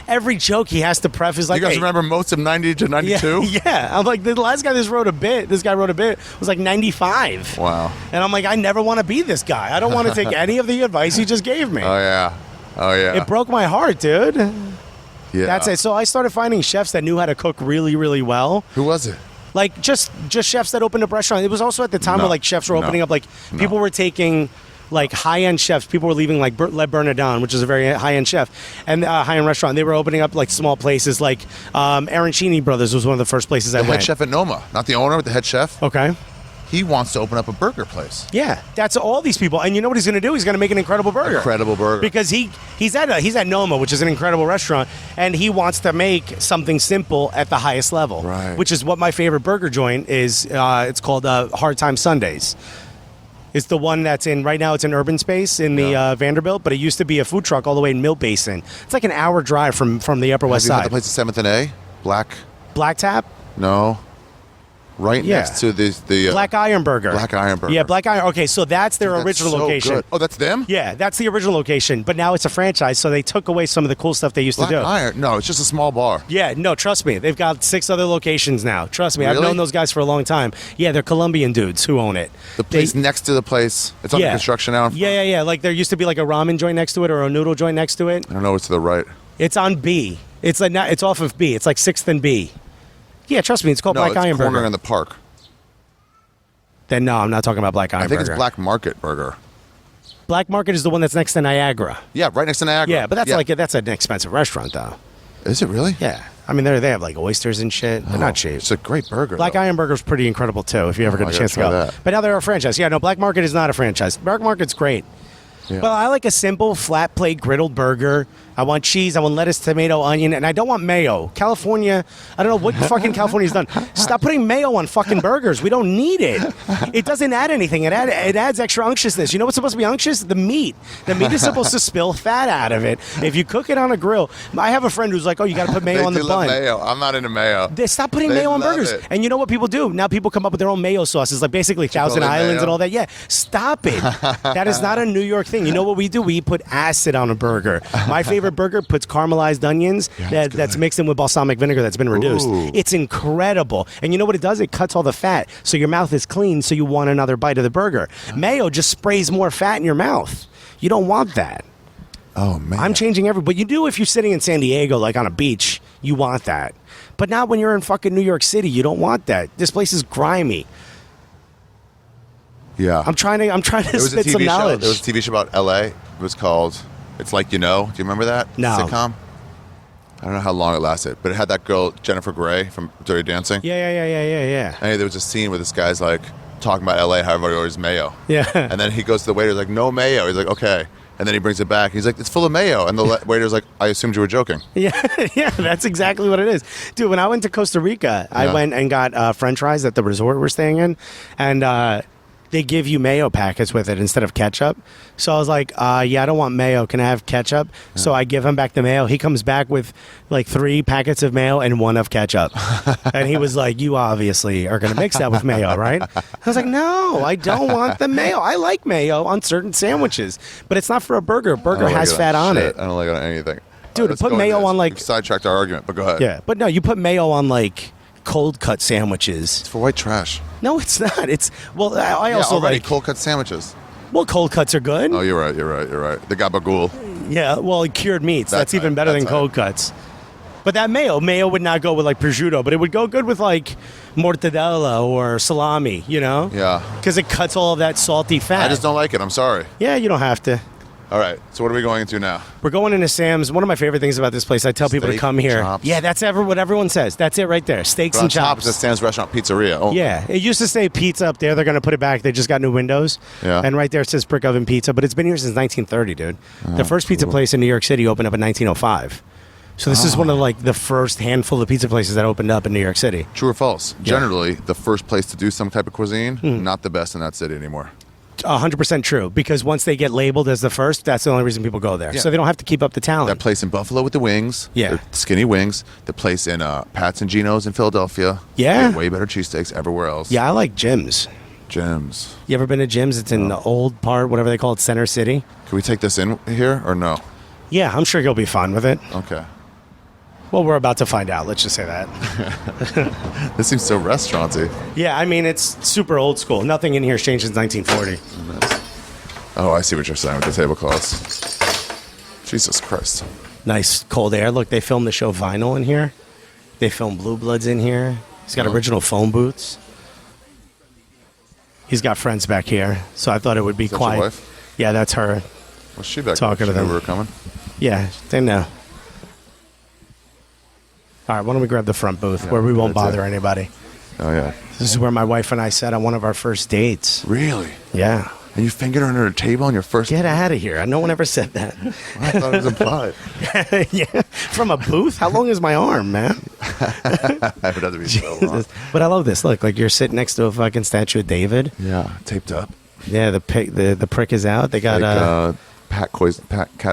S6: Every joke he has to preface like,
S2: You guys
S6: hey,
S2: remember most of 90 to 92?
S6: Yeah. I'm like, the last guy this guy wrote a bit was like 95.
S2: Wow.
S6: And I'm like, I never want to be this guy. I don't want to take any of the advice he just gave me.
S2: Oh, yeah. Oh, yeah.
S6: It broke my heart, dude.
S2: Yeah.
S6: That's it. So I started finding chefs that knew how to cook really, really well.
S2: Who was it?
S6: Like just chefs that opened up restaurants. It was also at the time
S2: No.
S6: where like chefs were opening
S2: No.
S6: up. Like people were taking like high-end chefs. People were leaving like Le Bernardin, which is a very high-end chef, and high-end restaurant. They were opening up like small places. Like Arancini Brothers was one of the first places I
S2: The
S6: went.
S2: head chef at Noma. Not the owner, but the head chef.
S6: Okay.
S2: He wants to open up a burger place.
S6: Yeah, that's all these people. And you know what he's going to do? He's going to make an incredible burger.
S2: Incredible burger.
S6: Because he's at Noma, which is an incredible restaurant, and he wants to make something simple at the highest level.
S2: Right.
S6: Which is what my favorite burger joint is. It's called Hard Time Sundays. It's the one that's in right now. It's in urban space in the Vanderbilt, but it used to be a food truck all the way in Mill Basin. It's like an hour drive from the Upper West
S2: Have you
S6: Side.
S2: had the place at 7th and A? Black?
S6: Black Tap,
S2: No. Right
S6: Yeah.
S2: next to the
S6: Black Iron Burger.
S2: Black Iron Burger.
S6: Yeah, Black Iron. Okay, so that's their
S2: That's
S6: original
S2: so
S6: location.
S2: good. Oh, that's them?
S6: Yeah, that's the original location, but now it's a franchise, so they took away some of the cool stuff they used
S2: Black
S6: to do.
S2: Iron? No, it's just a small bar.
S6: Yeah, no, trust me. They've got 6 other locations now. Trust me. I've
S2: Really?
S6: known those guys for a long time. Yeah, they're Colombian dudes who own it.
S2: The place next to the place. It's under construction now.
S6: Yeah. Like there used to be like a ramen joint next to it or a noodle joint next to it.
S2: I don't know what's to the right.
S6: It's on B. It's like it's off of B. It's like 6th and B. Yeah, trust me. It's called
S2: No,
S6: Black
S2: it's
S6: Iron
S2: corner
S6: Burger.
S2: in the park.
S6: Then no, I'm not talking about Black Iron
S2: I think
S6: Burger.
S2: it's Black Market Burger.
S6: Black Market is the one that's next to Niagara.
S2: Yeah, right next to Niagara.
S6: Yeah, but that's an expensive restaurant though.
S2: Is it really?
S6: Yeah, I mean they have like oysters and shit. They're not cheap.
S2: It's a great burger.
S6: Black
S2: though.
S6: Iron Burger's pretty incredible too. If you ever get
S2: I
S6: a
S2: gotta
S6: chance to
S2: try
S6: go,
S2: that.
S6: but now they're a franchise. Yeah, no, Black Market is not a franchise. Black Market's great.
S2: Yeah.
S6: But I like a simple flat plate griddled burger. I want cheese. I want lettuce, tomato, onion, and I don't want mayo. California, I don't know what fucking California's done. Stop putting mayo on fucking burgers. We don't need it. It doesn't add anything. It adds extra unctuousness. You know what's supposed to be unctuous? The meat. The meat is supposed to spill fat out of it. If you cook it on a grill, I have a friend who's like, "Oh, you got to put mayo
S2: They
S6: on the
S2: do love
S6: bun."
S2: mayo. I'm not into mayo.
S6: Stop putting
S2: They
S6: mayo on
S2: love
S6: burgers.
S2: it.
S6: And you know what people do? Now people come up with their own mayo sauces, like basically Thousand
S2: Chipotle
S6: Islands
S2: mayo.
S6: and all that. Yeah, stop it. That is not a New York thing. You know what we do? We put acid on a burger. My favorite burger puts caramelized onions that's mixed in with balsamic vinegar that's been reduced.
S2: Ooh.
S6: It's incredible. And you know what it does? It cuts all the fat, so your mouth is clean, so you want another bite of the burger. Mayo just sprays more fat in your mouth. You don't want that.
S2: Oh man.
S6: I'm changing but you do if you're sitting in San Diego, like on a beach, you want that. But not when you're in fucking New York City, you don't want that. This place is grimy.
S2: Yeah.
S6: I'm trying to
S2: There was a
S6: spit some
S2: TV show.
S6: knowledge.
S2: There was a TV show about LA. It was called It's Like You Know. Do you remember that?
S6: No.
S2: Sitcom? I don't know how long it lasted, but it had that girl Jennifer Grey from Dirty Dancing.
S6: Yeah.
S2: And there was a scene where this guy's like talking about LA, how everybody orders mayo.
S6: Yeah.
S2: And then he goes to the waiter, he's like, no mayo. He's like, okay. And then he brings it back. He's like, it's full of mayo. And the waiter's like, I assumed you were joking.
S6: Yeah, that's exactly what it is. Dude, when I went to Costa Rica, I
S2: Yeah.
S6: went and got French fries at the resort we're staying in, and they give you mayo packets with it instead of ketchup. So I was like, yeah, I don't want mayo. Can I have ketchup? Yeah. So I give him back the mayo. He comes back with like 3 packets of mayo and 1 of ketchup. And he was like, you obviously are going to mix that with mayo, right? I was like, no, I don't want the mayo. I like mayo on certain sandwiches, but it's not for a burger. Burger has fat on it.
S2: I don't like it on anything.
S6: Dude,
S2: Let's
S6: put
S2: go into
S6: mayo
S2: this.
S6: on, like-
S2: We've sidetracked our argument, but go ahead.
S6: Yeah, but no, you put mayo on like cold cut sandwiches.
S2: It's for white trash.
S6: No, it's not. It's well, I also
S2: already
S6: like
S2: cold cut sandwiches.
S6: well, cold cuts are good.
S2: Oh, you're right. The gabagool.
S6: Yeah, well, cured meats. That's even better than cold cuts. But that mayo would not go with like prosciutto, but it would go good with like mortadella or salami. You know?
S2: Yeah.
S6: Because it cuts all of that salty fat.
S2: I just don't like it. I'm sorry.
S6: Yeah, you don't have to.
S2: All right. So what are we going into now?
S6: We're going into Sam's. One of my favorite things about this place, I tell people to
S2: Steak,
S6: come here.
S2: chops.
S6: Yeah, that's what everyone says. That's it right there. Steaks
S2: But on
S6: and
S2: top
S6: chops.
S2: is Sam's Restaurant Pizzeria. Oh.
S6: Yeah, it used to say pizza up there. They're going to put it back. They just got new windows.
S2: Yeah.
S6: And right there it says Brick Oven Pizza, but it's been here since 1930, dude. The first pizza place in New York City opened up in 1905. So this is one of like the first handful of pizza places that opened up in New York City.
S2: True or false? Generally, the first place to do some type of cuisine, not the best in that city anymore.
S6: 100% true, because once they get labeled as the first, that's the only reason people go there.
S2: Yeah.
S6: So they don't have to keep up the talent.
S2: That place in Buffalo with the wings,
S6: Yeah.
S2: the skinny wings. The place in Pat's and Gino's in Philadelphia,
S6: Yeah.
S2: Way better cheesesteaks everywhere else.
S6: Yeah, I like Jim's.
S2: Jim's.
S6: You ever been to Jim's? It's in the old part, whatever they call it, Center City.
S2: Can we take this in here or no?
S6: Yeah, I'm sure you'll be fine with it.
S2: Okay.
S6: Well, we're about to find out. Let's just say that.
S2: This seems so restauranty.
S6: Yeah, I mean, it's super old school. Nothing in here has changed since 1940.
S2: Oh, I see what you're saying with the tablecloths. Jesus Christ.
S6: Nice cold air. Look, they filmed the show Vinyl in here. They filmed Blue Bloods in here. He's got original phone booths. He's got friends back here, so I thought it would be
S2: Is that
S6: quiet.
S2: your wife?
S6: Yeah, that's her.
S2: Was she back
S6: Talking
S2: there?
S6: to
S2: She knew
S6: them.
S2: we were coming?
S6: Yeah, they know. All right, why don't we grab the front booth where we won't
S2: that's
S6: bother
S2: it.
S6: anybody?
S2: Oh, yeah.
S6: This is where my wife and I sat on one of our first dates.
S2: Really?
S6: Yeah.
S2: And you fingered her under a table on your first...
S6: Get out of here. No one ever said that.
S2: I thought it was implied.
S6: Yeah. From a booth? How long is my arm, man?
S2: I would have to be so long.
S6: But I love this. Look, like you're sitting next to a fucking statue of David.
S2: Yeah, taped up.
S6: Yeah, the prick is out. They got
S2: cat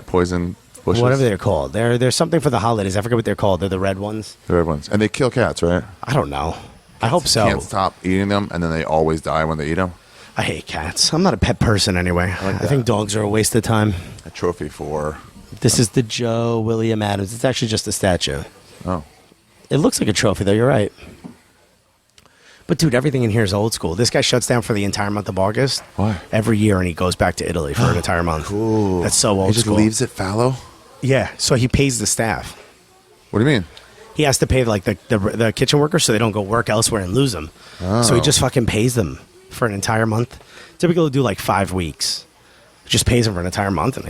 S2: poison bushes.
S6: whatever they're called. There's something for the holidays. I forget what they're called. They're the red ones.
S2: The red ones, and they kill cats, right?
S6: I don't know. I hope so.
S2: Can't stop eating them, and then they always die when they eat them.
S6: I hate cats. I'm not a pet person anyway. I think dogs are a waste of time.
S2: A trophy for.
S6: This is the Joe William Adams. It's actually just a statue.
S2: Oh.
S6: It looks like a trophy, though. You're right. But, dude, everything in here is old school. This guy shuts down for the entire month of August.
S2: Why?
S6: Every year, and he goes back to Italy for an entire month.
S2: Cool.
S6: That's so old
S2: He just
S6: school.
S2: leaves it fallow?
S6: Yeah, so he pays the staff.
S2: What do you mean?
S6: He has to pay, like, the kitchen workers so they don't go work elsewhere and lose them.
S2: Oh.
S6: So he just fucking pays them for an entire month. Typically, he'll do, like, 5 weeks. Just pays them for an entire month, and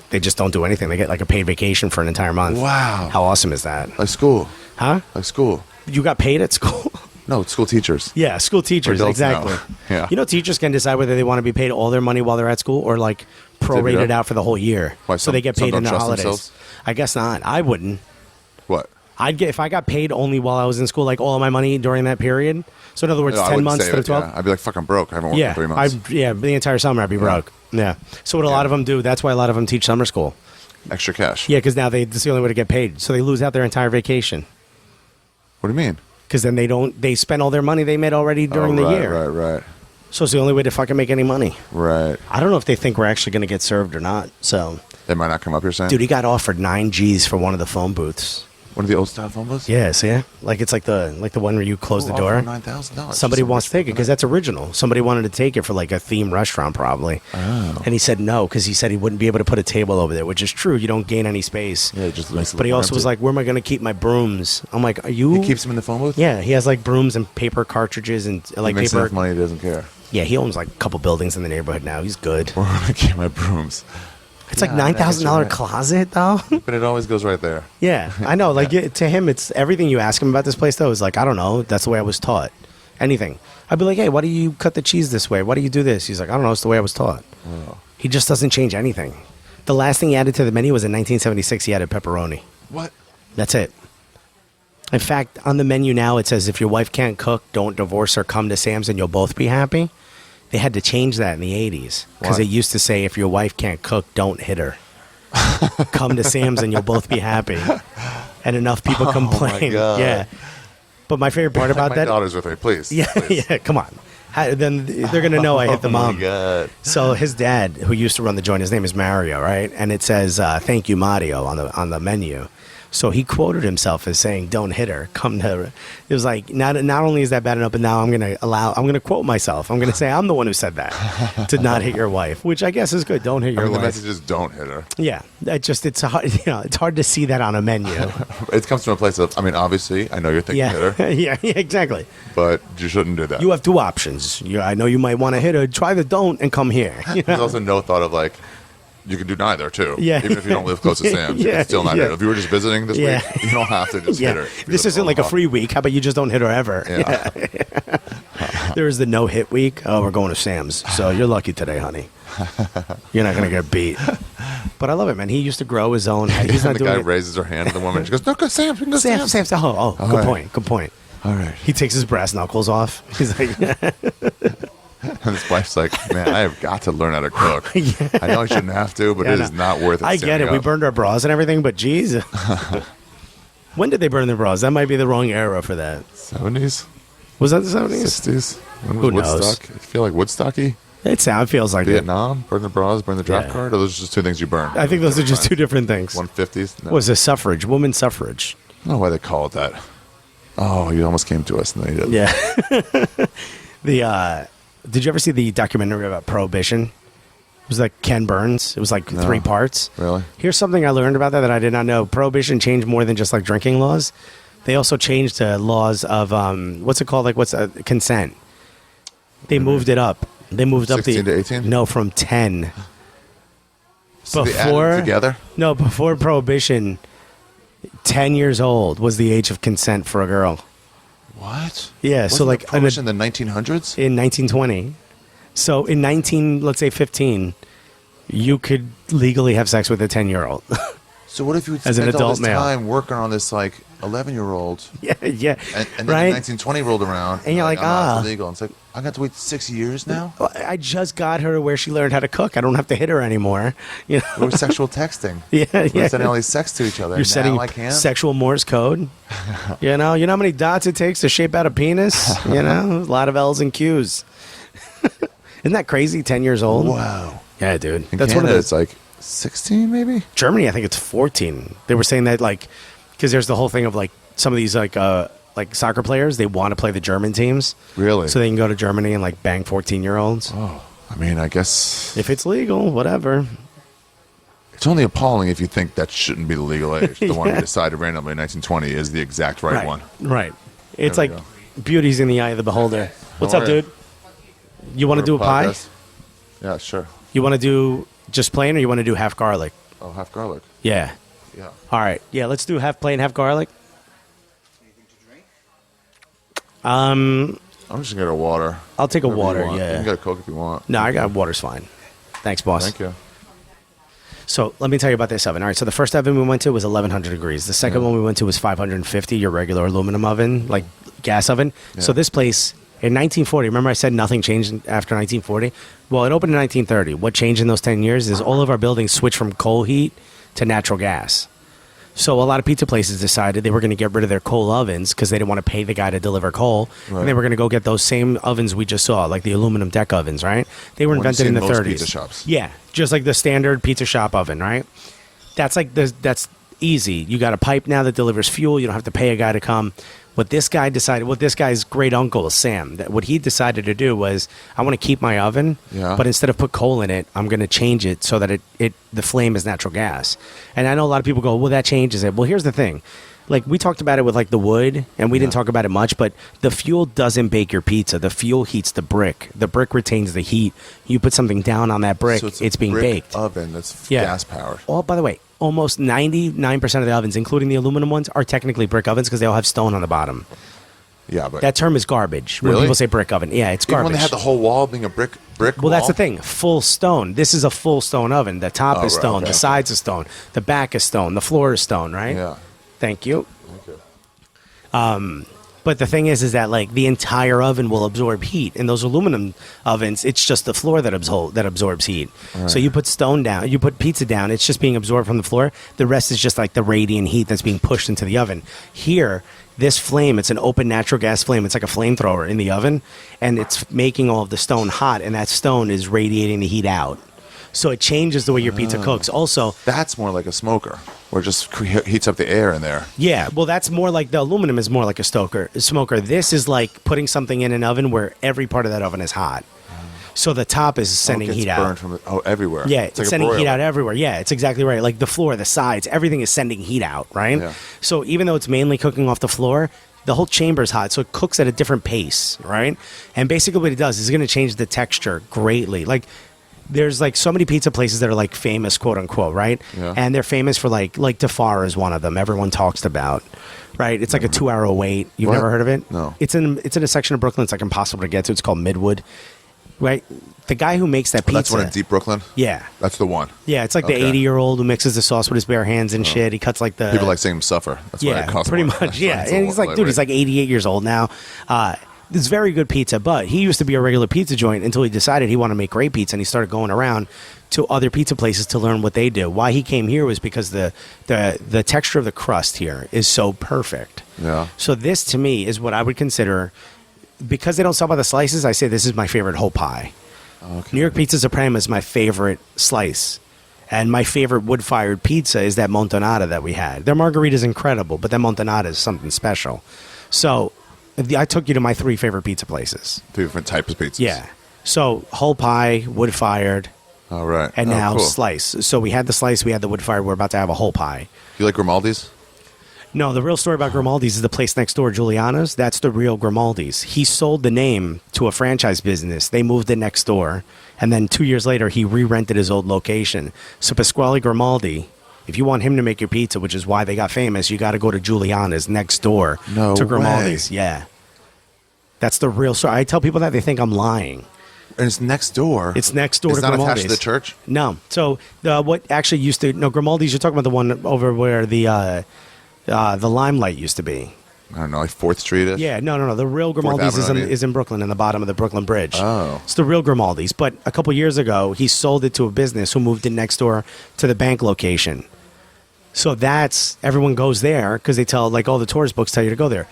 S6: they just don't do anything. They get, like, a paid vacation for an entire month.
S2: Wow.
S6: How awesome is that?
S2: Like school.
S6: Huh?
S2: Like school.
S6: You got paid at school?
S2: No, it's school teachers.
S6: Yeah, school teachers,
S2: Adults
S6: exactly.
S2: now. Yeah.
S6: You know, teachers can decide whether they want to be paid all their money while they're at school or like prorated
S2: up?
S6: out for the whole year.
S2: Why,
S6: so they get paid in the
S2: don't trust
S6: holidays.
S2: themselves?
S6: I guess not. I wouldn't.
S2: What?
S6: If I got paid only while I was in school, like all of my money during that period. So in other words,
S2: No, I
S6: 10
S2: wouldn't
S6: months
S2: save
S6: instead of
S2: it,
S6: 12.
S2: yeah. I'd be like fucking broke. I haven't worked in 3 months.
S6: The entire summer I'd be broke. Yeah. So what a lot of them do, that's why a lot of them teach summer school.
S2: Extra cash.
S6: Yeah, because now that's the only way to get paid. So they lose out their entire vacation.
S2: What do you mean?
S6: Because then they spend all their money they made already during the year.
S2: Right.
S6: So it's the only way to fucking make any money.
S2: Right.
S6: I don't know if they think we're actually going to get served or not. So,
S2: They might not come up here saying?
S6: dude, he got offered 9 G's for one of the phone booths.
S2: One of the old style phone booths?
S6: Yeah, see? Like it's like the one where you close the door.
S2: $9,000.
S6: Somebody wants to take it because that's original. Somebody wanted to take it for like a theme restaurant probably.
S2: Oh.
S6: And he said no because he said he wouldn't be able to put a table over there, which is true. You don't gain any space.
S2: Yeah, it just makes it
S6: But he
S2: look
S6: also was
S2: empty.
S6: like, where am I going to keep my brooms? I'm like, are you?
S2: He keeps them in the phone booth?
S6: Yeah, he has like brooms and paper cartridges and like
S2: He makes
S6: paper.
S2: enough money, he doesn't care.
S6: Yeah, he owns like a couple buildings in the neighborhood now. He's good.
S2: Where would I keep my brooms?
S6: It's like
S2: Yeah, I guess you're
S6: $9,000
S2: right.
S6: closet though.
S2: But it always goes right there.
S6: Yeah, I know. Like to him, it's everything you ask him about this place. Though is like, I don't know. That's the way I was taught. Anything. I'd be like, hey, why do you cut the cheese this way? Why do you do this? He's like, I don't know. It's the way I was taught.
S2: Oh.
S6: He just doesn't change anything. The last thing he added to the menu was in 1976. He added pepperoni.
S2: What?
S6: That's it. In fact, on the menu now it says if your wife can't cook, don't divorce her. Come to Sam's and you'll both be happy. They had to change that in the 80s because
S2: Why?
S6: it used to say if your wife can't cook, don't hit her. Come to Sam's and you'll both be happy. And enough people complain.
S2: God.
S6: Yeah. But my favorite part about
S2: my
S6: that.
S2: daughter's with me, please.
S6: Yeah,
S2: please.
S6: yeah. Come on. Then they're gonna know I hit the mom.
S2: Oh my God.
S6: So his dad, who used to run the joint, his name is Mario, right? And it says "Thank you, Mario" on the menu. So he quoted himself as saying, "Don't hit her. Come to her." It was like not only is that bad enough, but now I'm gonna quote myself. I'm gonna say I'm the one who said that to not hit your wife, which I guess is good. Don't hit your
S2: The
S6: wife.
S2: message is don't hit her.
S6: Yeah, it's hard. It's hard to see that on a menu.
S2: It comes from a place of, obviously, I know you're thinking hit her,
S6: Yeah, yeah, exactly.
S2: but you shouldn't do that.
S6: You have two options. I know you might want to hit her. Try the don't and come here. You know?
S2: There's also no thought of like, you can do neither too.
S6: Yeah.
S2: Even if you don't live close to Sam's, you
S6: Yeah,
S2: can still not
S6: yeah.
S2: hit her. If you were just visiting this
S6: Yeah.
S2: week, you don't have to just hit her. If you
S6: This
S2: live
S6: isn't like a
S2: far.
S6: free week. How about you just don't hit her ever?
S2: Yeah.
S6: There is the no hit week. Oh, we're going to Sam's. So you're lucky today, honey. You're not going to get beat. But I love it, man. He used to grow his own. He's not
S2: the
S6: doing
S2: guy
S6: it.
S2: raises her hand to the woman. She goes, "No, go Sam's. We can go Sam's."
S6: Sam's. Oh, good
S2: right.
S6: point. Good point.
S2: All right.
S6: He takes his brass knuckles off. He's like,
S2: And his wife's like, "Man, I have got to learn how to cook. I know I shouldn't have to, but
S6: Yeah,
S2: it
S6: I
S2: is
S6: know.
S2: not worth it."
S6: I get it.
S2: standing
S6: We
S2: up.
S6: burned our bras and everything, but geez. When did they burn their bras? That might be the wrong era for that.
S2: 70s,
S6: Was that the 70s?
S2: 60s. When
S6: Who
S2: was
S6: knows?
S2: Woodstock? I feel like Woodstocky.
S6: It feels like it.
S2: Vietnam, burn the bras, burn the draft
S6: Yeah.
S2: card. Or those are just two things you burn.
S6: I think those are just two different things.
S2: 150s. No.
S6: Was a suffrage, woman suffrage.
S2: I don't know why they call it that. Oh, you almost came to us and then you didn't.
S6: Yeah. Did you ever see the documentary about Prohibition? It was like Ken Burns. It was like 3 parts.
S2: Really?
S6: Here's something I learned about that I did not know. Prohibition changed more than just like drinking laws. They also changed laws of what's it called? Like consent. They moved it up. They moved up
S2: 16 to 18?
S6: No, from 10.
S2: So they added it together?
S6: No, before Prohibition, 10 years old was the age of consent for a girl.
S2: What?
S6: Yeah, so
S2: Wasn't
S6: like
S2: the prohibition in the 1900s?
S6: in 1920. So in let's say 15, you could legally have sex with a 10-year-old.
S2: So what if you
S6: As an
S2: spent all
S6: adult
S2: this
S6: male.
S2: time working on this like 11-year-old.
S6: Yeah, yeah.
S2: And then
S6: right?
S2: 1920 rolled around.
S6: And you're like,
S2: I'm not
S6: ah.
S2: illegal. And it's like, I got to wait 6 years now?
S6: Well, I just got her to where she learned how to cook. I don't have to hit her anymore. You know?
S2: It was sexual texting.
S6: Yeah,
S2: We're
S6: yeah.
S2: sending all these sex to each other.
S6: You're setting
S2: now I can't.
S6: sexual Morse code. You know how many dots it takes to shape out a penis? You know, a lot of L's and Q's. Isn't that crazy? 10 years old.
S2: Wow.
S6: Yeah, dude.
S2: In
S6: That's
S2: Canada,
S6: one of
S2: it's like 16 maybe?
S6: Germany, I think it's 14. They were saying that like because there's the whole thing of like some of these like soccer players, they want to play the German teams.
S2: Really?
S6: So they can go to Germany and like bang 14-year-olds.
S2: Oh, I mean, I guess
S6: If it's legal, whatever.
S2: it's only appalling if you think that shouldn't be the legal age. The one
S6: Yeah.
S2: we decided randomly in 1920 is the exact right one.
S6: Right. It's
S2: There we
S6: like
S2: go.
S6: beauty's in the eye of the beholder. What's
S2: How
S6: up,
S2: are you?
S6: dude? You want to do a pie?
S2: Podcast? Yeah, sure.
S6: You want to do just plain or you want to do half garlic?
S2: Oh, half garlic.
S6: Yeah.
S2: Yeah.
S6: All right. Yeah, let's do half plain, half garlic.
S2: I'm just gonna get a water.
S6: I'll take a
S2: Whatever you
S6: water,
S2: want. You
S6: yeah.
S2: can get a Coke if you want.
S6: No, I got water's fine. Thanks, boss.
S2: Thank you.
S6: So let me tell you about this oven. All right, so the first oven we went to was 1100 degrees. The second one we went to was 550, your regular aluminum oven, like gas oven. So this place in 1940, remember I said nothing changed after 1940? Well, it opened in 1930. What changed in those 10 years is all of our buildings switched from coal heat to natural gas. So a lot of pizza places decided they were going to get rid of their coal ovens because they didn't want to pay the guy to deliver coal.
S2: Right.
S6: And they were going to go get those same ovens we just saw, like the aluminum deck ovens, right? They were
S2: What you
S6: invented
S2: see
S6: in
S2: in
S6: the
S2: most
S6: 30s.
S2: pizza shops.
S6: Yeah, just like the standard pizza shop oven, right? That's like that's easy. You got a pipe now that delivers fuel. You don't have to pay a guy to come. What this guy decided, what this guy's great uncle Sam, that what he decided to do was, I want to keep my oven,
S2: Yeah.
S6: but instead of put coal in it, I'm going to change it so that the flame is natural gas. And I know a lot of people go, well, that changes it. Well, here's the thing. Like we talked about it with like the wood, and we didn't talk about it much, but the fuel doesn't bake your pizza. The fuel heats the brick. The brick retains the heat. You put something down on that brick,
S2: So
S6: it's
S2: a
S6: being
S2: brick
S6: baked.
S2: oven that's
S6: Yeah.
S2: gas powered.
S6: Oh, by the way, almost 99% of the ovens, including the aluminum ones, are technically brick ovens because they all have stone on the bottom.
S2: Yeah, but
S6: That term is garbage. When
S2: Really?
S6: people say brick oven, yeah, it's
S2: even
S6: garbage.
S2: when they had the whole wall being a brick
S6: Well, that's
S2: wall?
S6: the thing. Full stone. This is a full stone oven. The top
S2: Oh,
S6: is
S2: right,
S6: stone.
S2: okay,
S6: The
S2: okay.
S6: sides is stone. The back is stone. The floor is stone, right?
S2: Yeah.
S6: Thank you.
S2: Okay.
S6: But the thing is that like the entire oven will absorb heat. In those aluminum ovens, it's just the floor that absorbs heat. So you put stone down, you put pizza down, it's just being absorbed from the floor. The rest is just like the radiant heat that's being pushed into the oven. Here, this flame, it's an open natural gas flame. It's like a flamethrower in the oven, and it's making all of the stone hot, and that stone is radiating the heat out. So it changes the way your pizza cooks. Also,
S2: That's more like a smoker, where it just heats up the air in there.
S6: yeah, well, that's more like the aluminum is more like a smoker. This is like putting something in an oven where every part of that oven is hot. So the top is sending
S2: It gets
S6: heat
S2: burned
S6: out.
S2: from everywhere.
S6: Yeah,
S2: it's
S6: it's
S2: like a
S6: sending heat
S2: broiler.
S6: out everywhere. Yeah, it's exactly right. Like the floor, the sides, everything is sending heat out, right?
S2: Yeah.
S6: So even though it's mainly cooking off the floor, the whole chamber is hot, so it cooks at a different pace, right? And basically what it does is it's going to change the texture greatly. Like there's like so many pizza places that are like famous, quote unquote, right?
S2: Yeah.
S6: And they're famous for like Tafara is one of them. Everyone talks about, right? It's like a 2-hour wait. You've
S2: What?
S6: never heard of it?
S2: No.
S6: It's in a section of Brooklyn. It's like impossible to get to. It's called Midwood, right? The guy who makes that
S2: Oh,
S6: pizza.
S2: that's one in deep Brooklyn?
S6: Yeah.
S2: That's the one.
S6: Yeah, it's like the
S2: Okay.
S6: 80-year-old who mixes the sauce with his bare hands and shit. He cuts like the
S2: People like seeing him suffer. That's why
S6: yeah,
S2: it costs
S6: pretty
S2: more.
S6: much. Yeah,
S2: That's
S6: and he's like, dude, he's like 88 years old now. It's very good pizza, but he used to be a regular pizza joint until he decided he wanted to make great pizza, and he started going around to other pizza places to learn what they do. Why he came here was because the texture of the crust here is so perfect.
S2: Yeah.
S6: So this to me is what I would consider, because they don't sell by the slices. I say this is my favorite whole pie.
S2: Okay.
S6: New York Pizza Suprema is my favorite slice. And my favorite wood-fired pizza is that Montanata that we had. Their margarita is incredible, but that Montanata is something special. So I took you to my 3 favorite pizza places.
S2: 2 different types of pizzas.
S6: Yeah. So whole pie, wood-fired,
S2: All right.
S6: and now
S2: cool.
S6: slice. So we had the slice, we had the wood-fired, we're about to have a whole pie.
S2: You like Grimaldi's?
S6: No, the real story about Grimaldi's is the place next door, Giuliano's. That's the real Grimaldi's. He sold the name to a franchise business. They moved it next door. And then 2 years later, he re-rented his old location. So Pasquale Grimaldi, if you want him to make your pizza, which is why they got famous, you got to go to Giuliano's next door
S2: No
S6: to Grimaldi's.
S2: way.
S6: Yeah. That's the real story. I tell people that, they think I'm lying.
S2: And it's next door.
S6: It's next door
S2: It's
S6: to
S2: not
S6: Grimaldi's.
S2: attached to the church?
S6: No. So what actually used to... No, Grimaldi's, you're talking about the one over where the The Limelight used to be.
S2: I don't know, like 4th Street-ish?
S6: Yeah, no. The real Grimaldi's
S2: Avenue, I mean.
S6: is in Brooklyn, in the bottom of the Brooklyn Bridge.
S2: Oh.
S6: It's the real Grimaldi's. But a couple years ago, he sold it to a business who moved it next door to the bank location. So everyone goes there because they tell, like, all the tourist books tell you to go there.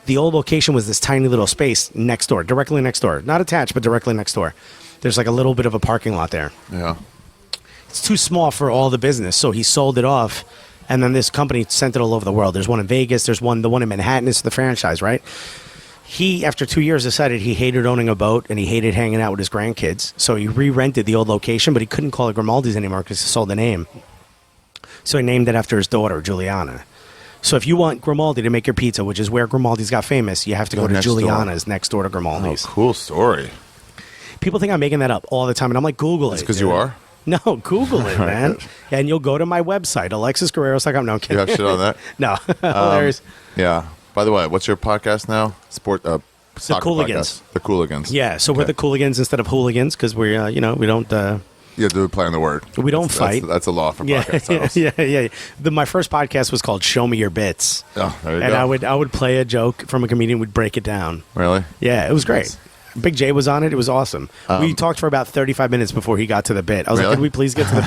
S6: The old location was this tiny little space next door, directly next door. Not attached, but directly next door. There's like a little bit of a parking lot there.
S2: Yeah.
S6: It's too small for all the business, so he sold it off. And then this company sent it all over the world. There's one in Vegas. There's the one in Manhattan. It's the franchise, right? He, after 2 years, decided he hated owning a boat and he hated hanging out with his grandkids. So he re-rented the old location, but he couldn't call it Grimaldi's anymore because he sold the name. So he named it after his daughter, Juliana. So if you want Grimaldi to make your pizza, which is where Grimaldi's got famous, you have to go to Juliana's next door to Grimaldi's.
S2: Oh, cool story.
S6: People think I'm making that up all the time, and I'm like, Google it.
S2: It's because you are?
S6: No, Google it, man. And you'll go to my website, AlexisGuerreros.com. No, I'm kidding.
S2: You have shit on that?
S6: No. Hilarious.
S2: Yeah. By the way, what's your podcast now? Soccer
S6: Cooligans.
S2: podcast. The Cooligans.
S6: Yeah, so we're the Cooligans instead of hooligans because we're, we don't...
S2: Yeah, do play on the word.
S6: We don't fight.
S2: That's a law for podcast titles.
S6: Yeah. My first podcast was called Show Me Your Bits.
S2: Oh, there you go.
S6: And I would play a joke from a comedian, would break it down.
S2: Really?
S6: Yeah, it was great.
S2: Nice.
S6: Big J was on it. It was awesome. We talked for about 35 minutes before he got to the bit. I was like,
S2: Really?
S6: could we please get to the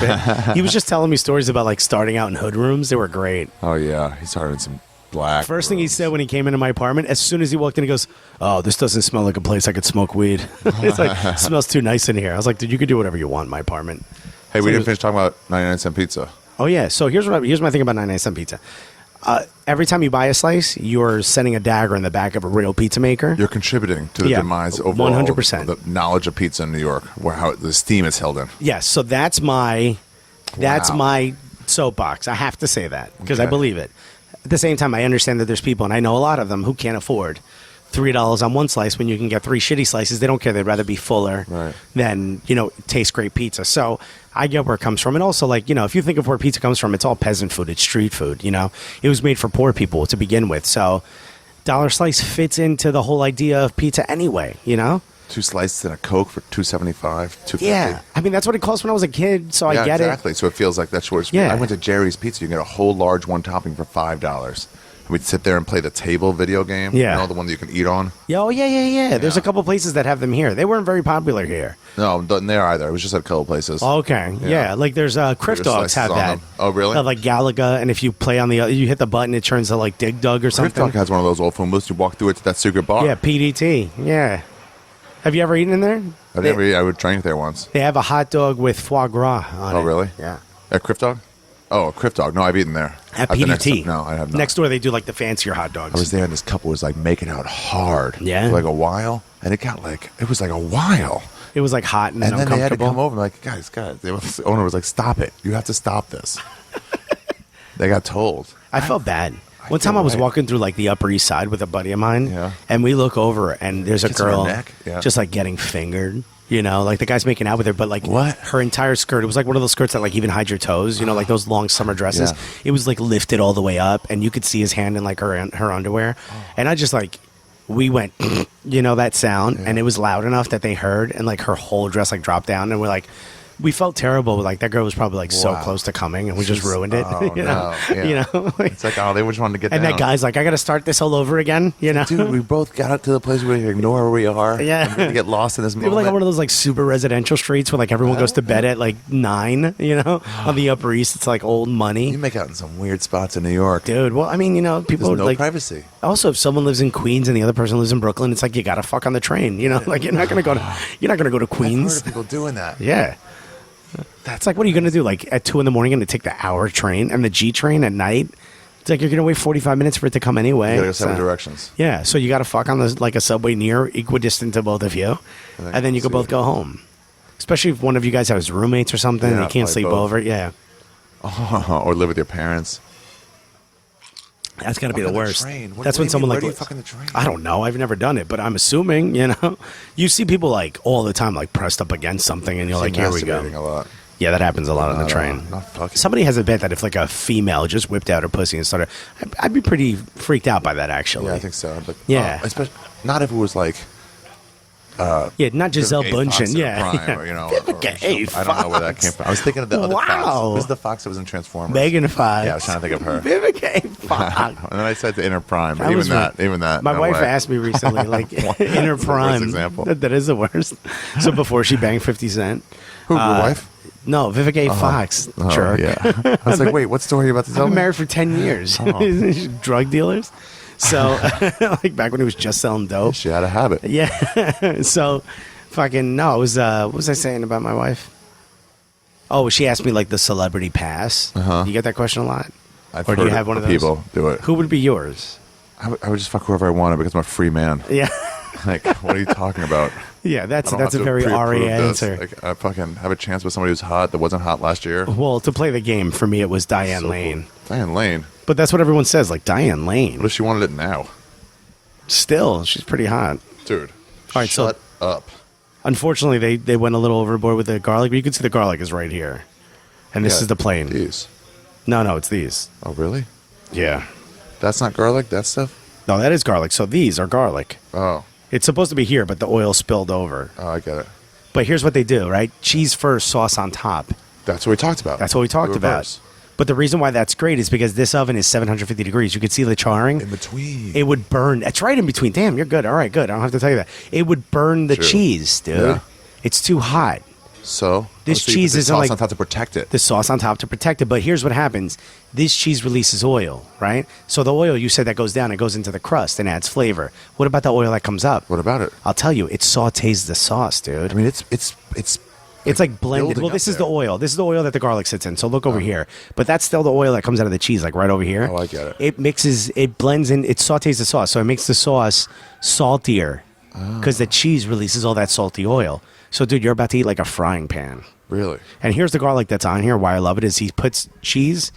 S6: bit? He was just telling me stories about like starting out in hood rooms. They were great.
S2: Oh, yeah. He started in some black
S6: First thing he
S2: rooms.
S6: said when he came into my apartment, as soon as he walked in, he goes, "Oh, this doesn't smell like a place I could smoke weed." It's like, it smells too nice in here. I was like, dude, you could do whatever you want in my apartment.
S2: Hey,
S6: So
S2: we
S6: it
S2: didn't
S6: was-
S2: finish talking about 99-cent pizza.
S6: Oh, yeah. So here's my thing about 99-cent pizza. Every time you buy a slice, you're sending a dagger in the back of a real pizza maker.
S2: You're contributing to the
S6: Yeah,
S2: demise overall
S6: 100%.
S2: of the knowledge of pizza in New York, where how the steam is held in.
S6: Yes, so that's my
S2: Wow.
S6: soapbox. I have to say that because I
S2: Okay.
S6: believe it. At the same time, I understand that there's people, and I know a lot of them, who can't afford $3 on one slice when you can get 3 shitty slices. They don't care. They'd rather be fuller
S2: Right.
S6: than, taste great pizza. So I get where it comes from. And also, like, if you think of where pizza comes from, it's all peasant food. It's street food, It was made for poor people to begin with. So dollar slice fits into the whole idea of pizza anyway,
S2: 2 slices and a Coke for $2.75, $2.50.
S6: Yeah. I mean, that's what it cost when I was a kid, so I get
S2: exactly. So it feels like that's where it's.
S6: Yeah.
S2: I went to Jerry's Pizza. You can get a whole large one topping for $5. And we'd sit there and play the table video game.
S6: Yeah.
S2: The one that you can eat on.
S6: it. Oh, yeah. There's
S2: Yeah.
S6: a couple places that have them here. They weren't very popular here.
S2: No, not there either. It was just at a couple places.
S6: Okay. Yeah. Like there's Criff
S2: Your
S6: Dogs
S2: slices
S6: have
S2: on
S6: that.
S2: them. Oh, really?
S6: Have, like Galaga, and if you play on you hit the button, it turns to like Dig Dug or
S2: Criff
S6: something.
S2: Dog has one of those old phone booths. You walk through it to that secret bar.
S6: Yeah, PDT. Yeah. Have you ever eaten in there?
S2: I would drink there once.
S6: They have a hot dog with foie gras on it.
S2: Oh, really?
S6: Yeah.
S2: At Criff Dog? Oh, Criff Dog. No, I've eaten there.
S6: At
S2: I've been next
S6: PDT.
S2: to- no, I have not.
S6: Next door, they do like the fancier hot dogs.
S2: I was there and this couple was like making out hard.
S6: Yeah.
S2: For like a while. And it was like a while.
S6: It was like hot and,
S2: And then they had to
S6: uncomfortable.
S2: come over and like, guys. The owner was like, stop it. You have to stop this. They got told.
S6: I felt bad. One time
S2: feel
S6: I was
S2: right.
S6: walking through like the Upper East Side with a buddy of mine,
S2: Yeah.
S6: and we look over and there's a
S2: Kiss her
S6: girl
S2: neck? Yeah.
S6: just like getting fingered. Like the guy's making out with her, but like
S2: What?
S6: her entire skirt, it was like one of those skirts that like even hide your toes, like those long summer dresses.
S2: Yeah.
S6: It was like lifted all the way up, and you could see his hand in like her underwear. And I just like, we went, that sound, and it was loud enough that they heard, and like her whole dress like dropped down, and we're like, we felt terrible. Like that girl was probably like so
S2: Wow.
S6: close to coming, and we just
S2: She's-
S6: ruined it.
S2: oh, no. Yeah.
S6: like-
S2: It's like, oh, they just wanted to get
S6: and
S2: down.
S6: that guy's like, I got to start this all over again,
S2: Dude, we both got up to the place where we ignore where we are.
S6: Yeah.
S2: And we get lost in this
S6: They were
S2: moment.
S6: like on one of those like super residential streets where like everyone goes to bed at like 9, on the Upper East. It's like old money.
S2: You make out in some weird spots in New York.
S6: Dude, well, I mean, people
S2: There's no
S6: like
S2: privacy.
S6: Also, if someone lives in Queens and the other person lives in Brooklyn, it's like you gotta fuck on the train. Like you're not gonna go to
S2: I've heard
S6: Queens.
S2: of people doing that.
S6: Yeah, that's like, what are you gonna do? Like at 2 a.m, gonna take the hour train and the G train at night? It's like you're gonna wait 45 minutes for it to come anyway.
S2: You gotta go separate
S6: So-
S2: directions.
S6: Yeah, so you gotta fuck on like a subway near, equidistant to both of you, and then you can both go home. Especially if one of you guys has roommates or something,
S2: Yeah,
S6: you can't
S2: probably
S6: sleep
S2: both.
S6: over. Yeah,
S2: Or live with your parents.
S6: that's gotta be
S2: Fuck
S6: the
S2: on the
S6: worst.
S2: train. What
S6: That's
S2: do
S6: when
S2: you
S6: someone
S2: mean?
S6: like
S2: Where do you fuck on the train?
S6: I don't know. I've never done it, but I'm assuming. You see people like all the time, like pressed up against something, and you're like, here we
S2: Masturbating
S6: go.
S2: a lot.
S6: Yeah, that happens a lot on the
S2: No,
S6: train.
S2: not fucking.
S6: Somebody has a bet that if like a female just whipped out her pussy and started, I'd be pretty freaked out by that. Actually,
S2: Yeah, I think so. But
S6: Yeah.
S2: especially not if it was like
S6: Yeah, not Giselle
S2: Vivica A. Fox
S6: Bundchen.
S2: in
S6: Yeah.
S2: Prime,
S6: yeah.
S2: or, you know,
S6: Vivica A.
S2: I don't know where that came from. I was thinking of the other Fox.
S6: Wow.
S2: Who's the Fox that was in Transformers?
S6: Megan Fox.
S2: Yeah, I was trying to think of her.
S6: Vivica A. Fox.
S2: And then I said to Inner Prime, but
S6: was
S2: even that.
S6: My
S2: no
S6: wife
S2: way.
S6: asked me recently, like, in her
S2: That's the worst
S6: prime.
S2: example.
S6: That is the worst. So before she banged 50 Cent.
S2: Who, your wife?
S6: No, Vivica A. Fox.
S2: Oh,
S6: Jerk.
S2: yeah. I was like, wait, what story are you about to
S6: I've
S2: tell
S6: been
S2: me?
S6: married for 10 years. Drug dealers. So, like back when he was just selling dope.
S2: She had a habit.
S6: Yeah. So, fucking, no, it was, what was I saying about my wife? Oh, she asked me, like, the celebrity pass.
S2: Uh-huh.
S6: You get that question a lot?
S2: I've
S6: Or do
S2: heard
S6: you have one of those?
S2: people do it.
S6: Who would be yours?
S2: I would just fuck whoever I wanted because I'm a free man.
S6: Yeah.
S2: Like, what are you talking about?
S6: Yeah,
S2: I
S6: that's
S2: don't
S6: a
S2: have to
S6: very
S2: pre-approve
S6: Ari
S2: this.
S6: answer.
S2: Like, I fucking have a chance with somebody who's hot that wasn't hot last year.
S6: Well, to play the game, for me, it was Diane
S2: So
S6: Lane.
S2: cool. Diane Lane.
S6: But that's what everyone says, like, Diane Lane.
S2: What if she wanted it now?
S6: Still, she's pretty hot.
S2: Dude,
S6: All right,
S2: shut up.
S6: Unfortunately, they went a little overboard with the garlic, but you can see the garlic is right here. And this
S2: Yeah,
S6: is the plane.
S2: These.
S6: No, it's these.
S2: Oh, really?
S6: Yeah.
S2: That's not garlic? That stuff?
S6: No, that is garlic. So these are garlic.
S2: Oh.
S6: It's supposed to be here, but the oil spilled over.
S2: Oh, I get it.
S6: But here's what they do, right? Cheese first, sauce on top.
S2: That's what we talked about.
S6: That's what we talked about. But the reason why that's great is because this oven is 750 degrees. You can see the charring.
S2: In between.
S6: It would burn. That's right in between. Damn, you're good. All right, good. I don't have to tell you that. It would burn the
S2: True.
S6: cheese, dude.
S2: Yeah.
S6: It's too hot.
S2: So?
S6: This
S2: so you
S6: cheese
S2: put the
S6: isn't
S2: sauce
S6: like-
S2: on top to protect it.
S6: The sauce on top to protect it. But here's what happens. This cheese releases oil, right? So the oil, you said that goes down. It goes into the crust and adds flavor. What about the oil that comes up?
S2: What about it?
S6: I'll tell you. It sautés the sauce, dude.
S2: I mean, it's
S6: It's like blended.
S2: building
S6: Well,
S2: up
S6: this is
S2: there.
S6: the oil. This is the oil that the garlic sits in. So look over here. But that's still the oil that comes out of the cheese, like right over here.
S2: Oh, I get it.
S6: It mixes, it blends in, it sautés the sauce. So it makes the sauce saltier because the cheese releases all that salty oil. So, dude, you're about to eat like a frying pan.
S2: really.
S6: And here's the garlic that's on here. Why I love it is he puts cheese,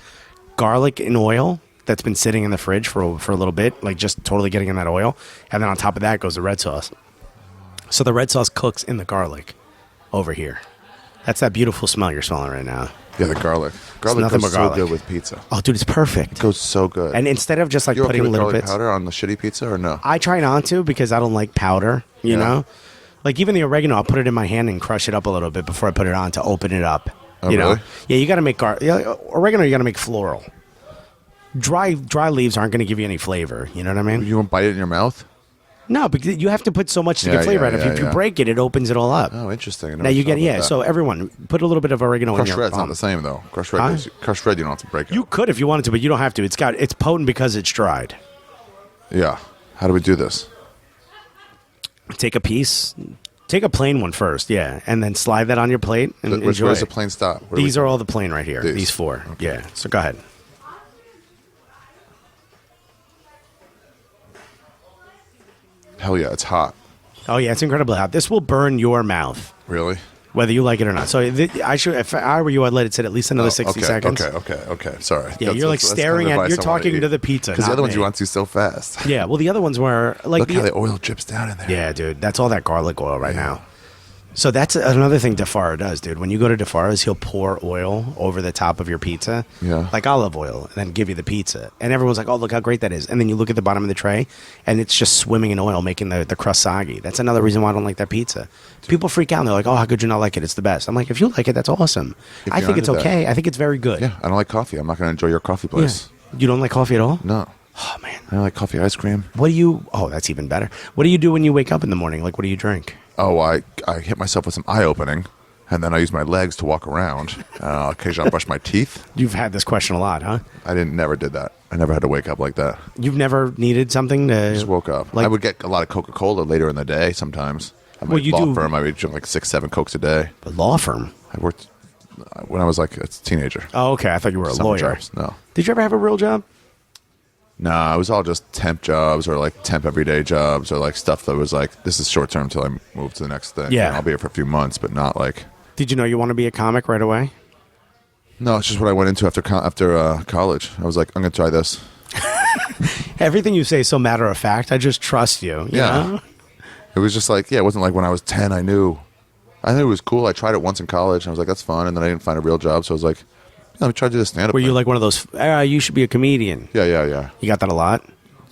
S6: garlic, and oil that's been sitting in the fridge for a little bit, like just totally getting in that oil. And then on top of that goes the red sauce. So the red sauce cooks in the garlic over here. That's that beautiful smell you're smelling right now.
S2: Yeah, the garlic. Garlic
S6: nothing
S2: goes
S6: but
S2: so
S6: garlic.
S2: good with pizza.
S6: Oh, dude, it's perfect.
S2: It goes so good.
S6: And instead of just like
S2: You're okay
S6: putting
S2: with
S6: little
S2: garlic
S6: bits,
S2: powder on the shitty pizza or no?
S6: I try not to because I don't like powder. You
S2: Yeah.
S6: know, like even the oregano, I'll put it in my hand and crush it up a little bit before I put it on to open it up.
S2: Oh,
S6: you know,
S2: really?
S6: yeah, you got to make oregano. You got to make floral. Dry leaves aren't going to give you any flavor. You know what I mean?
S2: You won't bite it in your mouth?
S6: No, because you have to put so much to
S2: Yeah,
S6: get flavor
S2: yeah,
S6: out of it.
S2: yeah,
S6: If you
S2: yeah.
S6: break it, it opens it all up.
S2: Oh, interesting. I never
S6: Now you
S2: thought
S6: get
S2: about that.
S6: So everyone put a little bit of oregano in
S2: Crushed
S6: your
S2: red's not
S6: palm.
S2: the same though. Crushed red,
S6: Huh?
S2: crushed red, you don't have to break it.
S6: You could if you wanted to, but you don't have to. It's potent because it's dried.
S2: Yeah. How do we do this?
S6: Take a piece. Take a plain one first, yeah, and then slide that on your plate and enjoy.
S2: Where's the
S6: it.
S2: plain stop? Where do
S6: These
S2: we-
S6: are all the plain right here.
S2: These?
S6: These 4.
S2: Okay.
S6: Yeah. So go ahead.
S2: Hell yeah, it's hot.
S6: Oh yeah, it's incredibly hot. This will burn your mouth,
S2: Really?
S6: whether you like it or not. So I should, if I were you, I'd let it sit at least another 60
S2: okay,
S6: seconds.
S2: Okay. Sorry.
S6: Yeah, you're like staring at. You're talking to the pizza.
S2: Because the
S6: not
S2: other ones
S6: me.
S2: you want to so fast.
S6: Yeah. Well, the other ones were like
S2: Look how the oil drips down in there.
S6: Yeah, dude. That's all that garlic oil right now. So that's another thing DeFaro does, dude. When you go to DeFaro's, he'll pour oil over the top of your pizza.
S2: Yeah.
S6: Like olive oil, and then give you the pizza. And everyone's like, oh, look how great that is. And then you look at the bottom of the tray, and it's just swimming in oil, making the crust soggy. That's another reason why I don't like that pizza. People freak out, and they're like, oh, how could you not like it? It's the best. I'm like, if you like it, that's awesome.
S2: If
S6: I
S2: you're
S6: think it's
S2: into that.
S6: okay. I think it's very good.
S2: Yeah, I don't like coffee. I'm not going to enjoy your coffee
S6: Yeah.
S2: place.
S6: You don't like coffee at all?
S2: No.
S6: Oh, man.
S2: I don't like coffee ice cream.
S6: What do you... Oh, that's even better. What do you do when you wake up in the morning? Like, what do you drink?
S2: Oh, I hit myself with some eye opening, and then I use my legs to walk around. Occasionally I'll brush my teeth.
S6: You've had this question a lot, huh?
S2: I never did that. I never had to wake up like that.
S6: You've never needed something to...
S2: Just woke up.
S6: Like-
S2: I would get a lot of Coca-Cola later in the day sometimes. At my
S6: Well, you
S2: law
S6: do-
S2: firm, I would drink like 6-7 Cokes a day.
S6: A law firm?
S2: I worked when I was like a teenager.
S6: Oh, okay. I thought you were a
S2: Summer
S6: lawyer.
S2: jobs. No.
S6: Did you ever have a real job?
S2: Nah, it was all just temp jobs or like temp everyday jobs or like stuff that was like, this is short term till I move to the next thing.
S6: Yeah.
S2: And I'll be here for a few months, but not like.
S6: Did you know you want to be a comic right away?
S2: No, it's just what I went into after college. I was like, I'm going to try this.
S6: Everything you say is so matter of fact. I just trust you. you
S2: Yeah.
S6: know?
S2: It was just like, yeah, it wasn't like when I was 10, I knew it was cool. I tried it once in college and I was like, that's fun. And then I didn't find a real job. So I was like, let me try to do this stand up.
S6: Were you like one of those, you should be a comedian?
S2: Yeah.
S6: You got that a lot?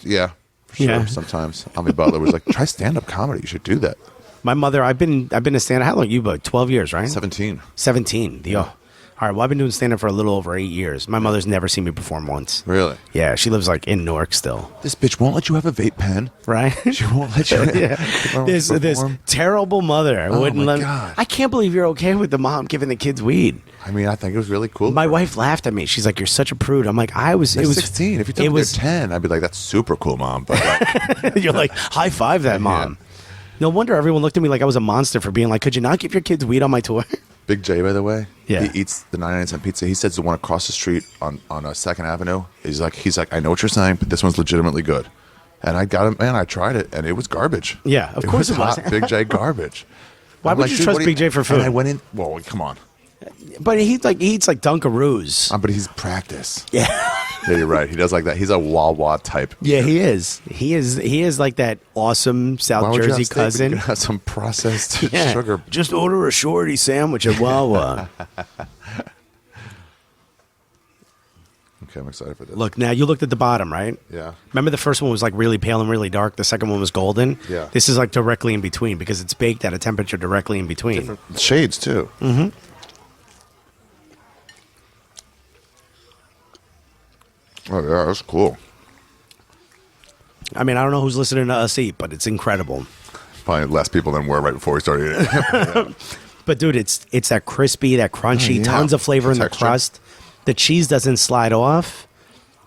S2: Yeah, for sure.
S6: Yeah.
S2: Sometimes Ami Butler was like, try stand up comedy. You should do that.
S6: My mother, I've been a stand-up. How long you? About 12 years, right?
S2: 17.
S6: 17. All right, well, I've been doing stand-up for a little over 8 years. My mother's never seen me perform once.
S2: Really?
S6: Yeah, she lives like in Newark still.
S2: This bitch won't let you have a vape pen.
S6: Right?
S2: She won't let you.
S6: Yeah. This terrible mother wouldn't let.
S2: God.
S6: I can't believe you're okay with the mom giving the kids weed.
S2: I mean, I think it was really cool.
S6: My wife laughed at me. She's like, "You're such a prude." I'm like, "I was."
S2: They're
S6: It was
S2: 16. If you told me they're 10, I'd be like, "That's super cool, mom." But like,
S6: You're like, high five that mom. No wonder everyone looked at me like I was a monster for being like, "Could you not give your kids weed on my tour?"
S2: Big J, by the way,
S6: Yeah.
S2: he eats the 99-cent pizza. He says the one across the street on 2nd Avenue. He's like, I know what you're saying, but this one's legitimately good. And I got him, man. I tried it, and it was garbage.
S6: Yeah, of course it was.
S2: Hot Big J garbage.
S6: Why
S2: I'm
S6: would
S2: like,
S6: you
S2: "Dude,
S6: trust
S2: what do
S6: Big J for food?"
S2: And I went in. Well, come on.
S6: But he eats like Dunkaroos.
S2: But he's practice.
S6: Yeah.
S2: Yeah, you're right. He does like that. He's a Wawa type.
S6: Yeah, he is. He is like that awesome
S2: Why
S6: South
S2: would you
S6: Jersey
S2: have steak when
S6: cousin.
S2: you can have some processed
S6: Yeah.
S2: sugar.
S6: Just order a shorty sandwich at Wawa.
S2: Okay, I'm excited for this.
S6: Look, now you looked at the bottom, right?
S2: Yeah.
S6: Remember the first one was like really pale and really dark. The second one was golden.
S2: Yeah.
S6: This is like directly in between because it's baked at a temperature directly in between.
S2: Different shades too.
S6: Mm-hmm.
S2: Oh yeah, that's cool.
S6: I mean, I don't know who's listening to us eat, but it's incredible.
S2: Probably less people than were right before we started eating. Yeah.
S6: But dude, it's that crispy, that crunchy,
S2: Oh, yeah.
S6: tons of flavor in the
S2: Texture.
S6: crust. The cheese doesn't slide off.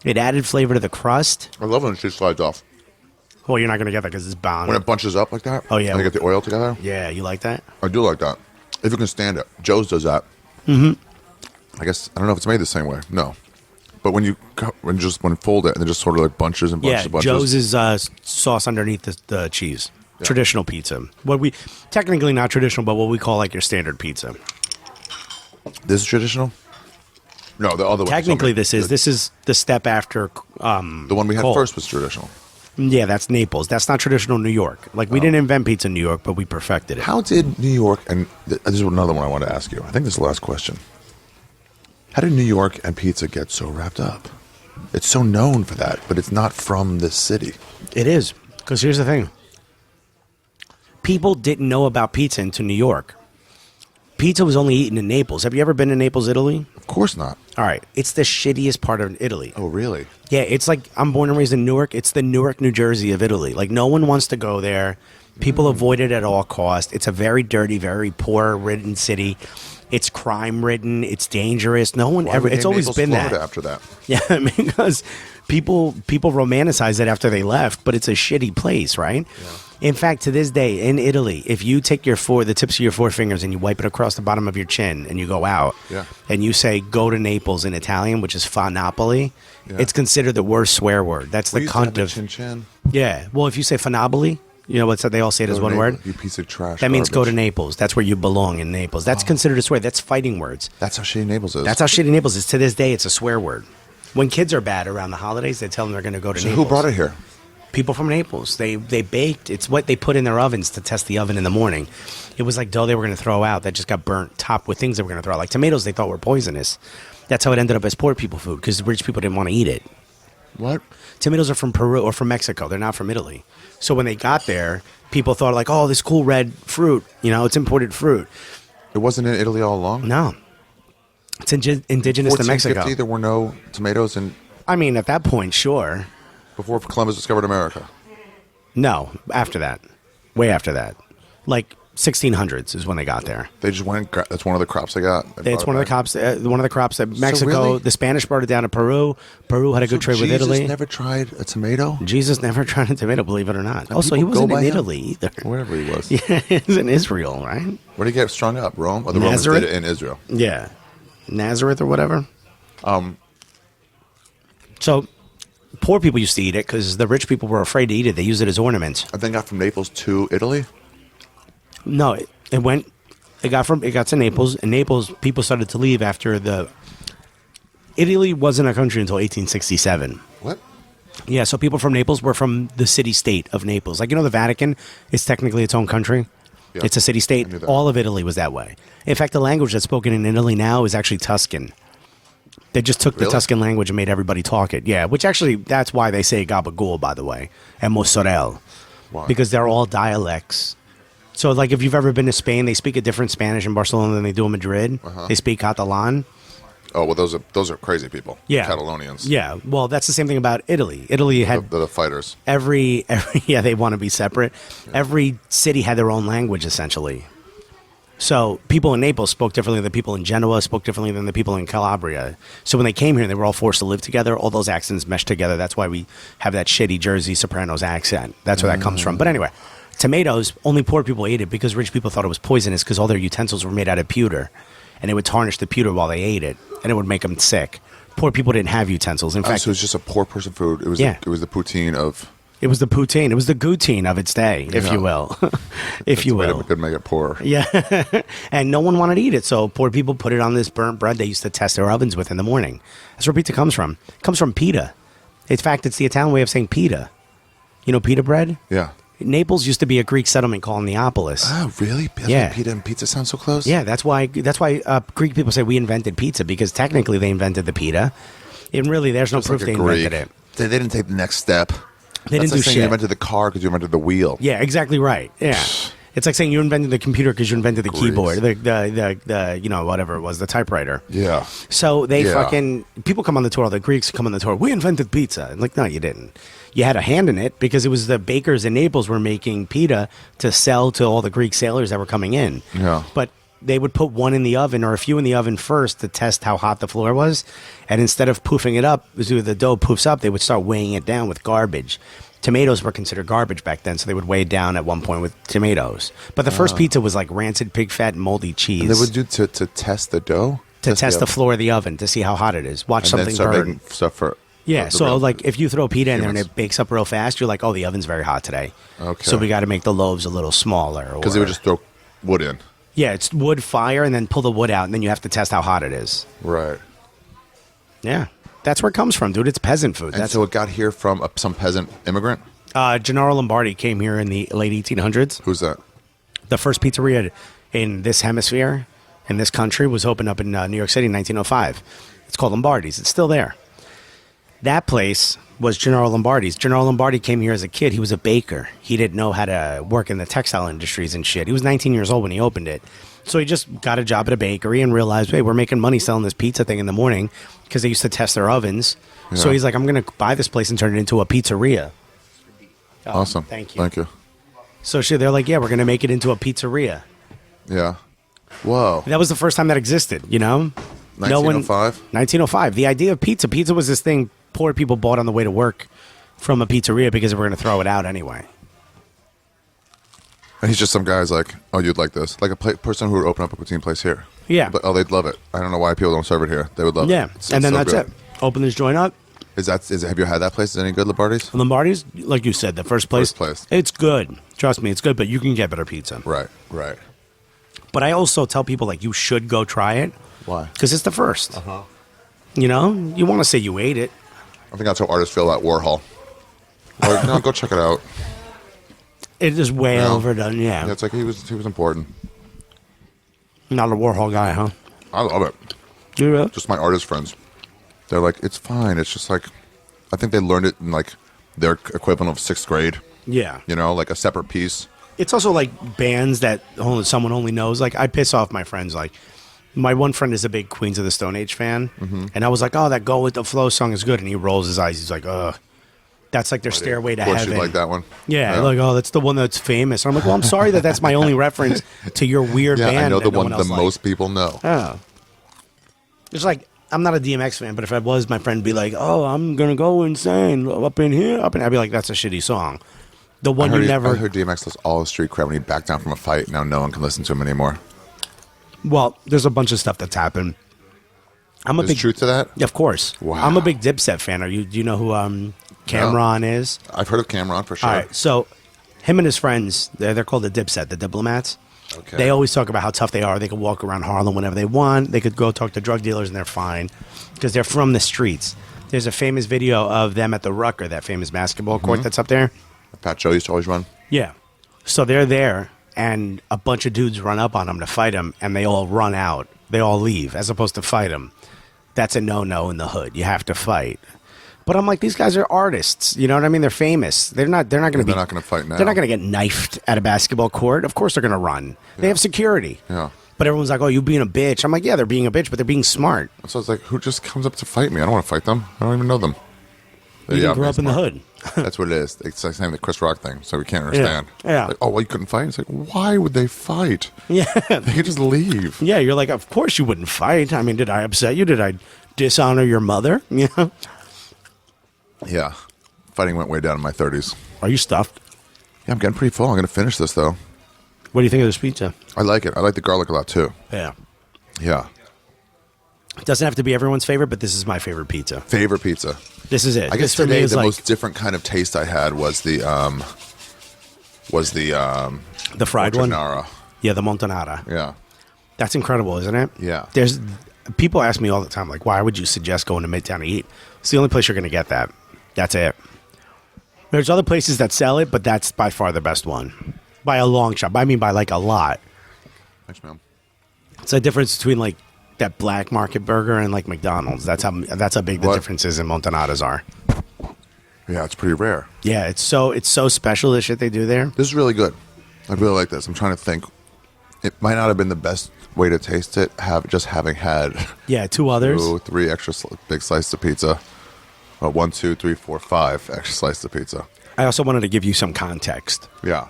S6: It added flavor to the crust.
S2: I love when it slides off.
S6: Well, you're not gonna get that because it's bound.
S2: When it bunches up like that.
S6: Oh, yeah.
S2: And I get the oil together.
S6: Yeah, you like that?
S2: I do like that. If you can stand it. Joe's does that. Mm-hmm. I guess I don't know if it's made the same way. No. But when you fold it and it just sort of like bunches and bunches
S6: Yeah,
S2: and bunches.
S6: Joe's is sauce underneath the cheese. Yeah. Traditional pizza. What we technically not traditional, but what we call like your standard pizza.
S2: This is traditional? No, the other one.
S6: Technically, this is the step after.
S2: The one we had
S6: Cole.
S2: first was traditional.
S6: Yeah, that's Naples. That's not traditional New York. Like we didn't invent pizza in New York, but we perfected it.
S2: How did New York and this is another one I want to ask you. I think this is the last question. How did New York and pizza get so wrapped up? It's so known for that, but it's not from this city.
S6: It is because here's the thing. People didn't know about pizza into New York. Pizza was only eaten in Naples. Have you ever been to Naples, Italy?
S2: Of course not.
S6: All right. It's the shittiest part of Italy.
S2: Oh, really?
S6: Yeah, it's like I'm born and raised in Newark. It's the Newark, New Jersey of Italy. Like no one wants to go there. People avoid it at all costs. It's a very dirty, very poor-ridden city. It's crime-ridden. It's dangerous. No one ever. It's always been that.
S2: After that.
S6: Yeah, because people romanticize it after they left, but it's a shitty place, right? Yeah. In fact, to this day in Italy, if you take the tips of your four fingers and you wipe it across the bottom of your chin and you go out and you say "go to Naples" in Italian, which is "fa Napoli," it's considered the worst swear word. That's the cunt of
S2: chin chin.
S6: Yeah. Well, if you say "fa Napoli," you know what's that? They all say it as one word.
S2: You piece of trash.
S6: That means go to
S2: garbage.
S6: Naples. That's where you belong in Naples. That's considered a swear. That's fighting words.
S2: That's how shitty Naples is.
S6: That's how shitty Naples is. To this day, it's a swear word. When kids are bad around the holidays, they tell them they're going to go to Naples.
S2: Who brought it here?
S6: People from Naples. They baked. It's what they put in their ovens to test the oven in the morning. It was like dough they were going to throw out that just got burnt, topped with things they were going to throw out. Like tomatoes they thought were poisonous. That's how it ended up as poor people food because rich people didn't want to eat it.
S2: What?
S6: Tomatoes are from Peru or from Mexico. They're not from Italy. So when they got there, people thought like, oh, this cool red fruit. You know, it's imported fruit.
S2: It wasn't in Italy all along?
S6: No. It's indigenous to Mexico.
S2: 1450, there were no tomatoes in...
S6: I mean, at that point, sure.
S2: Before Columbus discovered America?
S6: No, after that. Way after that. Like 1600s is when they got there.
S2: They just went. That's one of the crops they got.
S6: It's one of the crops that Mexico.
S2: really?
S6: The Spanish brought it down to Peru. Peru had a good trade with Italy.
S2: Jesus never tried a tomato.
S6: Jesus never tried a tomato, believe it or not.
S2: And
S6: Also, he
S2: people go
S6: wasn't in
S2: by him?
S6: Italy either.
S2: Wherever he was.
S6: Yeah, he was in Israel, right?
S2: Where did he get strung up? Rome? Or the
S6: Nazareth?
S2: Romans did it in Israel.
S6: Yeah, Nazareth or whatever. So poor people used to eat it because the rich people were afraid to eat it. They used it as ornaments.
S2: And then got from Naples to Italy.
S6: No, it got to Naples. And Naples, people started to leave after Italy wasn't a country until 1867.
S2: What?
S6: Yeah, so people from Naples were from the city-state of Naples. Like, the Vatican is technically its own country.
S2: Yeah,
S6: it's a city-state.
S2: I knew that.
S6: All of Italy was that way. In fact, the language that's spoken in Italy now is actually Tuscan. They just took the
S2: Really?
S6: Tuscan language and made everybody talk it. Yeah, which actually, that's why they say gabagool, by the way, and mozzarella.
S2: Why?
S6: Because they're all dialects. So, like, if you've ever been to Spain, they speak a different Spanish in Barcelona than they do in Madrid. They speak Catalan.
S2: Oh, well, those are crazy people.
S6: Yeah.
S2: Catalonians.
S6: Yeah. Well, that's the same thing about Italy. Italy had
S2: The fighters.
S6: every yeah, they want to be separate. Every city had their own language, essentially. So people in Naples spoke differently than people in Genoa, spoke differently than the people in Calabria. So when they came here, they were all forced to live together. All those accents meshed together. That's why we have that shitty Jersey Sopranos accent. That's where that comes from. But anyway, tomatoes, only poor people ate it because rich people thought it was poisonous because all their utensils were made out of pewter. And it would tarnish the pewter while they ate it. And it would make them sick. Poor people didn't have utensils. In fact,
S2: So it's just a poor person food. It was
S6: Yeah.
S2: it was the poutine of.
S6: it was the poutine. It was the goutine of its day, if
S2: Yeah.
S6: you will. If you will.
S2: It could make it poor.
S6: Yeah. And no one wanted to eat it. So poor people put it on this burnt bread they used to test their ovens with in the morning. That's where pizza comes from. It comes from pita. In fact, it's the Italian way of saying pita. You know pita bread?
S2: Yeah.
S6: Naples used to be a Greek settlement called Neapolis.
S2: Oh, really? That's
S6: Yeah.
S2: why pita and pizza sound so close?
S6: Yeah, that's why Greek people say we invented pizza because technically they invented the pita. And really, there's no
S2: Just
S6: proof
S2: like a
S6: they invented it.
S2: They didn't take the next step.
S6: They
S2: That's
S6: didn't do
S2: like saying
S6: shit.
S2: you invented the car because you invented the wheel.
S6: Yeah, exactly right. Yeah. It's like saying you invented the computer because you invented the
S2: Greeks.
S6: keyboard, the whatever it was, the typewriter.
S2: Yeah.
S6: So they
S2: Yeah.
S6: fucking people come on the tour. The Greeks come on the tour. We invented pizza. And like, no, you didn't. You had a hand in it because it was the bakers in Naples were making pita to sell to all the Greek sailors that were coming in.
S2: Yeah.
S6: But they would put one in the oven or a few in the oven first to test how hot the floor was, and instead of poofing it up, as the dough poofs up, they would start weighing it down with garbage. Tomatoes were considered garbage back then, so they would weigh it down at one point with tomatoes. But the first pizza was like rancid pig fat and moldy cheese.
S2: And they would do to test the dough?
S6: to test the floor of the oven to see how hot it is. Watch
S2: And
S6: something
S2: then start
S6: burn.
S2: making stuff for.
S6: Yeah,
S2: for the
S6: so
S2: real
S6: like if you throw pita in there and
S2: humans.
S6: it bakes up real fast, you're like, oh, the oven's very hot today.
S2: Okay.
S6: So we got to make the loaves a little smaller.
S2: Because they would just throw wood in.
S6: Yeah, it's wood fire and then pull the wood out and then you have to test how hot it is.
S2: Right.
S6: Yeah, that's where it comes from, dude. It's peasant food.
S2: And
S6: That's
S2: so it got here from some peasant immigrant?
S6: Gennaro Lombardi came here in the late 1800s.
S2: Who's that?
S6: The first pizzeria in this hemisphere, in this country, was opened up in New York City in 1905. It's called Lombardi's. It's still there. That place was Gennaro Lombardi's. Gennaro Lombardi came here as a kid. He was a baker. He didn't know how to work in the textile industries and shit. He was 19 years old when he opened it. So he just got a job at a bakery and realized, hey, we're making money selling this pizza thing in the morning because they used to test their ovens. So
S2: Yeah.
S6: he's like, I'm going to buy this place and turn it into a pizzeria. Oh,
S2: Awesome.
S6: Thank you.
S2: Thank you.
S6: So they're like, yeah, we're going to make it into a pizzeria.
S2: Yeah. Whoa.
S6: That was the first time that existed, you know?
S2: 1905?
S6: 1905. The idea of pizza. Pizza was this thing poor people bought on the way to work from a pizzeria because they were going to throw it out anyway.
S2: And he's just some guy's like, oh, you'd like this. Like a person who would open up a poutine place here.
S6: Yeah.
S2: But, oh, they'd love it. I don't know why people don't serve it here. They would love
S6: Yeah.
S2: it. It's
S6: And then
S2: so
S6: that's
S2: good.
S6: it. Open this joint up.
S2: Have you had that place? Is it any good, Lombardi's?
S6: Lombardi's, like you said, the first place.
S2: First place.
S6: It's good. Trust me, it's good, but you can get better pizza.
S2: Right, right.
S6: But I also tell people, like, you should go try it.
S2: Why?
S6: Because it's the first. Uh-huh. You know? You want to say you ate it.
S2: I think that's how artists feel about Warhol. Like, no, go check it out.
S6: It is way
S2: Yeah.
S6: overdone, yeah.
S2: Yeah, it's like he was important.
S6: Not a Warhol guy, huh?
S2: I love it.
S6: You really?
S2: Just my artist friends. They're like, it's fine. It's just like, I think they learned it in like their equivalent of 6th grade.
S6: Yeah.
S2: You know, like a separate piece.
S6: It's also like bands that someone only knows. Like, I piss off my friends. Like, my one friend is a big Queens of the Stone Age fan. Mm-hmm. And I was like, oh, that Go With The Flow song is good. And he rolls his eyes. He's like, ugh. That's like their Stairway to
S2: Of course
S6: Heaven.
S2: you like that one.
S6: Yeah, like, oh, that's the one that's famous. I'm like, well, I'm sorry that's my only reference to your weird
S2: Yeah,
S6: band.
S2: I know
S6: that
S2: the
S6: no
S2: one
S6: else
S2: the
S6: likes.
S2: most people know.
S6: Oh. It's like, I'm not a DMX fan, but if I was, my friend would be like, oh, I'm going to go insane up in here. I'd be like, that's a shitty song. The one you never...
S2: I heard DMX lost all his street cred when he backed down from a fight. Now no one can listen to him anymore.
S6: Well, there's a bunch of stuff that's happened. I'm a
S2: There's
S6: big...
S2: truth to that?
S6: Of course.
S2: Wow.
S6: I'm a big Dipset fan. Do you know who Cameron is?
S2: I've heard of Cameron for sure.
S6: All right, so him and his friends, they're called the Dipset, the Diplomats.
S2: Okay.
S6: They always talk about how tough they are. They can walk around Harlem whenever they want. They could go talk to drug dealers and they're fine because they're from the streets. There's a famous video of them at the Rucker, that famous basketball court that's up there.
S2: Pat Joe used to always run.
S6: Yeah. So they're there and a bunch of dudes run up on them to fight them and they all run out. They all leave as opposed to fight them. That's a no-no in the hood. You have to fight. But I'm like, these guys are artists. You know what I mean? They're famous. They're not going to be.
S2: They're not going to fight now.
S6: They're not going to get knifed at a basketball court. Of course they're going to run. They have security.
S2: Yeah.
S6: But everyone's like, oh, you being a bitch. I'm like, yeah, they're being a bitch, but they're being smart.
S2: So it's like, who just comes up to fight me? I don't want to fight them. I don't even know them.
S6: You didn't grow up in the hood.
S2: That's what it is. It's like saying the Chris Rock thing, so we can't understand.
S6: Yeah.
S2: Like, oh, well, you couldn't fight? It's like, why would they fight?
S6: Yeah.
S2: They could just leave.
S6: Yeah, you're like, of course you wouldn't fight. I mean, did I upset you? Did I dishonor your mother? Yeah.
S2: Yeah. Fighting went way down in my 30s.
S6: Are you stuffed?
S2: Yeah, I'm getting pretty full. I'm going to finish this, though.
S6: What do you think of this pizza?
S2: I like it. I like the garlic a lot, too.
S6: Yeah.
S2: Yeah.
S6: It doesn't have to be everyone's favorite, but this is my favorite pizza.
S2: Favorite pizza.
S6: This is it.
S2: I guess
S6: this for me
S2: today
S6: is
S2: the
S6: like
S2: most different kind of taste I had was the
S6: fried one.
S2: Montanara.
S6: Yeah, the Montanara.
S2: Yeah.
S6: That's incredible, isn't it?
S2: Yeah.
S6: There's people ask me all the time, like, why would you suggest going to Midtown to eat? It's the only place you're going to get that. That's it. There's other places that sell it, but that's by far the best one. By a long shot. I mean, by like a lot.
S2: Thanks, man.
S6: It's a difference between like that black market burger and like McDonald's. That's how big the
S2: What?
S6: differences in Montanadas are.
S2: Yeah, it's pretty rare.
S6: Yeah, it's so special, the shit they do there.
S2: This is really good. I really like this. I'm trying to think. It might not have been the best way to taste it, having had
S6: Yeah, two others.
S2: 2, 3 extra big slices of pizza. 1, 2, 3, 4, 5 extra slices of pizza.
S6: I also wanted to give you some context.
S2: Yeah.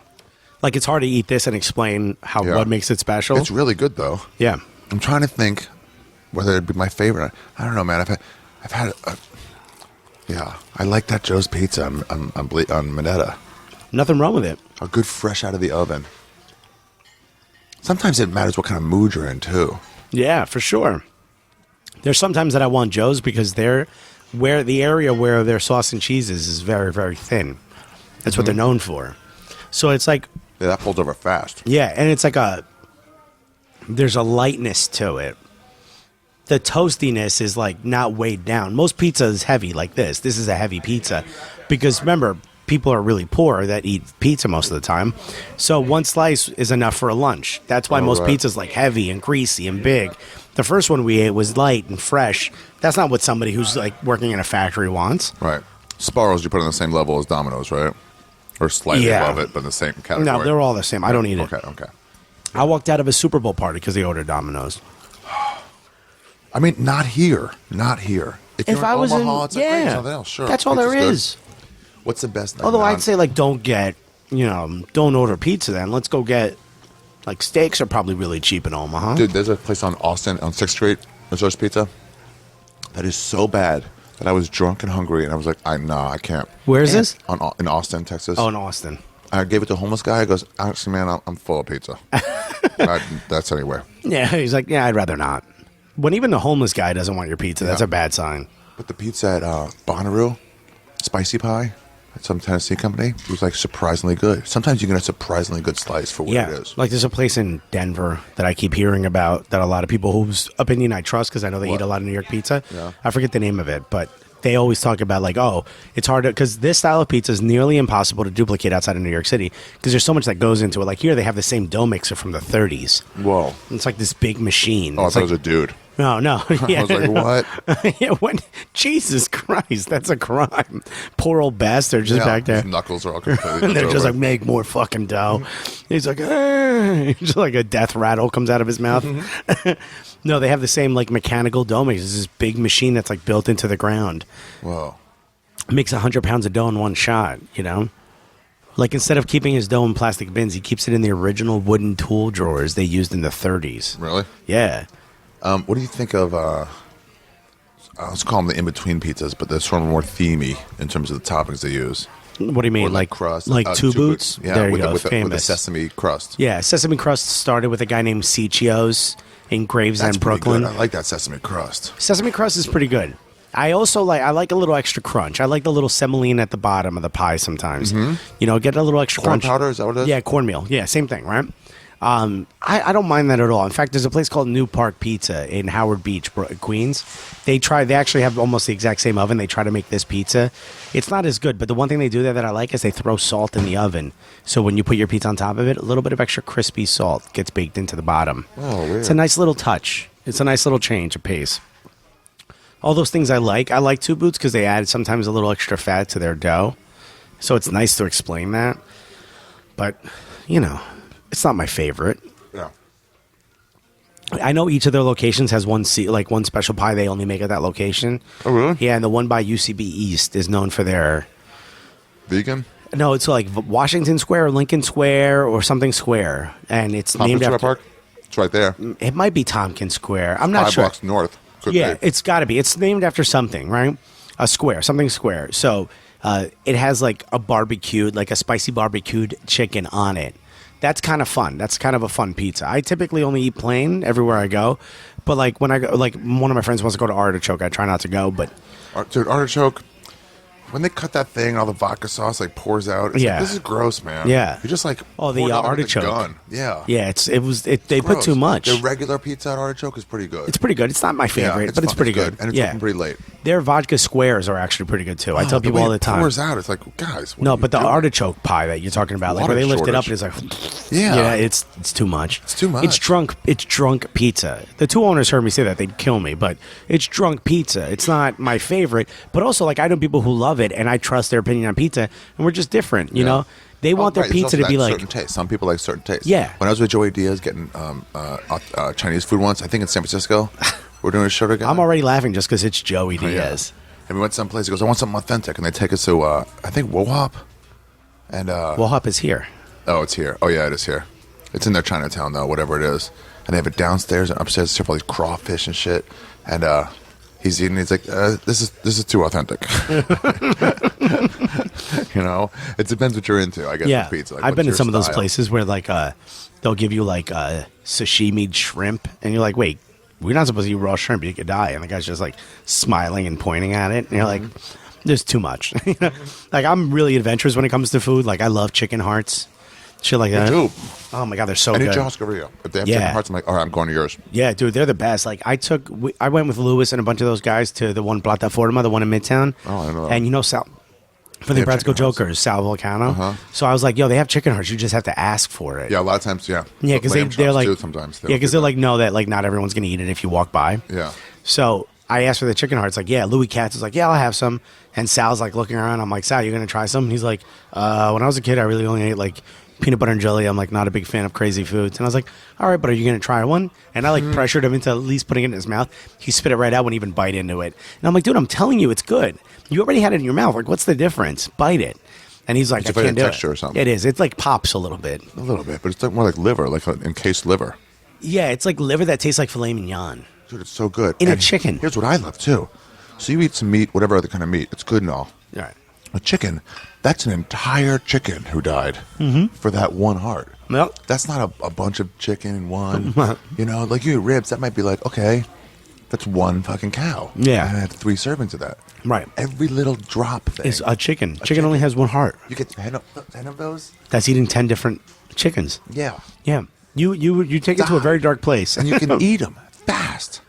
S6: Like, it's hard to eat this and explain
S2: Yeah.
S6: what makes it special.
S2: It's really good, though.
S6: Yeah.
S2: I'm trying to think whether it'd be my favorite. I don't know, man. I've had yeah. I like that Joe's Pizza on Minetta.
S6: Nothing wrong with it.
S2: A good fresh out of the oven. Sometimes it matters what kind of mood you're in, too.
S6: Yeah, for sure. There's sometimes that I want Joe's because the area where their sauce and cheese is very, very thin. That's what they're known for. So it's like,
S2: Yeah, that folds over fast.
S6: yeah, and it's like there's a lightness to it. The toastiness is like not weighed down. Most pizza is heavy like this. This is a heavy pizza because remember, people are really poor that eat pizza most of the time. So one slice is enough for a lunch. That's why most
S2: right.
S6: pizza's like heavy and greasy and big. The first one we ate was light and fresh. That's not what somebody who's like working in a factory wants.
S2: Right. Sparrows you put on the same level as Domino's, right? Or slightly
S6: Yeah.
S2: above it, but in the same category.
S6: No, they're all the same. I don't eat it.
S2: Okay.
S6: I walked out of a Super Bowl party because they ordered Domino's.
S2: I mean, not here. Not here. If you're in Omaha, it's like, great, something else. Sure.
S6: That's all there
S2: Pizza's good.
S6: is.
S2: What's the best?
S6: Although I'd say like don't order pizza then. Let's go get like steaks are probably really cheap in Omaha.
S2: Dude, there's a place on Austin on 6th Street, Resorts Pizza. That is so bad that I was drunk and hungry, and I was like, I can't.
S6: Where is this?
S2: In Austin, Texas.
S6: Oh, in Austin.
S2: I gave it to a homeless guy. He goes, actually, man, I'm full of pizza. That's anywhere.
S6: Yeah, he's like, yeah, I'd rather not. When even the homeless guy doesn't want your pizza, that's
S2: Yeah.
S6: a bad sign.
S2: But the pizza at Bonnaroo, Spicy Pie, at some Tennessee company, was like surprisingly good. Sometimes you get a surprisingly good slice for what
S6: Yeah,
S2: it is.
S6: like there's a place in Denver that I keep hearing about that a lot of people whose opinion I trust because I know they eat a lot of New York pizza.
S2: Yeah.
S6: I forget the name of it, but they always talk about like, oh, it's hard to because this style of pizza is nearly impossible to duplicate outside of New York City because there's so much that goes into it. Like here, they have the same dough mixer from the 30s.
S2: Whoa.
S6: It's like this big machine.
S2: Oh, I
S6: It's
S2: thought
S6: like,
S2: it was a dude.
S6: No. Yeah.
S2: I was like, what?
S6: Yeah, Jesus Christ, that's a crime. Poor old bastard just back there.
S2: His knuckles are all completely
S6: And they're just
S2: over.
S6: like, make more fucking dough. He's like, just like a death rattle comes out of his mouth. No, they have the same like mechanical dough mix. It's this big machine that's like built into the ground.
S2: Whoa.
S6: It makes 100 pounds of dough in one shot, you know? Like instead of keeping his dough in plastic bins, he keeps it in the original wooden tool drawers they used in the 30s.
S2: Really?
S6: Yeah.
S2: What do you think of, let's call them the in-between pizzas, but they're sort of more themey in terms of the toppings they use.
S6: What do you mean?
S2: Or
S6: like
S2: crust.
S6: Like two boots?
S2: Yeah,
S6: there you
S2: with
S6: go.
S2: with the
S6: Famous.
S2: sesame crust.
S6: Yeah, sesame crust started with a guy named Cicio's in Gravesend,
S2: That's pretty
S6: Brooklyn.
S2: good. I like that sesame crust.
S6: Sesame crust is pretty good. I also like a little extra crunch. I like the little semolina at the bottom of the pie sometimes. You know, get a little extra
S2: Corn
S6: crunch.
S2: powder, is that what it is?
S6: Yeah, cornmeal. Yeah, same thing, right? I don't mind that at all. In fact, there's a place called New Park Pizza in Howard Beach, Queens. They actually have almost the exact same oven. They try to make this pizza. It's not as good, but the one thing they do there that I like is they throw salt in the oven. So when you put your pizza on top of it, a little bit of extra crispy salt gets baked into the bottom.
S2: Oh, weird.
S6: It's a nice little touch. It's a nice little change of pace. All those things I like. I like Two Boots because they add sometimes a little extra fat to their dough. So it's nice to explain that. But, it's not my favorite.
S2: Yeah.
S6: I know each of their locations has one special pie they only make at that location.
S2: Oh, really?
S6: Yeah, and the one by UCB East is known for their...
S2: Vegan?
S6: No, it's like Washington Square or Lincoln Square or something Square. And it's named after...
S2: Park? It's right there.
S6: It might be Tompkins Square. I'm not
S2: 5
S6: sure.
S2: blocks north. Could
S6: Yeah,
S2: be.
S6: it's got to be. It's named after something, right? A square, something square. So it has like a barbecued, like a spicy barbecued chicken on it. That's kind of fun. That's kind of a fun pizza. I typically only eat plain everywhere I go. But like when I go, like one of my friends wants to go to Artichoke, I try not to go. But
S2: Dude, Artichoke, when they cut that thing and all the vodka sauce like pours out, it's like, this is gross, man.
S6: Yeah.
S2: You just like
S6: the
S2: pour it out like a
S6: artichoke.
S2: gun. Yeah.
S6: Yeah, they put
S2: Gross.
S6: too much.
S2: The regular pizza at Artichoke is pretty good.
S6: It's pretty good. It's not my favorite, but it's
S2: fun.
S6: pretty good.
S2: And it's
S6: yeah.
S2: open pretty late.
S6: Their vodka squares are actually pretty good too. I tell people
S2: way
S6: all the
S2: it
S6: time.
S2: Pours out. It's like, guys. What
S6: No,
S2: are you
S6: but the
S2: doing?
S6: artichoke pie that you're talking about, like where
S2: Water
S6: they lift it up,
S2: shortage.
S6: and it's like,
S2: Yeah.
S6: it's too much.
S2: It's too much.
S6: It's drunk pizza. The two owners heard me say that they'd kill me, but it's drunk pizza. It's not my favorite, but also like I know people who love it, and I trust their opinion on pizza, and we're just different. You know, they want their
S2: Right,
S6: pizza
S2: there's
S6: to be
S2: also that
S6: like
S2: certain taste. Some people like certain tastes.
S6: Yeah.
S2: When I was with Joey Diaz getting Chinese food once, I think in San Francisco, we're doing a show together.
S6: I'm already laughing just because it's Joey
S2: Oh, yeah.
S6: Diaz.
S2: And we went someplace. He goes, "I want something authentic," and they take us to I think Wohop. And
S6: Wohop is here.
S2: oh, it's here. Oh yeah, it is here. It's in their Chinatown though, whatever it is. And they have it downstairs and upstairs. They have all these crawfish and shit. And he's eating. He's like, "This is too authentic." You know, it depends what you're into. I guess.
S6: Yeah,
S2: With pizza. Like,
S6: I've
S2: what's
S6: been in
S2: your
S6: some of those
S2: style?
S6: places where like they'll give you like sashimi shrimp, and you're like, wait, we're not supposed to eat raw shrimp. You could die. And the guy's just like smiling and pointing at it, and you're like, there's too much. You know? Like I'm really adventurous when it comes to food. Like I love chicken hearts, shit like that.
S2: too.
S6: Oh my god, they're so
S2: I need
S6: good.
S2: Josh Guerrero. If they have
S6: Yeah.
S2: chicken hearts, I'm like, all right, I'm going to yours.
S6: Yeah, dude, they're the best. Like I went with Lewis and a bunch of those guys to the one Plataforma, the one in Midtown.
S2: Oh, I know that
S6: And you know Sal. For the
S2: have
S6: Practical
S2: chicken hearts.
S6: Jokers, Sal Volcano.
S2: Uh-huh.
S6: So I was like, yo, they have chicken hearts. You just have to ask for it.
S2: Yeah, a lot of times, yeah.
S6: Yeah, because
S2: Lamb
S6: they're
S2: chops,
S6: like,
S2: too, sometimes.
S6: yeah, because they're like, no, that like not everyone's gonna eat it if you walk by.
S2: Yeah.
S6: So I asked for the chicken hearts. Like, yeah, Louis Katz is like, yeah, I'll have some. And Sal's like looking around. I'm like, Sal, you gonna try some? And he's like, when I was a kid, I really only ate like peanut butter and jelly. I'm like not a big fan of crazy foods. And I was like, all right, but are you gonna try one? And I like pressured him into at least putting it in his mouth. He spit it right out, wouldn't even bite into it. And I'm like, dude, I'm telling you, it's good. You already had it in your mouth. Like, what's the difference? Bite it. And he's like,
S2: It's
S6: I
S2: a better
S6: can't do
S2: texture
S6: it.
S2: or something.
S6: It is. It's like pops a little bit.
S2: A little bit, but it's like more like liver, like an encased liver.
S6: Yeah, it's like liver that tastes like filet mignon.
S2: Dude, it's so good.
S6: In a
S2: And
S6: chicken.
S2: Here's what I love, too. So you eat some meat, whatever other kind of meat. It's good and all.
S6: All right.
S2: A chicken, that's an entire chicken who died for that one heart.
S6: Well,
S2: That's not a bunch of chicken in one. You know, like you eat ribs, that might be like, okay, that's one fucking cow.
S6: Yeah.
S2: And I had 3 servings of that.
S6: right.
S2: Every little drop thing.
S6: It's a chicken. Chicken only has one heart.
S2: You get 10 of those?
S6: That's eating 10 different chickens.
S2: Yeah.
S6: Yeah. You take it to a very dark place.
S2: And you can eat them fast.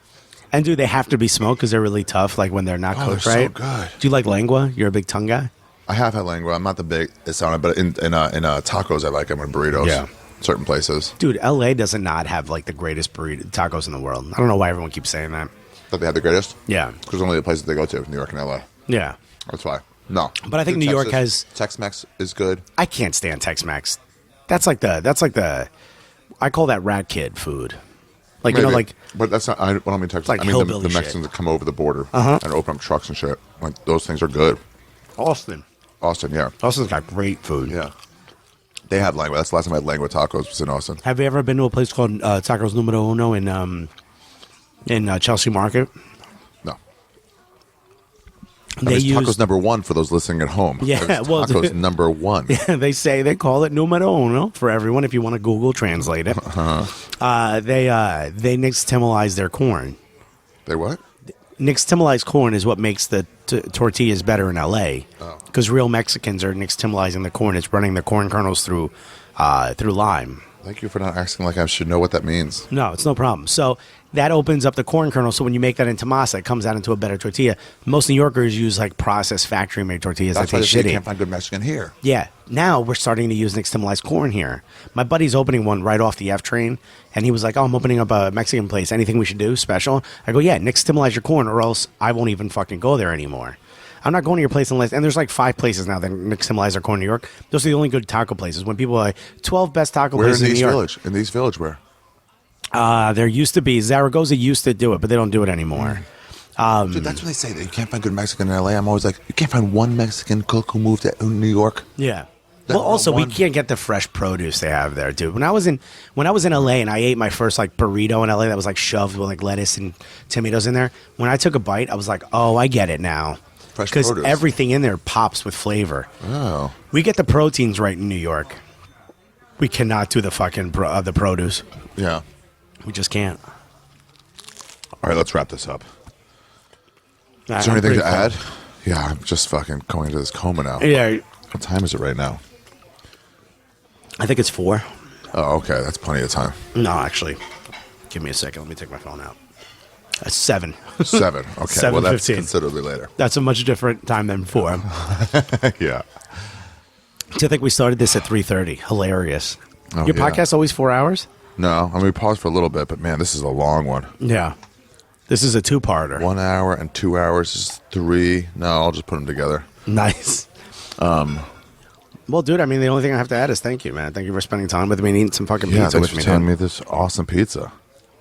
S6: And do they have to be smoked because they're really tough, like when they're not
S2: Oh,
S6: cooked
S2: they're so
S6: right?
S2: good.
S6: Do you like lengua? You're a big tongue guy?
S2: I have had lengua. I'm not the biggest on it, but in tacos, I like them in burritos.
S6: Yeah.
S2: Certain places.
S6: Dude, LA does not have like the greatest burrito tacos in the world. I don't know why everyone keeps saying that.
S2: That they have the greatest?
S6: Yeah.
S2: Because only the places they go to, New York and LA.
S6: Yeah.
S2: That's why. No.
S6: But I think New York has-
S2: Tex-Mex is good.
S6: I can't stand Tex-Mex. That's like the I call that rat kid food. Like, you know,
S2: Maybe.
S6: like
S2: But that's not, I don't mean Tex-Mex.
S6: like
S2: I mean
S6: hillbilly
S2: the
S6: shit.
S2: Mexicans that come over the border
S6: Uh-huh.
S2: and open up trucks and shit. Like, those things are good.
S6: Austin.
S2: Austin, yeah.
S6: Austin's got great food.
S2: Yeah. They have lengua. That's the last time I had lengua tacos was in Austin.
S6: Have you ever been to a place called Tacos Numero Uno in Chelsea Market?
S2: No.
S6: They
S2: It's
S6: use
S2: tacos number 1 for those listening at home.
S6: Yeah,
S2: It's
S6: well,
S2: tacos number 1.
S6: they call it numero uno for everyone if you want to Google translate it. They nixtamalize their corn.
S2: They what?
S6: Nixtamalized corn is what makes the tortillas better in LA
S2: Oh.
S6: because real Mexicans are nixtamalizing the corn. It's running the corn kernels through lime.
S2: Thank you for not asking like I should know what that means.
S6: No, it's no problem. So that opens up the corn kernel. So when you make that into masa, it comes out into a better tortilla. Most New Yorkers use like processed factory made tortillas
S2: That's
S6: that
S2: why they
S6: taste
S2: say you
S6: shitty.
S2: can't find good Mexican here.
S6: Yeah. Now we're starting to use nixtamalized corn here. My buddy's opening one right off the F train, and he was like, "Oh, I'm opening up a Mexican place. Anything we should do special?" I go, "Yeah, nixtamalize your corn, or else I won't even fucking go there anymore." I'm not going to your place unless, and there's like 5 places now that nixtamalize their corn in New York. Those are the only good taco places. When people are like, 12 best taco
S2: Where
S6: places
S2: in
S6: in New
S2: East
S6: York.
S2: Village? In East Village, where?
S6: There used to be, Zaragoza used to do it, but they don't do it anymore.
S2: Dude, that's what they say, that you can't find good Mexican in LA. I'm always like, you can't find one Mexican cook who moved to New York.
S6: Yeah.
S2: That
S6: Well, also we
S2: one-
S6: can't get the fresh produce they have there, dude. When I was in LA and I ate my first like burrito in LA that was like shoved with like lettuce and tomatoes in there. When I took a bite, I was like, "Oh, I get it now."
S2: Fresh
S6: Because
S2: produce.
S6: everything in there pops with flavor.
S2: Oh.
S6: We get the proteins right in New York. We cannot do the fucking the produce.
S2: Yeah.
S6: We just can't.
S2: All right, let's wrap this up. Is
S6: I'm
S2: there anything
S6: pretty
S2: to
S6: full.
S2: add? Yeah, I'm just fucking going into this coma now.
S6: Yeah,
S2: What time is it right now?
S6: I think it's 4.
S2: Oh, okay. That's plenty of time.
S6: No, actually, give me a second. Let me take my phone out. 7.
S2: 7. Okay. Well, that's
S6: 7:15.
S2: considerably later.
S6: That's a much different time than 4.
S2: Yeah.
S6: I think we started this at 3:30. Hilarious.
S2: Oh,
S6: Your
S2: yeah.
S6: podcast always 4 hours?
S2: No, I mean, we paused for a little bit, but man, this is a long one.
S6: Yeah. This is a 2-parter.
S2: 1 hour and 2 hours is 3. No, I'll just put them together.
S6: Nice. Well, dude, I mean, the only thing I have to add is thank you, man. Thank you for spending time with me and eating some fucking
S2: Yeah,
S6: pizza
S2: thanks
S6: with
S2: for
S6: me.
S2: telling
S6: dude.
S2: me this awesome pizza.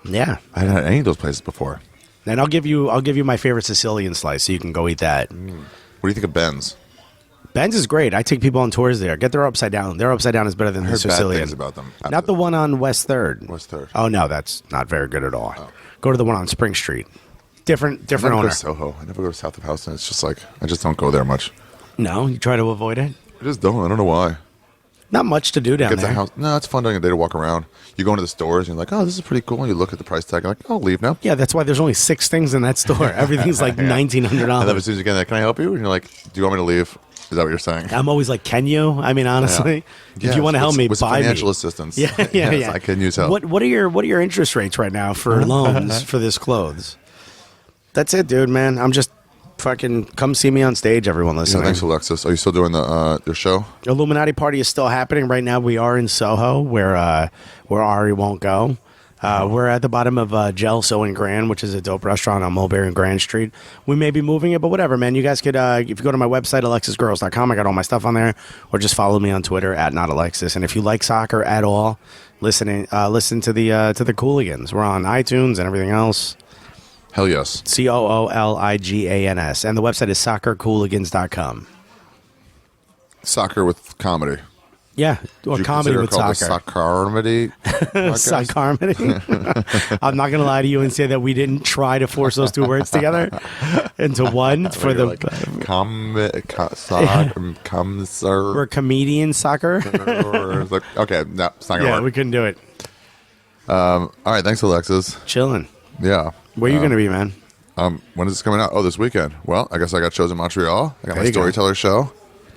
S6: Yeah.
S2: I hadn't had any of those places before.
S6: And I'll give you my favorite Sicilian slice so you can go eat that.
S2: What do you think of Ben's?
S6: Ben's is great. I take people on tours there. Get their upside down. Their upside down is better than
S2: I
S6: the
S2: heard bad
S6: Sicilian.
S2: things about them.
S6: Not the one on West 3rd.
S2: West 3rd.
S6: Oh, no, that's not very good at all.
S2: Oh.
S6: Go to the one on Spring Street. Different
S2: I never go
S6: owner.
S2: to Soho. I never go to South of Houston. It's just like, I just don't go there much.
S6: No, you try to avoid it?
S2: I just don't. I don't know why.
S6: Not much to do down
S2: Get the
S6: there.
S2: house. No, it's fun during the day to walk around. You go into the stores and you're like, oh, this is pretty cool. And you look at the price tag. You're like, I'll leave now.
S6: Yeah, that's why there's only 6 things in that store. Everything's like
S2: And then
S6: $1,900.
S2: as soon as you get there, can I help you? And you're like, do you want me to leave? Is that what you're saying?
S6: I'm always like, can you? I mean, honestly, if you want to help me,
S2: with some
S6: buy me.
S2: financial assistance.
S6: Yeah, yeah,
S2: Yes,
S6: yeah.
S2: I can use help.
S6: What are your interest rates right now for loans for this clothes? That's it, dude, man. I'm just fucking come see me on stage, everyone
S2: Yeah,
S6: listening.
S2: thanks, Alexis. Are you still doing your show?
S6: Illuminati party is still happening right now. We are in Soho, where Ari won't go. We're at the bottom of Gelso and Grand, which is a dope restaurant on Mulberry and Grand Street. We may be moving it, but whatever, man. You guys could, if you go to my website, alexisguerreros.com, I got all my stuff on there, or just follow me on Twitter at notalexis. And if you like soccer at all, listen to the Cooligans. We're on iTunes and everything else.
S2: Hell yes.
S6: COOLIGANS. And the website is soccercooligans.com.
S2: Soccer with comedy.
S6: Yeah, or
S2: Would you
S6: comedy
S2: consider
S6: with
S2: it called
S6: soccer.
S2: the Soccermedy?
S6: Psycharmony. I'm not going to lie to you and say that we didn't try to force those 2 words together into one for the. We're comedian soccer.
S2: Okay, no, it's not gonna
S6: Yeah,
S2: work.
S6: we couldn't do it.
S2: All right, thanks, Alexis.
S6: Chilling.
S2: Yeah.
S6: Where you going to be, man?
S2: When is this coming out? Oh, this weekend. Well, I guess I got shows in Montreal. I got
S6: There
S2: my
S6: you go.
S2: Storyteller show.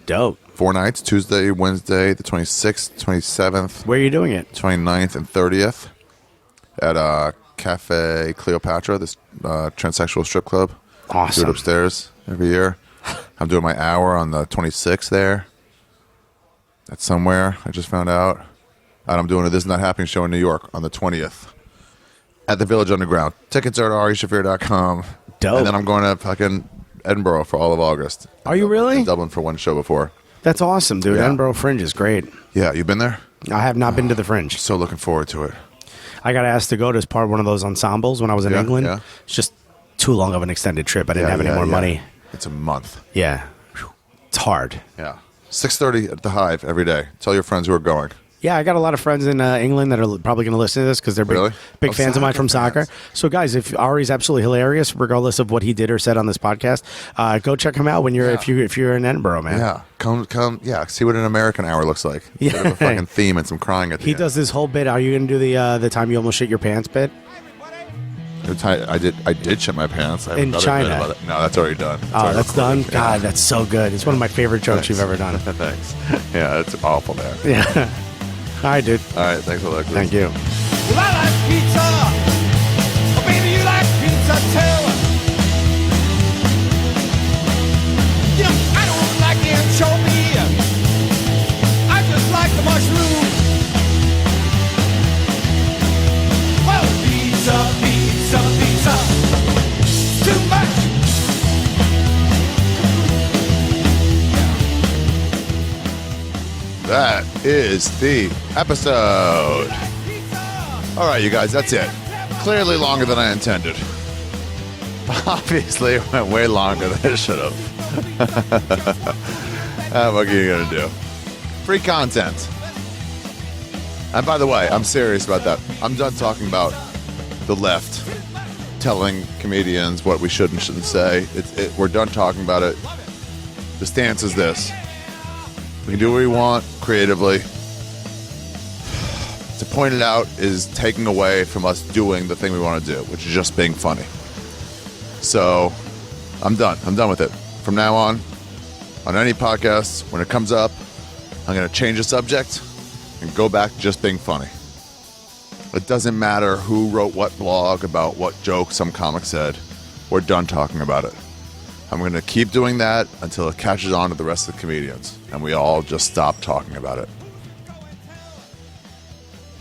S6: Dope.
S2: 4 nights, Tuesday, Wednesday, the 26th, 27th,
S6: Where are you doing it?
S2: 29th, and 30th at Cafe Cleopatra, this transsexual strip club. Do
S6: Awesome.
S2: it upstairs every year. I'm doing my hour on the 26th there. That's somewhere. I just found out. And I'm doing a This Is Not Happening show in New York on the 20th at the Village Underground. Tickets are at arishaffir.com.
S6: Dope.
S2: And then I'm going to fucking Edinburgh for all of August.
S6: Are you really?
S2: In Dublin for one show before.
S6: That's awesome, dude.
S2: Yeah.
S6: Edinburgh Fringe is great.
S2: Yeah, you been there?
S6: I have not been to the Fringe.
S2: So looking forward to it.
S6: I got asked to go to as part of one of those ensembles when I was in
S2: Yeah,
S6: England.
S2: yeah.
S6: It's just too long of an extended trip. I didn't have any more money.
S2: It's a month.
S6: Yeah. It's hard.
S2: Yeah. 6:30 at the Hive every day. Tell your friends who are going.
S6: Yeah, I got a lot of friends in England that are probably going to listen to this because they're big,
S2: Really?
S6: big
S2: Oh,
S6: fans of mine from
S2: soccer
S6: soccer. So, guys, if Ari's absolutely hilarious, regardless of what he did or said on this podcast, go check him out when you're if you're in Edinburgh, man.
S2: Yeah. Come. Yeah. See what an American hour looks like.
S6: Yeah.
S2: Bit of a fucking theme and some crying at the
S6: He
S2: end.
S6: does this whole bit. Are you going to do the time you almost shit your pants bit?
S2: I did shit my pants. I have
S6: In
S2: another
S6: China.
S2: bit about it. No, that's already done. It's
S6: Oh,
S2: already
S6: that's done.
S2: recorded.
S6: God, that's so good. It's one of my favorite jokes you've ever done.
S2: Thanks. Yeah, it's awful, man.
S6: Yeah. All right, dude.
S3: All right, thanks, Alexis.
S6: Thank you.
S1: Well, I like pizza. Oh, baby, you like pizza too. You know, I don't like anchovy. I just like the mushroom. Well, pizza, pizza, pizza. Too much.
S2: That is the episode. All right, you guys, that's it. Clearly longer than I intended. Obviously, it went way longer than it should have. What are you going to do? Free content. And by the way, I'm serious about that. I'm done talking about the left telling comedians what we should and shouldn't say. We're done talking about it. The stance is this. We can do what we want creatively. To point it out is taking away from us doing the thing we want to do, which is just being funny. So I'm done. I'm done with it. From now on any podcast, when it comes up, I'm going to change the subject and go back to just being funny. It doesn't matter who wrote what blog about what joke some comic said. We're done talking about it. I'm going to keep doing that until it catches on to the rest of the comedians and we all just stop talking about it.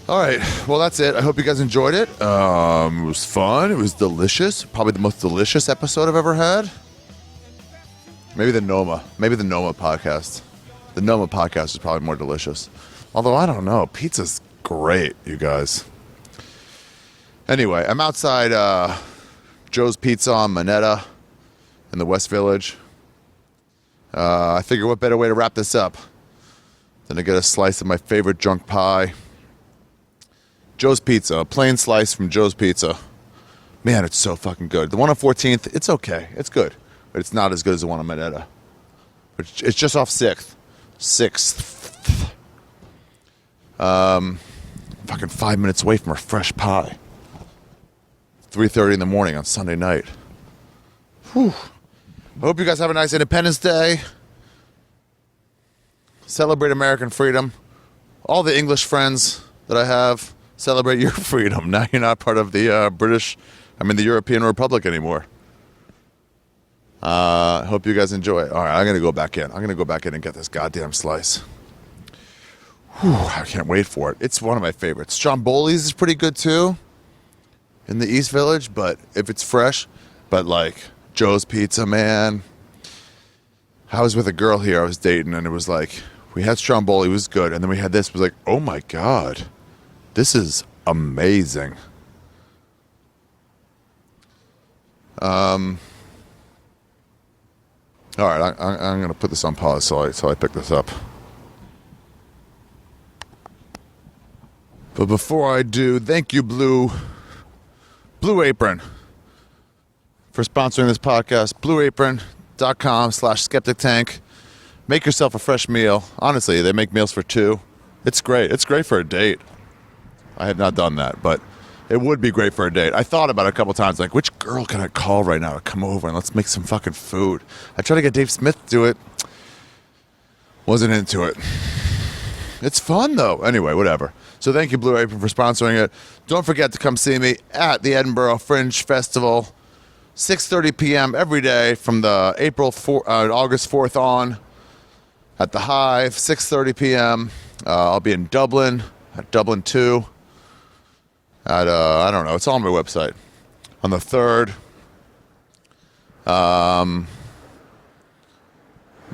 S2: All right. Well, that's it. I hope you guys enjoyed it. It was fun. It was delicious. Probably the most delicious episode I've ever had. Maybe the Noma podcast. The Noma podcast is probably more delicious. Although, I don't know. Pizza's great, you guys. Anyway, I'm outside Joe's Pizza on Moneta in the West Village. I figure what better way to wrap this up than to get a slice of my favorite junk pie. Joe's Pizza, a plain slice from Joe's Pizza. Man, it's so fucking good. The one on 14th, it's okay. It's good. But it's not as good as the one on Moneta. It's just off 6th. 6th. Fucking 5 minutes away from our fresh pie. 3:30 in the morning on Sunday night. Whew. I hope you guys have a nice Independence Day. Celebrate American freedom. All the English friends that I have, celebrate your freedom. Now you're not part of the the European Republic anymore. Hope you guys enjoy it. All right, I'm going to go back in. I'm going to go back in and get this goddamn slice. Whew, I can't wait for it. It's one of my favorites. Stromboli's is pretty good too in the East Village, but if it's fresh, but like Joe's Pizza, man. I was with a girl here I was dating, and it was like, we had Stromboli, it was good, and then we had this, it was like, oh my God, this is amazing. All right, I'm going to put this on pause so I pick this up. But before I do, thank you, Blue Apron, for sponsoring this podcast. BlueApron.com/Skeptic Tank. Make yourself a fresh meal. Honestly, they make meals for two. It's great. It's great for a date. I have not done that, but it would be great for a date. I thought about it a couple times, like, which girl can I call right now to come over and let's make some fucking food? I tried to get Dave Smith to do it. Wasn't into it. It's fun, though. Anyway, whatever. So thank you, Blue Apron, for sponsoring it. Don't forget to come see me at the Edinburgh Fringe Festival, 6:30 p.m. every day from the August 4th on at the Hive, 6:30 p.m. I'll be in Dublin at Dublin 2 at, I don't know, it's all on my website. On the 3rd.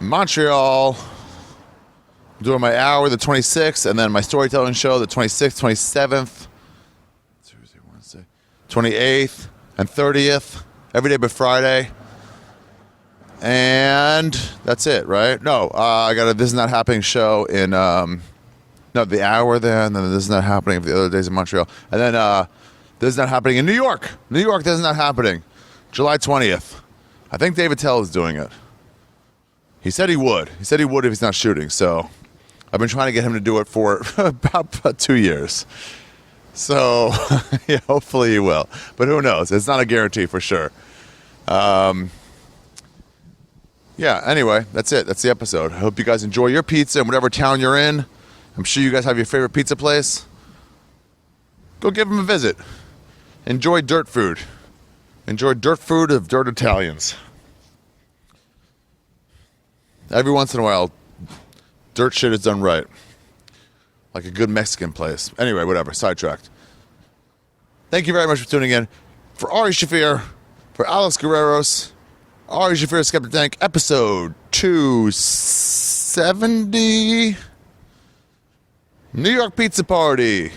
S2: Montreal, I'm doing my hour the 26th, and then my storytelling show the 26th, 27th, Tuesday, Wednesday, 28th, and 30th, every day but Friday. And that's it, right? No, I got a This Is Not Happening show in, the hour there, and then This Is Not Happening for the other days in Montreal. And then This Is Not Happening in New York. New York, This Is Not Happening, July 20th. I think David Tell is doing it. He said he would. He said he would if he's not shooting, so I've been trying to get him to do it for about 2 years. So, yeah, hopefully he will. But who knows? It's not a guarantee for sure. Yeah, anyway, that's it. That's the episode. I hope you guys enjoy your pizza in whatever town you're in. I'm sure you guys have your favorite pizza place. Go give them a visit. Enjoy dirt food. Enjoy dirt food of dirt Italians. Every once in a while, dirt shit is done right. Like a good Mexican place. Anyway, whatever. Sidetracked. Thank you very much for tuning in. For Ari Shaffir, for Alex Guerreros, Ari Shaffir Skeptic Tank, episode 270. New York Pizza Party.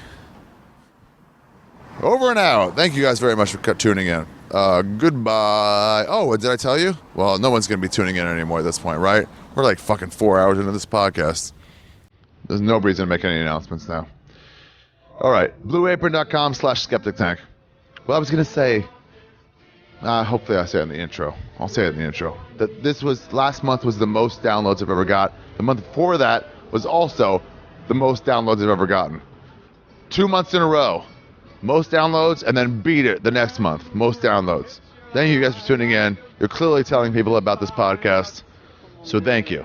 S2: Over and out. Thank you guys very much for tuning in. Goodbye. Oh, did I tell you? Well, no one's going to be tuning in anymore at this point, right? We're like fucking 4 hours into this podcast. There's nobody's going to make any announcements now. All right. BlueApron.com/Skeptic Tank. Well, I was going to say, hopefully I say it in the intro. I'll say it in the intro. That last month was the most downloads I've ever got. The month before that was also the most downloads I've ever gotten. 2 months in a row. Most downloads, and then beat it the next month. Most downloads. Thank you guys for tuning in. You're clearly telling people about this podcast. So thank you.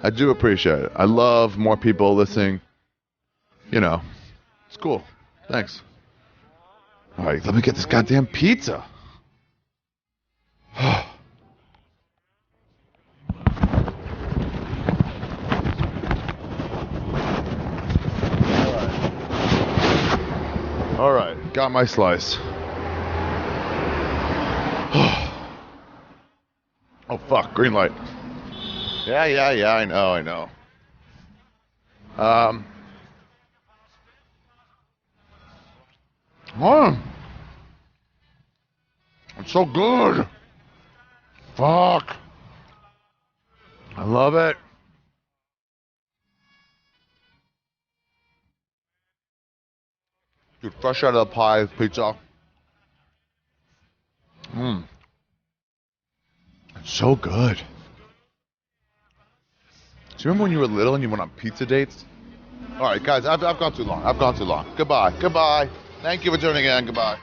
S2: I do appreciate it. I love more people listening. You know, it's cool. Thanks. All right, let me get this goddamn pizza. All right, got my slice. Oh, fuck, green light. Yeah, I know. It's so good. Fuck. I love it. Dude, fresh out of the pie, pizza. It's so good. Do you remember when you were little and you went on pizza dates? All right, guys, I've gone too long. Goodbye. Thank you for tuning in. Goodbye.